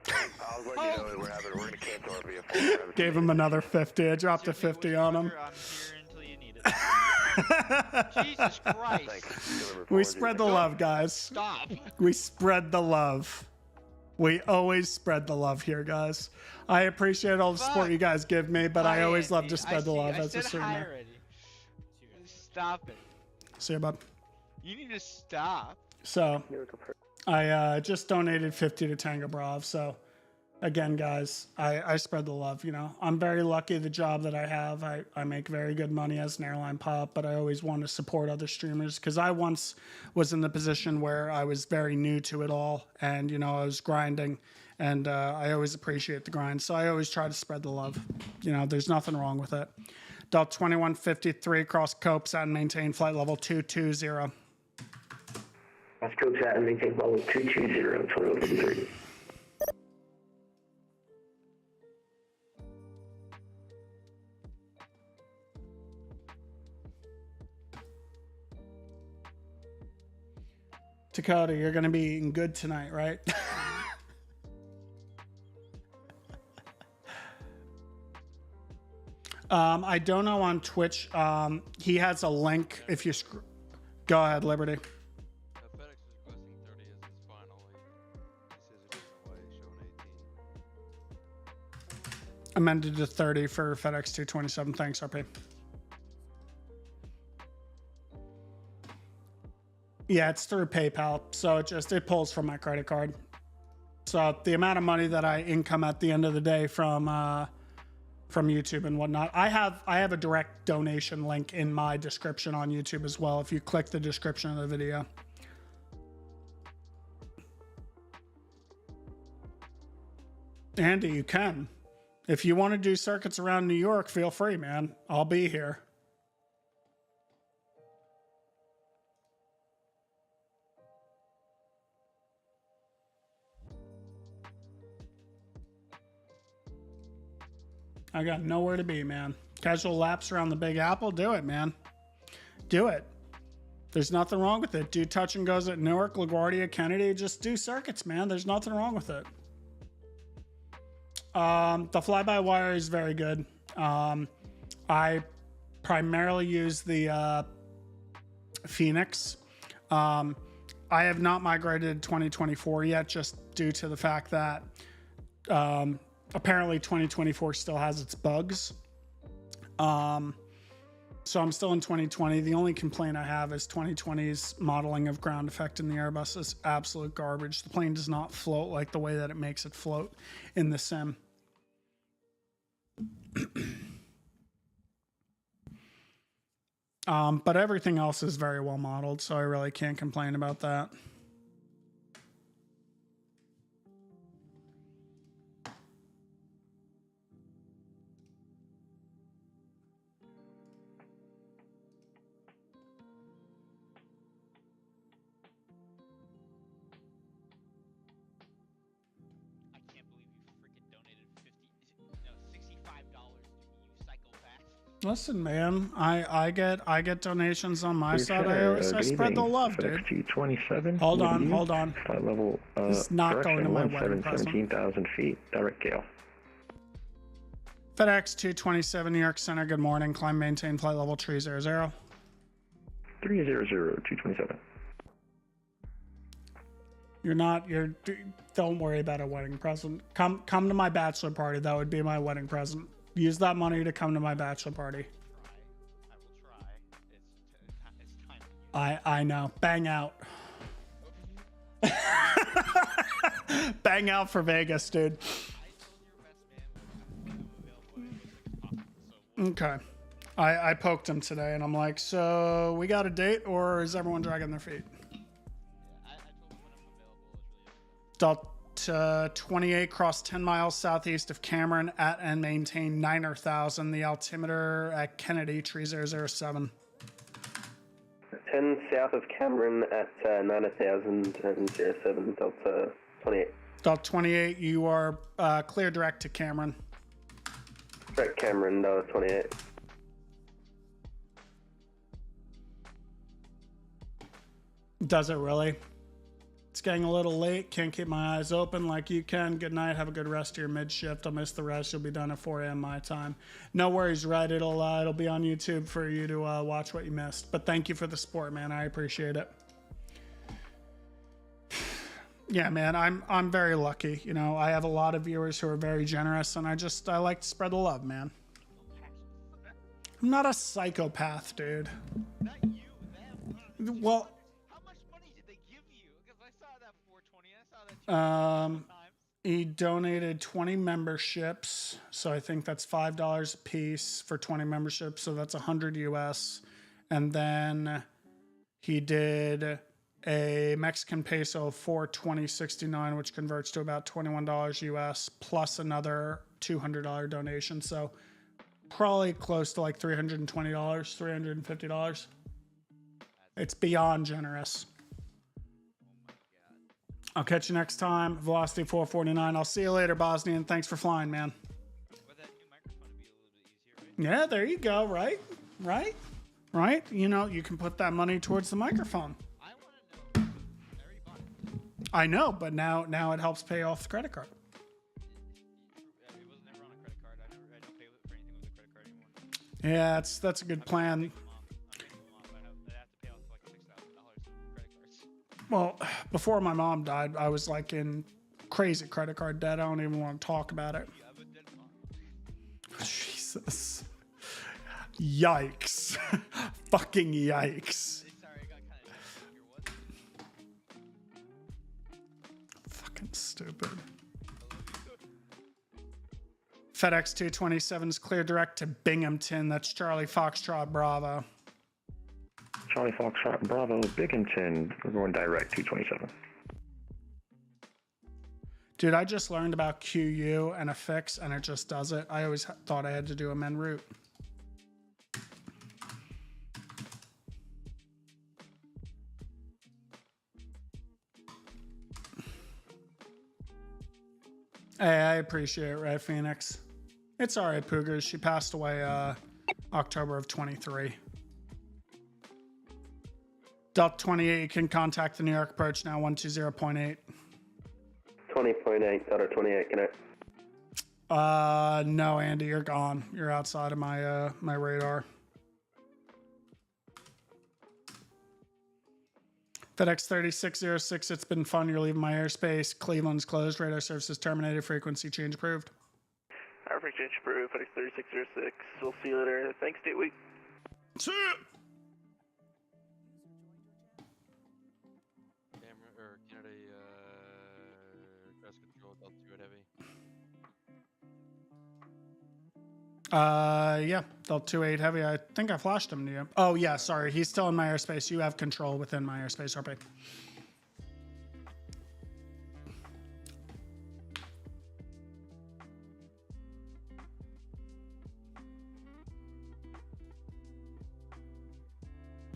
I was letting you know that we're going to cancel our VFR. Gave him another 50. I dropped a 50 on him. I'm here until you need it. Jesus Christ. Thanks. We spread the love, guys. Stop. We spread the love. We always spread the love here, guys. I appreciate all the support you guys give me, but I always love to spread the love as a streamer. Stop it. See you, bud. You need to stop. So, I just donated 50 to Tango Brav. So, again, guys, I spread the love. You know, I'm very lucky the job that I have. I make very good money as an airline pop, but I always want to support other streamers because I once was in the position where I was very new to it all, and you know, I was grinding, and I always appreciate the grind. So I always try to spread the love. You know, there's nothing wrong with it. Delta 2153 cross Copes and maintain flight level 220. Cross Copes and maintain level 220, 2153. Dakota, you're going to be eating good tonight, right? I don't know on Twitch. He has a link if you go ahead, Liberty. FedEx is requesting 30 as its final. Decision away, showing 18. Amended to 30 for FedEx 227. Thanks, RP. Yeah, it's through PayPal, so it pulls from my credit card. So the amount of money that I income at the end of the day from YouTube and whatnot, I have a direct donation link in my description on YouTube as well. If you click the description of the video. Andy, you can. If you want to do circuits around New York, feel free, man. I'll be here. I got nowhere to be, man. Casual laps around the Big Apple, do it, man. Do it. There's nothing wrong with it. Do touch and goes at Newark, LaGuardia, Kennedy. Just do circuits, man. There's nothing wrong with it. The fly-by-wire is very good. I primarily use the Phoenix. I have not migrated to 2024 yet, just due to the fact that apparently 2024 still has its bugs. So I'm still in 2020. The only complaint I have is 2020's modeling of ground effect in the Airbus is absolute garbage. The plane does not float like the way that it makes it float in the sim. But everything else is very well modeled, so I really can't complain about that. Listen, man, I get donations on my side. I spread the love, dude. G27. Hold on. Flight level. It's not going to my wedding present. 17,000 feet. Direct gale. FedEx 227, New York Center. Good morning. Climb, maintain flight level 300. 300, 227. Don't worry about a wedding present. Come to my bachelor party. That would be my wedding present. Use that money to come to my bachelor party. I know. Bang out. Bang out for Vegas, dude. Okay. I poked him today and I'm like, so we got a date or is everyone dragging their feet? Delta 28 cross 10 miles southeast of Cameron at and maintain 9,000. The altimeter at Kennedy 3007. 10 south of Cameron at 9,000 and 07 Delta 28. Delta 28, you are clear direct to Cameron. Direct Cameron, Delta 28. Does it really? It's getting a little late. Can't keep my eyes open like you can. Good night. Have a good rest of your mid shift. I'll miss the rest. You'll be done at 4 a.m. my time. No worries, Red. It'll be on YouTube for you to watch what you missed. But thank you for the support, man. I appreciate it. Yeah, man. I'm very lucky. You know, I have a lot of viewers who are very generous, and I like to spread the love, man. I'm not a psychopath, dude. Not you, them. Well. How much money did they give you? Because I saw that 420. I saw that. He donated 20 memberships, so I think that's $5 a piece for 20 memberships, so that's 100 US. And then he did a Mexican peso of 420.69, which converts to about $21 US, plus another $200 donation. So probably close to like $320, $350. It's beyond generous. I'll catch you next time. Velocity 449. I'll see you later, Bosnian. Thanks for flying, man. Yeah, there you go. Right? Right? Right? You know, you can put that money towards the microphone. I know, but now it helps pay off the credit card. It was never on a credit card. I don't pay for anything with a credit card anymore. Yeah, that's a good plan. Well, before my mom died, I was like in crazy credit card debt. I don't even want to talk about it. Jesus. Yikes. Fucking yikes. Fucking stupid. FedEx 227 is clear direct to Binghamton. That's Charlie Foxtrot Bravo. Charlie Foxtrot Bravo, Binghamton. We're going direct 227. Dude, I just learned about QU and a fix, and it just does it. I always thought I had to do a men route. Hey, I appreciate it, Red Phoenix. It's all right, Poogers. She passed away October of 23. Delta 28, you can contact the New York approach now, 120.8. 20.8, Delta 28, connect. No, Andy, you're gone. You're outside of my my radar. FedEx 3606, it's been fun. You're leaving my airspace. Cleveland's closed. Radar services terminated. Frequency change approved. Airfreight change approved. FedEx 3606. We'll see you later. Thanks, Gateway. See ya. Camera or Canada cross control Delta 2 at heavy. Yeah, Delta 28 heavy. I think I flashed him to you. Oh yeah, sorry. He's still in my airspace. You have control within my airspace, RP.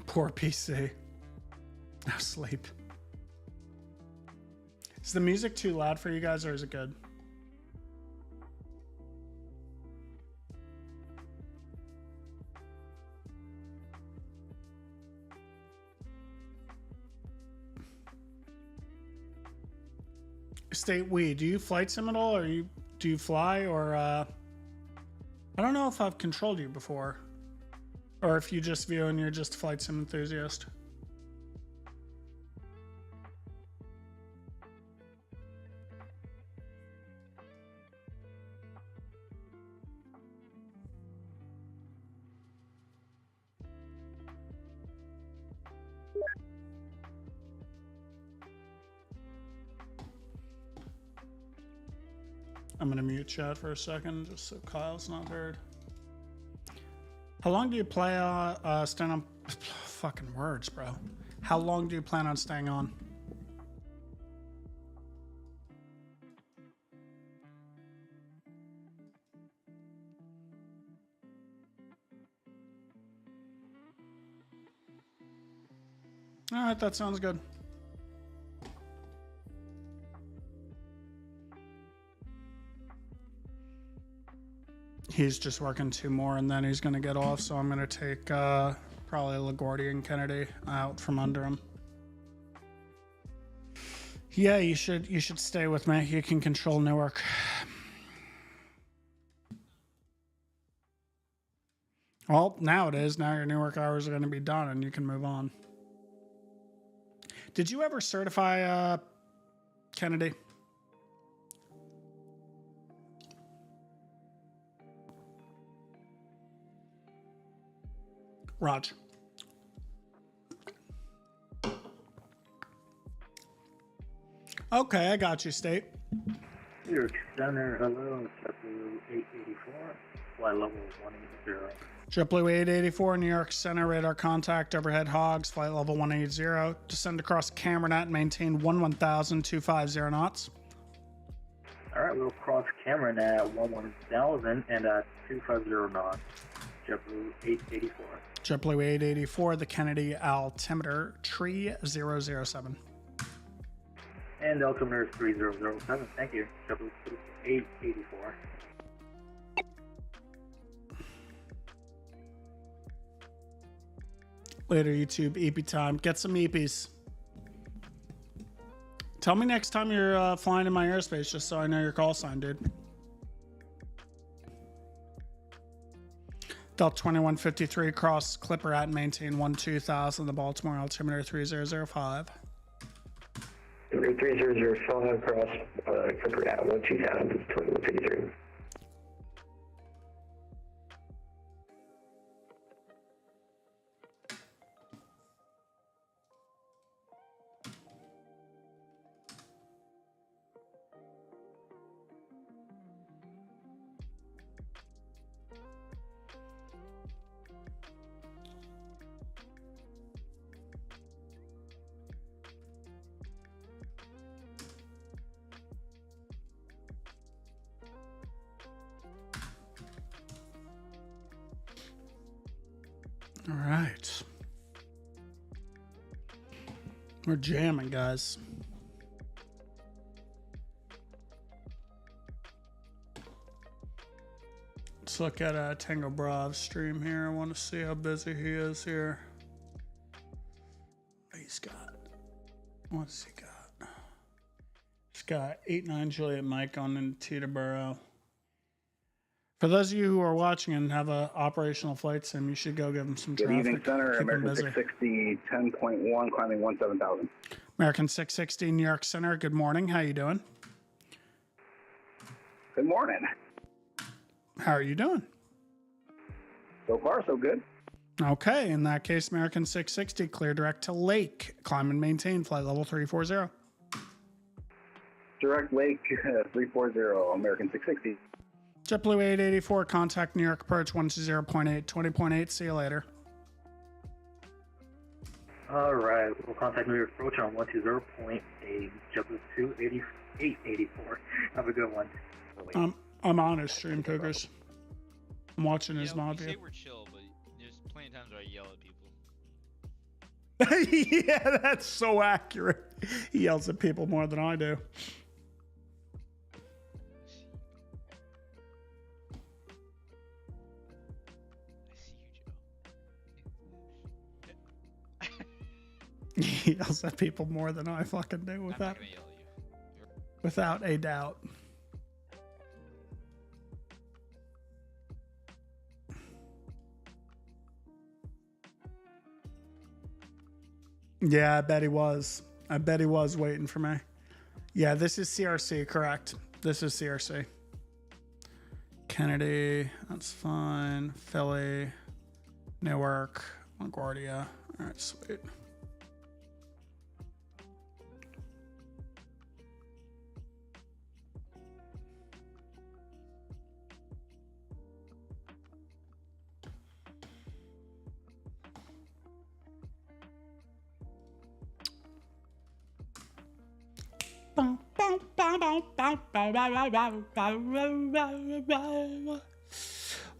Poor PC. No sleep. Is the music too loud for you guys, or is it good? State we, do you flight sim at all, or do you fly, or I don't know if I've controlled you before, or if you just view and you're just a flight sim enthusiast. I'm gonna mute chat for a second just so Kyle's not heard. How long do you play stand on fucking words, bro? How long do you plan on staying on? All right, that sounds good. He's just working 2 more and then he's going to get off. So I'm going to take probably LaGuardia and Kennedy out from under him. Yeah, you should stay with me. You can control Newark. Well, now it is. Now your Newark hours are going to be done and you can move on. Did you ever certify Kennedy? Raj. Okay, I got you, State. York Center, hello, JetBlue 884, flight level 180. JetBlue 884, New York Center, radar contact, overhead hogs, flight level 180. Descend across Cameronet and maintain 110,250 knots. Alright, we'll cross Cameronet 11,000 and 250 knots. JetBlue 884. JetBlue 884, the Kennedy altimeter, tree 007. And altimeter 3007, thank you. JetBlue 884. Later, YouTube, EP time. Get some EPs. Tell me next time you're flying in my airspace, just so I know your call sign, dude. Delta 2153, cross Clipper at and maintain 12,000, the Baltimore altimeter 3005. 3005, cross Clipper at 12,000, 2153. All right. We're jamming, guys. Let's look at Tango Brav's stream here. I want to see how busy he is here. He's got, what's he got? He's got 89 Juliet Mike on in Teterboro. For those of you who are watching and have a operational flight sim, you should go give them some Good traffic. evening, Center. Keep them American busy. 660, 10.1, climbing 17,000. American 660, New York Center. Good morning. How you doing? Good morning. How are you doing? So far, so good. Okay, in that case, American 660, clear direct to Lake. Climb and maintain, flight level 340. Direct Lake 340, American 660. JetBlue 884, contact New York approach 120.8, 20.8. See you later. Alright, we'll contact New York approach on 120.8, JetBlue 884. Have a good one. I'm on his stream, Cougars. I'm watching his Yeah, mod we view. say we're chill, but there's plenty of times where I yell at people. Yeah, that's so accurate. He yells at people more than I do. He yells at people more than I fucking do without a doubt. Yeah, I bet he was. I bet he was waiting for me. Yeah, this is CRC, correct. This is CRC. Kennedy, that's fine. Philly, Newark, LaGuardia. All right, sweet.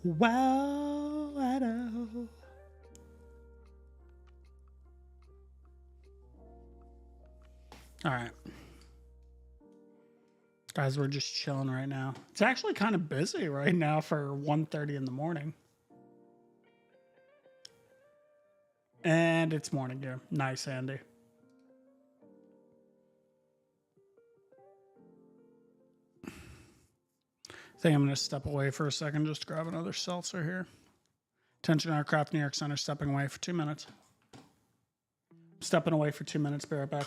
Well, I know. All right. Guys, we're just chilling right now. It's actually kind of busy right now for 1:30 in the morning. And it's morning here. Nice, Andy. think I'm going to step away for a second just to grab another seltzer here. Attention aircraft, New York Center, stepping away for 2 minutes. Stepping away for 2 minutes, be right back.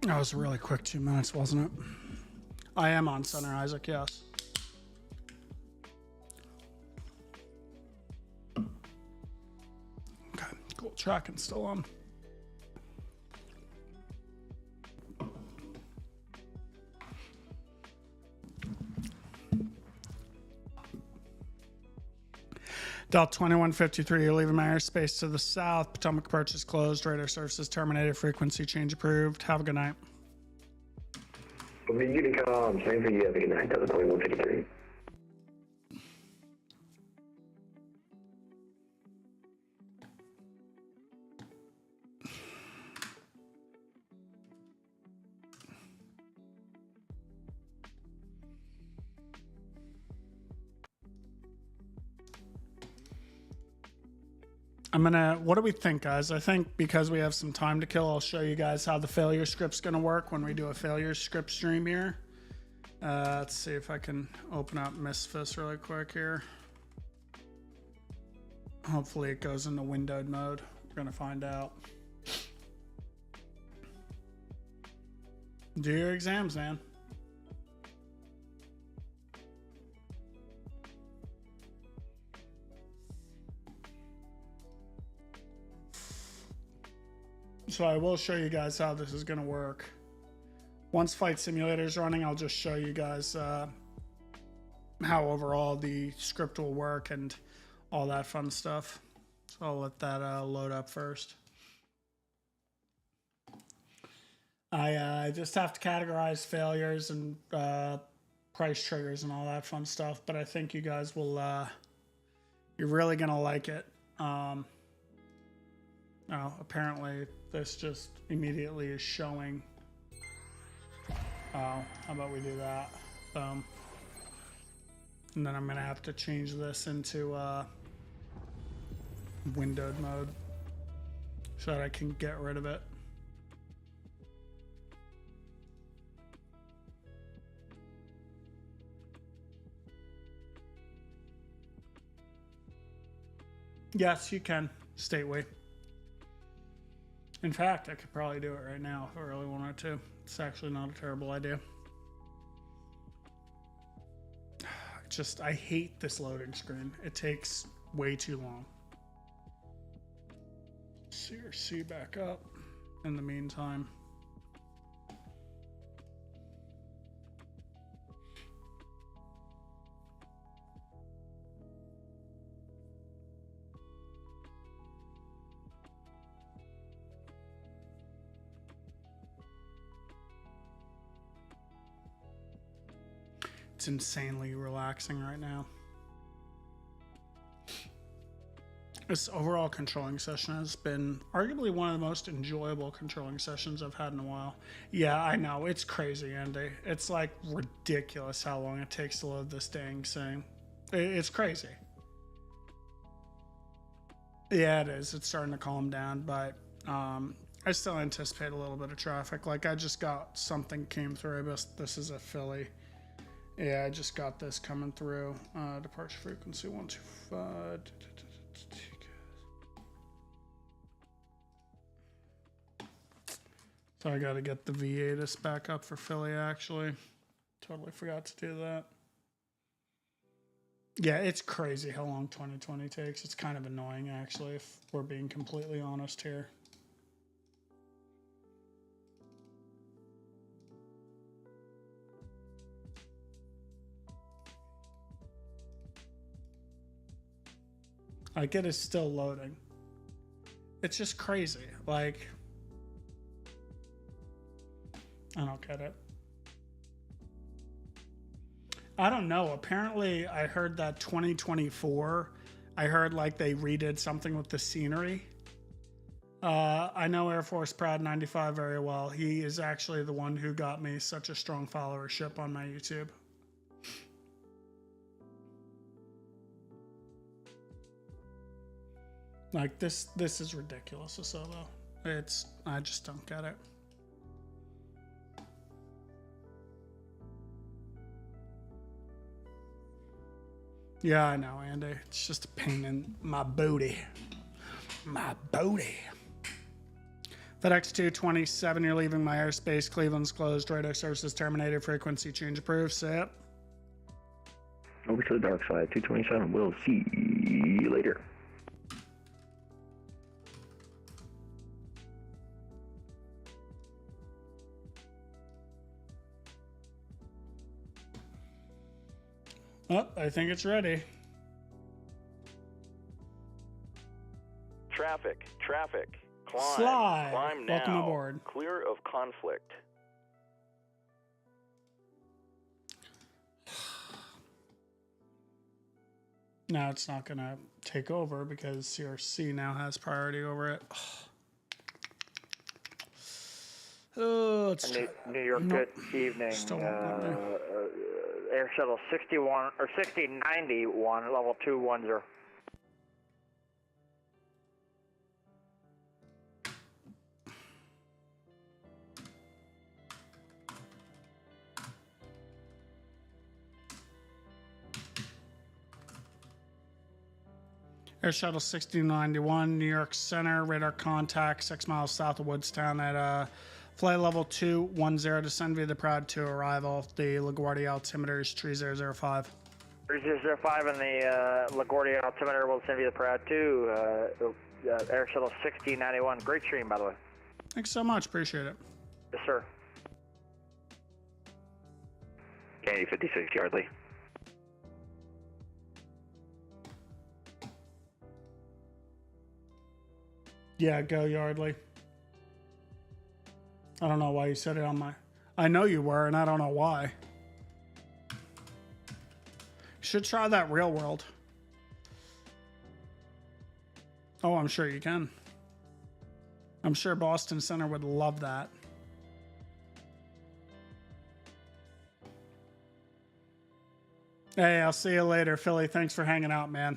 That was a really quick 2 minutes, wasn't it? I am on center, Isaac, yes. Okay, cool. Tracking still on. Delta 2153, you're leaving my airspace to the south. Potomac approach is closed. Radar services terminated. Frequency change approved. Have a good night. Unicom, same for you. Have a good night. Delta 2153. What do we think, guys? I think because we have some time to kill, I'll show you guys how the failure script's gonna work when we do a failure script stream here. Let's see if I can open up Midshift really quick here. Hopefully it goes into windowed mode. We're gonna find out. Do your exams, man. So I will show you guys how this is going to work. Once Flight Simulator is running, I'll just show you guys how overall the script will work and all that fun stuff. So I'll let that load up first. I just have to categorize failures and price triggers and all that fun stuff, but I think you guys will, you're really going to like it. Oh, apparently this just immediately is showing. Oh, how about we do that? And then I'm gonna have to change this into windowed mode so that I can get rid of it. Yes, you can. Stateway. In fact, I could probably do it right now if I really wanted to. It's actually not a terrible idea. I hate this loading screen. It takes way too long. CRC back up in the meantime. It's insanely relaxing right now. This overall controlling session has been arguably one of the most enjoyable controlling sessions I've had in a while. Yeah, I know. It's crazy, Andy. It's like ridiculous how long it takes to load this dang thing. It's crazy. Yeah, it is. It's starting to calm down, but I still anticipate a little bit of traffic. Like I just got something came through. I guess this is a Philly. Yeah, I just got this coming through. Departure frequency 125. So I got to get the V8 back up for Philly, actually. Totally forgot to do that. Yeah, it's crazy how long 2020 takes. It's kind of annoying, actually, if we're being completely honest here. Like, it is still loading. It's just crazy. Like, I don't get it. I don't know. Apparently, I heard that 2024, I heard like they redid something with the scenery. I know Air Force Proud 95 very well. He is actually the one who got me such a strong followership on my YouTube. Like this is ridiculous, a solo. I just don't get it. Yeah, I know, Andy. It's just a pain in my booty. My booty. FedEx 227, you're leaving my airspace. Cleveland's closed. Radio services terminated. Frequency change approved. Say it. Over to the dark side. 227. We'll see you later. Oh, I think it's ready. Traffic. Climb. Slide. Climb now. Welcome aboard. Clear of conflict. Now it's not going to take over because CRC now has priority over it. Oh, it's New York, nope. good evening. Air Shuttle 61 or 6091, level 210. Air Shuttle 6091, New York Center, radar contact 6 miles south of Woodstown at flight level 210, descend via the Proud 2 arrival. The LaGuardia altimeter is 3005. 3005 and the LaGuardia altimeter will send you the Proud 2. Air Shuttle 6091, great stream by the way. Thanks so much, appreciate it. Yes, sir. Kennedy 56 Yardley. Yeah, go Yardley. I don't know why you said it on my... I know you were, and I don't know why. You should try that real world. Oh, I'm sure you can. I'm sure Boston Center would love that. Hey, I'll see you later, Philly. Thanks for hanging out, man.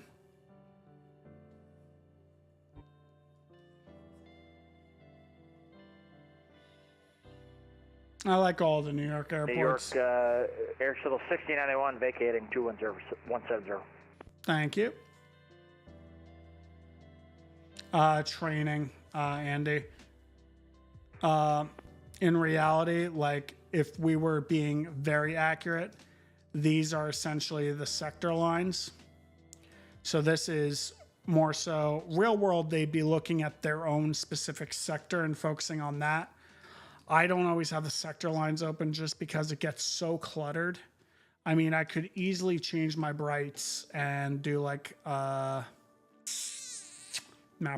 I like all the New York airports. New York Air Shuttle 6091 vacating 210-170. Thank you. Training, Andy. In reality, like if we were being very accurate, these are essentially the sector lines. So this is more so real world. They'd be looking at their own specific sector and focusing on that. I don't always have the sector lines open just because it gets so cluttered. I mean, I could easily change my brights and do like map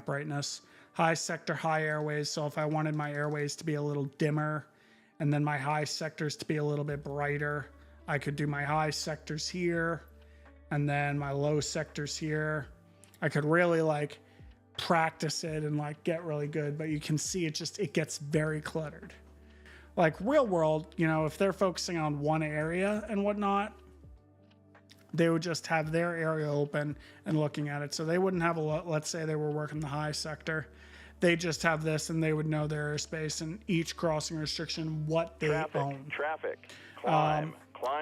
brightness, high sector, high airways. So if I wanted my airways to be a little dimmer and then my high sectors to be a little bit brighter, I could do my high sectors here and then my low sectors here. I could really like practice it and like get really good, but you can see it gets very cluttered. Like real world, you know, if they're focusing on one area and whatnot, they would just have their area open and looking at it. So they wouldn't have let's say they were working the high sector. They just have this and they would know their airspace and each crossing restriction, what they own. Traffic. Climb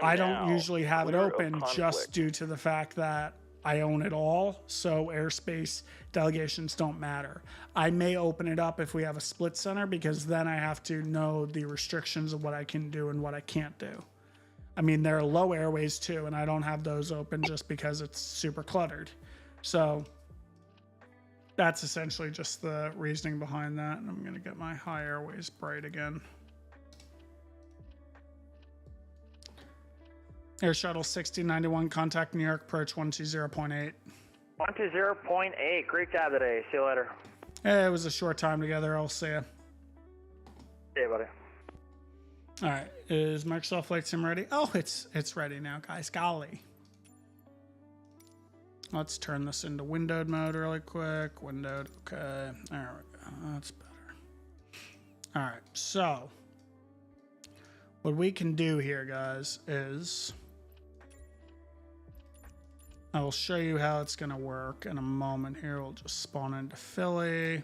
I don't now. usually have Clear it of open just conflict. due to the fact that I own it all, so airspace delegations don't matter. I may open it up if we have a split center because then I have to know the restrictions of what I can do and what I can't do. I mean, there are low airways too, and I don't have those open just because it's super cluttered. So that's essentially just the reasoning behind that. And I'm going to get my high airways bright again. Air Shuttle 6091, contact New York, approach 120.8. 120.8, great job today. See you later. Hey, it was a short time together. I'll see you. See you, buddy. All right, is Microsoft Flight Sim ready? Oh, it's ready now, guys. Golly. Let's turn this into windowed mode really quick. Windowed, okay. There we go. That's better. All right, so what we can do here, guys, is I will show you how it's going to work in a moment here. We'll just spawn into Philly.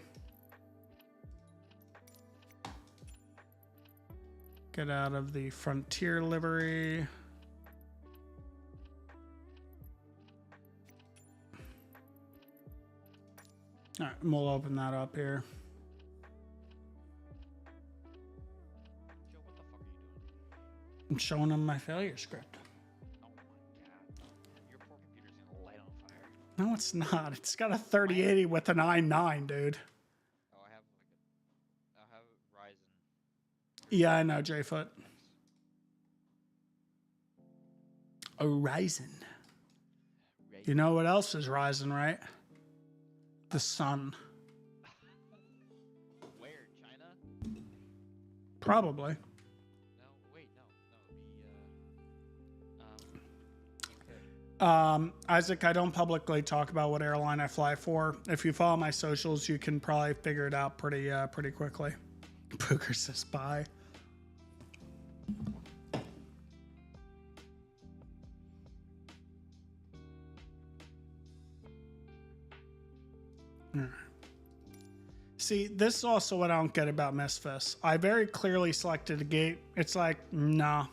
Get out of the Frontier livery. All right, and we'll open that up here. I'm showing them my failure script. Oh my god. Your poor computer's gonna light on fire. No, it's not. It's got a 3080 with an i9, dude. Oh, I have Ryzen. Yeah, I know, J-Foot. A Ryzen. You know what else is Ryzen, right? The sun. Where? China? Probably. No, wait, no. Isaac, I don't publicly talk about what airline I fly for. If you follow my socials, you can probably figure it out pretty quickly. Booker says bye. See, this is also what I don't get about Misfits. I very clearly selected a gate. It's like, nah.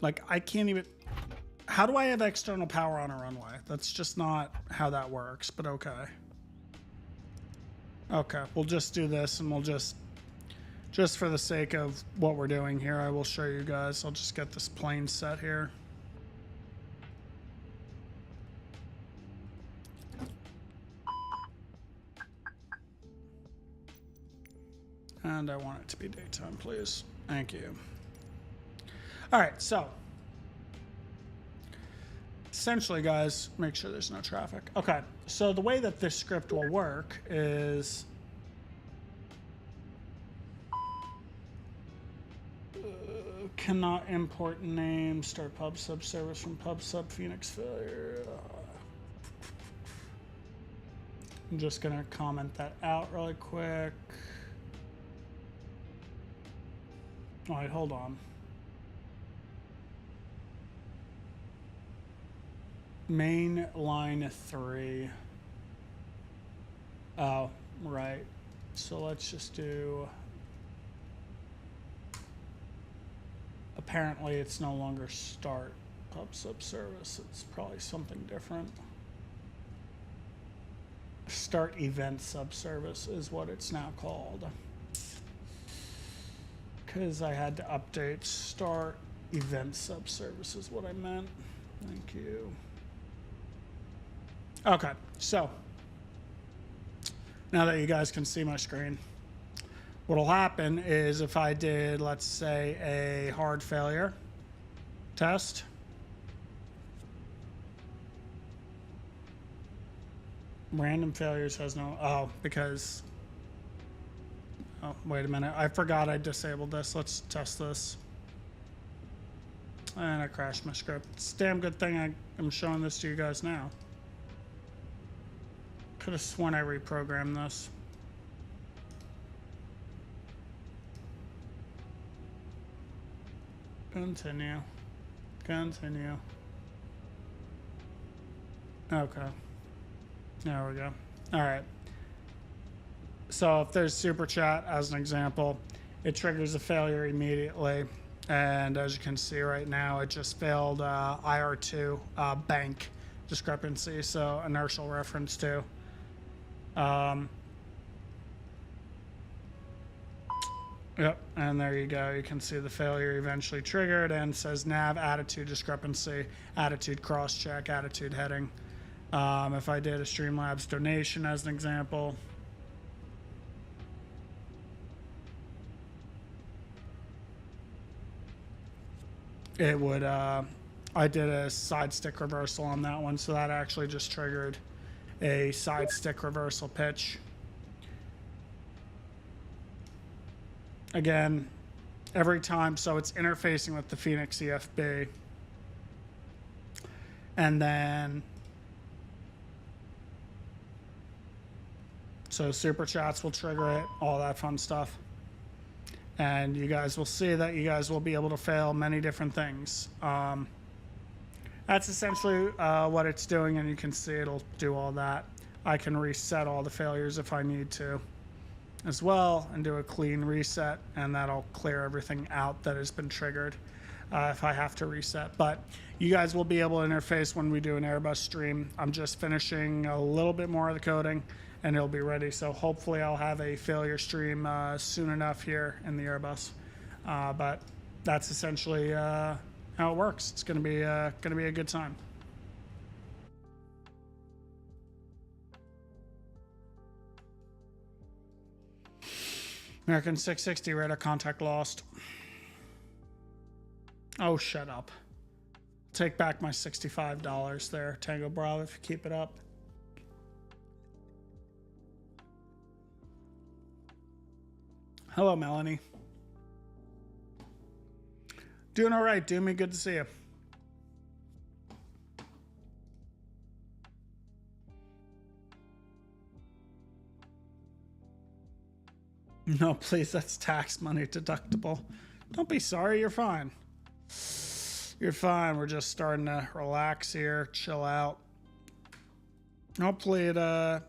Like, I can't even... How do I have external power on a runway? That's just not how that works, but okay. Okay, we'll just do this, and we'll just for the sake of what we're doing here, I will show you guys. I'll just get this plane set here. And I want it to be daytime, please. Thank you. All right, so essentially, guys, make sure there's no traffic. Okay, so the way that this script will work is cannot import name, start pub sub service from pub sub Phoenix failure. I'm just gonna comment that out really quick. All right, hold on. Main line 3. Oh, right. So let's just do... Apparently it's no longer start pub sub service. It's probably something different. Start event subservice is what it's now called. Because I had to update start event subservice is what I meant. Thank you. Okay, so now that you guys can see my screen, what'll happen is if I did, let's say, a hard failure test. Random failures has no, oh, because, oh, wait a minute. I forgot I disabled this. Let's test this. And I crashed my script. It's a damn good thing I'm showing this to you guys now. Could have sworn I reprogrammed this. Continue. Continue. Okay. There we go. All right. So if there's super chat as an example, it triggers a failure immediately. And as you can see right now, it just failed IR2 bank discrepancy. So inertial reference to. Yep, and there you go. You can see the failure eventually triggered and says nav attitude discrepancy, attitude cross check, attitude heading. If I did a Streamlabs donation as an example, it would, I did a side stick reversal on that one, so that actually just triggered a side stick reversal pitch. Again, every time. So it's interfacing with the Phoenix EFB. And then, so super chats will trigger it, all that fun stuff. And you guys will see that you guys will be able to fail many different things. That's essentially what it's doing, and you can see it'll do all that. I can reset all the failures if I need to as well, and do a clean reset, and that'll clear everything out that has been triggered if I have to reset. But you guys will be able to interface when we do an Airbus stream. I'm just finishing a little bit more of the coding, and it'll be ready. So hopefully I'll have a failure stream soon enough here in the Airbus. But that's essentially how it works. It's gonna be a good time. American 660 radar contact lost. Oh, shut up. Take back my $65 there, Tango Bravo, if you keep it up. Hello, Melanie. Doing all right, Doomy. Good to see you. No, please, that's tax money deductible. Don't be sorry, you're fine. You're fine. We're just starting to relax here, chill out. Hopefully there's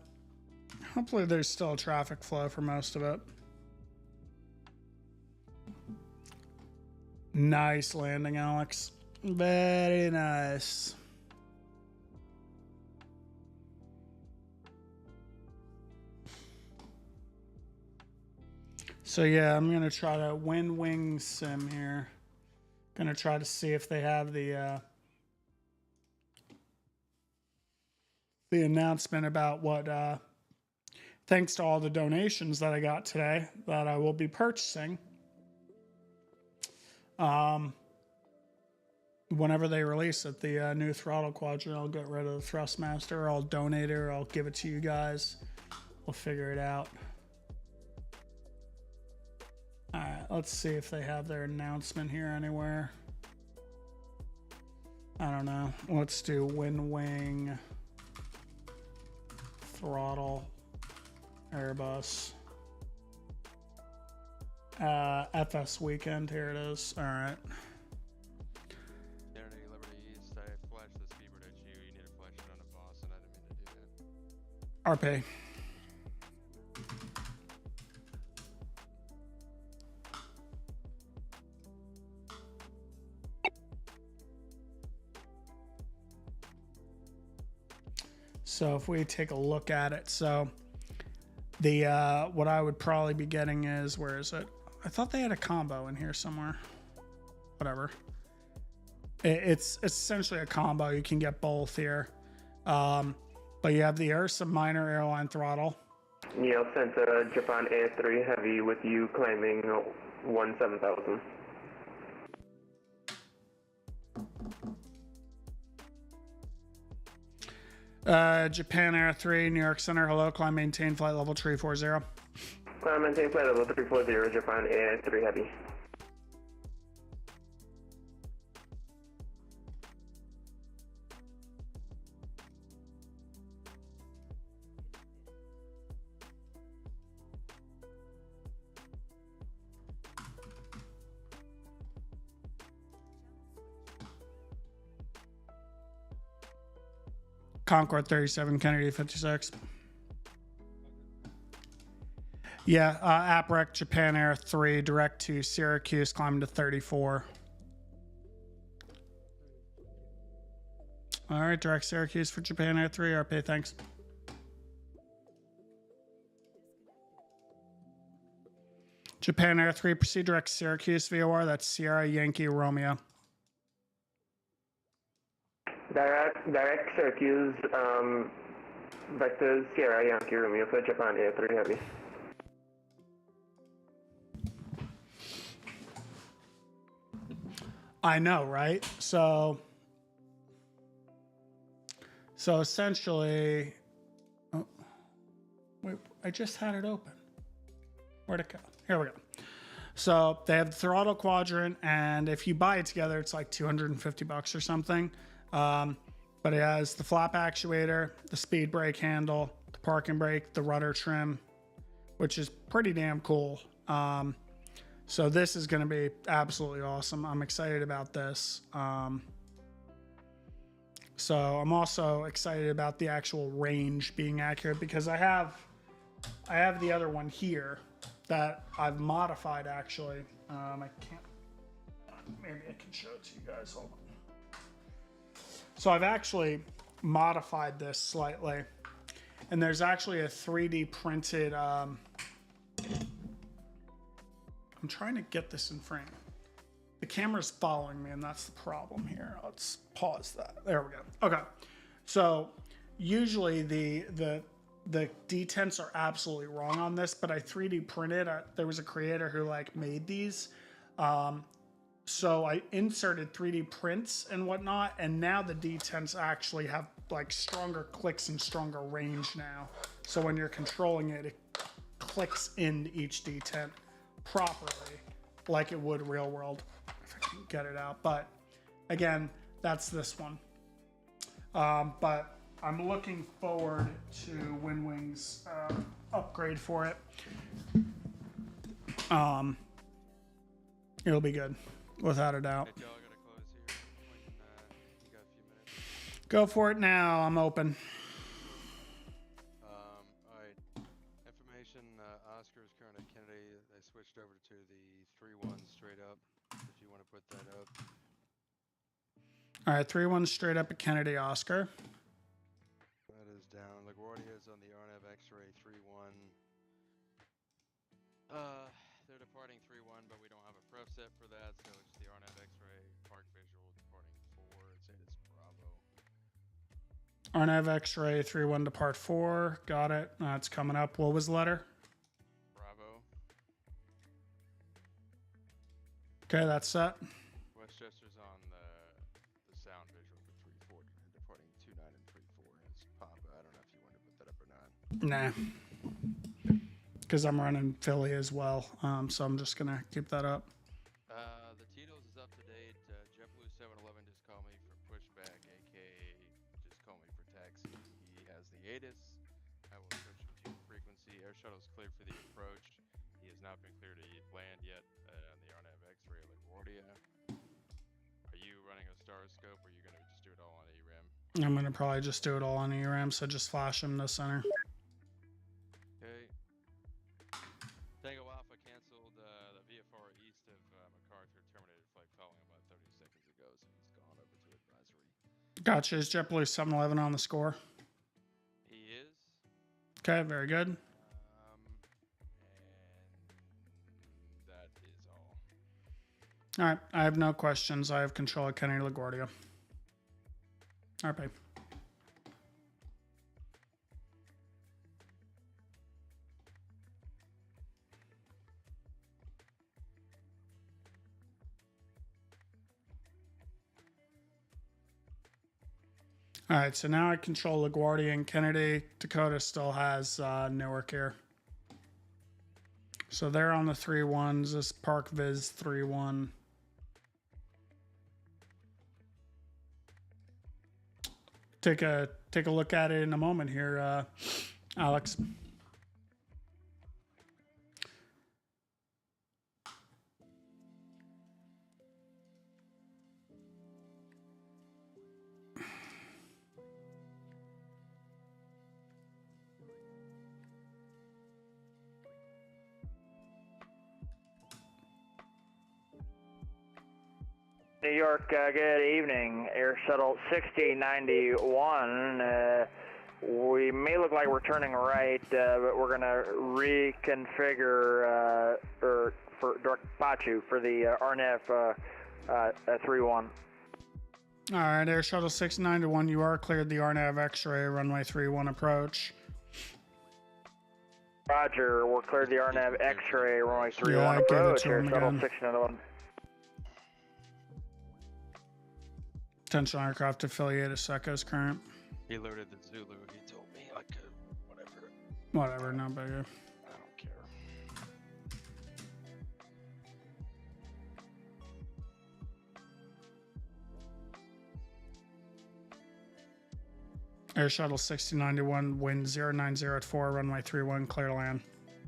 still traffic flow for most of it. Nice landing, Alex. Very nice. So yeah, I'm gonna try to win wing sim here. Gonna try to see if they have the announcement about what thanks to all the donations that I got today that I will be purchasing. Whenever they release it, the new throttle quadrant, I'll get rid of the Thrustmaster, I'll donate it, or I'll give it to you guys. We'll figure it out. Alright, let's see if they have their announcement here anywhere. I don't know. Let's do wind wing throttle Airbus. FS weekend, here it is. Alright. Kennedy, Liberty East, I flashed the speedboard at you. You need to flash it on the boss, and I didn't mean to do that. RP. So if we take a look at it, so the what I would probably be getting is, where is it? I thought they had a combo in here somewhere. Whatever. It's essentially a combo. You can get both here. But you have the ATSA minor airline throttle. York Center Japan A3 Heavy with you claiming 17,000. Japan Air 3, New York Center, hello, climb maintain flight level 340. Climb maintain flight level 340, Japan Air 3 Heavy. Concord 37, Kennedy 56. Yeah, APREC Japan Air 3, direct to Syracuse, climbing to 34. All right, direct Syracuse for Japan Air 3, RP, thanks. Japan Air 3, proceed direct Syracuse VOR, that's Sierra Yankee Romeo. Direct Syracuse, vector Sierra Yankee Romeo for Japan Air 3 Heavy. I know, right? So essentially, oh, wait, I just had it open. Where'd it go? Here we go. So they have the throttle quadrant, and if you buy it together, it's like $250 or something. But it has the flap actuator, the speed brake handle, the parking brake, the rudder trim, which is pretty damn cool. So this is going to be absolutely awesome. I'm excited about this. So I'm also excited about the actual range being accurate, because I have the other one here that I've modified actually. I can't, maybe I can show it to you guys. Hold on. So I've actually modified this slightly, and there's actually a 3D printed, I'm trying to get this in frame. The camera's following me, and that's the problem here. Let's pause that. There we go. Okay. So usually the detents are absolutely wrong on this, but I 3D printed. There was a creator who like made these. So I inserted 3D prints and whatnot, and now the detents actually have like stronger clicks and stronger range now. So when you're controlling it, it clicks into each detent properly, like it would real world. If I can get it out, but again, that's this one. But I'm looking forward to WinWing's upgrade for it. It'll be good, without a doubt. Hey, Joe, I gotta close here. You got a few minutes. Go for it now. I'm open. Alright. Information, Oscar is currently at Kennedy. They switched over to the 3-1 straight up, if you want to put that up. All right, 3-1 straight up at Kennedy, Oscar. That is down. LaGuardia is on the RNAV X-ray 3-1. They're departing 3-1, but we don't have a prep set for that, so it's the RNAV X-ray Park Visual departing 4. It's Bravo. RNAV X-ray 3-1 depart 4. Got it. That's coming up. What was the letter? Bravo. Okay, that's set. Westchester's on the sound visual for 340, departing 29 and 34. It's Papa. I don't know if you want to put that up or not. Nah. Because I'm running Philly as well, so I'm just gonna keep that up. The Tito's is up to date. JetBlue 711 just called me for pushback, aka just called me for taxi. He has the ATIS. I will switch him to frequency. Air shuttle's cleared for the approach. He has not been cleared to land yet on the RNAV X-ray LaGuardia. Are you running a star scope, or are you gonna just do it all on ERAM? I'm gonna probably just do it all on ERAM, so just flash him to center. Okay. Tango Alpha canceled the VFR east of MacArthur, terminated flight following about 30 seconds ago, so he's gone over to advisory. Gotcha. Is JetBlue 711 on the score? He is. Okay, very good. And that is all. All right, I have no questions. I have control of Kennedy LaGuardia. All right, babe. All right, so now I control LaGuardia and Kennedy. Dakota still has Newark here. So they're on the 3-1s. This Park Viz 3-1. Take a look at it in a moment here, Alex. New York, good evening. Air Shuttle 6091. We may look like we're turning right, but we're going to reconfigure for direct Pachu for the RNF 3-1. All right, Air Shuttle 691, you are cleared the RNAV X-ray, runway 31 approach. Roger, we're cleared the RNAV X-ray, runway 31 Yeah, approach. Air Shuttle 691. Attention aircraft affiliated Secos current. He loaded the Zulu. He told me, like, whatever. Whatever, no bigger. I don't care. Air Shuttle 6091, wind 090 at 4, runway 31, clear to land.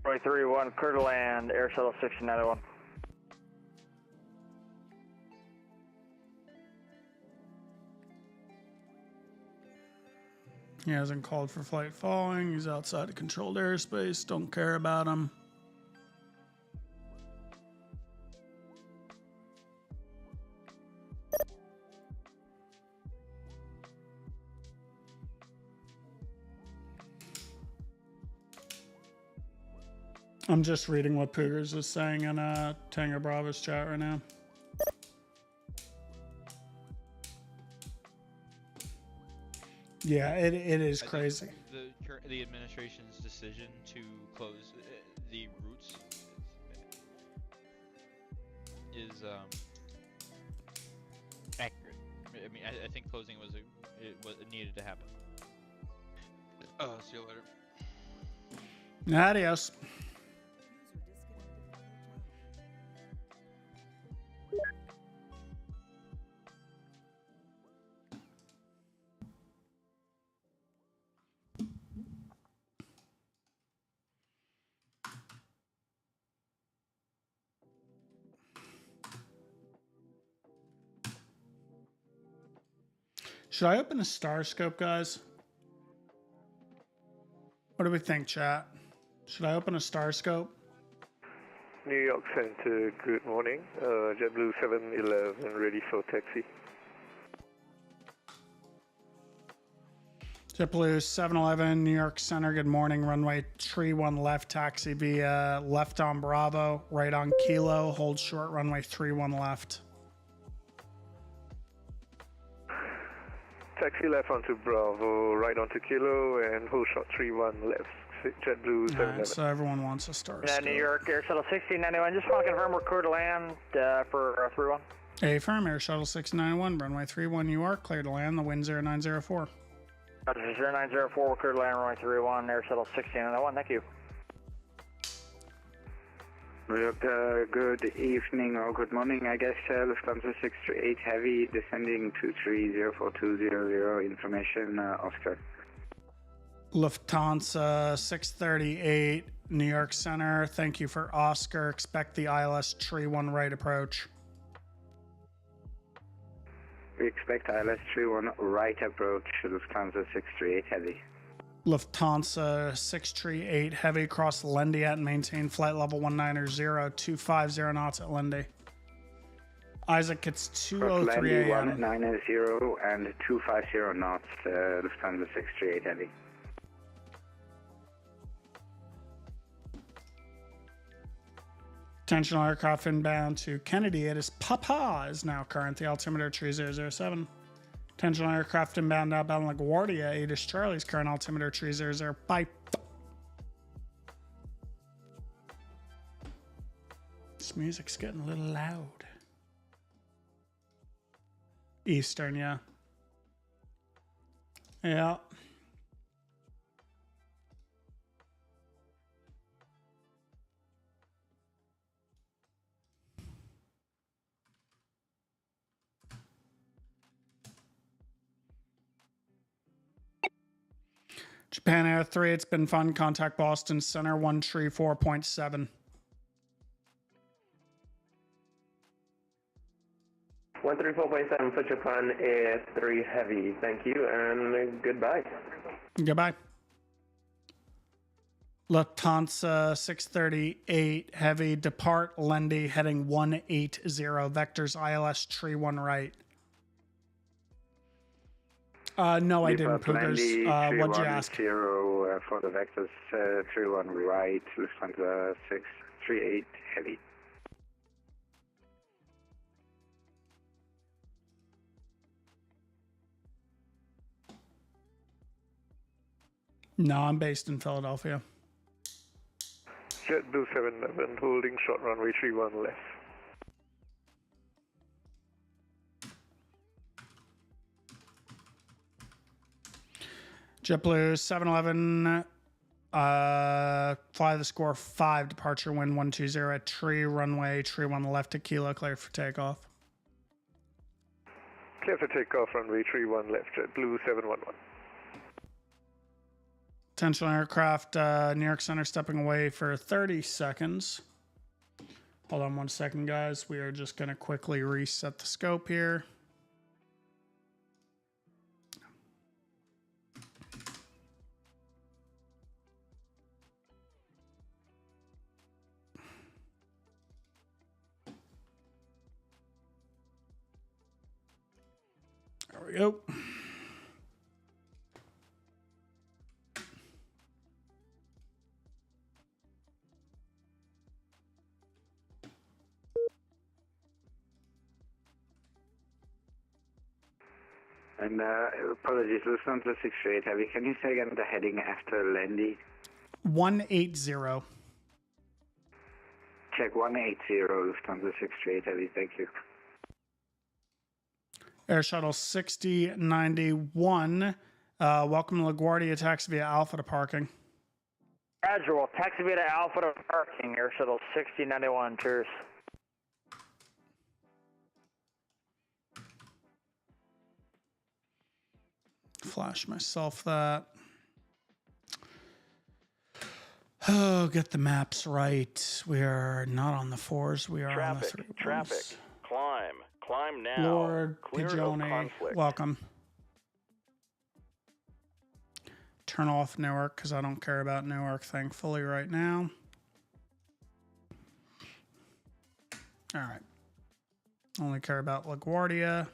Runway 31, clear to land, Air Shuttle 6091. He hasn't called for flight following. He's outside of controlled airspace. Don't care about him. I'm just reading what Poogers is saying in Tango Bravo's chat right now. Yeah, it is crazy. The administration's decision to close the routes is accurate. I mean, I think closing it needed to happen. See you later. Adios. Should I open a star scope, guys? What do we think, chat? Should I open a star scope? New York Center, good morning. JetBlue 711 ready for taxi. JetBlue 711, New York Center, good morning. Runway 31 left, taxi via left on Bravo, right on Kilo, hold short, runway 31 left. Taxi left onto Bravo, right onto Kilo, and hold short 31 left. JetBlue 711. Right, so everyone wants a star scope. New York, Air Shuttle 6091. Just want to confirm we're clear to land for 31. Affirm, Air Shuttle 691, runway 31 New York, clear to land, the wind 0904. Roger, 0904, we're clear to land, runway 31, Air Shuttle 6091. Thank you. New York, good evening or good morning, I guess. Lufthansa 638 Heavy, descending 2304200, information, Oscar. Lufthansa 638, New York Center, thank you for Oscar. Expect the ILS tree 1 right approach. We expect ILS 31 right approach, Lufthansa 638 Heavy. Lufthansa 638 Heavy, cross Lindy at and maintain flight level 190, 250 knots at Lindy. Isaac, it's 2:03 a.m. 190 and 250 knots, Lufthansa 638 Heavy. Attention aircraft inbound to Kennedy. It is Papa is now current. The altimeter tree 007. Attention aircraft inbound outbound LaGuardia. 8 is Charlie's current altimeter tree 00. Bye. This music's getting a little loud. Eastern, yeah. Yeah. Japan Air 3, it's been fun. Contact Boston Center 134.7. 134.7 for Japan Air 3 Heavy. Thank you and goodbye. Goodbye. Lufthansa 638 Heavy, depart Lindy, heading 180. Vectors ILS tree 1 right. No, I didn't, Poogers. What'd you ask? 0 for the vectors, 31 right, Lufthansa 638 Heavy. No, I'm based in Philadelphia. JetBlue 711, holding short runway 31 left. JetBlue 711, fly the score 5, departure wind 120 at tree runway, tree 1 left to Kilo, clear for takeoff. Clear for takeoff, runway 31 left, JetBlue 711. Attention aircraft, New York Center stepping away for 30 seconds. Hold on 1 second, guys. We are just going to quickly reset the scope here. There we go. And apologies, Lufthansa 638 Heavy. Can you say again the heading after Landy? 180. Check 180, Lufthansa 638 Heavy. Thank you. Air Shuttle 6091. Welcome to LaGuardia. Taxi via Alpha to parking. Roger, well, taxi via Alpha to parking, Air Shuttle 6091, cheers. Flash myself that. Oh, get the maps right. We are not on the 4s. We are on the 3. Traffic. Climb. Climb now. Lord Clear of Pigione, conflict. welcome. Turn off Newark because I don't care about Newark, thankfully, right now. All right. Only care about LaGuardia.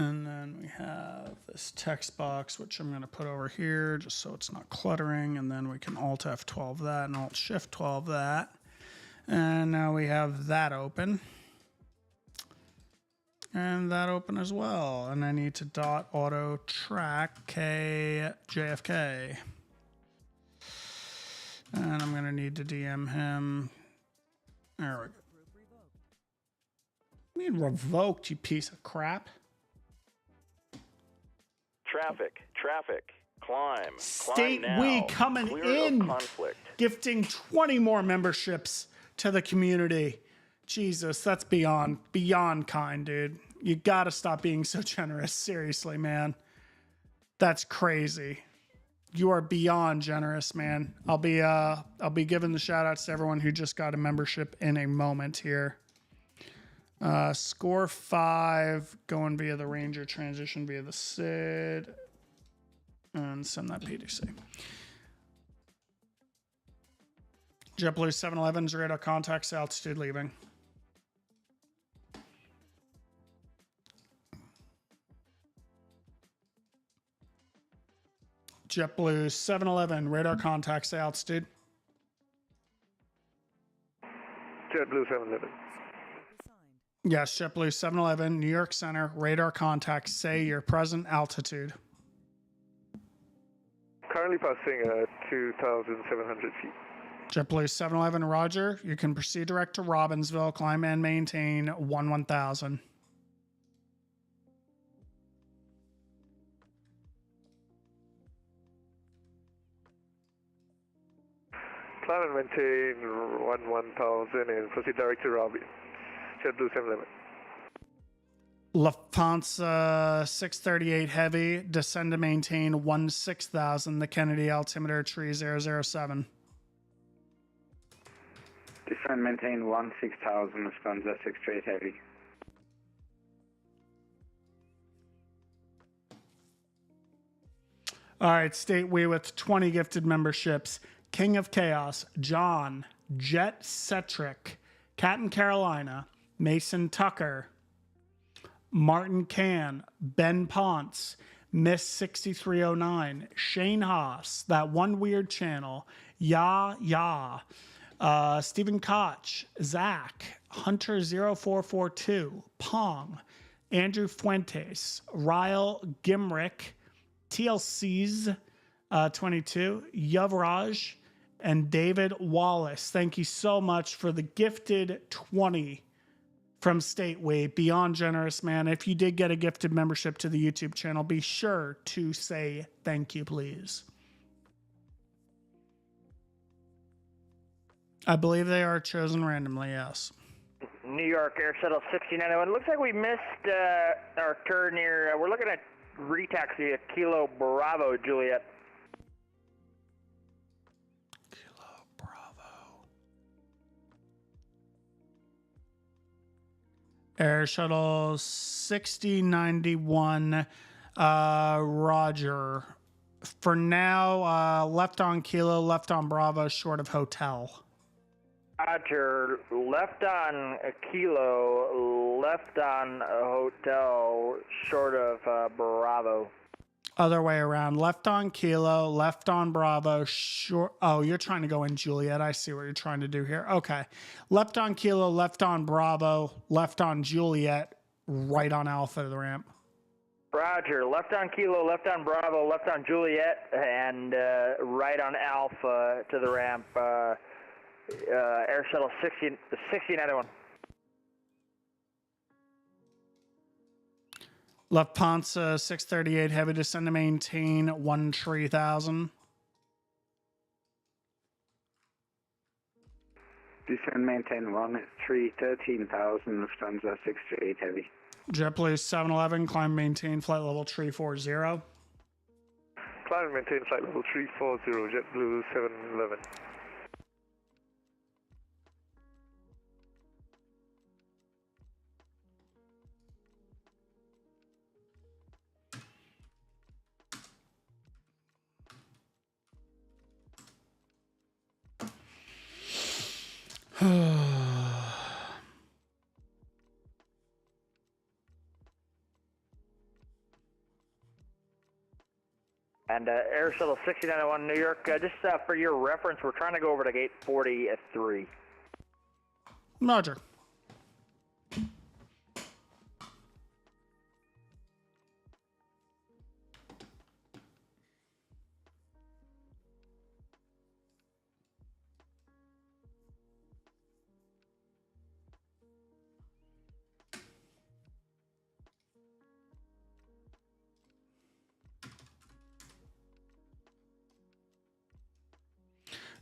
And then we have this text box, which I'm going to put over here just so it's not cluttering. And then we can Alt F12 that and Alt Shift 12 that. And now we have that open. And that open as well. And I need to dot auto track K JFK. And I'm going to need to DM him. There we go. I mean revoked, you piece of crap. Traffic. Climb. State Climb now. we coming Clear in. Of conflict. Gifting 20 more memberships to the community. Jesus, that's beyond kind, dude. You gotta stop being so generous. Seriously, man. That's crazy. You are beyond generous, man. I'll be giving the shout outs to everyone who just got a membership in a moment here. Score 5, going via the Ranger, transition via the SID, and send that PDC. JetBlue 711's radar contacts, altitude leaving. JetBlue 711, radar contacts, altitude. JetBlue 711. Yes, JetBlue 711, New York Center, radar contacts, say your present altitude. Currently passing 2,700 feet. JetBlue 711, roger. You can proceed direct to Robbinsville, climb and maintain 1000. Climb and maintain 1000 and proceed direct to Robbie. JetBlue 711. Lufthansa 638 Heavy, descend to maintain 16,000, the Kennedy altimeter, tree 007. Descend, maintain 16,000, Lufthansa 638 Heavy. All right, state we with 20 gifted memberships. King of Chaos, John, Jet Cetric, Cat and Carolina, Mason Tucker, Martin Can, Ben Ponce, Miss 6309, Shane Haas, that one weird channel, Stephen Koch, Zach, Hunter 0442, Pong, Andrew Fuentes, Ryle Gimrick, TLC's 22, Yuvraj, and David Wallace. Thank you so much for the gifted 20 from Stateway. Beyond generous, man. If you did get a gifted membership to the YouTube channel, be sure to say thank you, please. I believe they are chosen randomly, yes. New York Air Shuttle 6091. Looks like we missed our turn here. We're looking at retaxi at Kilo Bravo, Juliet. Air Shuttle 6091, Roger. For now, left on Kilo, left on Bravo, short of hotel. Roger, left on Kilo, left on Hotel, short of Bravo. Other way around. Left on Kilo, left on Bravo, short. Oh, you're trying to go in Juliet. I see what you're trying to do here. Okay. Left on Kilo, left on Bravo, left on Juliet, right on Alpha to the ramp. Roger, left on Kilo, left on Bravo, left on Juliet, and right on Alpha to the ramp. Air Shuttle 6091. Lufthansa 638, heavy descend to maintain 13,000. Descend maintain 13,000, Lufthansa 638 heavy. JetBlue 711, climb maintain flight level 340. Climb and maintain flight level 340, JetBlue 711. And Air Shuttle 6091 New York, just for your reference, we're trying to go over to gate 43. Roger.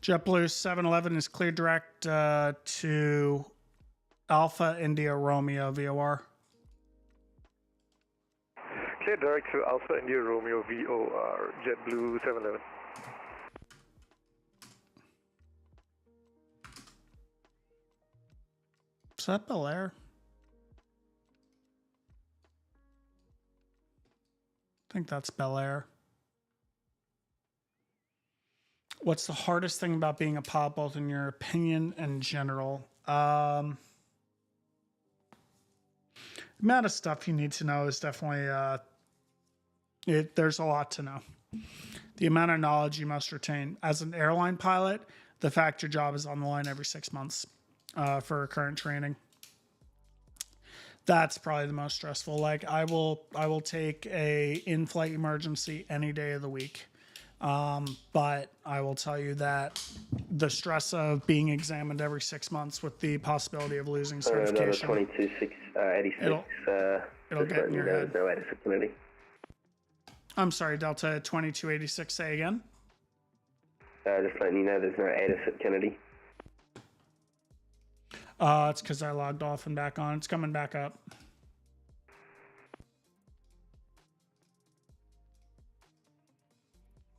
JetBlue 711 is clear direct to Alpha India Romeo VOR. Clear direct to Alpha India Romeo VOR, JetBlue 711. Is that Bel Air? I think that's Bel Air. What's the hardest thing about being a pilot, both in your opinion and general? Amount of stuff you need to know is definitely, there's a lot to know. The amount of knowledge you must retain. As an airline pilot, the fact your job is on the line every 6 months for current training. That's probably the most stressful. Like I will take a in-flight emergency any day of the week. But I will tell you that the stress of being examined every 6 months with the possibility of losing certification. 2286, it'll get in your head. No ATSA Kennedy. I'm sorry, Delta 2286, say again? Just letting you know there's no ATSA Kennedy. It's because I logged off and back on. It's coming back up.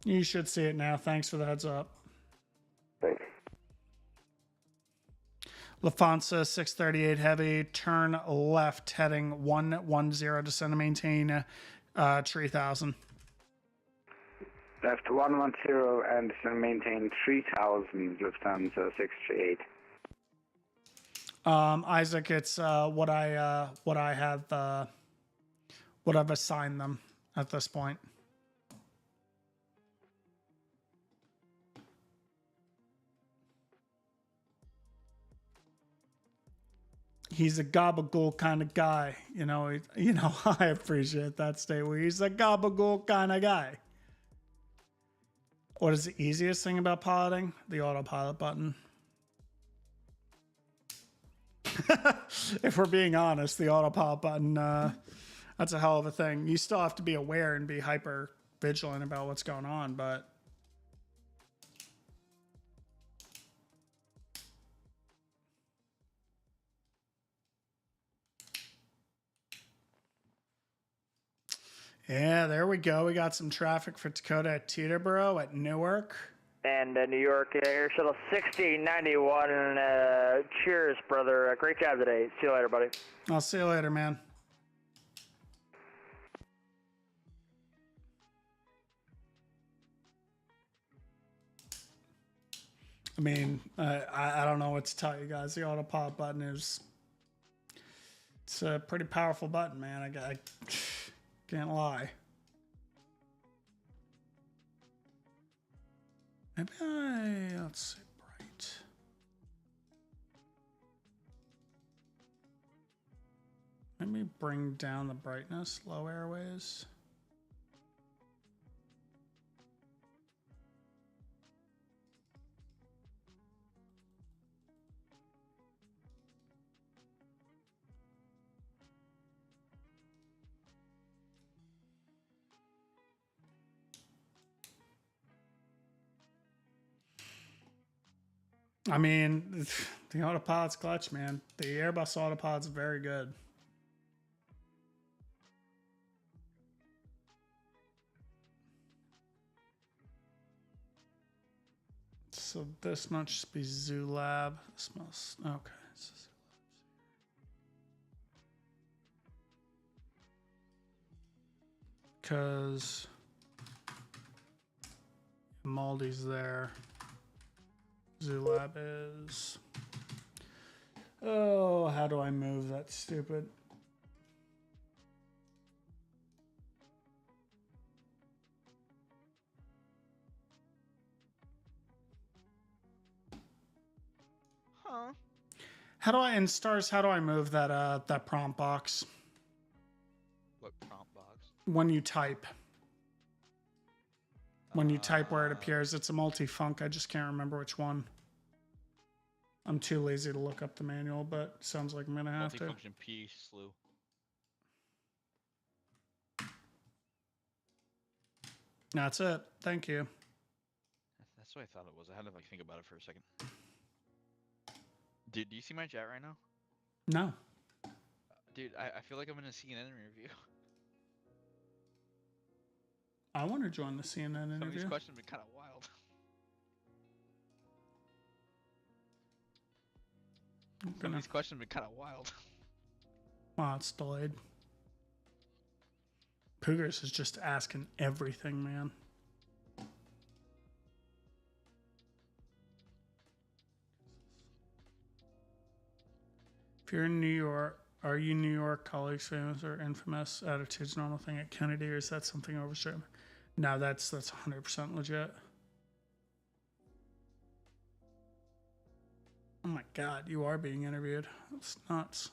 You should see it now. Thanks for the heads up. Thanks. Lufthansa 638 heavy, turn left, heading 110, descend to maintain 3000. Left 110 and descend maintain 3000, Lufthansa 638. Isaac, it's what I've assigned them at this point. He's a gabagool kind of guy, you know. I appreciate that statement. He's a gabagool kind of guy. What is the easiest thing about piloting? The autopilot button. If we're being honest, the autopilot button, that's a hell of a thing. You still have to be aware and be hyper vigilant about what's going on, but Yeah, there we go. We got some traffic for Dakota at Teterboro at Newark. And New York Air Shuttle 6091. Cheers, brother. Great job today. See you later, buddy. I'll see you later, man. I mean, I don't know what to tell you guys. The autopilot button it's a pretty powerful button, man. I can't lie. Maybe let's see, bright. Let me bring down the brightness, low airways. I mean, the autopilot's clutch, man. The Airbus autopilot's very good. So this must be Zoo Lab. This must, okay. Because Maldi's there. Zoo Lab is. Oh, how do I move that stupid? Huh? How do I in stars? How do I move that that prompt box? What prompt box? When you type. When you type where it appears, it's a multi-func. I just can't remember which one. I'm too lazy to look up the manual, but sounds like I'm gonna have to. Multifunction P slew. That's it. Thank you. That's what I thought it was. I had to like think about it for a second. Dude, do you see my chat right now? No. Dude, I feel like I'm in a CNN interview. I want to join the CNN interview. Some of these questions have been kind of wild. Some of these questions have been kind of wild. Wow, it's delayed. Poogers is just asking everything, man. If you're in New York, are you New York colleagues famous or infamous attitudes normal thing at Kennedy, or is that something overstream? No, that's 100% legit. Oh my God, you are being interviewed. That's nuts.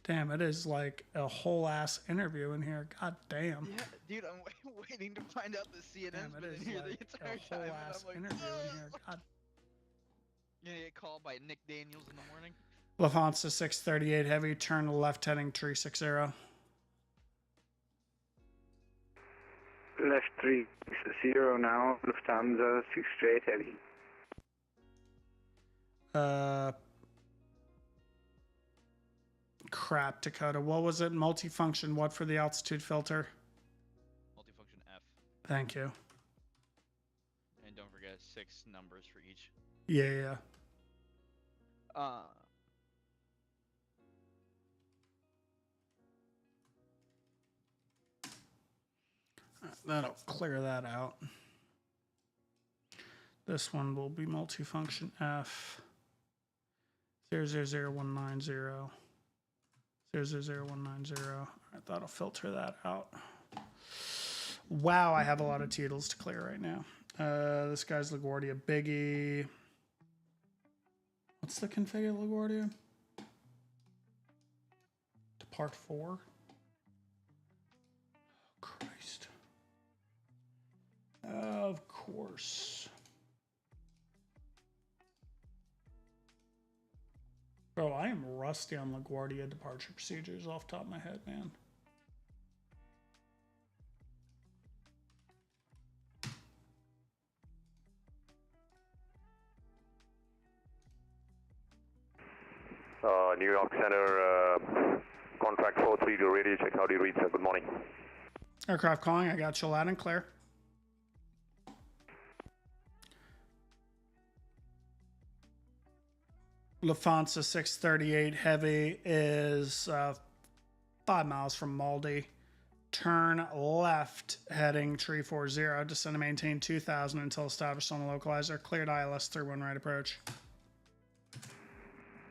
Damn, it is like a whole ass interview in here. God damn. Yeah, dude, I'm waiting to find out the CNN's been in here like the entire a whole time. ass And I'm like, interview in here. God. You're gonna get called by Nick Daniels in the morning. Lufthansa 638 heavy, turn left heading 360. Left 360 now, Lufthansa 638 heavy. Crap, Dakota. What was it? Multifunction. What for the altitude filter? Multifunction F. Thank you. And don't forget 6 numbers for each. Yeah. That'll clear that out. This one will be multifunction F 000190 000190. All right, that'll filter that out. Wow, I have a lot of titles to clear right now. This guy's LaGuardia Biggie. What's the config of LaGuardia? Depart 4. Christ. Of course. Bro, I am rusty on LaGuardia departure procedures off the top of my head, man. New York Center Contract 430 radio check. How do you read, sir? Good morning. Aircraft calling. I got you loud and clear. Lufthansa 638 Heavy is 5 miles from Maldi. Turn left heading tree 40. Descend and maintain 2000 until established on the localizer. Cleared ILS 31 right approach.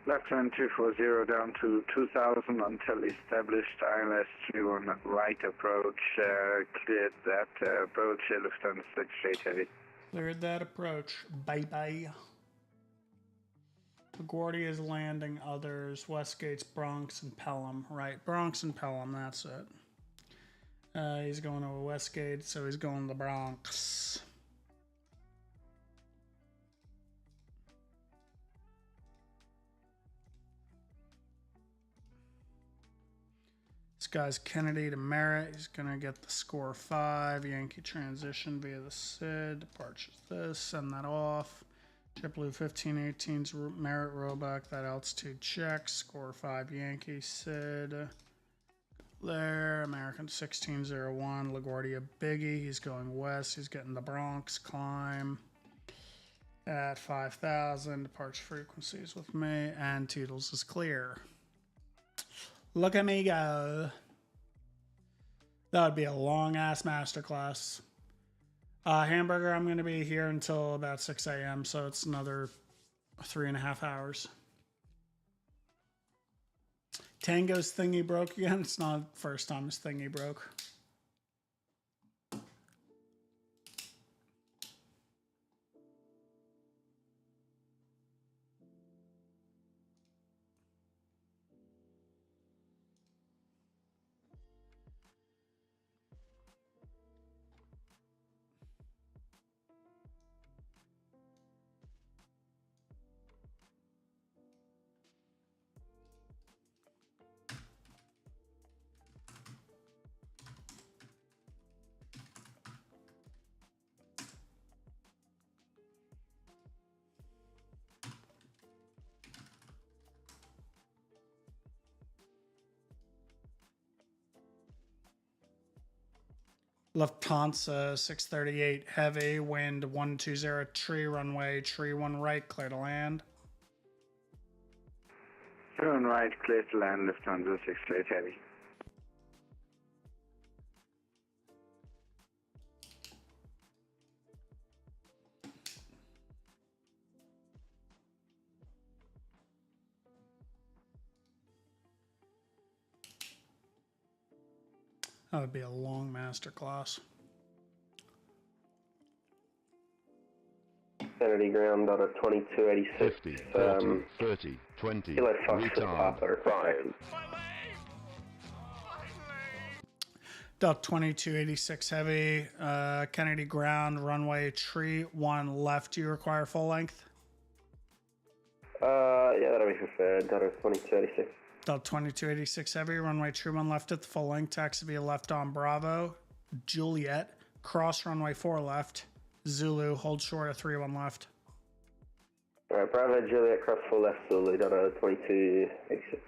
Left turn 240 down to 2000 until established ILS 31 right approach. Cleared that approach, Lufthansa 638 Heavy. Cleared that approach. Bye-bye. LaGuardia is landing others. Westgate's Bronx and Pelham. Right, Bronx and Pelham, that's it. He's going to Westgate, so he's going to the Bronx. This guy's Kennedy to Merritt. He's going to get the score 5. Yankee transition via the SID. Departures this. Send that off. JetBlue 1518's Merritt Roebuck. That altitude check. Score 5 Yankee SID. There. American 1601. LaGuardia Biggie. He's going west. He's getting the Bronx. Climb at 5,000. Departure frequencies with me. And Toodles is clear. Look at me go. That would be a long-ass masterclass. Hamburger, I'm going to be here until about 6 a.m., so it's another 3.5 hours. Tango's thingy broke again. It's not the first time his thingy broke. Lufthansa 638 Heavy, wind 120, tree runway, tree 1 right, clear to land. Turn right, clear to land, Lufthansa 638 Heavy. That would be a long master class. Kennedy ground on a 2286. 50, 40, 30, 20, retard. 5. Duck 2286 Heavy, Kennedy ground, runway, tree 1 left. Do you require full length? Yeah, that'll be preferred. That is 2286. Delta 2286 Heavy, runway true 1 left at the full length, taxi via left on Bravo, Juliet, cross runway 4 left, Zulu, hold short at 31 left. Alright, Bravo, Juliet, cross 4 left, Zulu, Delta 2286.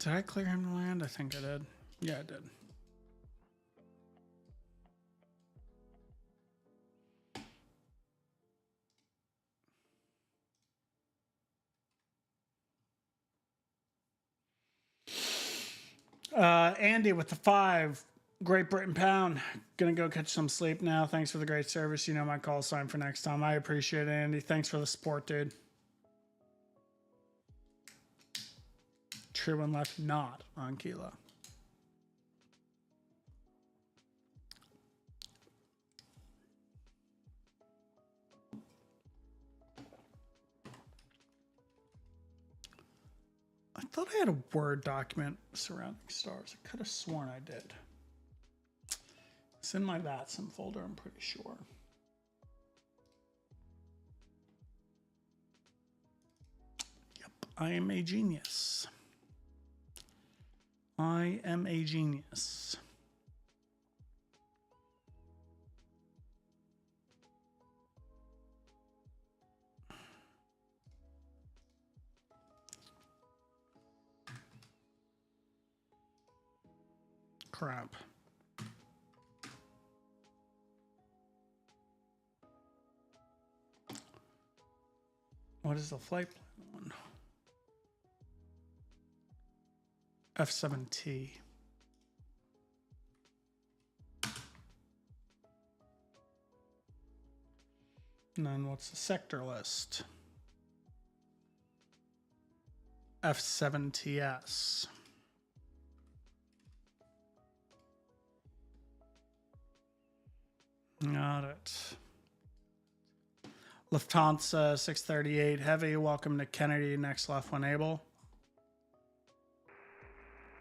Did I clear him to land? I think I did. Yeah, I did. Andy with the 5, Great Britain pound. Gonna go catch some sleep now. Thanks for the great service. You know my call sign for next time. I appreciate it, Andy. Thanks for the support, dude. True 1 left, not on Kilo. I thought I had a Word document surrounding stars. I could have sworn I did. It's in my VATSIM folder, I'm pretty sure. Yep, I am a genius. I am a genius. crap. What is the flight plan one? F7T. And then what's the sector list? F7TS. Got it. Lufthansa 638 Heavy, welcome to Kennedy, next left when able.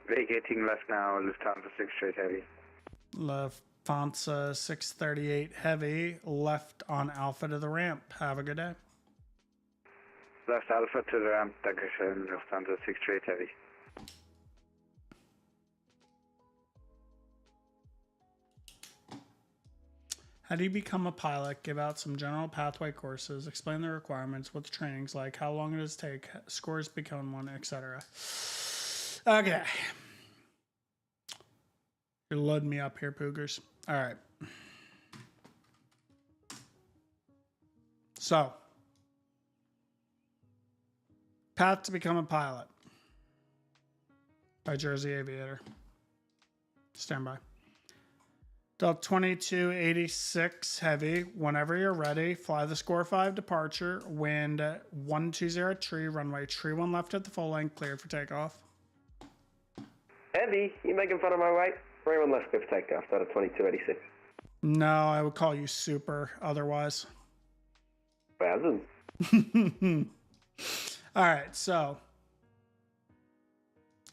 Vacating left now, Lufthansa 638 Heavy. Lufthansa 638 Heavy, left on Alpha to the ramp. Have a good day. Left Alpha to the ramp, Dankeschön, Lufthansa 638 Heavy. How do you become a pilot? Give out some general pathway courses, explain the requirements, what the training's like, how long it does take, scores become one, etc. Okay. You're loading me up here, Poogers. All right. So, path to become a pilot by Jersey Aviator. Stand by. Delta 2286 Heavy, whenever you're ready, fly the score 5 departure, wind 120 tree, runway tree 1 left at the full length, cleared for takeoff. Heavy, you making fun of my weight? Runway 1 left, clear for takeoff, Delta 2286. No, I would call you super otherwise. Spasm. All right, so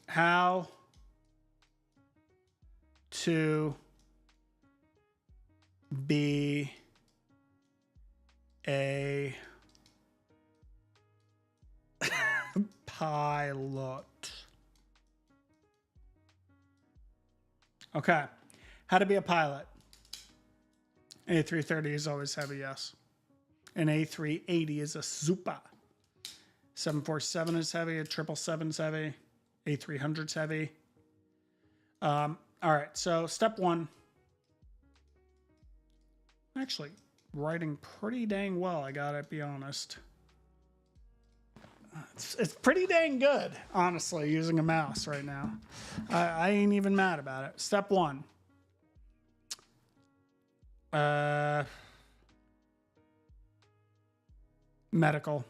how to be a pilot. Okay, how to be a pilot. A330 is always heavy, yes. An A380 is a super. 747 is heavy, a 777 is heavy, A300 is heavy. All right, so step one. I'm actually writing pretty dang well, I gotta be honest. It's pretty dang good, honestly, using a mouse right now. I ain't even mad about it. Step one. Medical.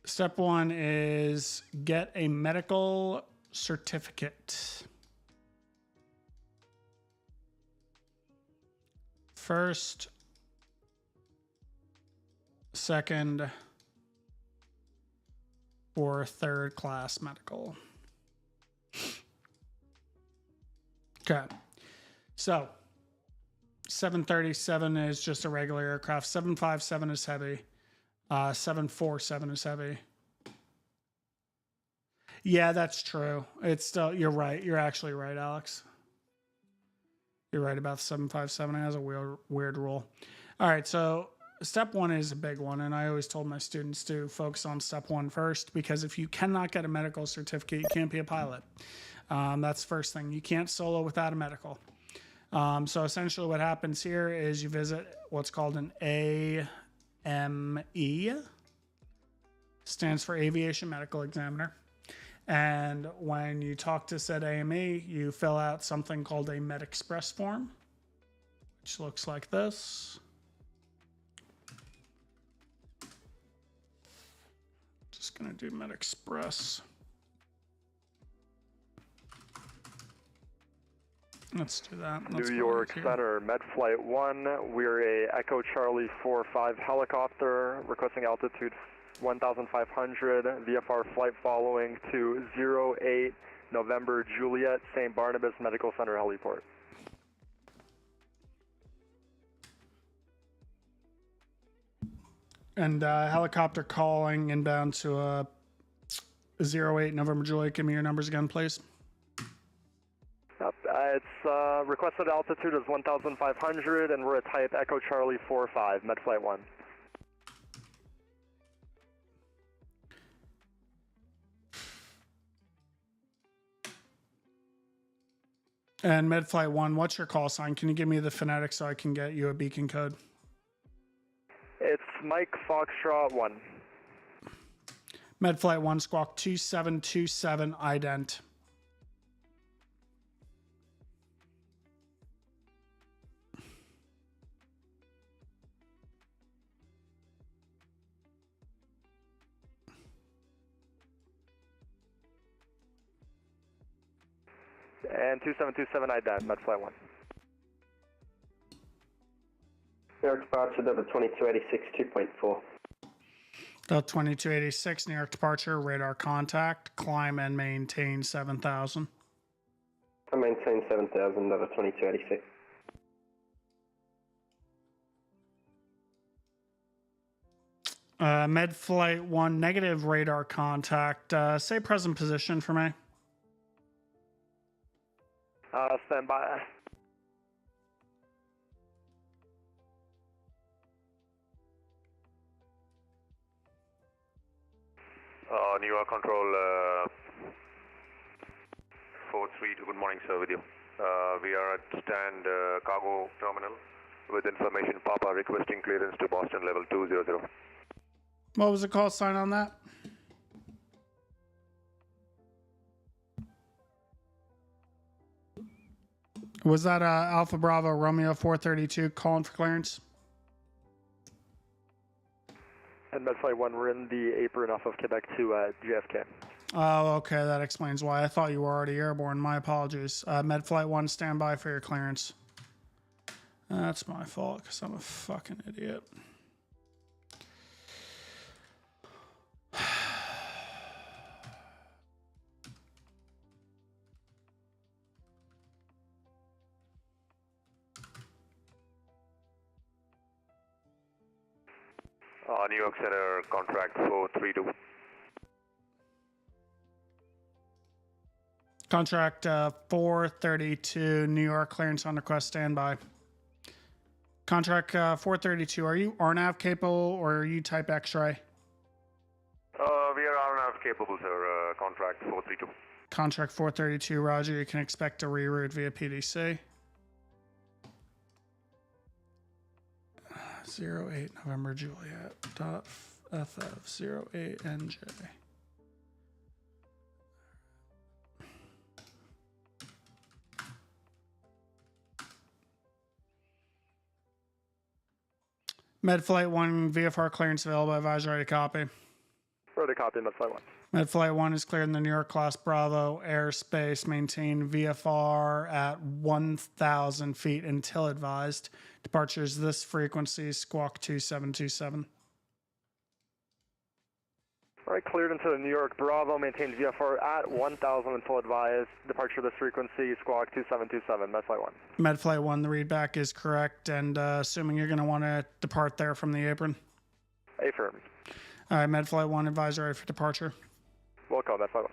Step one is get a medical certificate. First, second, or third class medical. Okay. So, 737 is just a regular aircraft. 757 is heavy. 747 is heavy. Yeah, that's true. It's still, you're right. You're actually right, Alex. You're right about the 757. It has a weird rule. All right, so step one is a big one, and I always told my students to focus on step one first, because if you cannot get a medical certificate, you can't be a pilot. That's the first thing. You can't solo without a medical. So essentially what happens here is you visit what's called an AME, stands for Aviation Medical Examiner. And when you talk to said AME, you fill out something called a MedExpress form, which looks like this. Just gonna do MedExpress. Let's do that. New York Center, Med Flight 1. We're a Echo Charlie 45 helicopter, requesting altitude 1,500, VFR flight following to 08 November Juliet, St. Barnabas Medical Center Heliport. And helicopter calling inbound to 08 November Juliet. Give me your numbers again, please. It's requested altitude is 1,500, and we're a type Echo Charlie 45, Med Flight 1. And Medflight 1, what's your call sign? Can you give me the phonetic so I can get you a beacon code? It's Mike Foxtrot 1. Medflight 1, squawk 2727 ident. And 2727 ident, Medflight 1. New York departure, Delta 2286, 2.4. Delta 2286, New York departure, radar contact, climb and maintain 7,000. I maintain 7,000, Delta 2286. Medflight 1, negative radar contact. Say present position for me. Stand by. New York Control 432, good morning, sir, with you. We are at stand cargo terminal with information Papa requesting clearance to Boston level 200. What was the call sign on that? Was that Alpha Bravo Romeo 432 calling for clearance? And Medflight 1, we're in the apron off of Quebec to JFK. Oh, okay. That explains why. I thought you were already airborne. My apologies. Medflight 1, stand by for your clearance. That's my fault because I'm a fucking idiot. New York Center contract 432. Contract 432, New York clearance on request, standby. Contract 432, are you RNAV capable or are you type X-ray? We are RNAV capable, sir. Contract 432. Contract 432, roger. You can expect a reroute via PDC. 08 November Juliet dot FF 08 NJ. Medflight 1 VFR clearance available. Advise ready to copy. Ready to copy, Medflight 1. Medflight 1 is cleared in the New York class Bravo airspace. Maintain VFR at 1,000 feet until advised. Departures this frequency, squawk 2727. All right, cleared into the New York Bravo. Maintain VFR at 1,000 until advised. Departure this frequency, squawk 2727, Medflight 1. Medflight 1, the readback is correct, and assuming you're going to want to depart there from the apron. Affirm. All right, Medflight 1, advise ready for departure. Welcome, Medflight 1. All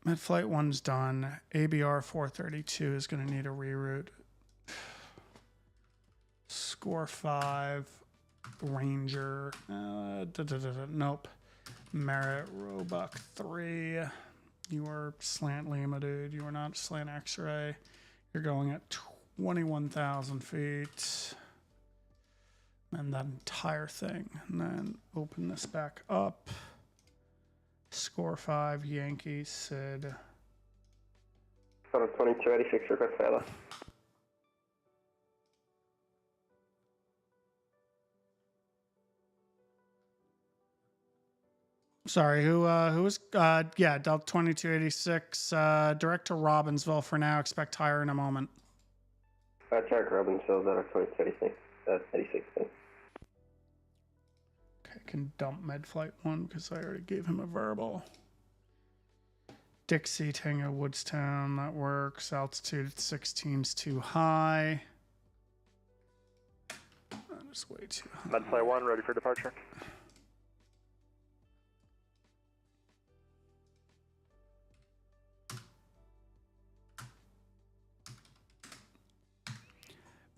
right, Medflight 1's done. ABR 432 is going to need a reroute. Score 5, Ranger, nope. Merit, Roebuck 3. You are slant Lima, dude. You are not slant X-ray. You're going at 21,000 feet. And that entire thing. And then open this back up. Score 5, Yankee, Sid. 2286, request failure. Sorry, who was, yeah, Delta 2286, direct to Robbinsville for now, expect higher in a moment. Check Robbinsville, Delta 2286, 86. Okay, I can dump Medflight 1 because I already gave him a verbal. Dixie, Tango, Woodstown, that works. Altitude at 16 is too high. That is way too high. Medflight 1, ready for departure.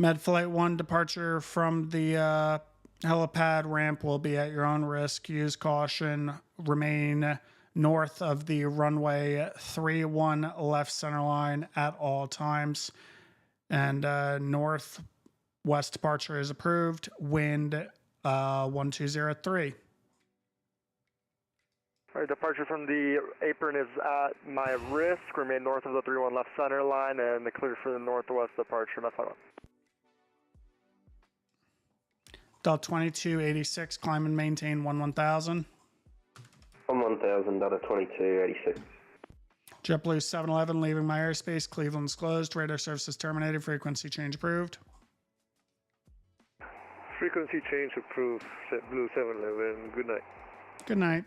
Medflight 1 departure from the helipad ramp will be at your own risk. Use caution. Remain north of the runway 31 left center line at all times. And northwest departure is approved. Wind 1203. All right, departure from the apron is at my risk. Remain north of the 31 left center line and the clear for the northwest departure. That's fine. Delta 2286, climb and maintain 1000. 1000, Delta 2286. JetBlue 711, leaving my airspace. Cleveland's closed. Radar services terminated. Frequency change approved. Frequency change approved. JetBlue 711. Good night. Good night.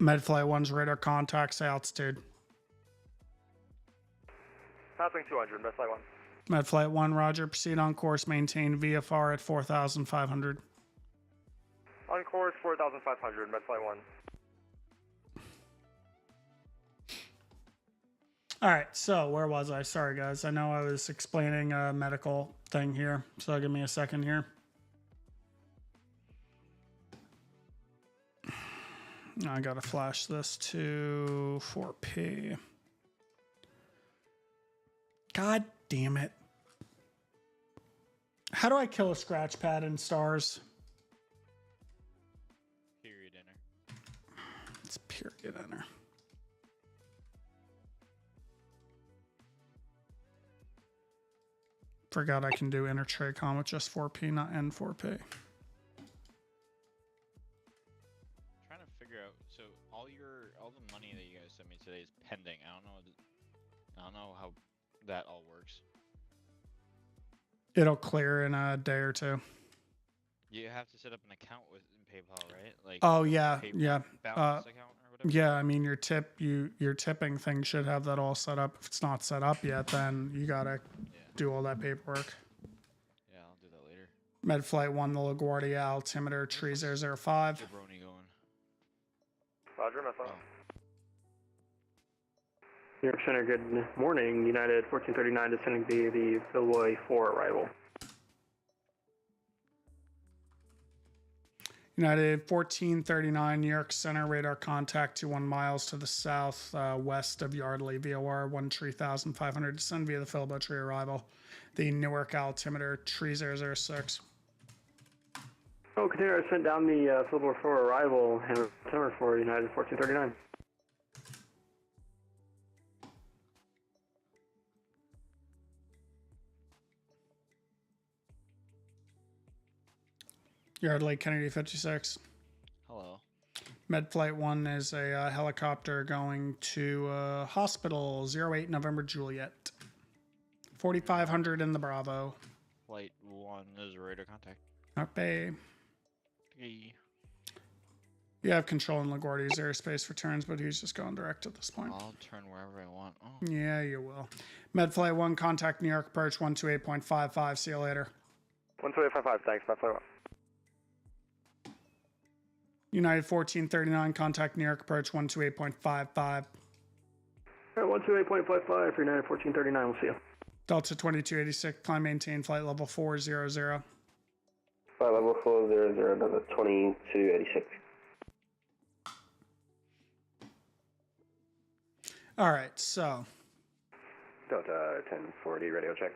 Medflight 1's radar contacts altitude. Passing 200, Medflight 1. Medflight 1, roger. Proceed on course. Maintain VFR at 4,500. On course 4,500, Medflight 1. All right, so where was I? Sorry, guys. I know I was explaining a medical thing here, so give me a second here. I gotta flash this to 4P. God damn it. How do I kill a scratch pad in stars? Period enter. It's period enter. Forgot I can do enter TRACON with just 4P, not N4P. So all the money that you guys sent me today is pending. I don't know how that all works. It'll clear in a day or two. You have to set up an account with PayPal, right? Like oh yeah, PayPal yeah. Balance account or whatever. Yeah, I mean your tipping thing should have that all set up. If it's not set up yet, then you gotta do all that paperwork. Yeah, I'll do that later. Medflight 1, the LaGuardia altimeter, tree 005. Jabroni going. Roger, Medflight. New York Center, good morning. United 1439 descending via the Philway 4 arrival. United 1439, New York Center, radar contact 21 miles to the south west of Yardley, VOR 13,500, descend via the Philbo tree arrival. The Newark altimeter, tree 006. Oh, continue to send down the Philbo 4 arrival and return for United 1439. Yardley, Kennedy 56. Hello. Medflight 1 is a helicopter going to hospital 08 November Juliet. 4,500 in the Bravo. Flight 1 is radar contact. Okay. Hey. You have control in LaGuardia's airspace for turns, but he's just going direct at this point. I'll turn wherever I want. Oh. Yeah, you will. Medflight 1, contact New York approach 128.55. See you later. 128.55, thanks, Medflight 1. United 1439, contact New York approach 128.55. Alright, 128.55 for United 1439, we'll see you. Delta 2286, climb maintain flight level 400. Flight level 400, Delta 2286. All right, so. Delta 1040, radio check.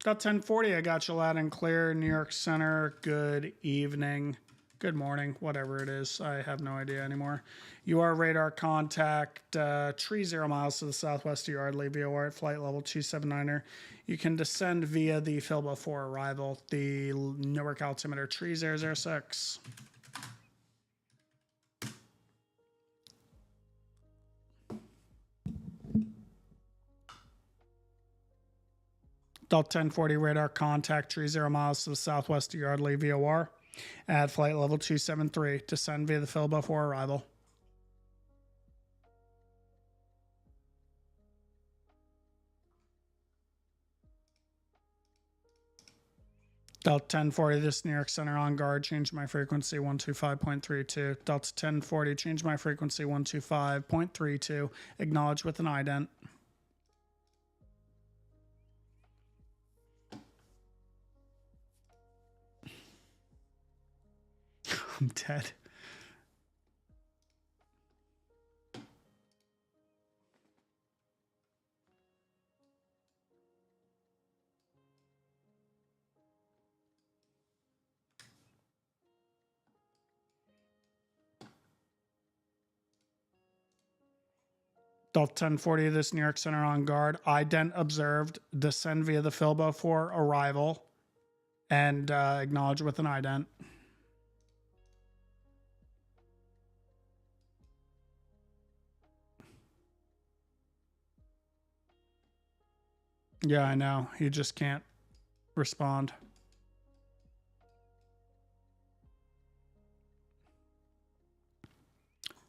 Delta 1040, I got you loud and clear. New York Center, good evening. Good morning, whatever it is. I have no idea anymore. You are radar contact, tree 0 miles to the southwest of Yardley, VOR at flight level 279er. You can descend via the Philbo 4 arrival, the Newark altimeter, tree 006. Delta 1040 radar contact, tree 0 miles to the southwest of Yardley, VOR. At flight level 273, descend via the Philbo 4 arrival. Delta 1040, this New York Center on guard, change my frequency 125.32. Delta 1040, change my frequency 125.32. Acknowledge with an ident. I'm dead. Delta 1040, this New York Center on guard. Ident observed. Descend via the Filbo for arrival. And acknowledge with an ident. Yeah, I know. He just can't respond.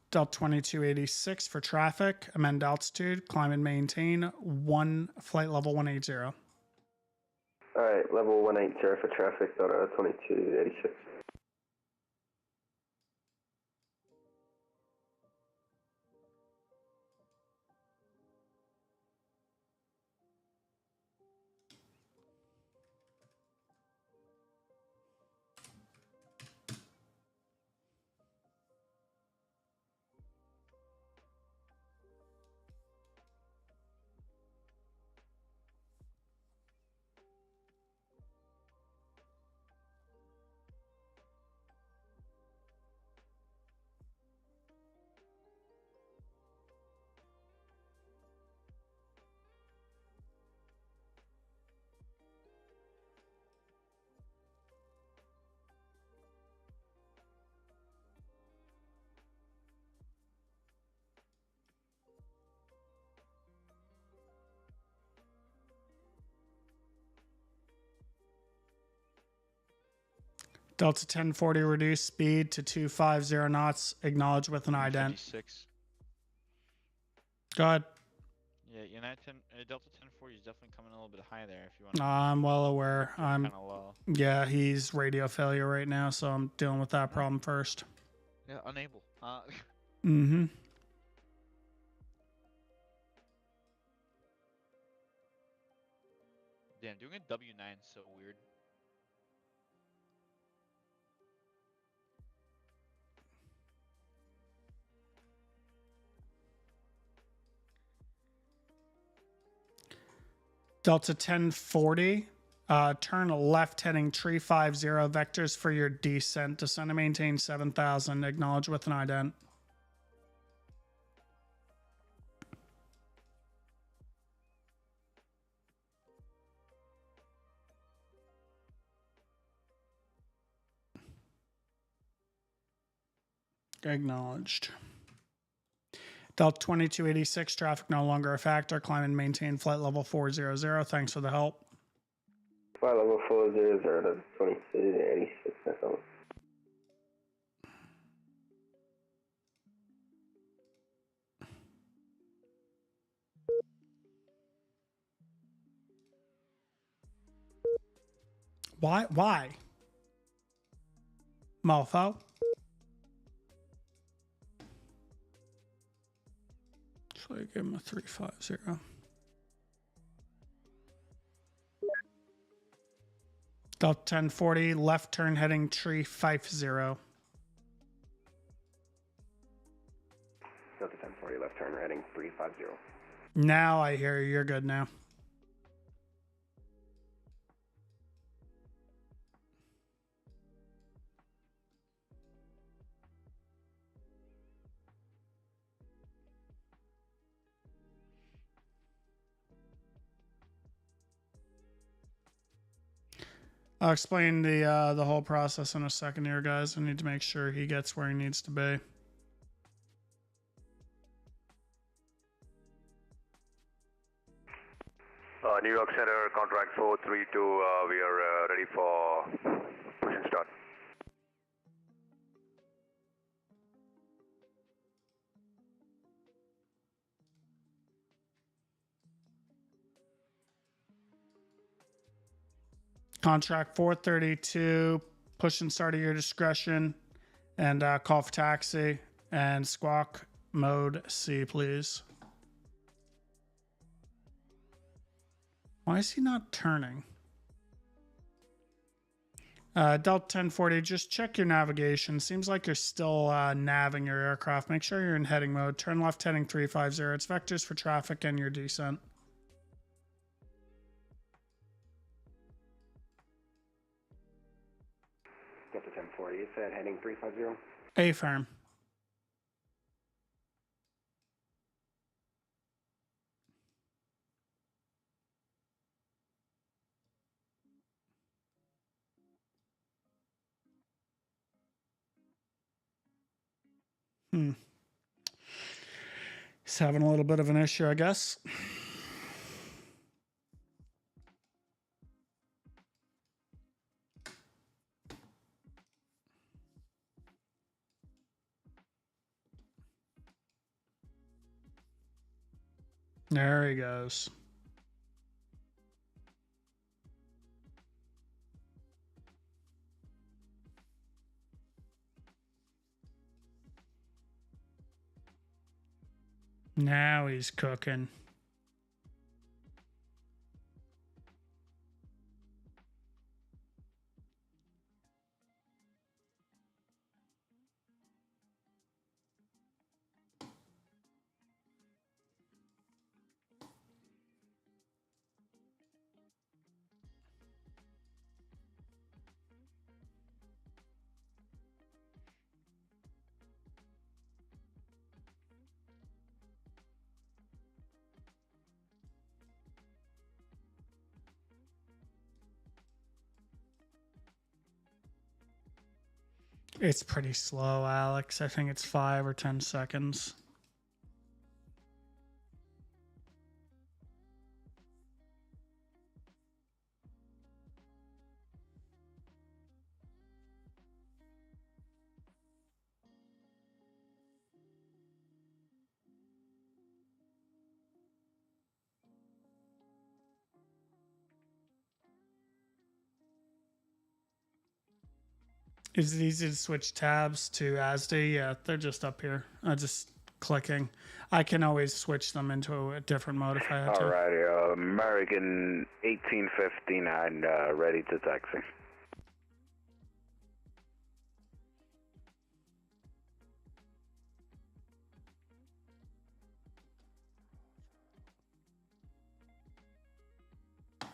Delta 2286 for traffic. Amend altitude. Climb and maintain. Flight level 180. Alright, level 180 for traffic, Delta 2286. Delta 1040, reduce speed to 250 knots. Acknowledge with an ident. 56. Go ahead. Yeah, Delta 1040 is definitely coming a little bit high there if you want. I'm well aware. I'm kind of low. Yeah, he's radio failure right now, so I'm dealing with that problem first. Yeah, unable. Mm-hmm. Damn, doing a W9 is so weird. Delta 1040, turn left heading tree 50, vectors for your descent. Descend and maintain 7,000. Acknowledge with an ident. Acknowledged. Delta 2286, traffic no longer a factor. Climb and maintain flight level 400. Thanks for the help. Flight level 400 to 2286, that's all. Why? Mofo? So I give him a 350. Delta 1040, left turn heading tree 50. Delta 1040, left turn heading 350. Now I hear you. You're good now. I'll explain the whole process in a second here, guys. I need to make sure he gets where he needs to be. New York Center, contract 432, we are ready for push and start. Contract 432, push and start at your discretion, and call for taxi, and squawk mode C, please. Why is he not turning? Delta 1040, just check your navigation. Seems like you're still navving your aircraft. Make sure you're in heading mode. Turn left heading 350. It's vectors for traffic and your descent. Delta 1040, you said heading 350? A-firm. He's having a little bit of an issue, I guess. There he goes. Now he's cooking. It's pretty slow, Alex. I think it's 5 or 10 seconds. Is it easy to switch tabs to ASD? Yeah, they're just up here. Just clicking. I can always switch them into a different mode if I had to. Alrighty, American 1859, ready to taxi.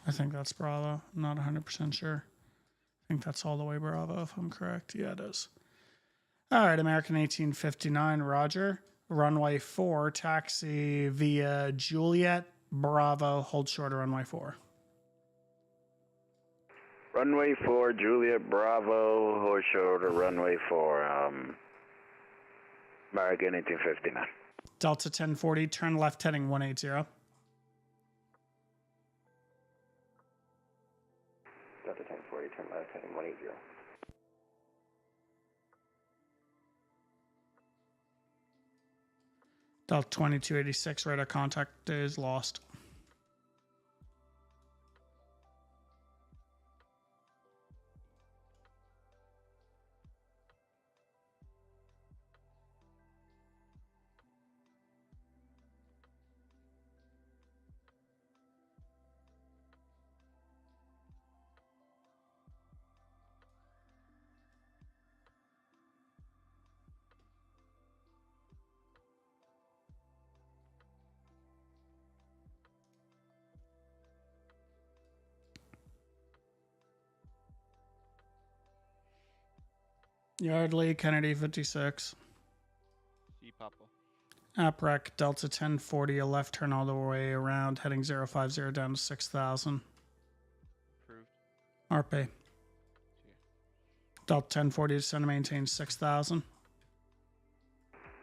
I think that's Bravo. I'm not 100% sure. I think that's all the way Bravo, if I'm correct. Yeah, it is. All right, American 1859, Roger. Runway 4, taxi via Juliet, Bravo, hold short of runway 4. Runway 4, Juliet, Bravo, hold short of runway 4, American 1859. Delta 1040, turn left heading 180. Delta 1040, turn left heading 180. Delta 2286, radar contact is lost. Yardley, Kennedy 56. C Papa. APREC, Delta 1040, a left turn all the way around, heading 050 down to 6000. Approved. RP. Delta 1040, descend to maintain 6000.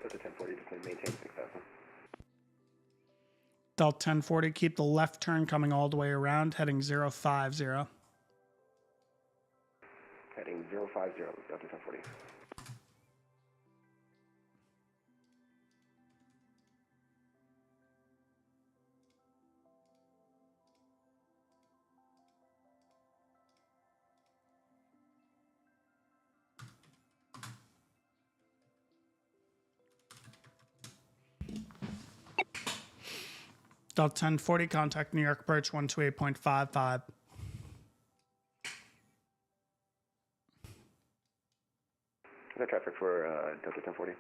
Delta 1040, descend to maintain 6000. Delta 1040, keep the left turn coming all the way around, heading 050. Heading 050, Delta 1040. Delta 1040, contact New York approach 128.55. The traffic for Delta 1040.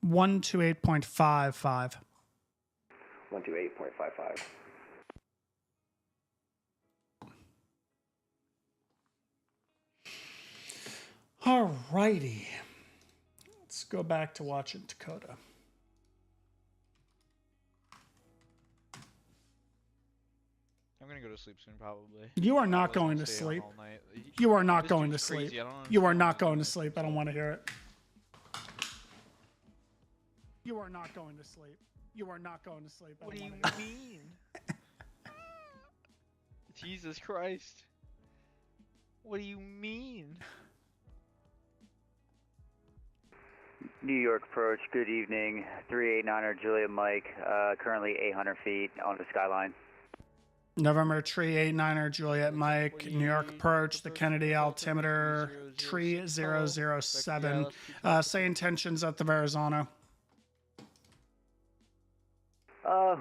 128.55. 128.55. Alrighty. Let's go back to watching Dakota. I'm gonna go to sleep soon, probably. You are not Otherwise, going I'll to stay on sleep. all night. You are not This going to dude's sleep. crazy, I don't You are understand not why he's going doing to this. sleep. I don't want to hear it. You are not going to sleep. You are not going to sleep. What do you mean? Jesus Christ. What do you mean? New York approach, good evening. 389er Juliet Mike, currently 800 feet on the skyline. November tree 89er Juliet Mike, New York approach, the Kennedy altimeter, tree 007. Say intentions at the Verrazano.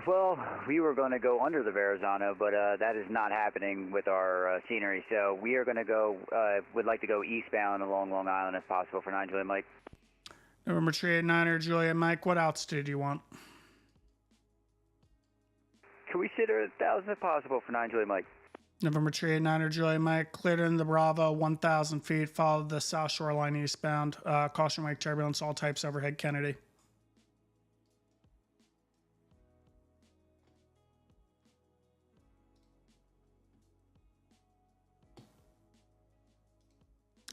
Well, we were going to go under the Verrazano, but that is not happening with our scenery. So we are going to go, would like to go eastbound along Long Island if possible for 9 Juliet Mike. November tree 89er Juliet Mike, what altitude do you want? Can we sit at 1,000 if possible for 9 Juliet Mike? November tree 89er Juliet Mike, cleared in the Bravo, 1,000 feet, follow the South Shoreline eastbound. Caution wake turbulence, all types overhead Kennedy.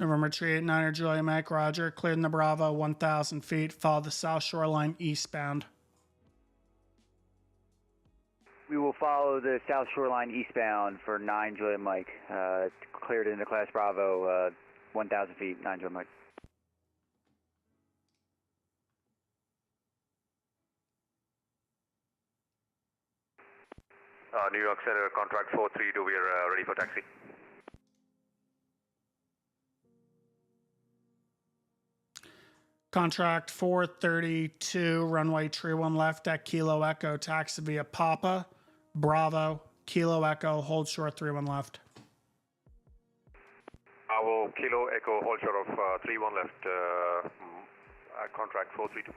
November tree 89er Juliet Mike, roger, cleared in the Bravo, 1,000 feet, follow the South Shoreline eastbound. We will follow the South Shoreline eastbound for 9 Juliet Mike. Cleared into Class Bravo, 1,000 feet, 9 Juliet Mike. New York Center, contract 432, we are ready for taxi. Contract 432, runway tree 1 left at Kilo Echo, taxi via Papa, Bravo, Kilo Echo, hold short 31 left. Bravo, Kilo Echo, hold short of 31 left, contract 432.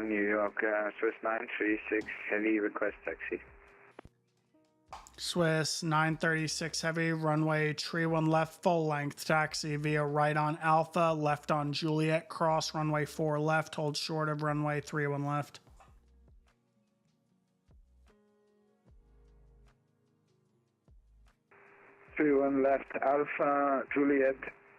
New York, Swiss 936, heavy request taxi. Swiss 936 heavy, runway tree 1 left, full length, taxi via right on Alpha, left on Juliet, cross runway 4 left, hold short of runway 31 left. Three one left, Alpha, Juliet,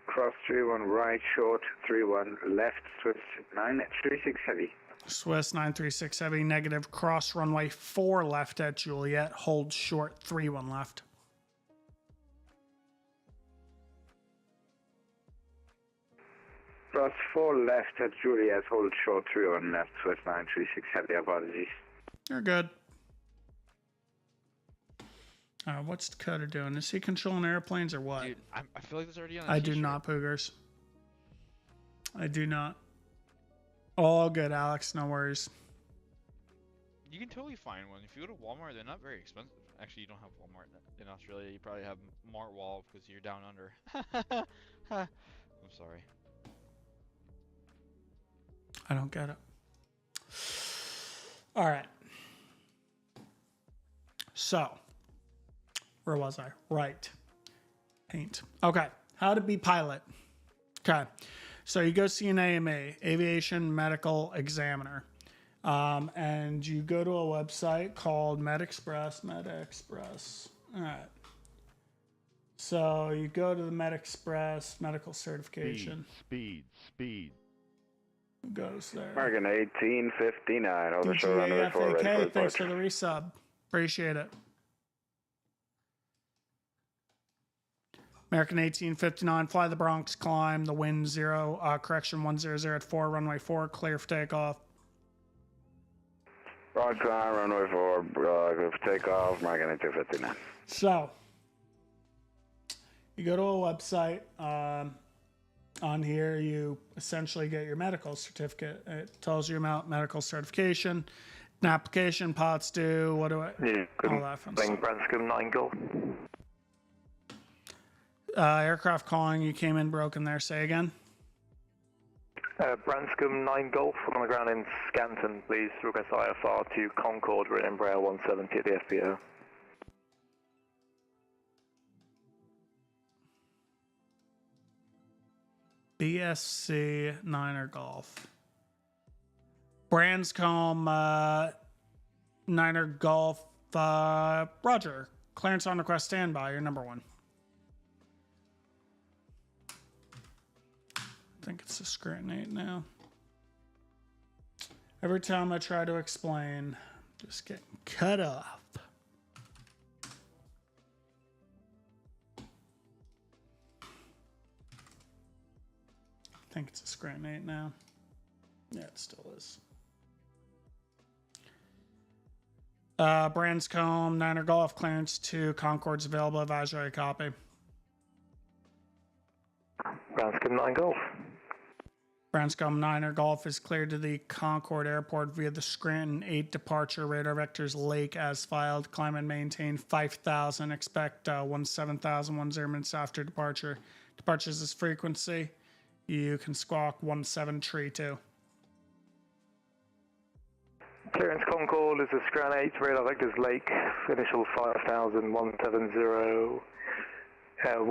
cross 31 right, short 31 left, Swiss 936 heavy. Swiss 936 heavy, negative, cross runway 4 left at Juliet, hold short 31 left. Cross 4 left at Juliet, hold short 31 left, Swiss 936 heavy, apologies. You're good. What's Dakota doing? Is he controlling airplanes or what? Dude, I feel like this already on. I do not, Poogers. I do not. All good, Alex. No worries. You can totally find one. If you go to Walmart, they're not very expensive. Actually, you don't have Walmart in Australia. You probably have Mart Wall because you're down under. I'm sorry. I don't get it. All right. So, where was I? Right. Paint. Okay. How to be pilot. Okay. So you go see an AMA, Aviation Medical Examiner, and you go to a website called MedExpress. All right. So you go to the MedExpress medical certification. Speed. Who goes there? American 1859, over show runway 4, ready for DGAFAK, report. thanks for the resub. Appreciate it. American 1859, fly the Bronx, climb the wind 100 at 4, runway 4, clear for takeoff. Broad climb, runway 4, clear for takeoff, American 1859. So, you go to a website, On here, you essentially get your medical certificate. It tells you about medical certification, an application, pots due, what do I... Yeah, all that fun stuff. Branscombe 9 Golf. Aircraft calling, you came in broken there. Say again. Branscombe 9 Golf on the ground in Scanton, please. Request IFR to Concord, we're in Embraer 170 at the FBO. BSC Niner Golf. Branscombe Niner Golf. Roger. Clearance on request standby. You're number 1. I think it's a Scranton 8 now. Every time I try to explain, just getting cut off. I think it's a Scranton 8 now. Yeah, it still is. Branscombe Niner Golf clearance to Concord's available. Advisory copy. Branscombe 9 Golf. Branscombe Niner Golf is cleared to the Concord Airport via the Scranton 8 departure. Radar vectors Lake as filed. Climb and maintain 5,000. Expect 17,000 10 minutes after departure. Departures is frequency. You can squawk 1732. Clearance Concord is a Scran 8, radar vectors Lake, initial 5,170, 10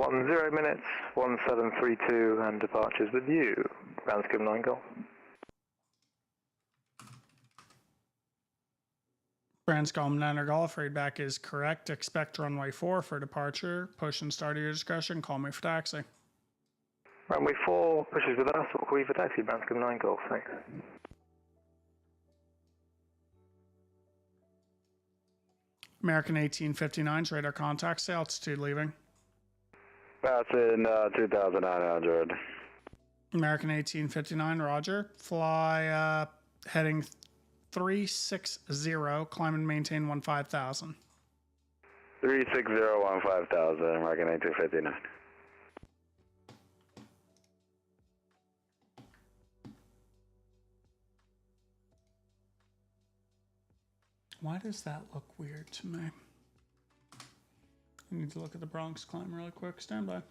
minutes, 1732, and departures with you. Branscombe 9 Golf. Branscombe Niner Golf, readback is correct. Expect runway 4 for departure. Push and start at your discretion. Call me for taxi. Runway 4 pushes with us, we'll call you for taxi, Branscombe 9 Golf, thanks. American 1859's radar contacts, altitude leaving. That's in 2,900. American 1859, roger. Fly heading 360, climb and maintain 15,000. 360, 15,000, American 1859. Why does that look weird to me? I need to look at the Bronx climb really quick. Stand by.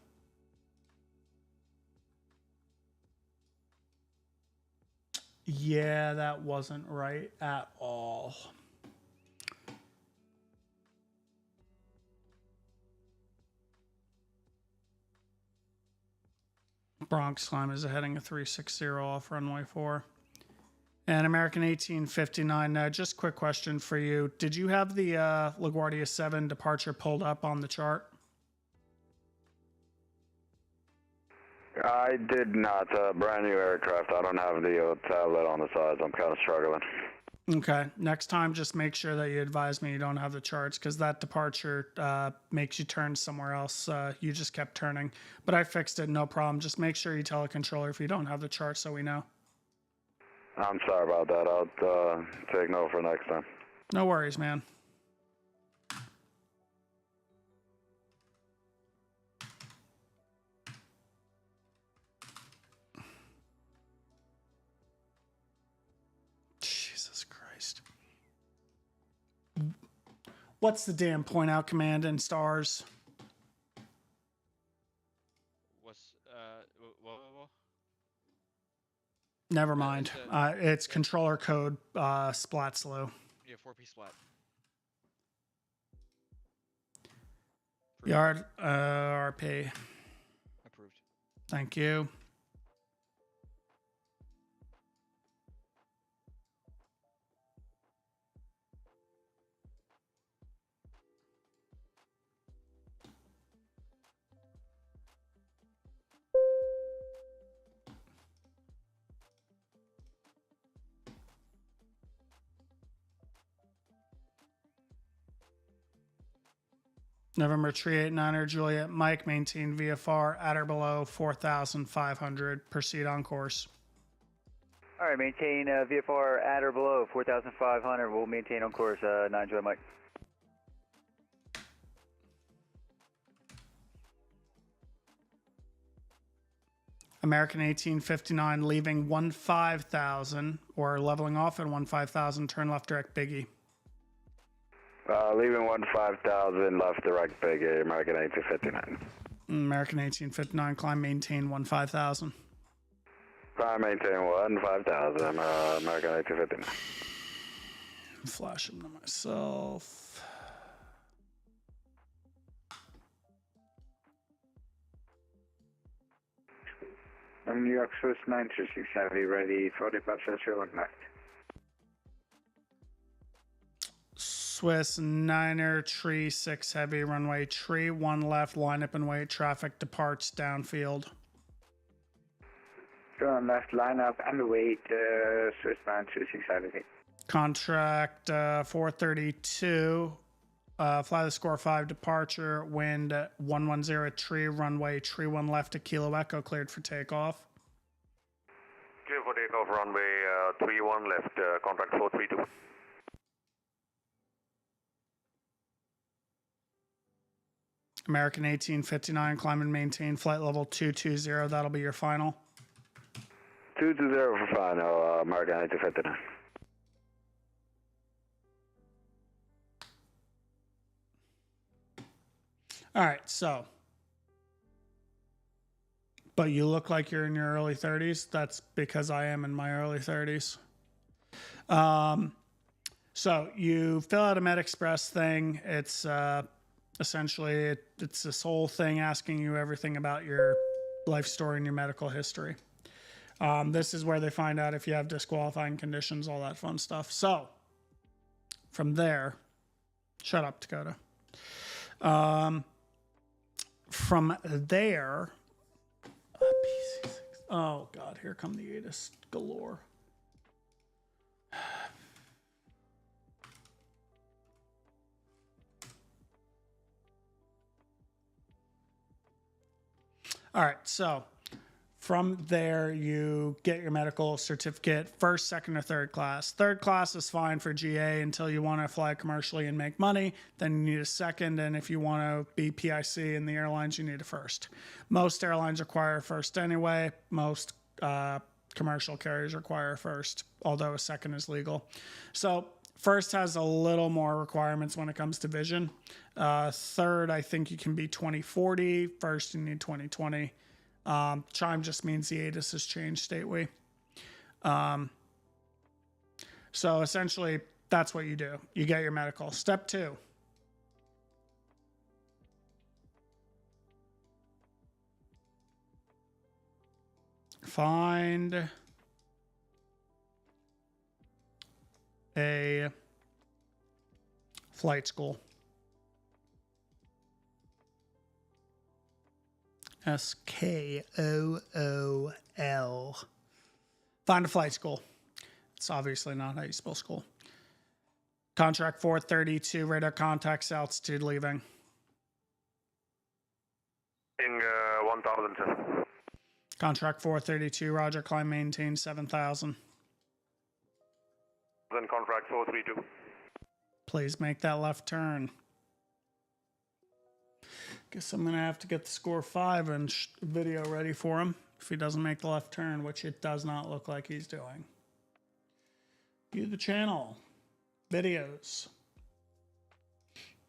Yeah, that wasn't right at all. Bronx climb is heading a 360 off runway 4. And American 1859, just quick question for you. Did you have the LaGuardia 7 departure pulled up on the chart? I did not. Brand new aircraft. I don't have the tablet on the side, so I'm kind of struggling. Okay. Next time, just make sure that you advise me you don't have the charts, because that departure makes you turn somewhere else. You just kept turning. But I fixed it, no problem. Just make sure you tell the controller if you don't have the chart so we know. I'm sorry about that. I'll take note for next time. No worries, man. Jesus Christ. What's the damn point out command in stars? What's Never mind. It's controller code splat slow. Yeah, 4P splat. Yard RP. Approved. Thank you. November 389er Juliet Mike, maintain VFR at or below 4,500. Proceed on course. All right, maintain VFR at or below 4,500. We'll maintain on course 9 Juliet Mike. American 1859 leaving 15,000 or leveling off at 15,000. Turn left direct Biggie. Leaving 15,000 left direct Biggie. American 1859. American 1859 climb maintain 15,000. Climb maintain 15,000. American 1859. Flash them to myself. New York Swiss 936 Heavy, ready for departure, 1 left. Swiss 9er, tree 6 heavy, runway tree 1 left, line up and wait, traffic departs downfield. Turn left, line up and wait, Swiss 936 Heavy. Contract 432, fly the score 5 departure, wind 110 tree, runway tree 1 left to Kilo Echo, cleared for takeoff. Clear for takeoff, runway 31 left, contract 432. American 1859, climb and maintain flight level 220, that'll be your final. 220 for final, American 1859. All right, so, but you look like you're in your early 30s. That's because I am in my early 30s. So you fill out a MedExpress thing. It's essentially, it's this whole thing asking you everything about your life story and your medical history. This is where they find out if you have disqualifying conditions, all that fun stuff. So from there, shut up, Dakota. From there, oh God, here come the ATIS galore. All right, so from there, you get your medical certificate, first, second, or third class. Third class is fine for GA until you want to fly commercially and make money. Then you need a second, and if you want to be PIC in the airlines, you need a first. Most airlines require a first anyway. Most commercial carriers require a first, although a second is legal. So first has a little more requirements when it comes to vision. Third, I think you can be 20/40. First, you need 20/20. Chime just means the ATIS has changed stately. So essentially, that's what you do. You get your medical. Step 2. Find a flight school. SKOOL. Find a flight school. It's obviously not how you spell school. Contract 432, radar contacts, altitude leaving. 1,000, sir. Contract 432, roger, climb, maintain 7,000. Then contract 432. Please make that left turn. Guess I'm going to have to get the score 5 and video ready for him if he doesn't make the left turn, which it does not look like he's doing. View the channel. Videos.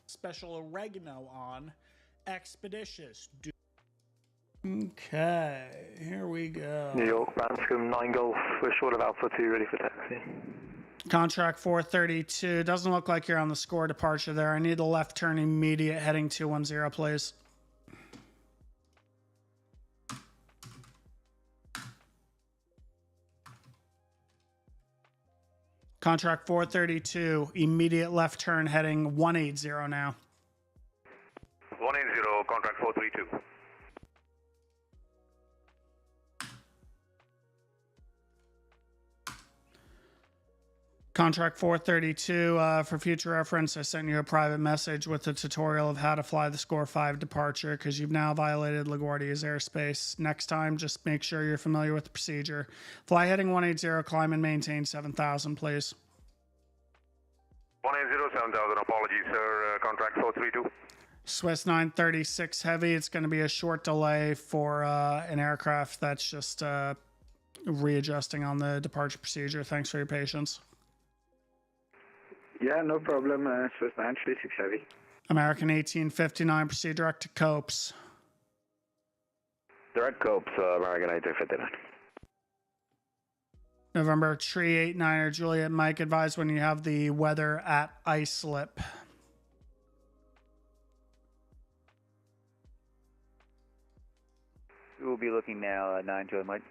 Special oregano on Expeditious. Okay, here we go. New York, Branscombe, 9 Golf, we're short of Alpha 2, ready for taxi. Contract 432. Doesn't look like you're on the score departure there. I need a left turn immediate heading 210, please. Contract 432. Immediate left turn heading 180 now. 180, contract 432. Contract 432, for future reference, I sent you a private message with a tutorial of how to fly the score 5 departure because you've now violated LaGuardia's airspace. Next time, just make sure you're familiar with the procedure. Fly heading 180, climb and maintain 7,000, please. 180, 7,000, apologies, sir. Contract 432. Swiss 936 Heavy. It's going to be a short delay for an aircraft that's just readjusting on the departure procedure. Thanks for your patience. Yeah, no problem. Swiss 936 Heavy. American 1859, proceed direct to Copes. Direct Copes, American 1859. November Tree 89er Juliet Mike, advise when you have the weather at Islip. We will be looking now at 9 Juliet Mike.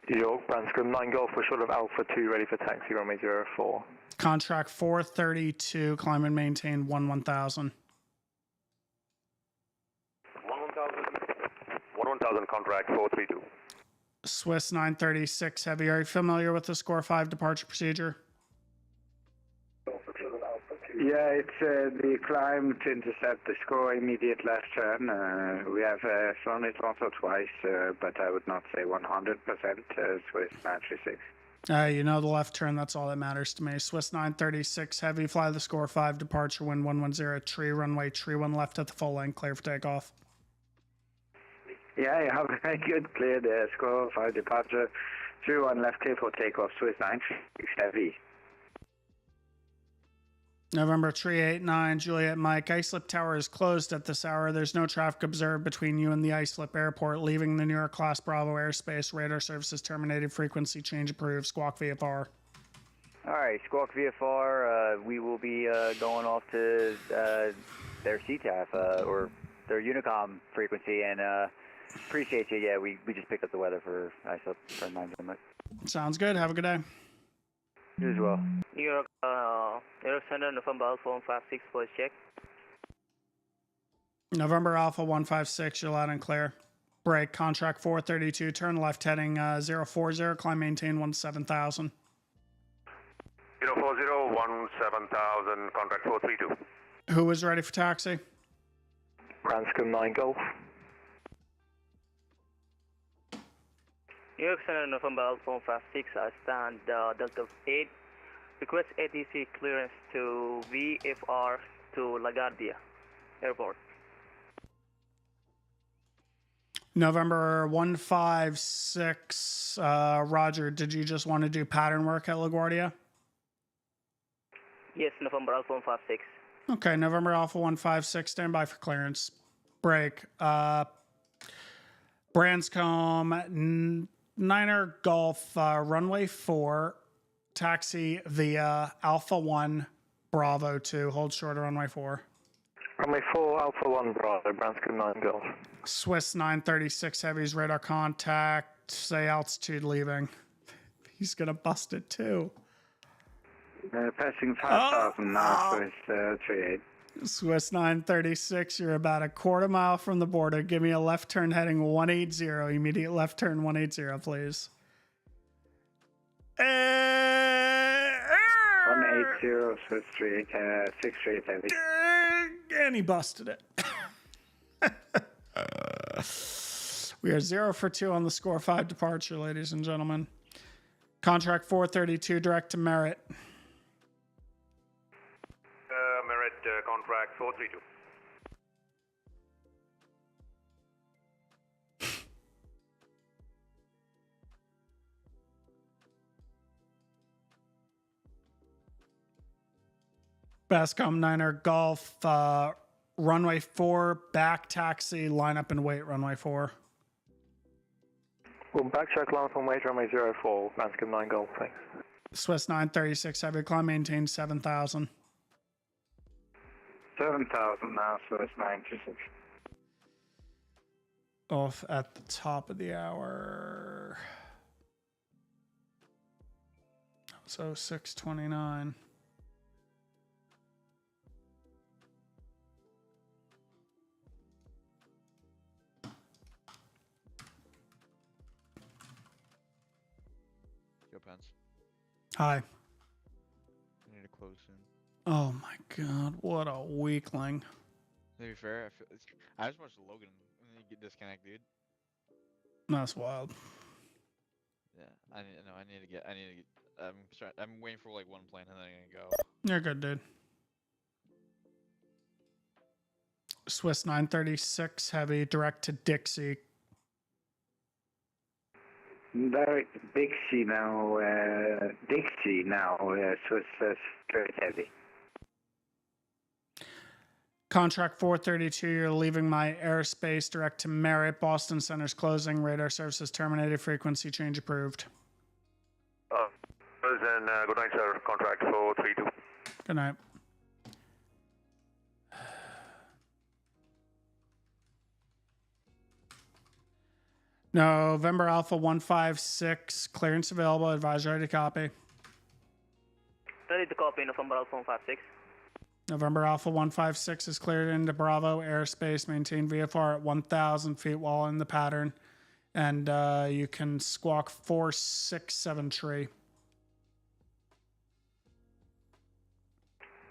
York, Branscombe 9 Golf, we're short of Alpha 2, ready for taxi, runway 04. Contract 432, climb and maintain 1000. 1000 contract 432. Swiss 936 Heavy, are you familiar with the score 5 departure procedure? Yeah, it's the climb to intercept the score immediate left turn. We have flown it once or twice, but I would not say 100% Swiss 936. You know the left turn, that's all that matters to me. Swiss 936 Heavy, fly the score 5 departure, wind 110, tree, runway, tree 1 left at the full length, clear for takeoff. Yeah, you have very good, clear the score 5 departure, tree 1 left, clear for takeoff, Swiss 936 Heavy. November 389, Juliet Mike. Islip Tower is closed at this hour. There's no traffic observed between you and the Islip Airport. Leaving the Newark Class Bravo airspace. Radar services terminated. Frequency change approved. Squawk VFR. All right, Squawk VFR. We will be going off to their CTAF or their Unicom frequency, and appreciate you. Yeah, we just picked up the weather for Islip for 9 Mike. Sounds good. Have a good day. You as well. York Center, November Alpha 156, voice check. November Alpha 156, you're loud and clear. Break, contract 432, turn left heading 040, climb maintain 17,000. 040, 17,000, contract 432. Who is ready for taxi? Branscombe 9 Golf. York Center, November Alpha 156, I stand Delta 8. Request ATC clearance to VFR to LaGuardia Airport. November 156, Roger, did you just want to do pattern work at LaGuardia? Yes, November Alpha 156. Okay, November Alpha 156, stand by for clearance. Break. Branscombe, Niner Golf, runway 4, taxi via Alpha 1, Bravo 2, hold short of runway 4. Runway 4, Alpha 1, Bravo, Branscombe 9 Golf. Swiss 936 Heavy's radar contact, say altitude leaving. He's going to bust it too. Passing 5,000 now, Swiss 38. Swiss 936, you're about a quarter mile from the border. Give me a left turn heading 180. Immediate left turn 180, please. 180, Swiss 638 Heavy. And he busted it. We are 0 for 2 on the score 5 departure, ladies and gentlemen. Contract 432, direct to Merritt. Merit contract 432. Bascom Niner Golf, runway 4, back taxi, line up and wait, runway 4. Well, backtrack line up and wait, runway 04, Branscombe 9 Golf, thanks. Swiss 936, heavy climb, maintain 7,000. 7,000 now, Swiss 936. Off at the top of the hour. So 6:29. Yo, Pence. Hi. I need to close soon. Oh my god, what a weakling. To be fair, I just watched Logan and then you get disconnect, dude. That's wild. Yeah, I need to get. I'm waiting for like one plane and then I'm gonna go. You're good, dude. Swiss 936 heavy direct to Dixie. Direct Dixie now, Swiss straight heavy. Contract 432, you're leaving my airspace direct to Merritt. Boston Center's closing. Radar services terminated. Frequency change approved. Then good night, sir. Contract 432. Good night. November Alpha 156, clearance available. Advisor ready to copy. Ready to copy, November Alpha 156. November Alpha 156 is cleared into Bravo airspace. Maintain VFR at 1,000 feet while in the pattern. And you can squawk 467 tree.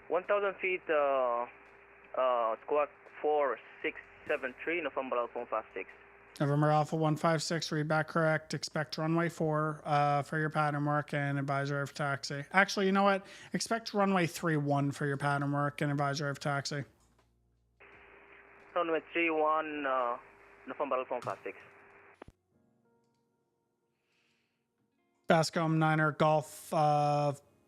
1,000 feet, squawk 4673, November Alpha 156. November Alpha 156, read back correct. Expect runway 4 for your pattern work and advisory of taxi. Actually, you know what? Expect runway 31 for your pattern work and advisory of taxi. Runway 31, November Alpha 156. Bascom Niner Golf,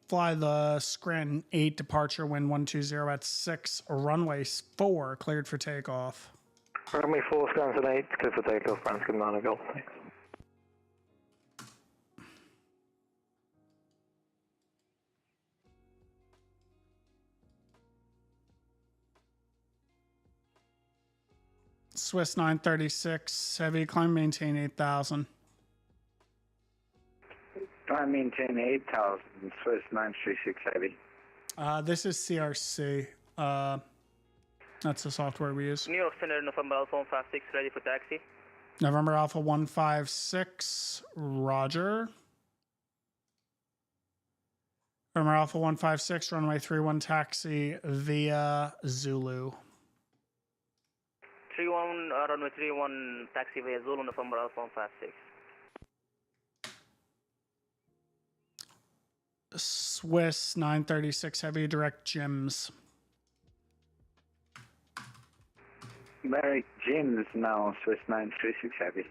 fly the Scranton 8 departure, wind 120 at 6, runway 4, cleared for takeoff. Runway 4, Scranton 8, clear for takeoff, Bascom Niner Golf. Swiss 936, heavy climb, maintain 8,000. I maintain 8,000, Swiss 936 heavy. This is CRC. That's the software we use. New York Center, November Alpha 156, ready for taxi. November Alpha 156, roger. November Alpha 156, runway 31 taxi via Zulu. 31, runway 31 taxi via Zulu, November Alpha 156. Swiss 936 heavy direct gyms. Merrick James now, Swiss 936 heavy.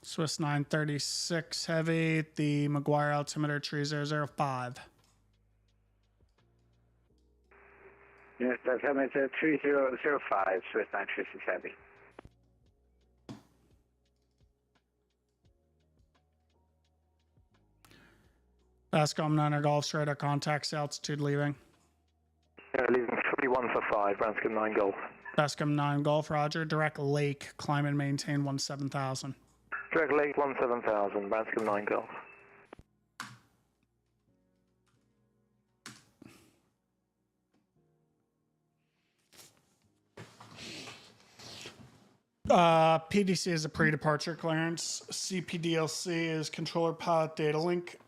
Swiss 936 heavy, the McGuire altimeter tree 005. Yes, that's altimeter 3005, Swiss 936 heavy. Bascom Niner Golf straight at contacts altitude leaving. Leaving 3145, Bascom 9 Golf. Bascom 9 Golf, roger. Direct Lake, climb and maintain 17,000. Direct Lake 17,000, Bascom 9 Golf. PDC is a pre-departure clearance. CPDLC is controller pilot data link.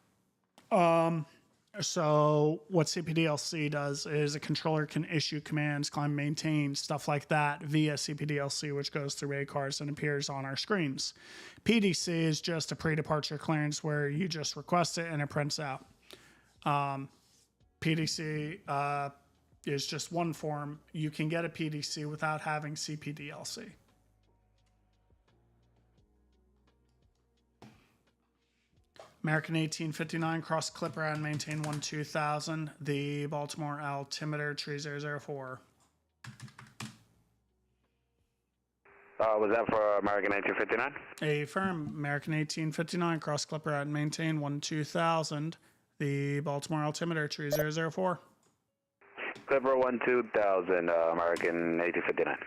So what CPDLC does is a controller can issue commands, climb, maintain, stuff like that via CPDLC, which goes through ACARS and appears on our screens. PDC is just a pre-departure clearance where you just request it and it prints out. PDC is just one form. You can get a PDC without having CPDLC. American 1859, cross Clipper and maintain 12,000. The Baltimore altimeter, tree 004. Was that for American 1859? A firm, American 1859, cross Clipper and maintain 12,000. The Baltimore altimeter, tree 004. Clipper 12,000, American 1859.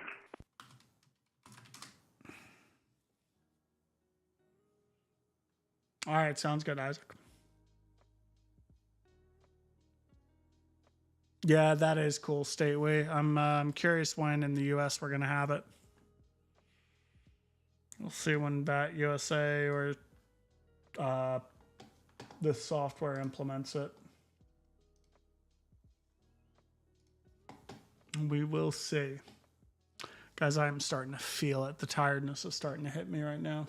All right, sounds good, Isaac. Yeah, that is cool, Stateway. I'm curious when in the U.S. we're gonna have it. We'll see when VAT USA or this software implements it. We will see. Guys, I'm starting to feel it. The tiredness is starting to hit me right now.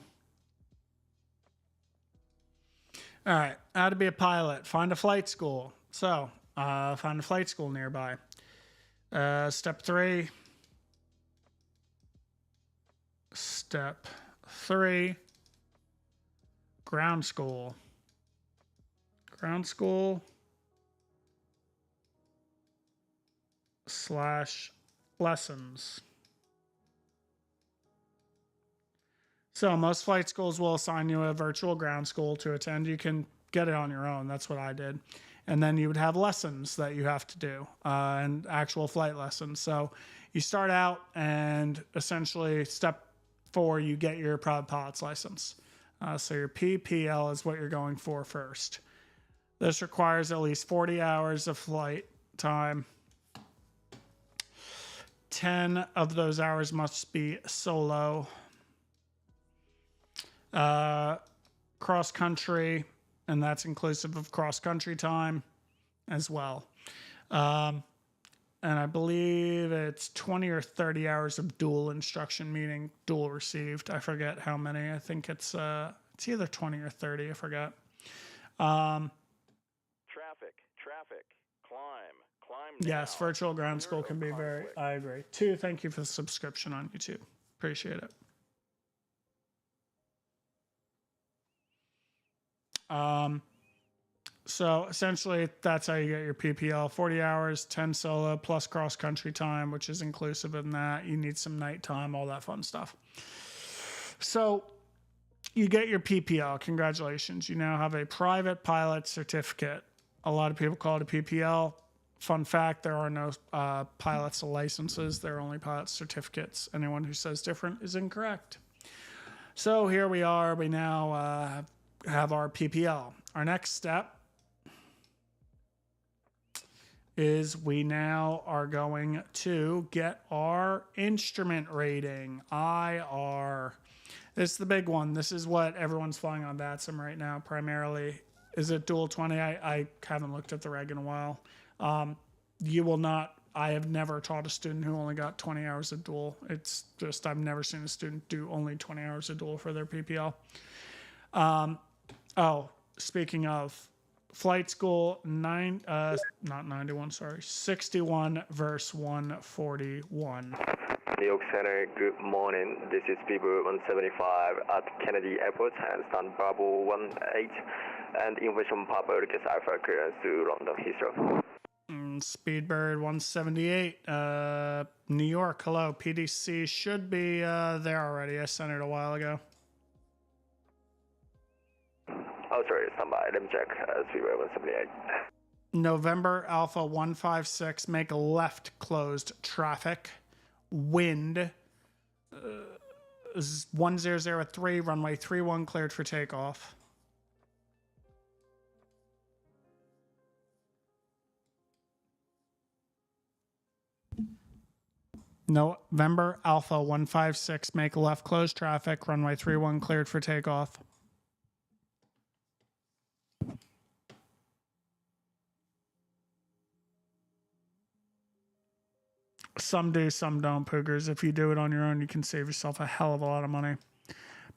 All right, how to be a pilot. Find a flight school. So, find a flight school nearby. Step 3. Step 3. Ground school. Ground school / lessons. So most flight schools will assign you a virtual ground school to attend. You can get it on your own. That's what I did. And then you would have lessons that you have to do, and actual flight lessons. So you start out and essentially step 4, you get your private pilot's license. So your PPL is what you're going for first. This requires at least 40 hours of flight time. 10 of those hours must be solo. Cross country, and that's inclusive of cross country time as well. And I believe it's 20 or 30 hours of dual instruction, meaning dual received. I forget how many. I think it's either 20 or 30. I forget. Traffic, climb Yes, now. virtual ground school can be very, I agree. 2, thank you for the subscription on YouTube. Appreciate it. So essentially that's how you get your PPL. 40 hours, 10 solo plus cross country time, which is inclusive in that. You need some night time, all that fun stuff. So you get your PPL. Congratulations. You now have a private pilot certificate. A lot of people call it a PPL. Fun fact, there are no pilot's licenses. There are only pilot certificates. Anyone who says different is incorrect. So here we are. We now have our PPL. Our next step is we now are going to get our instrument rating, IR. This is the big one. This is what everyone's flying on VATSIM right now, primarily. Is it dual 20? I haven't looked at the reg in a while. You will not, I have never taught a student who only got 20 hours of dual. It's just, I've never seen a student do only 20 hours of dual for their PPL. Oh, speaking of flight school, 61 verse 141. New York Center, good morning. This is Speedbird 175 at Kennedy Airport, handstand Bravo 18, and information Papa request Alpha clearance to London Heathrow. Speedbird 178, New York, hello. PDC should be there already. I sent it a while ago. Oh, sorry, stand by. Let me check. Speedbird 178. November Alpha 156, make a left closed traffic. Wind 1003, runway 31 cleared for takeoff. November Alpha 156, make a left closed traffic, runway 31 cleared for takeoff. Some do, some don't, Poogers. If you do it on your own, you can save yourself a hell of a lot of money.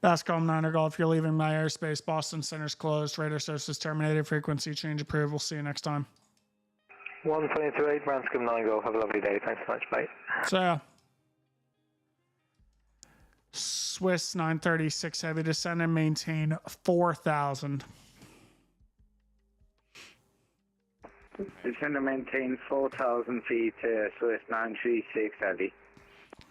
Bascom Niner Golf, you're leaving my airspace. Boston Center's closed. Radar services terminated. Frequency change approved. We'll see you next time. 122.8, Branscombe 9 Golf. Have a lovely day. Thanks so much. Bye. So, Swiss 936 heavy descend and maintain 4,000. Descend and maintain 4,000 feet, Swiss 936 heavy.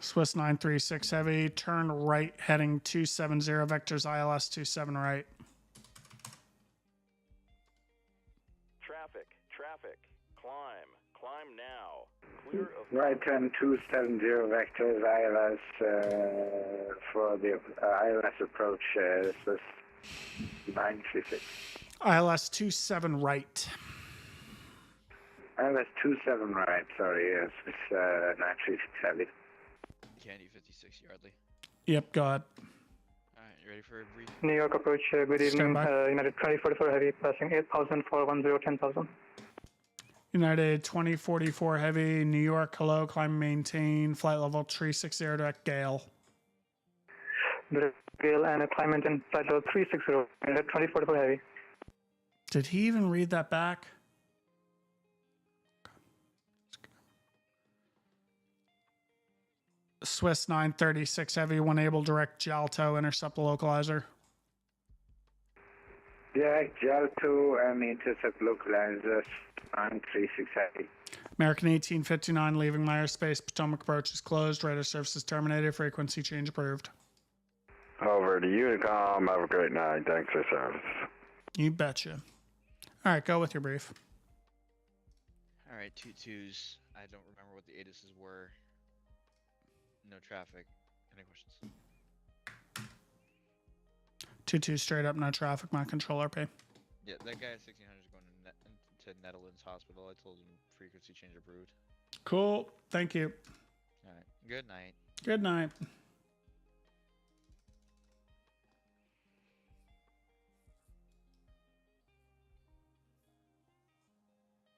Swiss 936 heavy, turn right heading 270, vectors ILS 27 right. Traffic, climb now. Clear of Right turn 270 vectors ILS for the ILS approach, Swiss 936. ILS 27 right. ILS 27 right, sorry, yes, Swiss 936 heavy. Candy 56 Yardley. Yep, go ahead. Alright, you ready for a brief? New York approach, good evening. United 2044 heavy, passing 8,000 for 10,000. United 2044 Heavy, New York, hello, climb, maintain, flight level 360 direct Gale. Direct Gale and a climb maintain flight level 360, United 2044 Heavy. Did he even read that back? Swiss 936 Heavy, one able direct Jalto, intercept the localizer. Direct Jalto and intercept localizer 936 Heavy. American 1859 leaving my airspace. Potomac approach is closed. Radar services terminated. Frequency change approved. Over to Unicom. Have a great night. Thanks for service. You betcha. All right, go with your brief. All right, 2-2s. I don't remember what the ATSs were. No traffic. Any questions? 2-2 straight up, no traffic. My control RP. Yeah, that guy at 1600 is going to Netherlands Hospital. I told him frequency change approved. Cool. Thank you. All right. Good night. Good night.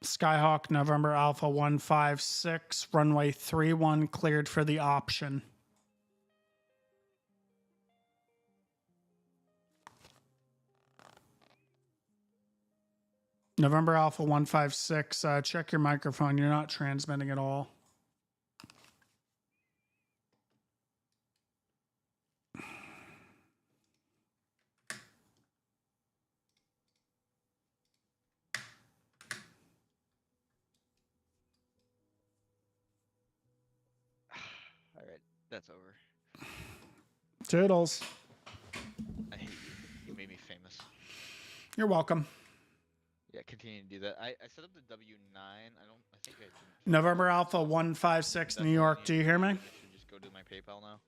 Skyhawk, November Alpha 156, runway 31 cleared for the option. November Alpha 156, check your microphone. You're not transmitting at all. All right, that's over. Toodles. I hate you. You made me famous. You're welcome. Yeah, continue to do that. I set up the W9. I think I didn't. November Alpha 156, New York. Do you hear me? I should just go to my PayPal now.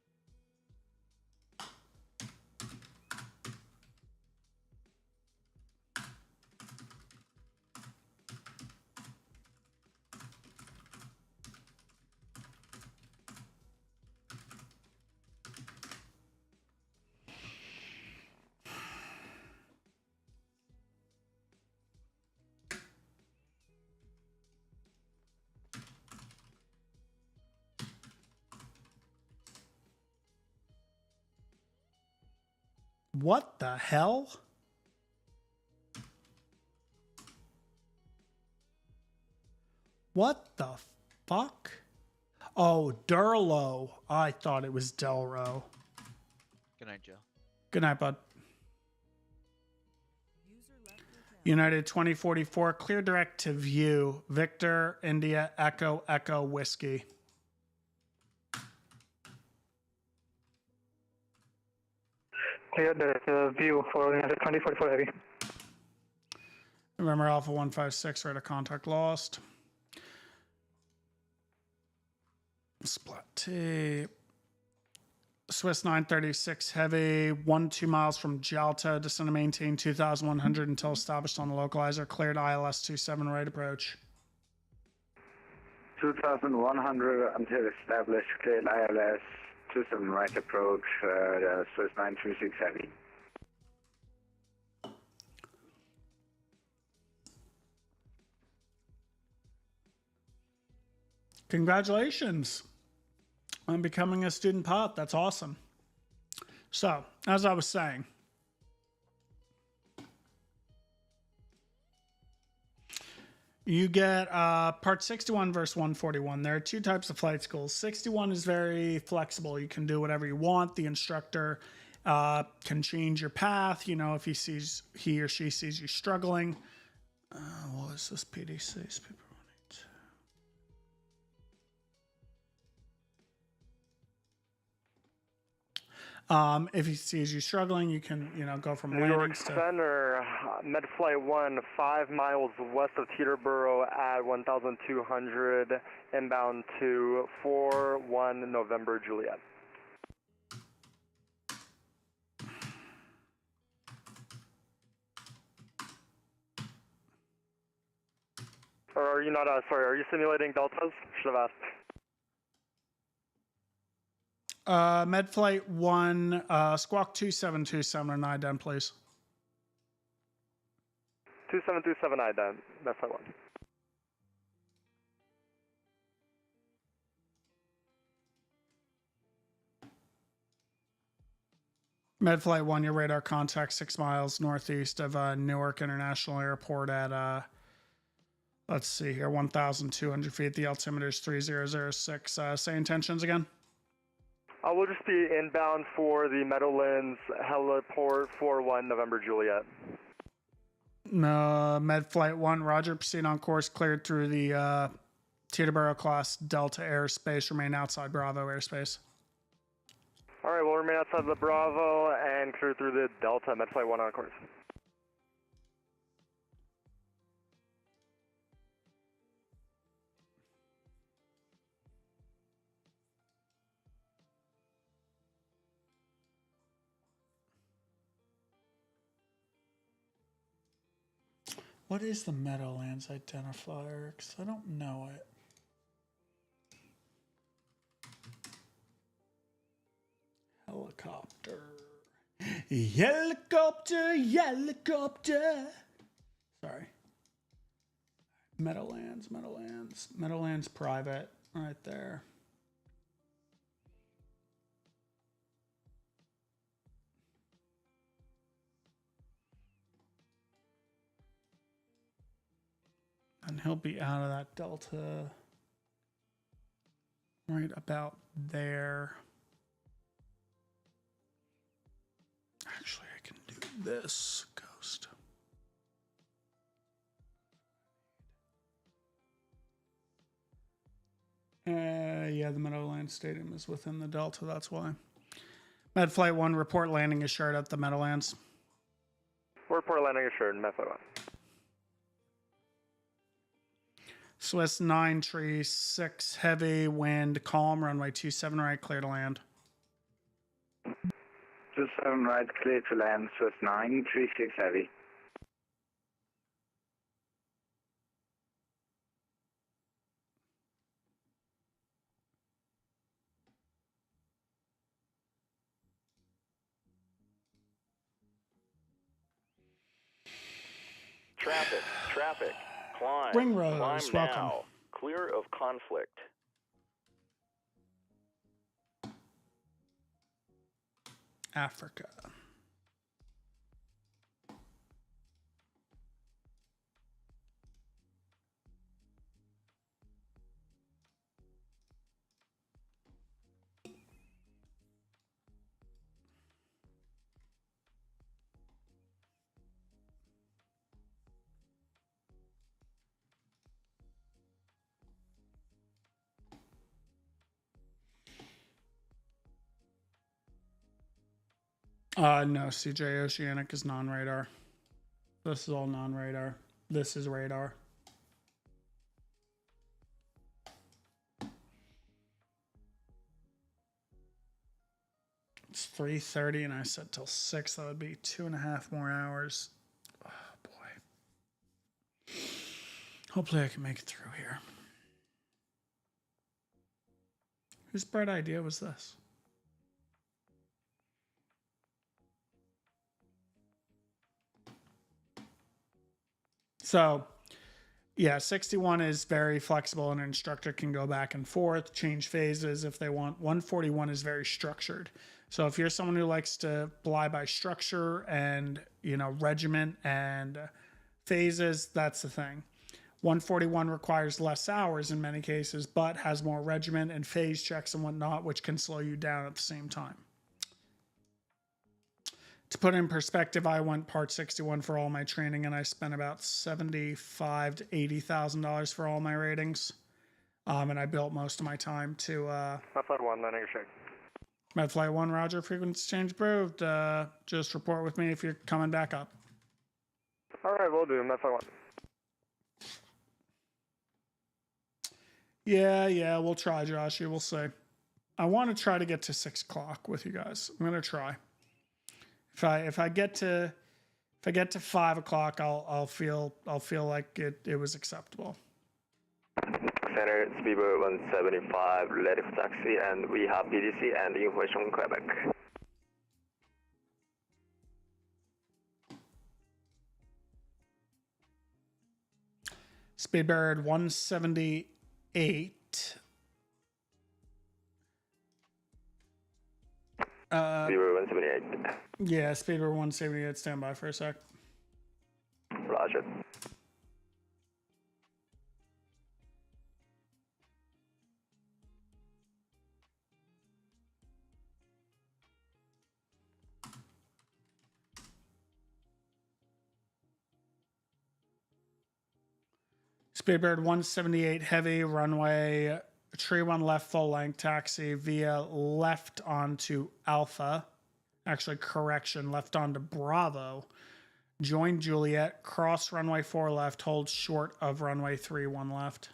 What the hell? What the fuck? Oh, Durlo. I thought it was Delro. Good night, Joe. Good night, bud. United 2044, clear direct to view. Victor, India, Echo, Echo, Whiskey. Clear direct view for United 2044 Heavy. November Alpha 156, radar contact lost. Splat T. Swiss 936 Heavy, 1-2 miles from Jalto, descend to maintain 2,100 until established on the localizer. Cleared ILS 27 right approach. 2,100 until established, cleared ILS 27 right approach, Swiss 936 Heavy. Congratulations on becoming a student pilot. That's awesome. So, as I was saying, you get part 61 versus 141. There are two types of flight schools. 61 is very flexible. You can do whatever you want. The instructor can change your path. You know, if he or she sees you struggling. What is this PDC? If he sees you struggling, you can, go from New York landings to... Center, Med Flight 1, 5 miles west of Teterboro at 1,200, inbound to 41 November Juliet. Or are you not, sorry, are you simulating deltas? Should have asked. Med Flight 1, squawk 2727 and IDEN, please. 2727 IDEN, Med Flight 1. Medflight 1, your radar contact 6 miles northeast of Newark International Airport at, let's see here, 1,200 feet. The altimeter is 3006. Say intentions again. We'll just be inbound for the Meadowlands Heliport 41 November Juliet. Medflight 1, roger. Proceed on course, cleared through the Teterboro class Delta airspace. Remain outside Bravo airspace. All right, we'll remain outside the Bravo and clear through the Delta, Medflight 1 on course. What is the Meadowlands identifier? Because I don't know it. Helicopter. Helicopter, helicopter. Sorry. Meadowlands, Meadowlands. Meadowlands private, right there. And he'll be out of that Delta right about there. Actually, I can do this, Ghost. Yeah, the Meadowlands Stadium is within the Delta, that's why. Medflight 1, report landing assured at the Meadowlands. Report landing assured, Medflight 1. Swiss 9 tree 6 heavy wind calm runway 27 right clear to land. 27 right clear to land Swiss 9 36 heavy. Traffic. Climb. Ring roads, Climb welcome. now. Clear of conflict. Africa. No, CJ Oceanic is non-radar. This is all non-radar. This is radar. It's 3:30 and I said till 6. That would be 2.5 more hours. Oh boy. Hopefully I can make it through here. Whose bright idea was this? So, yeah, 61 is very flexible and an instructor can go back and forth, change phases if they want. 141 is very structured. So if you're someone who likes to fly by structure and, you know, regiment and phases, that's the thing. 141 requires less hours in many cases, but has more regiment and phase checks and whatnot, which can slow you down at the same time. To put in perspective, I went Part 61 for all my training, and I spent about $75,000 to $80,000 for all my ratings. And I built most of my time to Medflight 1, landing check. Medflight 1, roger, frequency change approved. Just report with me if you're coming back up. All right, we'll do, Medflight 1. Yeah, we'll try, Joshy. We'll see. I want to try to get to 6 o'clock with you guys. I'm gonna try. If I get to 5 o'clock, I'll feel like it was acceptable. Center Speedbird 175, ready for taxi, and we have PDC and information Quebec. Speedbird 178. Speedbird 178. Yeah, Speedbird 178, stand by for a sec. Roger. Speedbird 178 heavy, runway, tree 1 left full length, taxi via left onto Alpha. Actually, correction, left onto Bravo. Join Juliet, cross runway 4 left, hold short of runway 3 1 left.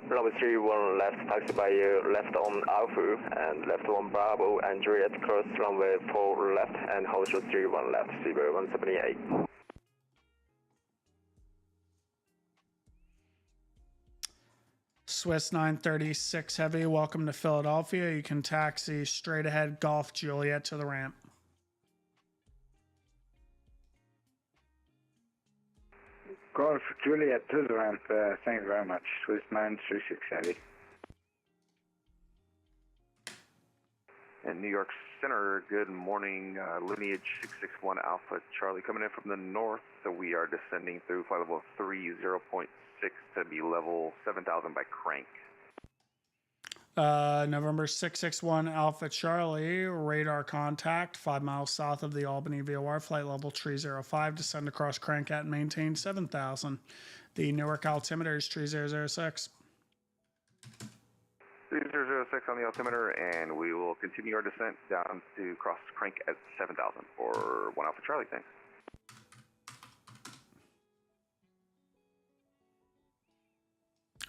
Runway 3 1 left, taxi by left on Alpha and left on Bravo, and Juliet cross runway 4 left and hold short 3 1 left, Speedbird 178. Swiss 936 heavy, welcome to Philadelphia. You can taxi straight ahead Golf Juliet to the ramp. Golf Juliet to the ramp, thank you very much. Swiss 936 heavy. And New York Center, good morning. Lineage 661 Alpha Charlie coming in from the north. So we are descending through flight level 30.6 to be level 7,000 by crank. November 661 Alpha Charlie, radar contact 5 miles south of the Albany VOR, flight level 305, descend across crank at and maintain 7,000. The Newark altimeter is 3006. 3006 on the altimeter, and we will continue our descent down to cross crank at 7,000 for 1 Alpha Charlie, thanks.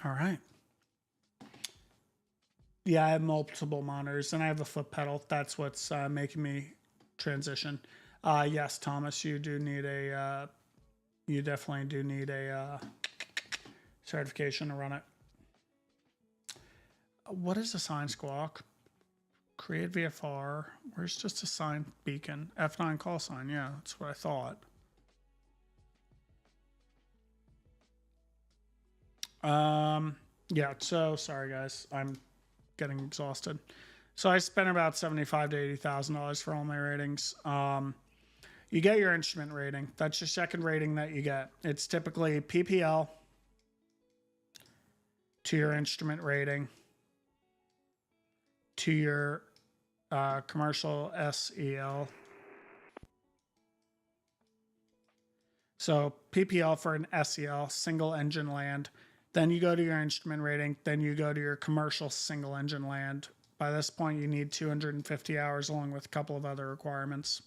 All right. Yeah, I have multiple monitors and I have a foot pedal. That's what's making me transition. Yes, Thomas, you do need a, you definitely do need a certification to run it. What is a sign squawk? Create VFR. Where's just a sign beacon? F9 call sign. Yeah, that's what I thought. Yeah, so sorry guys. I'm getting exhausted. So I spent about $75,000 to $80,000 for all my ratings. You get your instrument rating. That's your second rating that you get. It's typically PPL to your instrument rating to your commercial SEL. So PPL for an SEL, single engine land. Then you go to your instrument rating. Then you go to your commercial single engine land. By this point, you need 250 hours along with a couple of other requirements.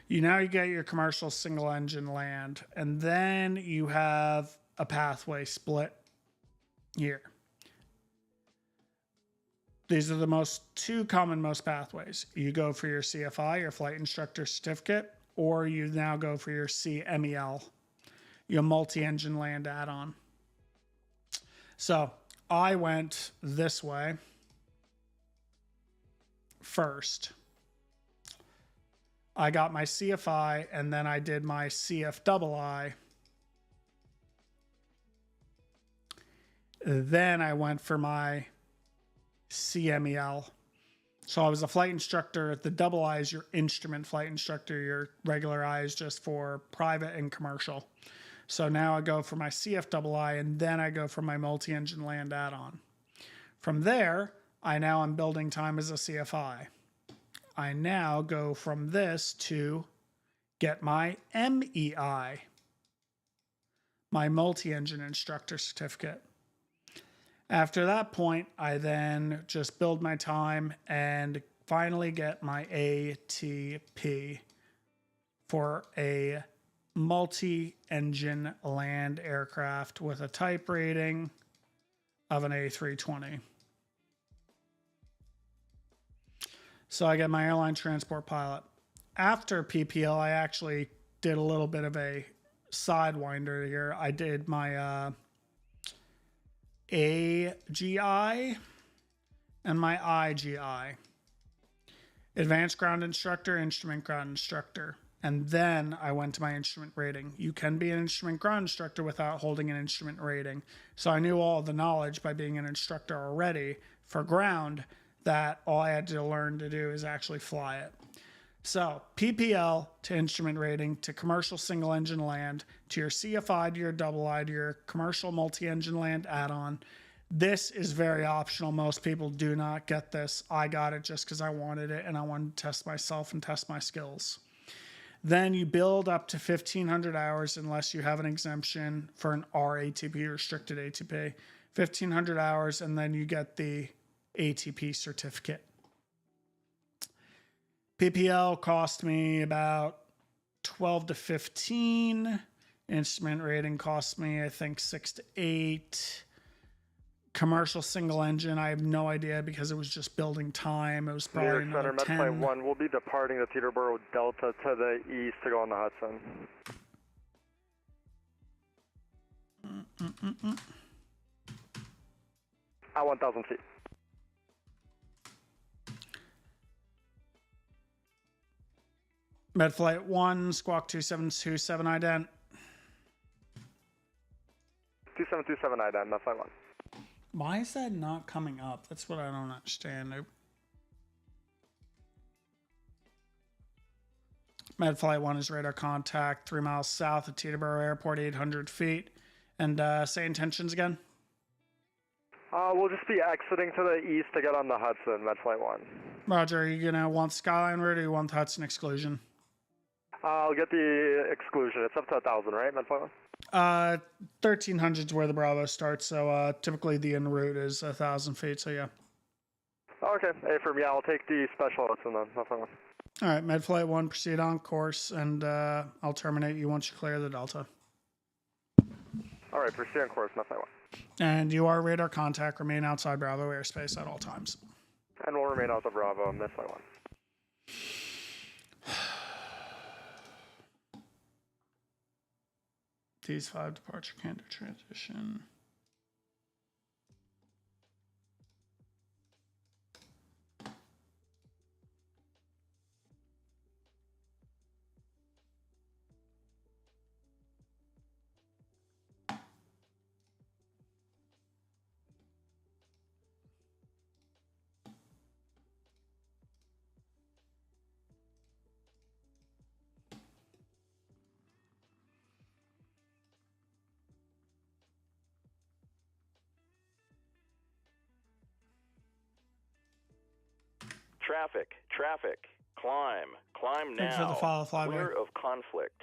You get your commercial single engine land. And then you have a pathway split here. These are the two common most pathways. You go for your CFI, your flight instructor certificate, or you now go for your CMEL, your multi-engine land add-on. So I went this way first. I got my CFI and then I did my CFII. Then I went for my CMEL. So I was a flight instructor. The double I is your instrument flight instructor. Your regular I is just for private and commercial. So now I go for my CFII and then I go for my multi-engine land add-on. From there, I now am building time as a CFI. I now go from this to get my MEI, my multi-engine instructor certificate. After that point, I then just build my time and finally get my ATP for a multi-engine land aircraft with a type rating of an A320. So I get my airline transport pilot. After PPL, I actually did a little bit of a sidewinder here. I did my AGI and my IGI. Advanced Ground Instructor, Instrument Ground Instructor. and then I went to my instrument rating. You can be an instrument ground instructor without holding an instrument rating. So I knew all the knowledge by being an instructor already for ground, that all I had to learn to do is actually fly it. So PPL to instrument rating to commercial single engine land to your CFI to your double I to your commercial multi-engine land add-on. This is very optional. Most people do not get this. I got it just because I wanted it and I wanted to test myself and test my skills. Then you build up to 1,500 hours unless you have an exemption for an RATP, restricted ATP. 1,500 hours, and then you get the ATP certificate. PPL cost me about 12 to 15. Instrument rating cost me, I think, 6 to 8. Commercial single engine, I have no idea because it was just building time. It was probably New York Center, another 10. Med Flight 1, we'll be departing the Teterboro Delta to the east to go on the Hudson. At 1,000 feet. Med Flight 1, Squawk 2727 ident. 2727 ident, Med Flight 1. Why is that not coming up? That's what I don't understand. Med Flight 1 is radar contact 3 miles south of Teterboro Airport, 800 feet. And say intentions again. We'll just be exiting to the east to get on the Hudson, Med Flight 1. Roger, are you going to want Skyline route or you want the Hudson exclusion? I'll get the exclusion. It's up to 1,000, right, Med Flight 1? 1,300 is where the Bravo starts, so typically the en route is 1,000 feet, so yeah. Okay, A-firm, yeah, I'll take the special Hudson then, Med Flight 1. All right, Med Flight 1, proceed on course, and I'll terminate you once you clear the Delta. All right, proceed on course, Med Flight 1. And you are radar contact, remain outside Bravo airspace at all times. And we'll remain out of Bravo, Med Flight 1. These 5 departure candor transition. Traffic, climb now. Thanks for the follow, Flyboy. Clear of conflict.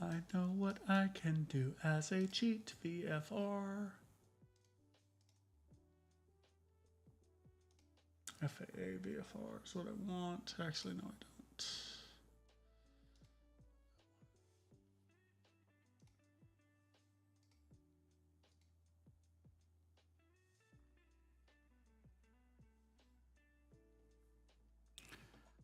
I know what I can do as a cheat VFR. FAA VFR is what I want. Actually, no, I don't.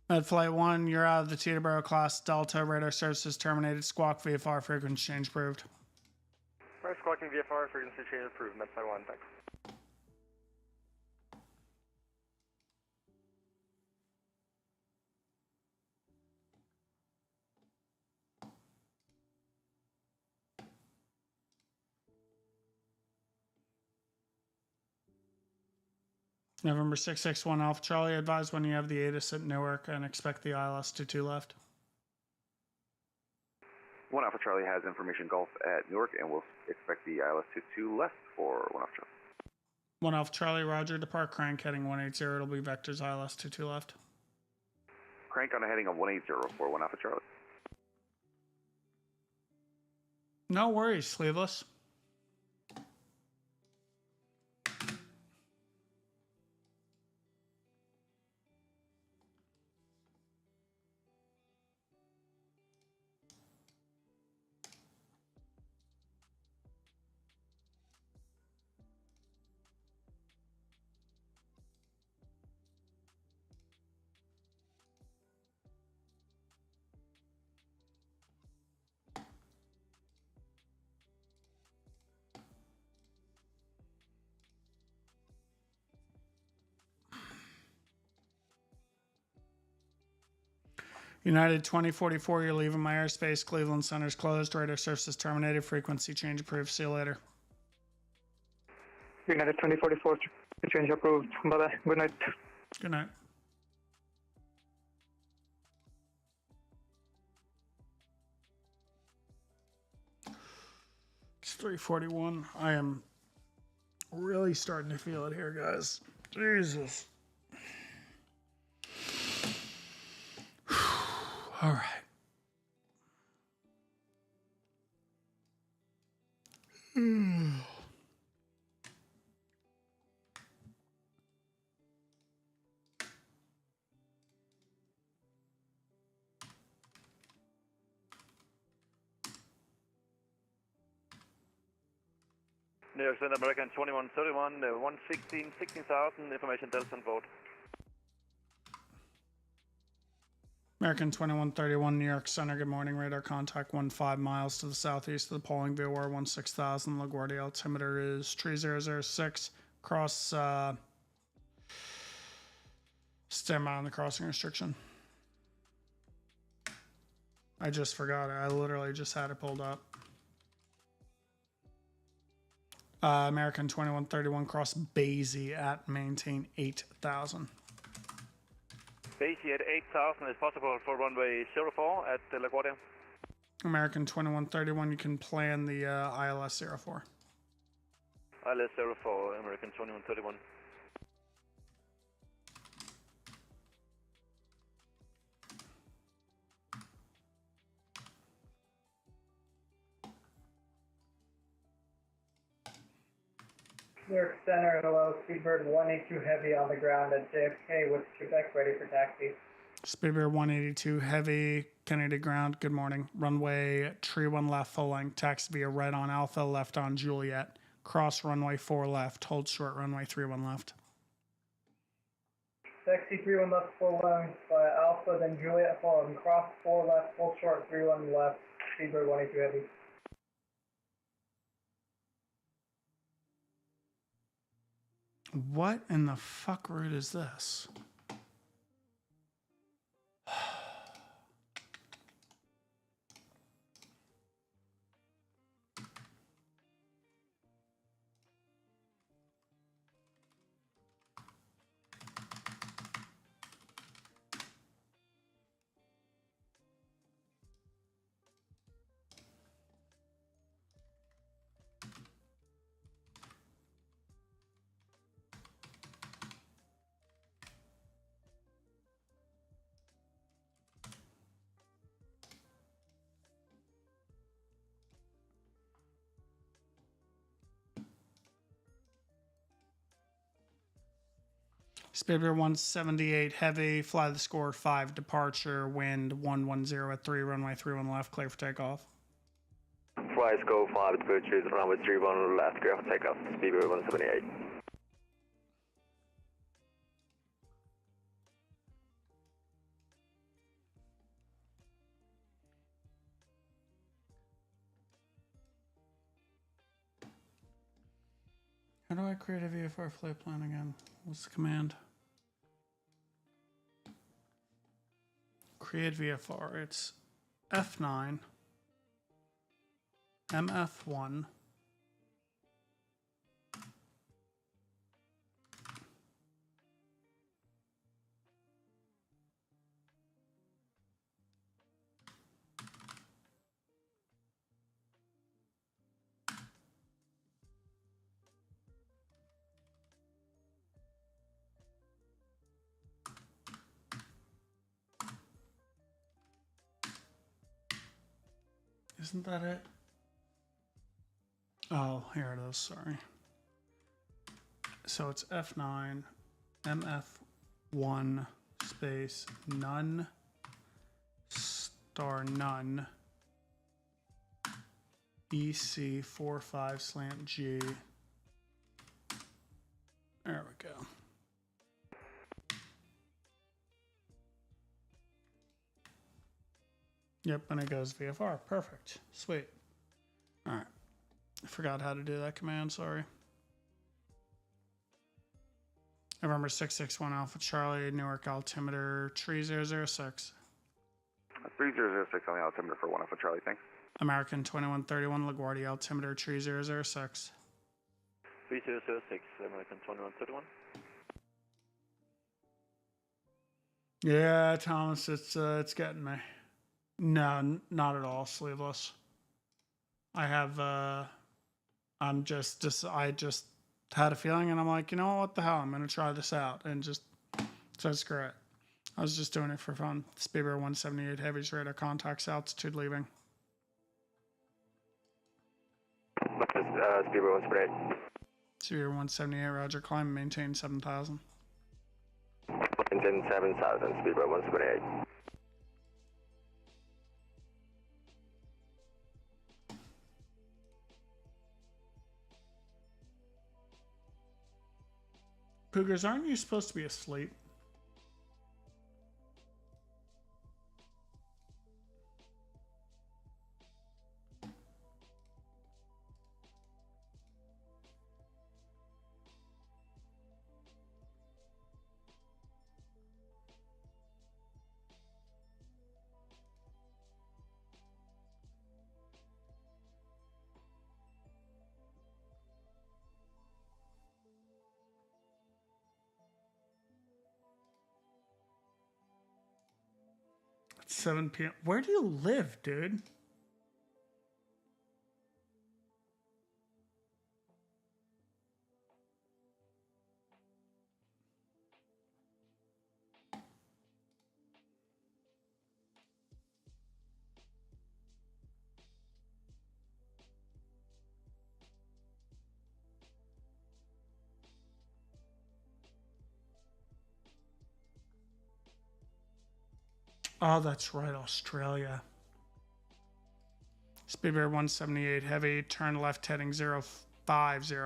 Med Flight 1, you're out of the Teterboro class Delta. Radar services terminated. Squawk VFR frequency change approved. Right, squawking VFR, frequency change approved, Med Flight 1, thanks. November 661 Alpha Charlie, advise when you have the ATSA at Newark and expect the ILS 22 left. 1 Alpha Charlie has information Gulf at Newark, and we'll expect the ILS 22 left for 1 Alpha Charlie. 1 Alpha Charlie, roger, depart crank heading 180, it'll be vectors ILS 22 left. Crank on a heading of 180 for 1 Alpha Charlie. No worries, Sleeveless. United 2044, you're leaving my airspace. Cleveland Center's closed. Radar services terminated. Frequency change approved. See you later. United 2044, change approved. Bye-bye. Good night. Good night. It's 3:41. I am really starting to feel it here, guys. Jesus. All right. New York Center, American 2131, 116, 16,000, information Delta on board. American 2131, New York Center, good morning. Radar contact 15 miles to the southeast of the polling. VOR 16,000. LaGuardia altimeter is 3006. Cross, stand by on the crossing restriction. I just forgot it. I literally just had it pulled up. American 2131, cross Basie at maintain 8,000. Basie at 8,000 is possible for runway 04 at LaGuardia. American 2131, you can plan the ILS 04. ILS 04, American 2131. New York Center, hello, Speedbird 182 Heavy on the ground at JFK with Quebec ready for taxi. Speedbird 182 Heavy, Kennedy ground, good morning. Runway tree 1 left, full length, taxi via right on Alpha, left on Juliet. Cross runway 4 left, hold short runway 31 left. Taxi 31 left, full length, Alpha, then Juliet, following cross 4 left, full short 31 left, Speedbird 182 Heavy. What in the fuck route is this? Speedbird 178 Heavy, fly the score 5 departure, wind 110 at 3, runway 31 left, clear for takeoff. Fly score 5 departures, runway 31 left, clear for takeoff, Speedbird 178. How do I create a VFR flight plan again? What's the command? Create VFR. It's F9, MF1, Isn't that it? Oh, here it is, sorry. So it's F9, MF1, space, none, star none, EC45 slant G. There we go. Yep, and it goes VFR. Perfect. Sweet. All right. I forgot how to do that command, sorry. November 661 Alpha Charlie, Newark altimeter 3006. 3006 on the altimeter for 1 Alpha Charlie, thanks. American 2131 LaGuardia altimeter 3006. 3006, American 2131. Yeah, Thomas, it's getting me. No, not at all. Sleeveless. I have. I just had a feeling, and I'm like, you know what the hell? I'm gonna try this out, and just so screw it. I was just doing it for fun. Speedbird 178 Heavy's radar contacts altitude leaving. Speedbird 178. Speedbird 178, Roger. Climb, maintain 7,000. Maintain 7,000. Speedbird 178. Cougars, aren't you supposed to be asleep? It's 7 p.m. Where do you live, dude? Oh, that's right, Australia. Speedbird 178 Heavy, turn left heading 050,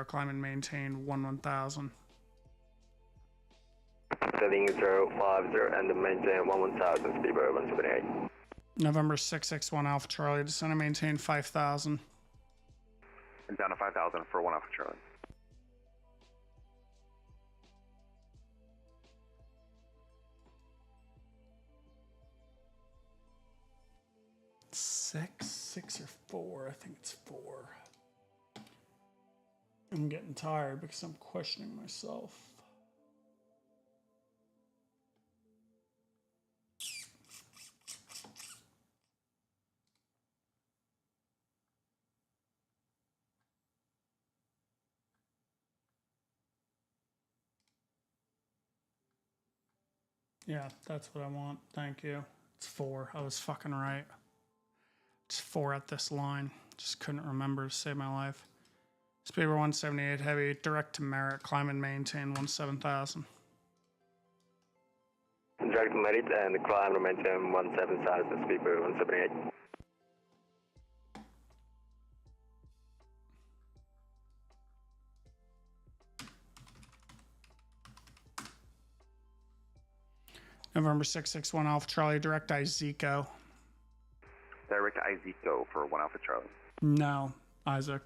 climb and maintain 1000. Heading 050 and maintain 1000, Speedbird 178. November 661 Alpha Charlie, descend and maintain 5000. And down to 5,000 for 1 Alpha Charlie. Six or 4? I think it's 4. I'm getting tired because I'm questioning myself. Yeah, that's what I want. Thank you. It's 4. I was fucking right. It's 4 at this line. Just couldn't remember to save my life. Speedbird 178 Heavy, direct to Merritt, climb and maintain 17,000. Direct to Merritt and climb and maintain 17,000, Speedbird 178. November 661 Alpha Charlie, direct Izico. Direct Izico for 1 Alpha Charlie. No, Isaac.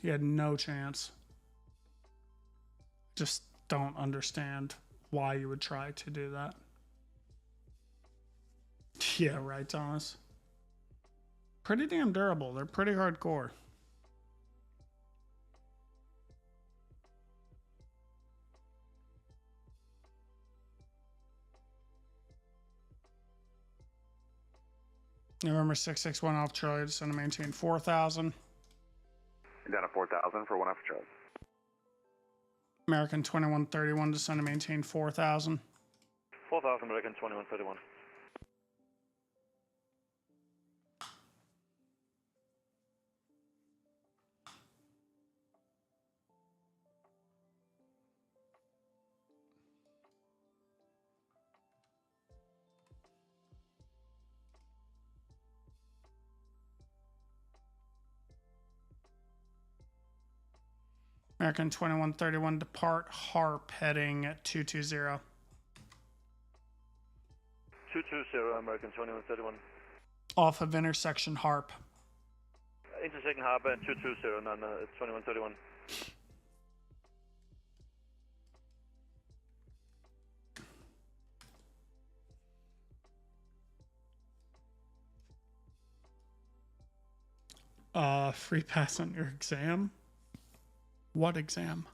He had no chance. Just don't understand why you would try to do that. Yeah, right, Thomas. Pretty damn durable. They're pretty hardcore. November 661 Alpha Charlie, descend to maintain 4,000. Down to 4,000 for 1 Alpha Charlie. American 2131, descend to maintain 4,000. 4,000, American 2131. American 2131, depart Harp, heading 220. 220, American 2131. Off of intersection Harp. Intersection Harbor and 220, 2131. Free pass on your exam? What exam?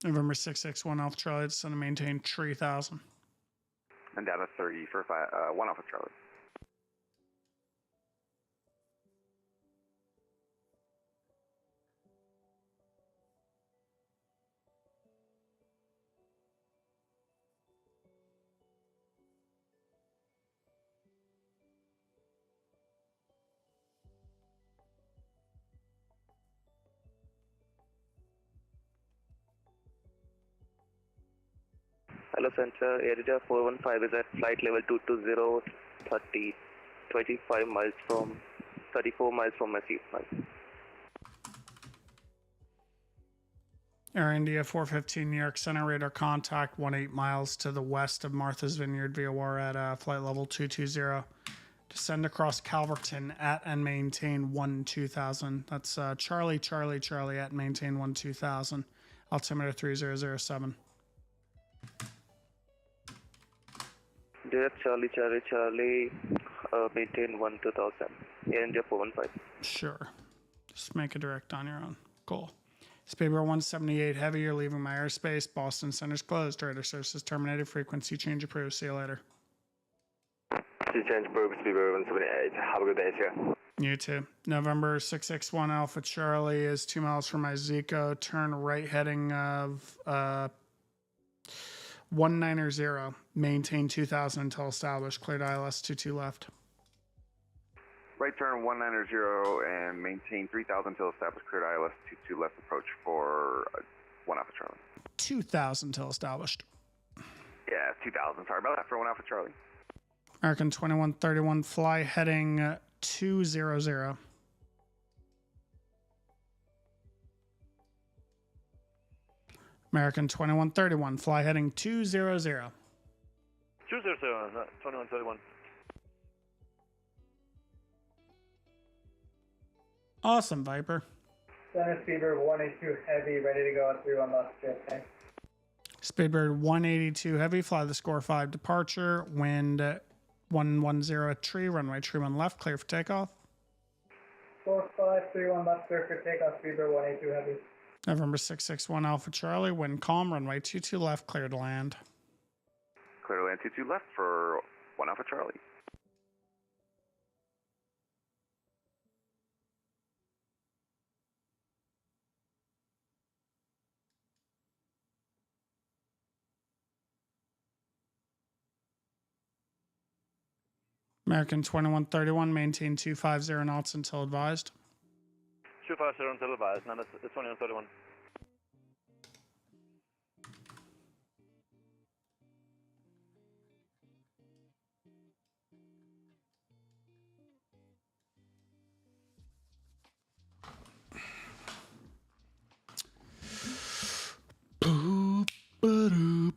November 661 Alpha Charlie, it's going to maintain 3000. And down to 30 for 1 Alpha Charlie. Hello Center, Air 415 is at flight level 220, 34 miles from my seat. Air India 415 New York Center, radar contact 18 miles to the west of Martha's Vineyard VOR at flight level 220. Descend across Calverton at and maintain 2000. That's Charlie, Charlie, Charlie at and maintain 2000. Altimeter 3007. Direct Charlie, Charlie, Charlie, maintain 2000. Air India 415. Sure. Just make a direct on your own. Cool. Speedbird 178 heavy, you're leaving my airspace. Boston Center's closed. Radar services terminated. Frequency change approved. See you later. Change approved, Speedbird 178. Have a good day, sir. You too. November 661 Alpha Charlie is 2 miles from my Zico. Turn right heading of 190. Maintain 2000 until established. Cleared ILS 22 left. Right turn 190 and maintain 3000 until established. Cleared ILS 22 left approach for 1 Alpha Charlie. 2000 until established. Yeah, 2000. Sorry about that for 1 Alpha Charlie. American 2131 fly heading 200. American 2131 fly heading 200. 200, 2131. Awesome, Viper. Center Speedbird 182 heavy, ready to go at 31 left JFK. Speedbird 182 heavy, fly the score 5 departure, wind 110 at tree, runway tree 1 left, clear for takeoff. 4531 left, clear for takeoff, Speedbird 182 heavy. November 661 Alpha Charlie, wind calm, runway 22 left, clear to land. Clear to land 22 left for 1 Alpha Charlie. American 2131, maintain 250 knots until advised. 250 until advised, now that's 2131. Boop, ba-doop,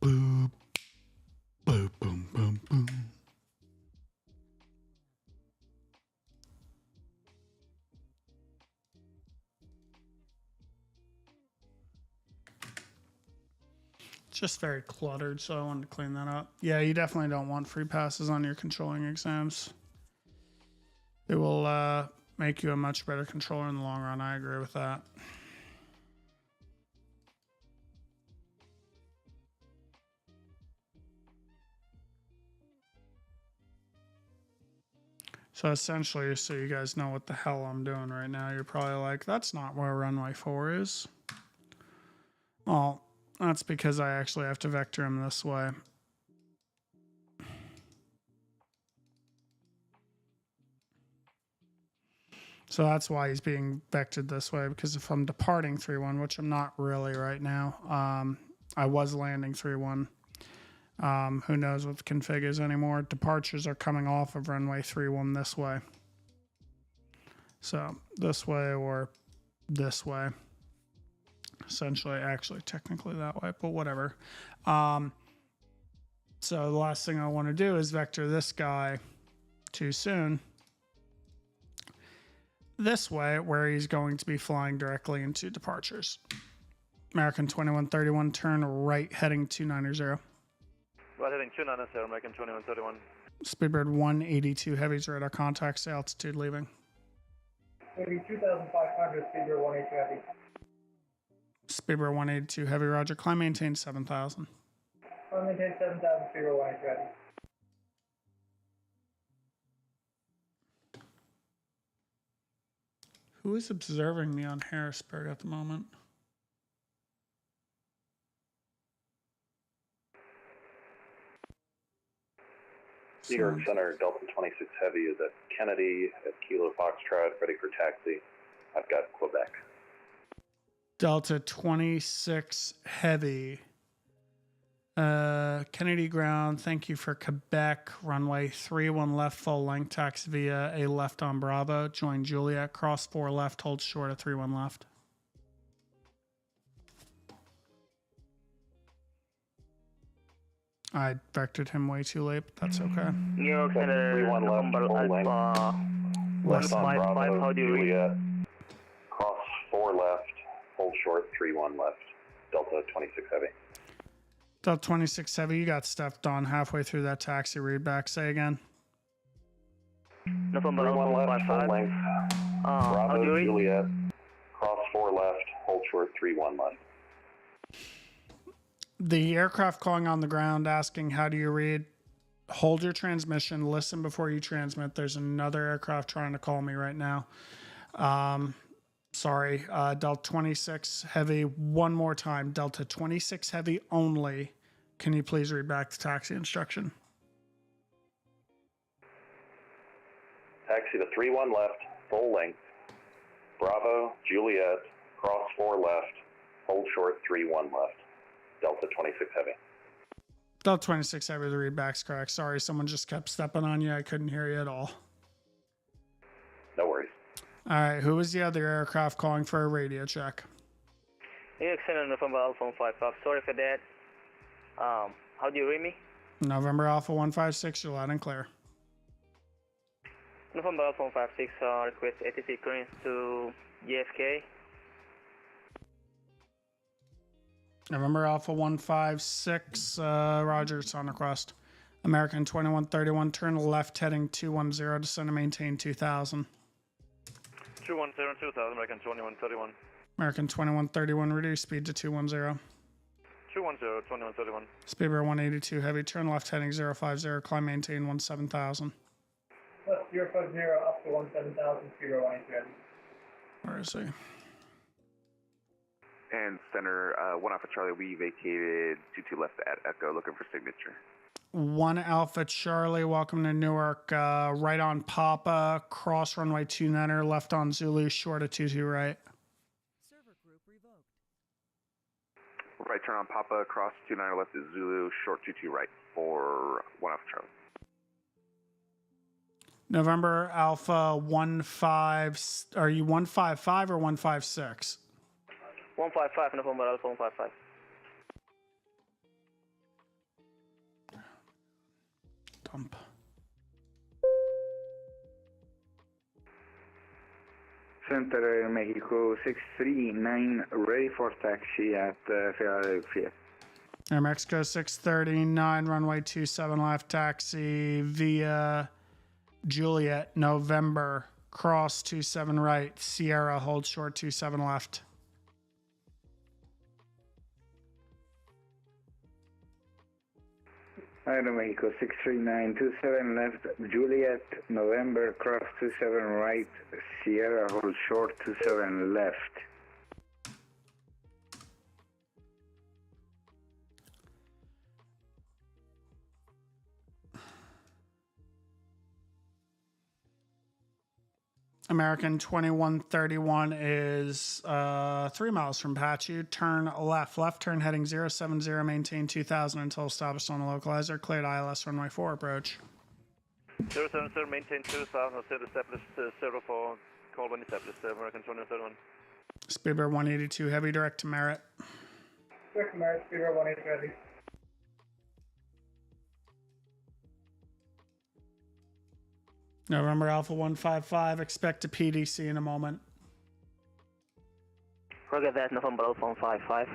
boop, boop, boom, boom, boom. It's just very cluttered, so I wanted to clean that up. Yeah, you definitely don't want free passes on your controlling exams. It will make you a much better controller in the long run. I agree with that. So essentially, so you guys know what the hell I'm doing right now, you're probably like, that's not where runway 4 is. Well, that's because I actually have to vector him this way. So that's why he's being vectored this way, because if I'm departing 3-1, which I'm not really right now, I was landing 3-1. Who knows what the config is anymore. Departures are coming off of runway 3-1 this way. So this way or this way. Essentially, actually, technically that way, but whatever. So the last thing I want to do is vector this guy too soon this way, where he's going to be flying directly into departures. American 2131, turn right heading 290. Right heading 290, American 2131. Speedbird 182, heavy's radar contacts, altitude leaving. 32,500, Speedbird 182 heavy. Speedbird 182, heavy, roger. Climb maintain 7,000. Climb maintain 7,000, Speedbird 182 heavy. Who is observing me on Harrisburg at the moment? York Center Delta 26 Heavy is at Kennedy at Kilo Foxtrot, ready for taxi. I've got Quebec. Delta 26 Heavy. Kennedy ground, thank you for Quebec. Runway 31 left, full length, taxi via a left on Bravo. Join Juliet, cross 4 left, hold short at 31 left. I vectored him way too late, but that's okay. New York Center, 31 left, full length. Left on 155, how do you read? Juliet, cross 4 left, hold short 31 left. Delta 26 Heavy. Delta 26 Heavy, you got stepped on halfway through that taxi read back. Say again. November 31 left, 155. full length. How do you Bravo, read? Juliet, cross 4 left, hold short 31 left. The aircraft calling on the ground asking, how do you read? Hold your transmission, listen before you transmit. There's another aircraft trying to call me right now. Sorry, Delta 26 Heavy, one more time. Delta 26 Heavy only. Can you please read back the taxi instruction? Taxi to 31 left, full length. Bravo, Juliet, cross 4 left, hold short 31 left. Delta 26 Heavy. Delta 26 Heavy, the readback's correct. Sorry, someone just kept stepping on you. I couldn't hear you at all. No worries. All right, who was the other aircraft calling for a radio check? New York Center, November Alpha 155. Sorry for that. How do you read me? November Alpha 156, you're loud and clear. November Alpha 156, request ATC clearance to JFK. November Alpha 156, Roger, it's on request. American 2131, turn left heading 210, descend and maintain 2000. 210, 2000, American 2131. American 2131, reduce speed to 210. 210, 2131. Speedbird 182, heavy, turn left heading 050, climb maintain 17000. Left 050 up to 17000, Speedbird 182 heavy. Where is he? And Center, 1 Alpha Charlie, we vacated 22 left at Echo, looking for signature. 1 Alpha Charlie, welcome to Newark. Right on Papa, cross runway 29er, left on Zulu, short of 22 right. Server group revoked. Right turn on Papa, cross 29er, left is Zulu, short 22 right for 1 Alpha Charlie. November Alpha 15, are you 155 or 156? 155, November Alpha 155. Dump. Center Mexico 639, ready for taxi at Philadelphia. Air Mexico 639, runway 27 left, taxi via Juliet, November, cross 27 right, Sierra, hold short 27 left. Aeromexico 63927 left, Juliet, November, cross 27 right, Sierra, hold short 27 left. American 2131 is 3 miles from Pachu. Turn left. Left turn heading 070. Maintain 2000 until established on the localizer. Cleared ILS runway 4 approach. 070, maintain 2000. I'll set established 04. Call when established. American 2131. Speedbird 182 heavy direct to Merritt. Direct to Merritt, Speedbird 182 heavy. November Alpha 155. Expect a PDC in a moment. Roger that, November Alpha 155.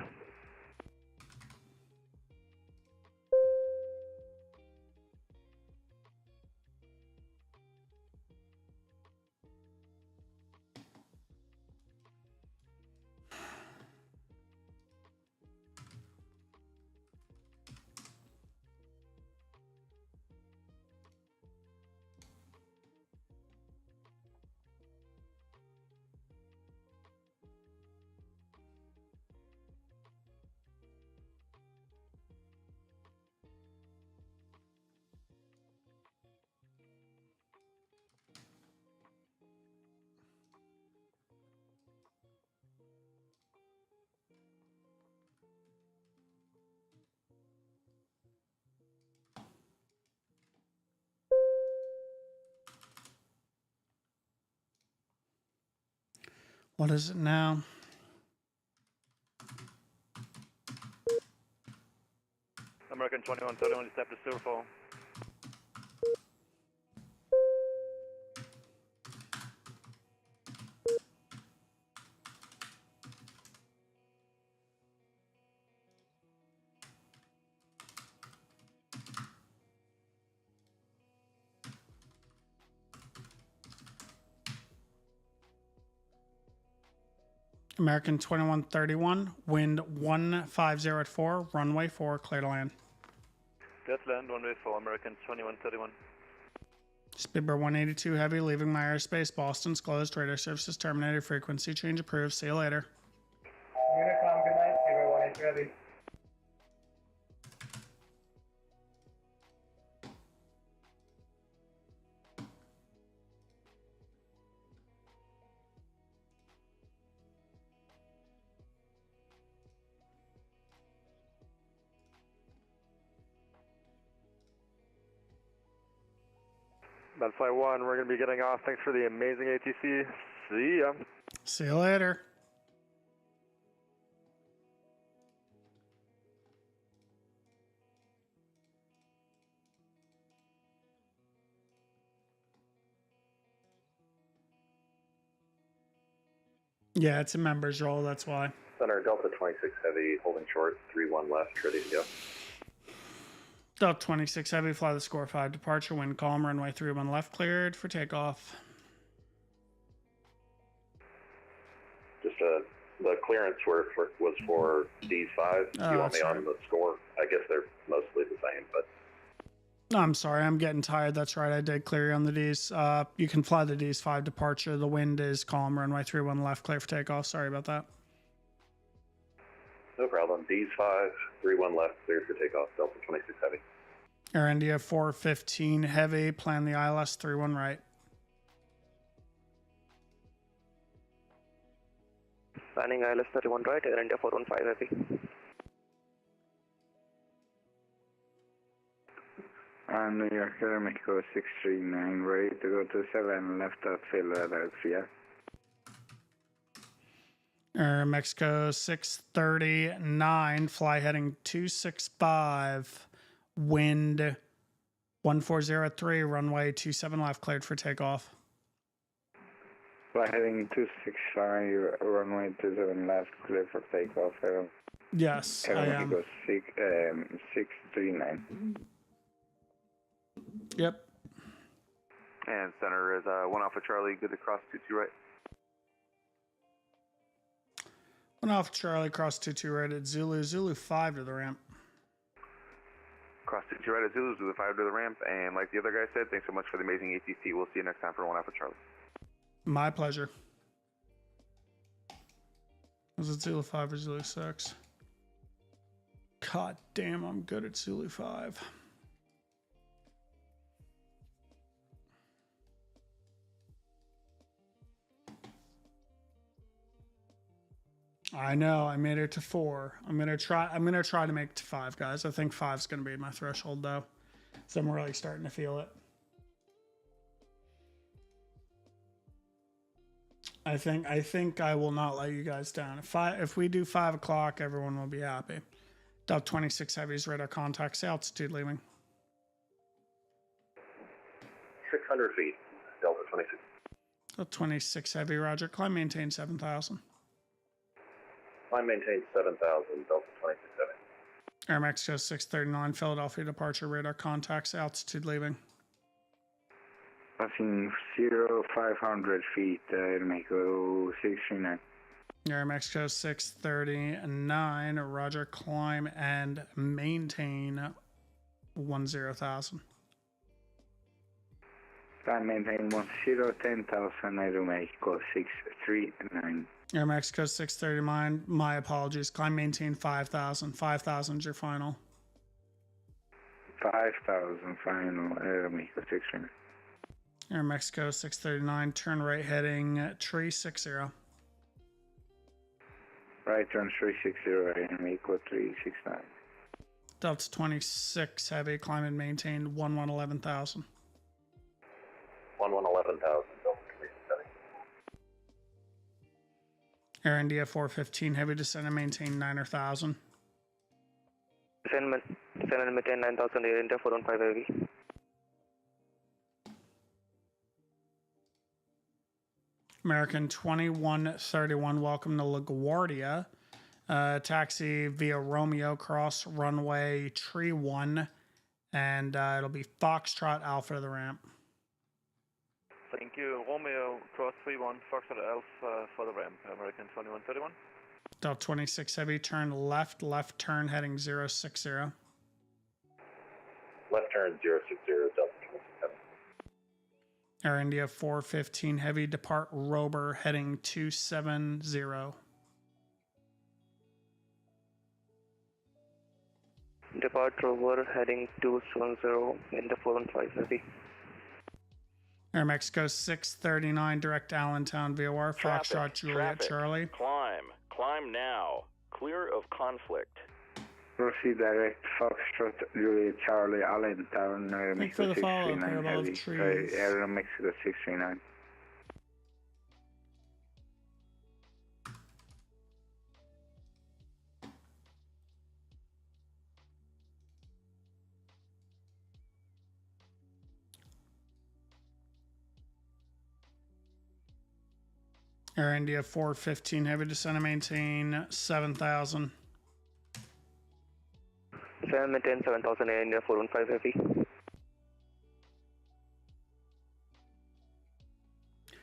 What is it now? American 2131 established 04. American 2131, wind 150 at 4, runway 4, clear to land. Death land, runway 4, American 2131. Speedbird 182 heavy, leaving my airspace. Boston's closed. Radar services terminated. Frequency change approved. See you later. Unicom, good night, Speedbird 182 heavy. About Flight 1, we're going to be getting off. Thanks for the amazing ATC. See ya. See you later. Yeah, it's a members roll, that's why. Center Delta 26 heavy, holding short, 31 left, ready to go. Delta 26 heavy, fly the score 5 departure, wind calm, runway 31 left, cleared for takeoff. Just the clearance was for D's 5. Oh, you want me that's on right. the score? I guess they're mostly the same, but No, I'm sorry, I'm getting tired. That's right, I did clear you on the D's. You can fly the D's 5 departure. The wind is calm, runway 31 left, clear for takeoff. Sorry about that. no problem. D's 5, 31 left, cleared for takeoff. Delta 26 heavy. Air India 415 heavy, plan the ILS 31 right. Planning ILS 31 right, Air India 415 heavy. New York Center Mexico 639, ready to go to 7 left at Philadelphia. Air Mexico 639, fly heading 265, wind 1403, runway 27 left, cleared for takeoff. Fly heading 265, runway 27 left, clear for takeoff. Yes, I am. Mexico 639. Yep. And center is 1 Alpha Charlie, good to cross 22 right. 1 Alpha Charlie, cross 22 right at Zulu. Zulu 5 to the ramp. Cross 22 you right at Zulu, Zulu 5 to the ramp, and like the other guy said, thanks so much for the amazing ATC. We'll see you next time for 1 Alpha Charlie. My pleasure. Was it Zulu 5 or Zulu 6? God damn, I'm good at Zulu 5. I know, I made it to 4. I'm gonna try to make it to 5, guys. I think 5's gonna be my threshold though. So I'm really starting to feel it. I think I will not let you guys down. If we do 5 o'clock, everyone will be happy. Delta 26 Heavy's radar contacts, altitude leaving. 600 feet, Delta 26. Delta 26 Heavy, roger. Climb maintain 7,000. Climb maintain 7,000, Delta 26 Heavy. Air Mexico 639, Philadelphia departure, radar contacts, altitude leaving. Passing 500 feet, Mexico 639. Air Mexico 639, roger, climb and maintain 10,000. Climb maintain 10,000, Air Mexico 639. Air Mexico 639, my apologies, climb maintain 5,000. 5,000 is your final. 5,000 final, Air Mexico 639. Air Mexico 639, turn right heading tree 60. Right turn 360, Air Mexico 369. Delta 26 Heavy, climb and maintain 11,000. 11,000, Delta 26 Heavy. Air India 415 Heavy, descend and maintain 9,000. Descend and maintain 9,000, Air India 415 Heavy. American 2131, welcome to LaGuardia. Taxi via Romeo, cross runway tree 1, and it'll be Foxtrot Alpha to the ramp. Thank you. Romeo, cross 31, Foxtrot Alpha for the ramp. American 2131. Delta 26 Heavy, turn left turn heading 060. Left turn 060, Delta 26 Heavy. Air India 415 Heavy, depart Rober heading 270. Depart Rover heading 270 in the 415 Heavy. Air Mexico 639, direct Allentown VOR, Foxtrot Juliet Charlie. Climb now. Clear of conflict. Proceed direct, Foxtrot Juliet Charlie, Allentown, Air Mexico 639 Heavy. Air Mexico 639. Air India 415 Heavy, descend and maintain 7,000. Descend and maintain 7,000, Air India 415 Heavy.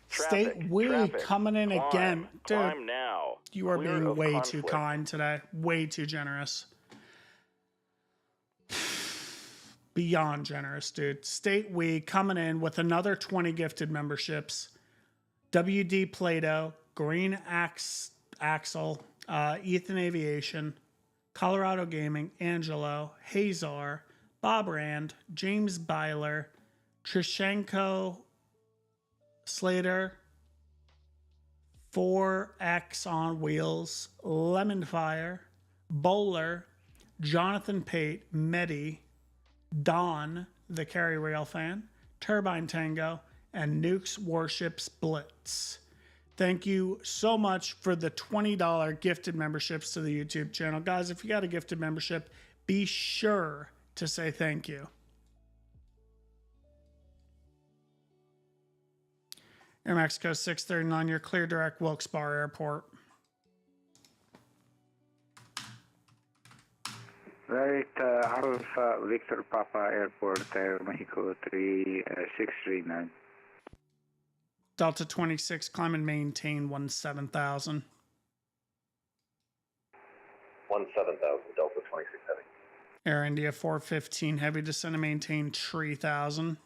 State coming in again. Dude, climb now. You are Clear being way conflict. too kind today. Way too generous. Beyond generous, dude. State coming in with another 20 gifted memberships. WD Plato, Green Axle, Ethan Aviation, Colorado Gaming, Angelo, Hazar, Bob Rand, James Byler, Trishenko, Slater, 4X on Wheels, Lemonfire, Bowler, Jonathan Pate, Medi, Don, the Carry Rail fan, Turbine Tango, and Nukes Warships Blitz. Thank you so much for the $20 gifted memberships to the YouTube channel. Guys, if you got a gifted membership, be sure to say thank you. Air Mexico 639, you're clear direct Wilkes-Barre Airport. Right, Alpha Victor Papa Airport, Air Mexico 3639. Delta 26, climb and maintain 17,000. 17,000, Delta 26 Heavy. Air India 415 Heavy, descend and maintain 3000.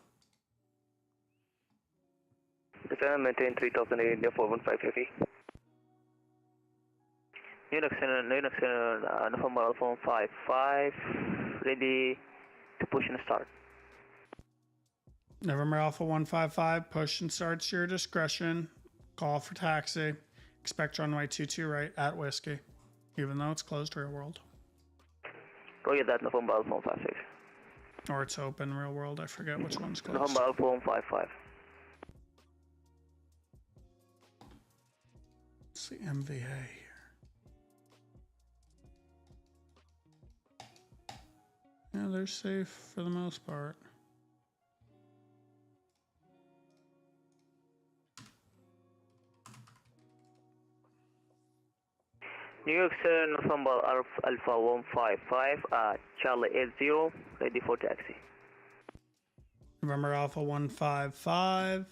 Descend and maintain 3000, Air India 415 Heavy. Newark Center, November Alpha 155, ready to push and start. November Alpha 155, push and starts your discretion. Call for taxi. Expect runway 22 right at Whiskey, even though it's closed real world. Roger that, November Alpha 156. Or it's open real world, I forget which one's closed. November Alpha 155. It's the MVA here. Yeah, they're safe for the most part. New York Center, November Alpha 155, Charlie 80, ready for taxi. November Alpha 155.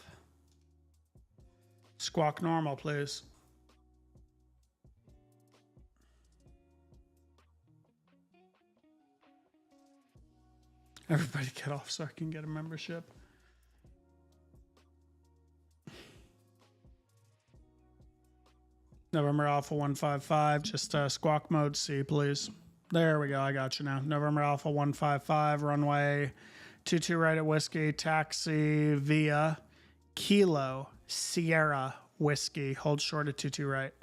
Squawk normal, please. Everybody get off so I can get a membership. November Alpha 155, just squawk mode C, please. There we go, I got you now. November Alpha 155, runway 22 right at Whiskey, taxi via Kilo Sierra Whiskey. Hold short at 22 right.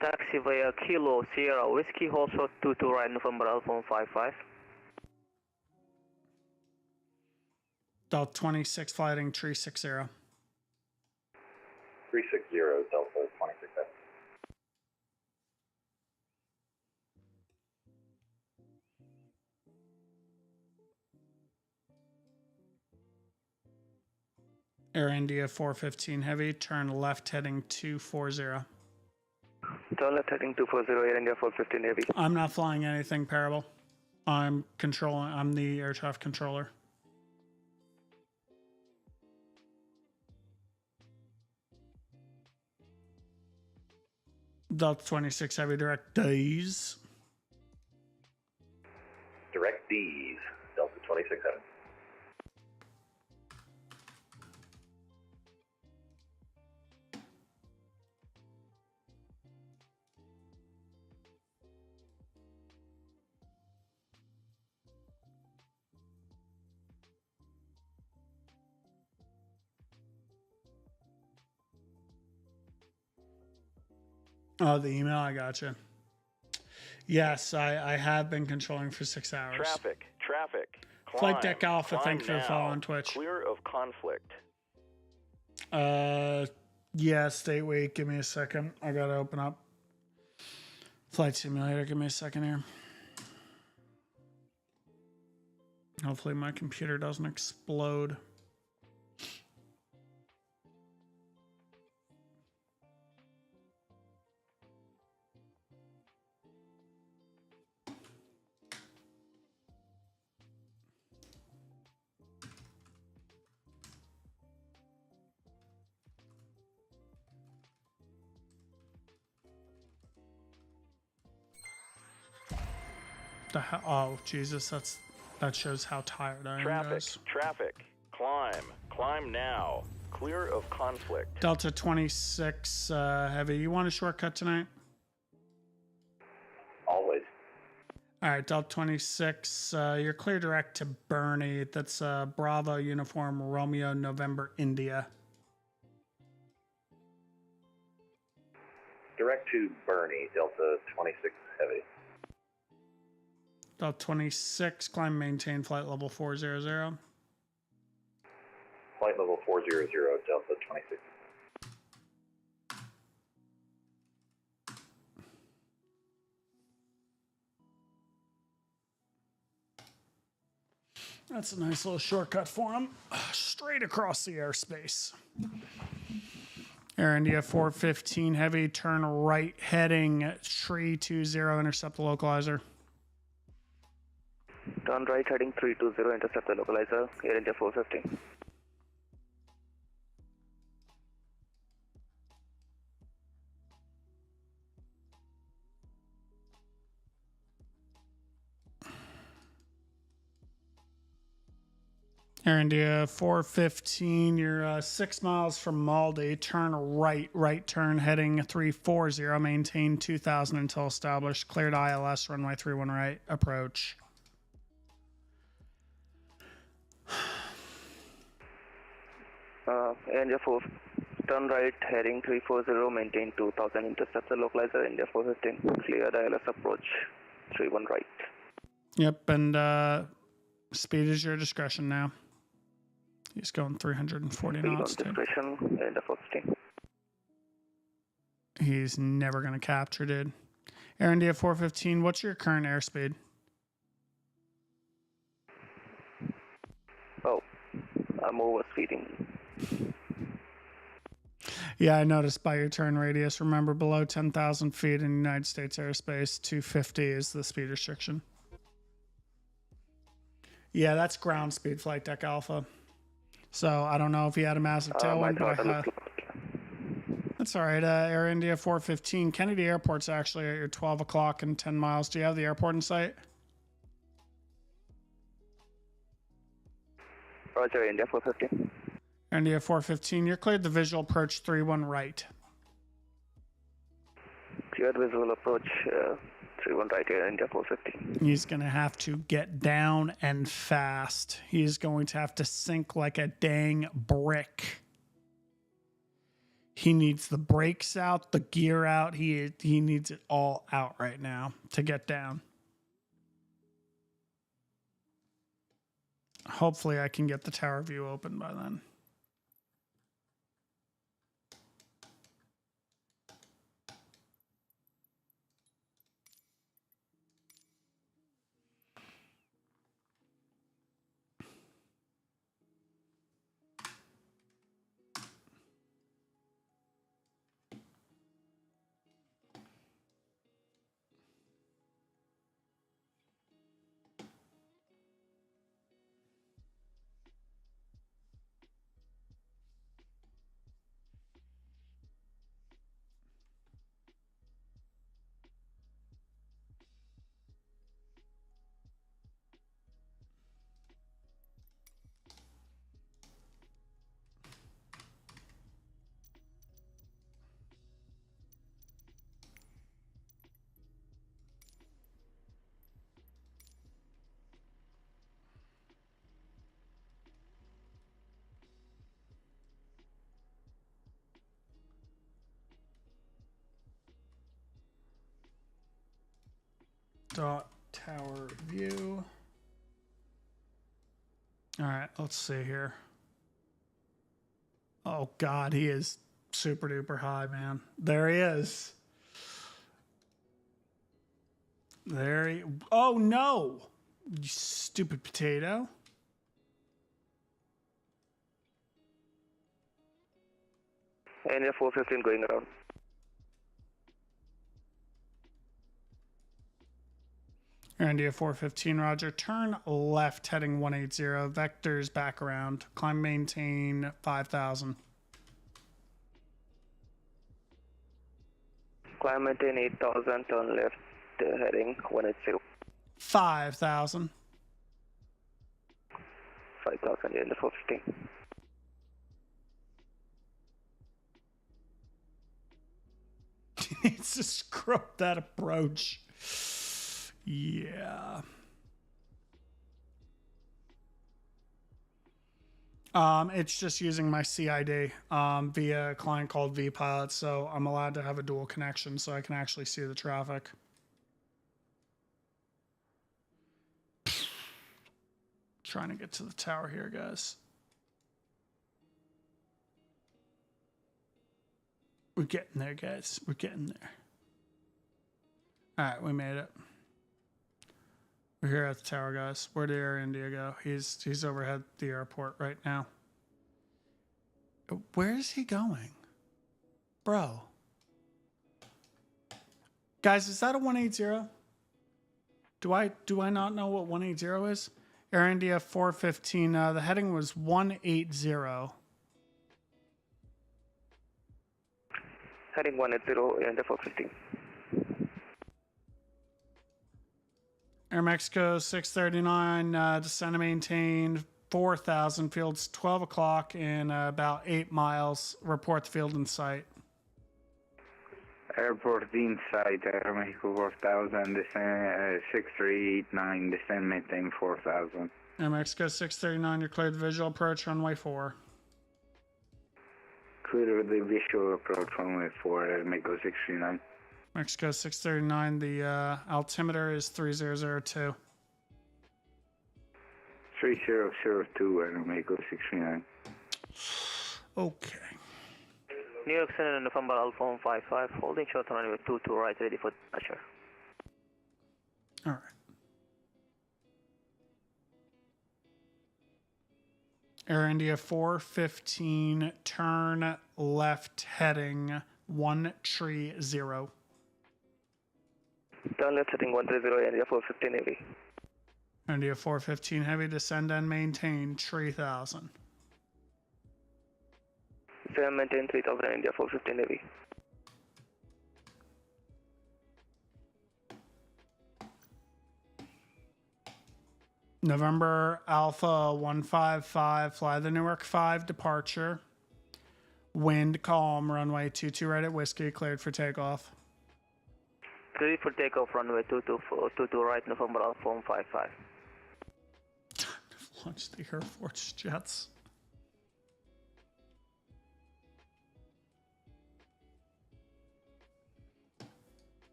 Taxi via Kilo Sierra Whiskey, hold short 22 right, November Alpha 155. Delta 26 flighting 360. 360, Delta 26. Air India 415 Heavy, turn left heading 240. Turn left heading 240, Air India 415 Heavy. I'm not flying anything parable. I'm the air traffic controller. Delta 26 Heavy, direct D's. Direct D's, Delta 26 Heavy. Oh, the email, I gotcha. Yes, I have been controlling for 6 hours. Traffic. Climb, Flight Deck Alpha, thanks for the follow now. on Twitch. Clear of conflict. Yeah, state wait, give me a second. I gotta open up Flight Simulator, give me a second here. Hopefully my computer doesn't explode. Oh, Jesus, that shows how tired I am, guys. Traffic. Climb now. Clear of conflict. Delta 26 Heavy, you want a shortcut tonight? Always. All right, Delta 26, you're clear direct to Bernie. That's Bravo Uniform Romeo November India. Direct to Bernie, Delta 26 Heavy. Delta 26, climb maintain flight level 400. Flight level 400, Delta 26. That's a nice little shortcut for him. Straight across the airspace. Air India 415 Heavy, turn right heading 320, intercept the localizer. Turn right heading 320, intercept the localizer, Air India 415. Air India 415, you're 6 miles from Maldi. Turn right turn, heading 340. Maintain 2000 until established. Cleared ILS, runway 31 right, approach. India 4, turn right, heading 340, maintain 2000, intercept the localizer, India 415, cleared ILS approach, 31 right. Yep, and speed is your discretion now. He's going 340 knots. Discretion, India 415. He's never going to capture, dude. Air India 415, what's your current airspeed? Oh, I'm overspeeding. Yeah, I noticed by your turn radius. Remember, below 10,000 feet in United States airspace, 250 is the speed restriction. Yeah, that's ground speed, flight deck alpha. So I don't know if he had a massive tailwind, but that's all right. Air India 415, Kennedy Airport's actually at your 12 o'clock and 10 miles. Do you have the airport in sight? Roger, India 415. India 415, you're cleared the visual approach 31 right. Cleared visual approach 31 right, India 415. He's going to have to get down and fast. He's going to have to sink like a dang brick. He needs the brakes out, the gear out. He needs it all out right now to get down. Hopefully I can get the tower view open by then. Dot tower view. All right, let's see here. Oh God, he is super duper high, man. There he is. There he. Oh no, you stupid potato. India 415 going around. India 415, roger. Turn left, heading 180. Vectors back around. Climb, maintain 5,000. Climb, maintain 8,000. Turn left, heading 180. 5,000. 5,000, India 415. He needs to scrub that approach. Yeah. It's just using my CID via a client called vPilot, so I'm allowed to have a dual connection so I can actually see the traffic. Trying to get to the tower here, guys. We're getting there, guys. We're getting there. All right, we made it. We're here at the tower, guys. Where did Air India go? He's overhead the airport right now. Where is he going? Bro. Guys, is that a 180? Do I not know what 180 is? Air India 415, the heading was 180. Heading 180, India 415. Air Mexico 639, descend and maintain 4000. Field's 12 o'clock in about 8 miles. Report the field in sight. Airport inside, Mexico 4000, descend 6389, descend maintain 4000. Mexico 639, you're cleared the visual approach runway 4. Clear the visual approach runway 4, Mexico 639. Mexico 639, the altimeter is 3002. 3002, Mexico 639. Okay. New York Center, November Alpha 155, holding short on runway 22 right, ready for departure. All right. Air India 415, turn left heading 130. Turn left heading 130, India 415 heavy. India 415 heavy, descend and maintain 3000. Descend maintain 3000, India 415 heavy. November Alpha 155, fly the Newark 5 departure. Wind calm, runway 22 right at Whiskey, cleared for takeoff. Ready for takeoff, runway 22 right, November Alpha 155. Launch the Air Force jets.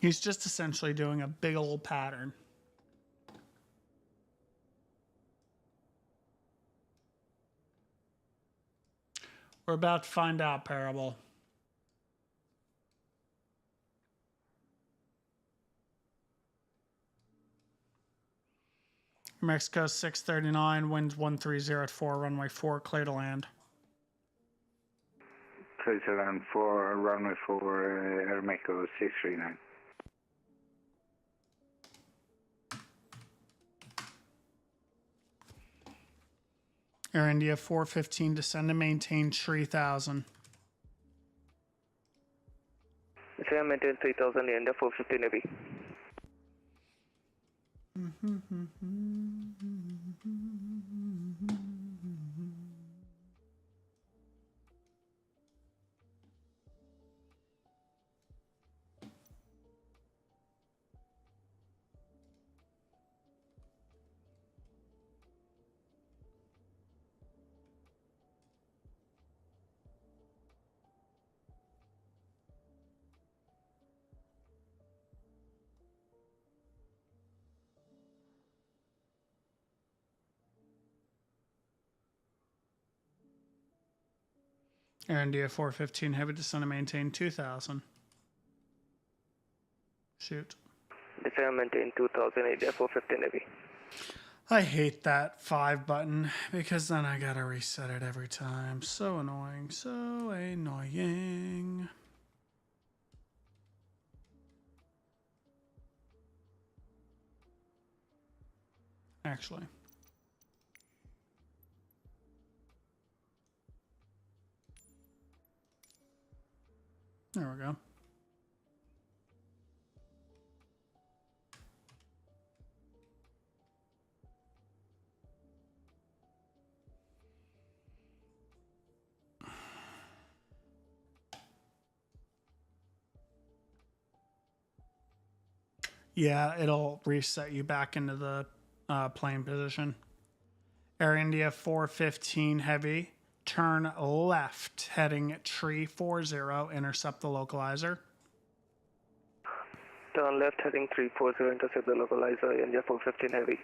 He's just essentially doing a big old pattern. We're about to find out, Parable. Mexico 639, winds 130 at 4, runway 4, clear to land. Clear to land 4, runway 4, Air Mexico 639. Air India 415, descend and maintain 3000. Descend maintain 3000, India 415 heavy. Air India 415, heavy descend and maintain 2000. Shoot. Descend maintain 2000, India 415 heavy. I hate that 5 button because then I gotta reset it every time. So annoying, so annoying. Actually. There we go. Yeah, it'll reset you back into the plane position. Air India 415 heavy. Turn left, heading tree 40, intercept the localizer. Turn left heading 340, intercept the localizer, India 415 heavy.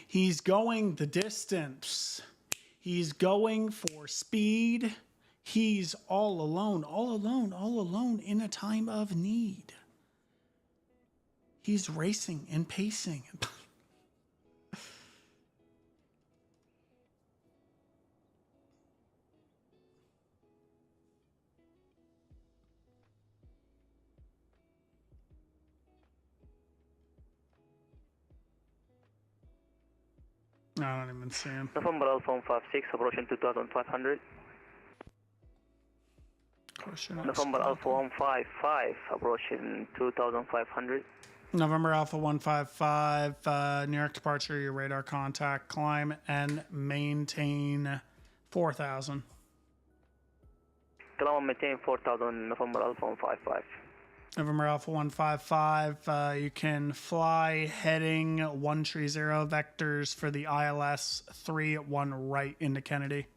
He's going the distance. He's going for speed. He's all alone in a time of need. He's racing and pacing. I don't even see him. November Alpha 156, approaching 2500. November Alpha 155, approaching 2500. November Alpha 155, New York departure, your radar contact, climb and maintain 4,000. Climb and maintain 4,000, November Alpha 155. November Alpha 155, you can fly heading 130 vectors for the ILS 3-1 right into Kennedy.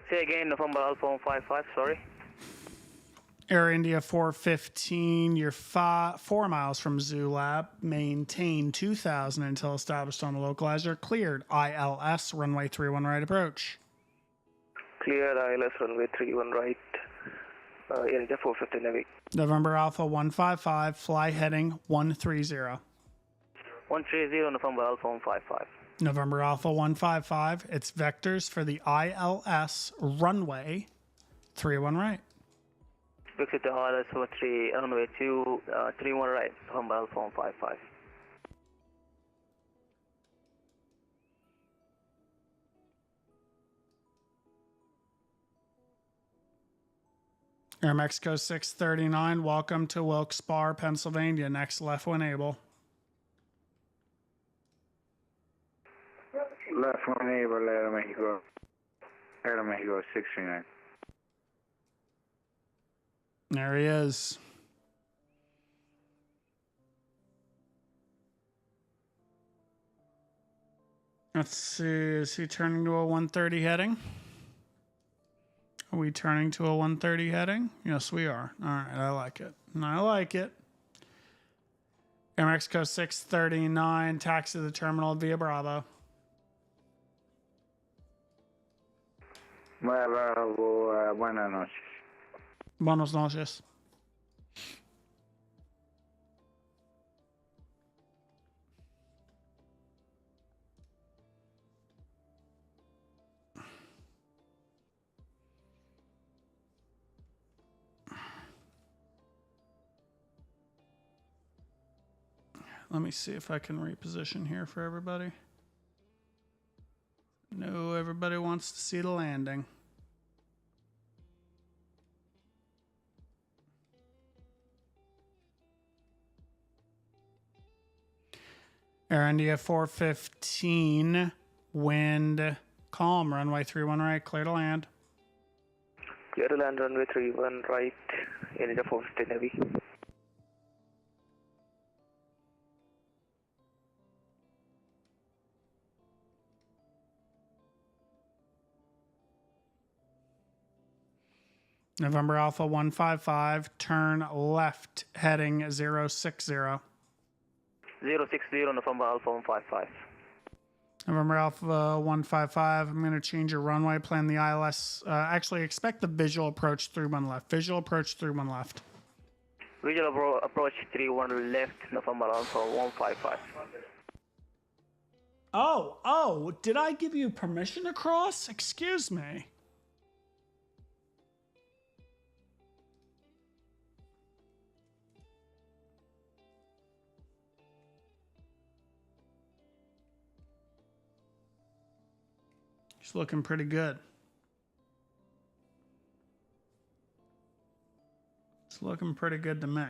Say again, November Alpha 155, sorry. Air India 415, you're 4 miles from Zoo Lab. Maintain 2,000 until established on the localizer. Cleared. ILS, runway 31 right approach. Cleared, ILS, runway 31 right. Air India 415 Navy. November Alpha 155, fly heading 130. 130, November Alpha 155. November Alpha 155, it's vectors for the ILS, runway 31 right. Vector to ILS 43, runway 31 right, November Alpha 155. Air Mexico 639, welcome to Wilkes-Barre, Pennsylvania. Next left when able. Left when able, Air Mexico 639. There he is. Let's see, is he turning to a 130 heading? Are we turning to a 130 heading? Yes, we are. All right, I like it. I like it. Air Mexico 639, taxi to the terminal via Bravo. Bravo, buenas noches. Buenas noches. Let me see if I can reposition here for everybody. No, everybody wants to see the landing. Air India 415, wind calm, runway 31 right, clear to land. Clear to land, runway 31 right, Air India 415 Heavy. November Alpha 155, turn left, heading 060. 060, November Alpha 155. November Alpha 155, I'm going to change your runway, plan the ILS. Actually, expect the visual approach through one left. Visual approach through one left. Visual approach 31 left, November Alpha 155. Oh, did I give you permission to cross? Excuse me. He's looking pretty good. It's looking pretty good to me.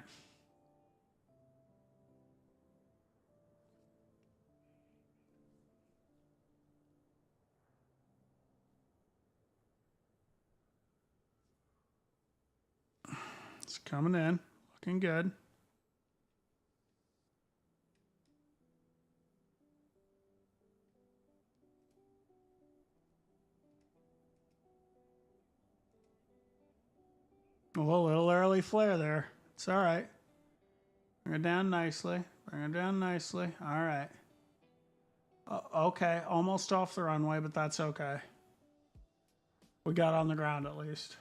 It's coming in, looking good. Oh, a little early flare there. It's all right. Bring it down nicely. Bring it down nicely. All right. Okay, almost off the runway, but that's okay. We got on the ground at least.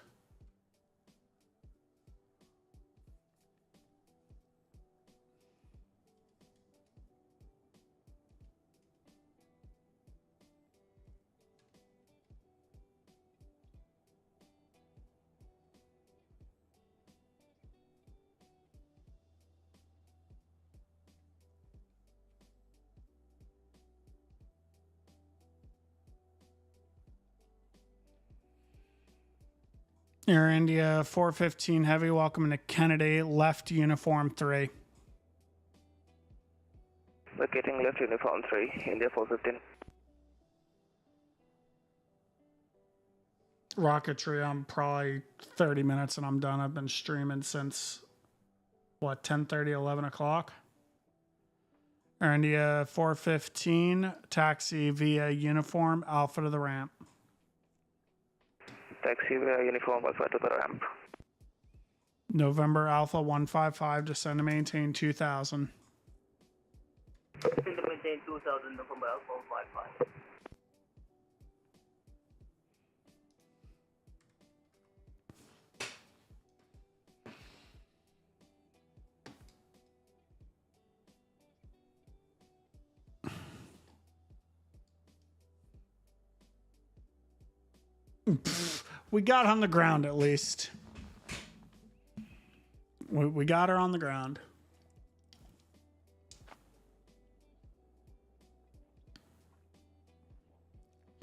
Air India 415 Heavy, welcome to Kennedy, left uniform 3. Locating left uniform 3, India 415. Rocketry, I'm probably 30 minutes and I'm done. I've been streaming since, what, 10:30, 11 o'clock? Air India 415, taxi via uniform, Alpha to the ramp. Taxi via uniform Alpha to the ramp. November Alpha 155, descend to maintain 2000. Descend to maintain 2000, November Alpha 155. We got on the ground at least. We got her on the ground.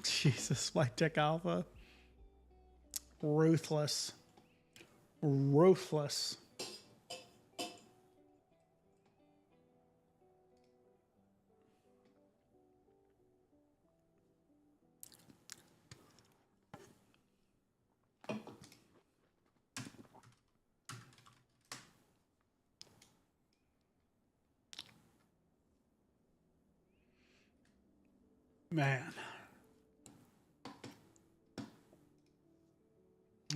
Jesus, Flight Tech Alpha. Ruthless. Ruthless. Man.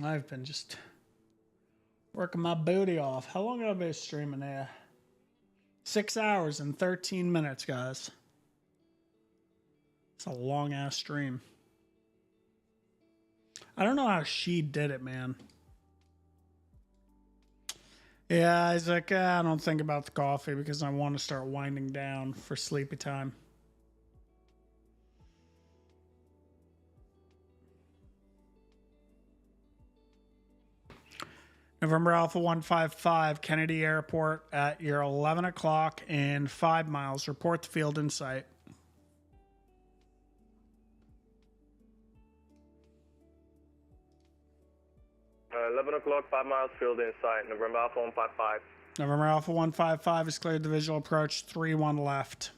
I've been just working my booty off. How long have I been streaming there? 6 hours and 13 minutes, guys. It's a long ass stream. I don't know how she did it, man. Yeah, he's like, I don't think about the coffee because I want to start winding down for sleepy time. November Alpha 155, Kennedy Airport at your 11 o'clock and 5 miles. Report the field in sight. Uh, 11 o'clock, 5 miles, field in sight. November Alpha 155. November Alpha 155 is cleared the visual approach, 3-1 left.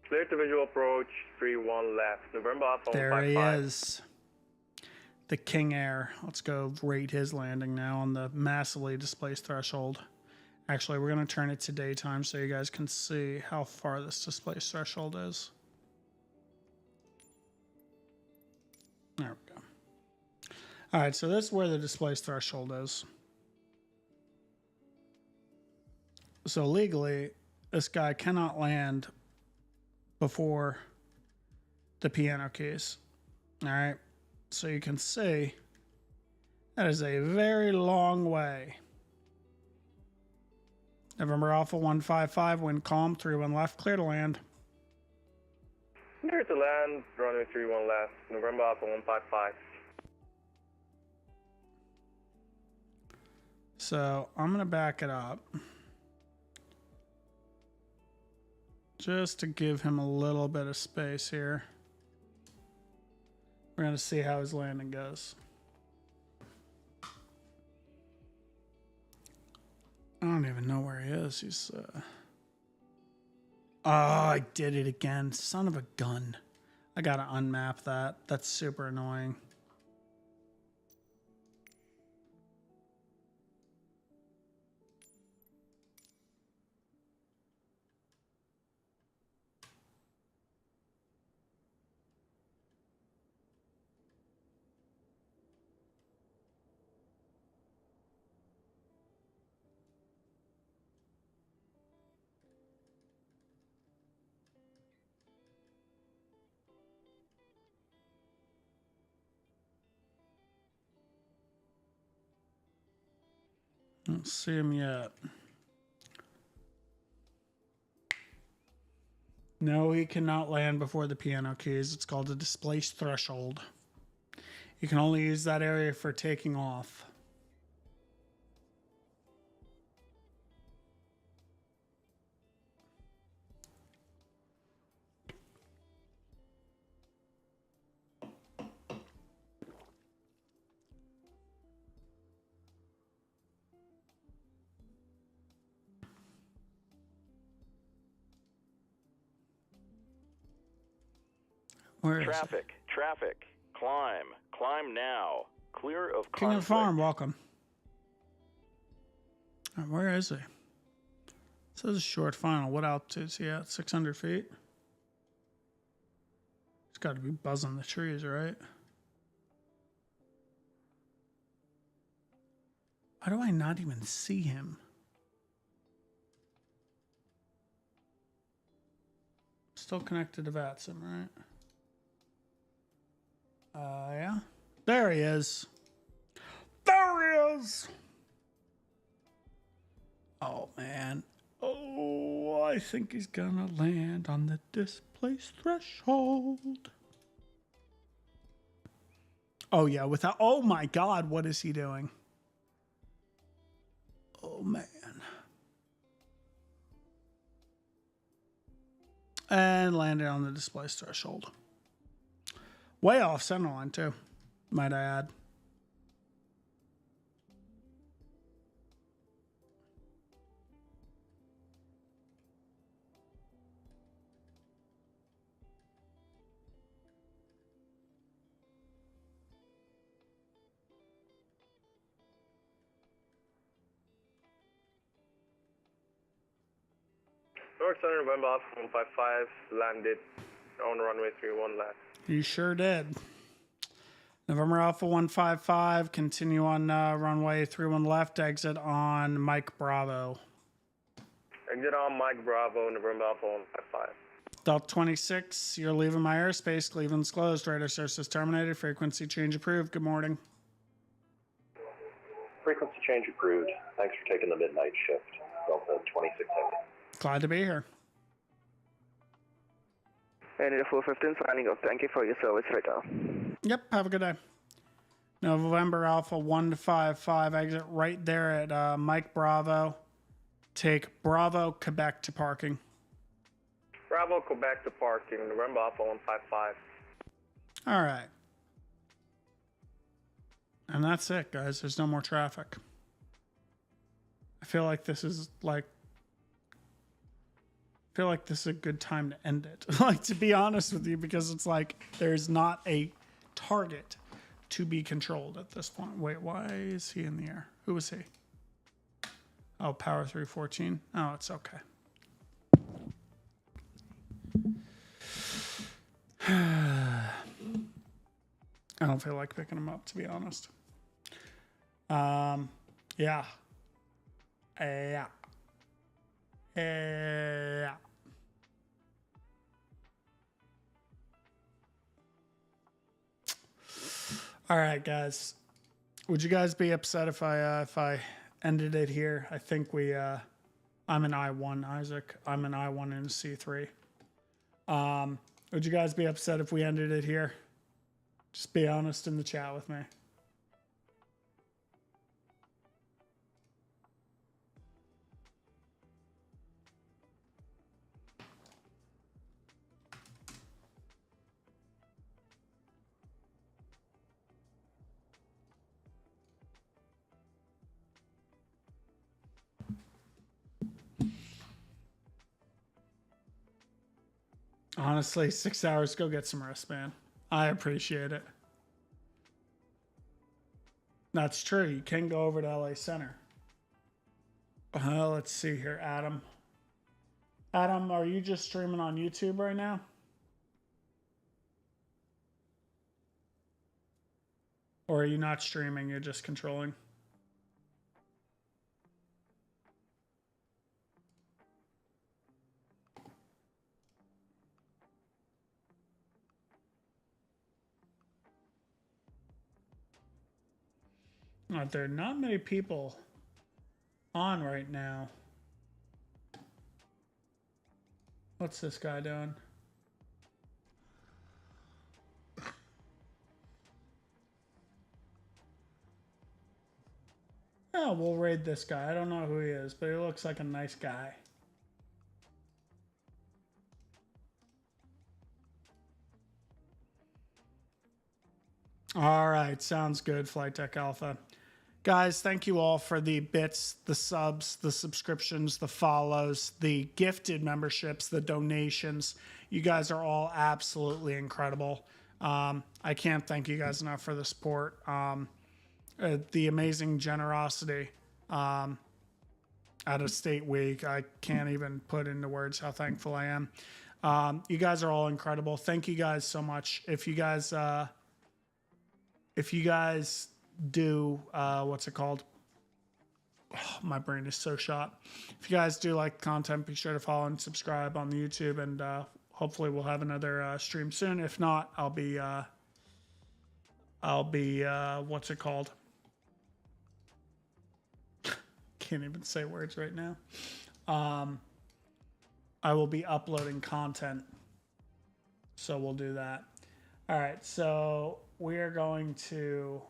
Clear to visual approach, 3-1 left. November Alpha 155. There he is. The King Air. Let's go rate his landing now on the massively displaced threshold. Actually, we're going to turn it to daytime so you guys can see how far this displaced threshold is. There we go. All right, so this is where the displaced threshold is. So legally, this guy cannot land before the piano keys. All right. So you can see that is a very long way. November Alpha 155, wind calm, 3-1 left, clear to land. Clear to land, runway 3-1 left. November Alpha 155. So I'm going to back it up just to give him a little bit of space here. We're going to see how his landing goes. I don't even know where he is. He's, Oh, I did it again. Son of a gun. I got to unmap that. That's super annoying. Don't see him yet. No, he cannot land before the piano keys. It's called a displaced threshold. You can only use that area for taking off. Where is Traffic, traffic. Climb, climb now. Clear of King of conflict. the Farm, welcome. Where is he? This is a short final. What altitude is he at? 600 feet? He's got to be buzzing the trees, right? Why do I not even see him? Still connected to VATSIM, right? Yeah. There he is. There he is! Oh, man. Oh, I think he's gonna land on the displaced threshold. Oh, yeah, without... Oh, my God, what is he doing? Oh, man. And landed on the displaced threshold. Way off center line, too, might I add. York Center, November Alpha 155, landed on runway 31 left. You sure did. November Alpha 155, continue on runway 31 left, exit on Mike Bravo. Exit on Mike Bravo, November Alpha 155. Delta 26, you're leaving my airspace. Cleveland's closed. Radar services terminated. Frequency change approved. Good morning. Frequency change approved. Thanks for taking the midnight shift. Delta 26 Heavy. Glad to be here. And 415 signing off. Thank you for your service right now. Yep, have a good day. November Alpha 155, exit right there at Mike Bravo. Take Bravo, Quebec to parking. Bravo, Quebec to parking, November Alpha 155. All right. And that's it, guys. There's no more traffic. I feel like this is a good time to end it. Like, to be honest with you, because it's like there's not a target to be controlled at this point. Wait, why is he in the air? Who is he? Oh, Power 314. Oh, it's okay. I don't feel like picking him up, to be honest. Yeah. Yeah. Yeah. All right, guys. Would you guys be upset if I ended it here? I think I'm an I-1, Isaac. I'm an I-1 and a C3. Would you guys be upset if we ended it here? Just be honest in the chat with me. Honestly, 6 hours, go get some rest, man. I appreciate it. That's true. You can go over to LA Center. Let's see here, Adam. Adam, are you just streaming on YouTube right now? Or are you not streaming, you're just controlling? There are not many people on right now. What's this guy doing? Oh, we'll raid this guy. I don't know who he is, but he looks like a nice guy. All right, sounds good, Flight Tech Alpha. Guys, thank you all for the bits, the subs, the subscriptions, the follows, the gifted memberships, the donations. You guys are all absolutely incredible. I can't thank you guys enough for the support. The amazing generosity at a state week. I can't even put into words how thankful I am. You guys are all incredible. Thank you guys so much. If you guys do what's it called? Oh, my brain is so shot. If you guys do like content, be sure to follow and subscribe on the YouTube, and hopefully we'll have another stream soon. If not, I'll be what's it called? Can't even say words right now. I will be uploading content, so we'll do that. All right, so we are going to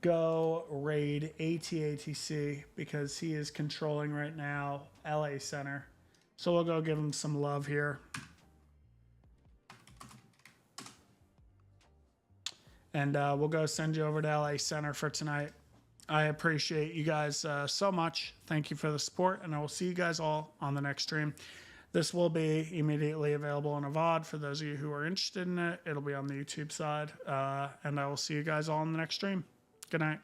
go raid ATC because he is controlling right now LA Center. So we'll go give him some love here. And we'll go send you over to LA Center for tonight. I appreciate you guys so much. Thank you for the support, and I will see you guys all on the next stream. This will be immediately available in a VOD for those of you who are interested in it. It'll be on the YouTube side, and I will see you guys all on the next stream. Good night.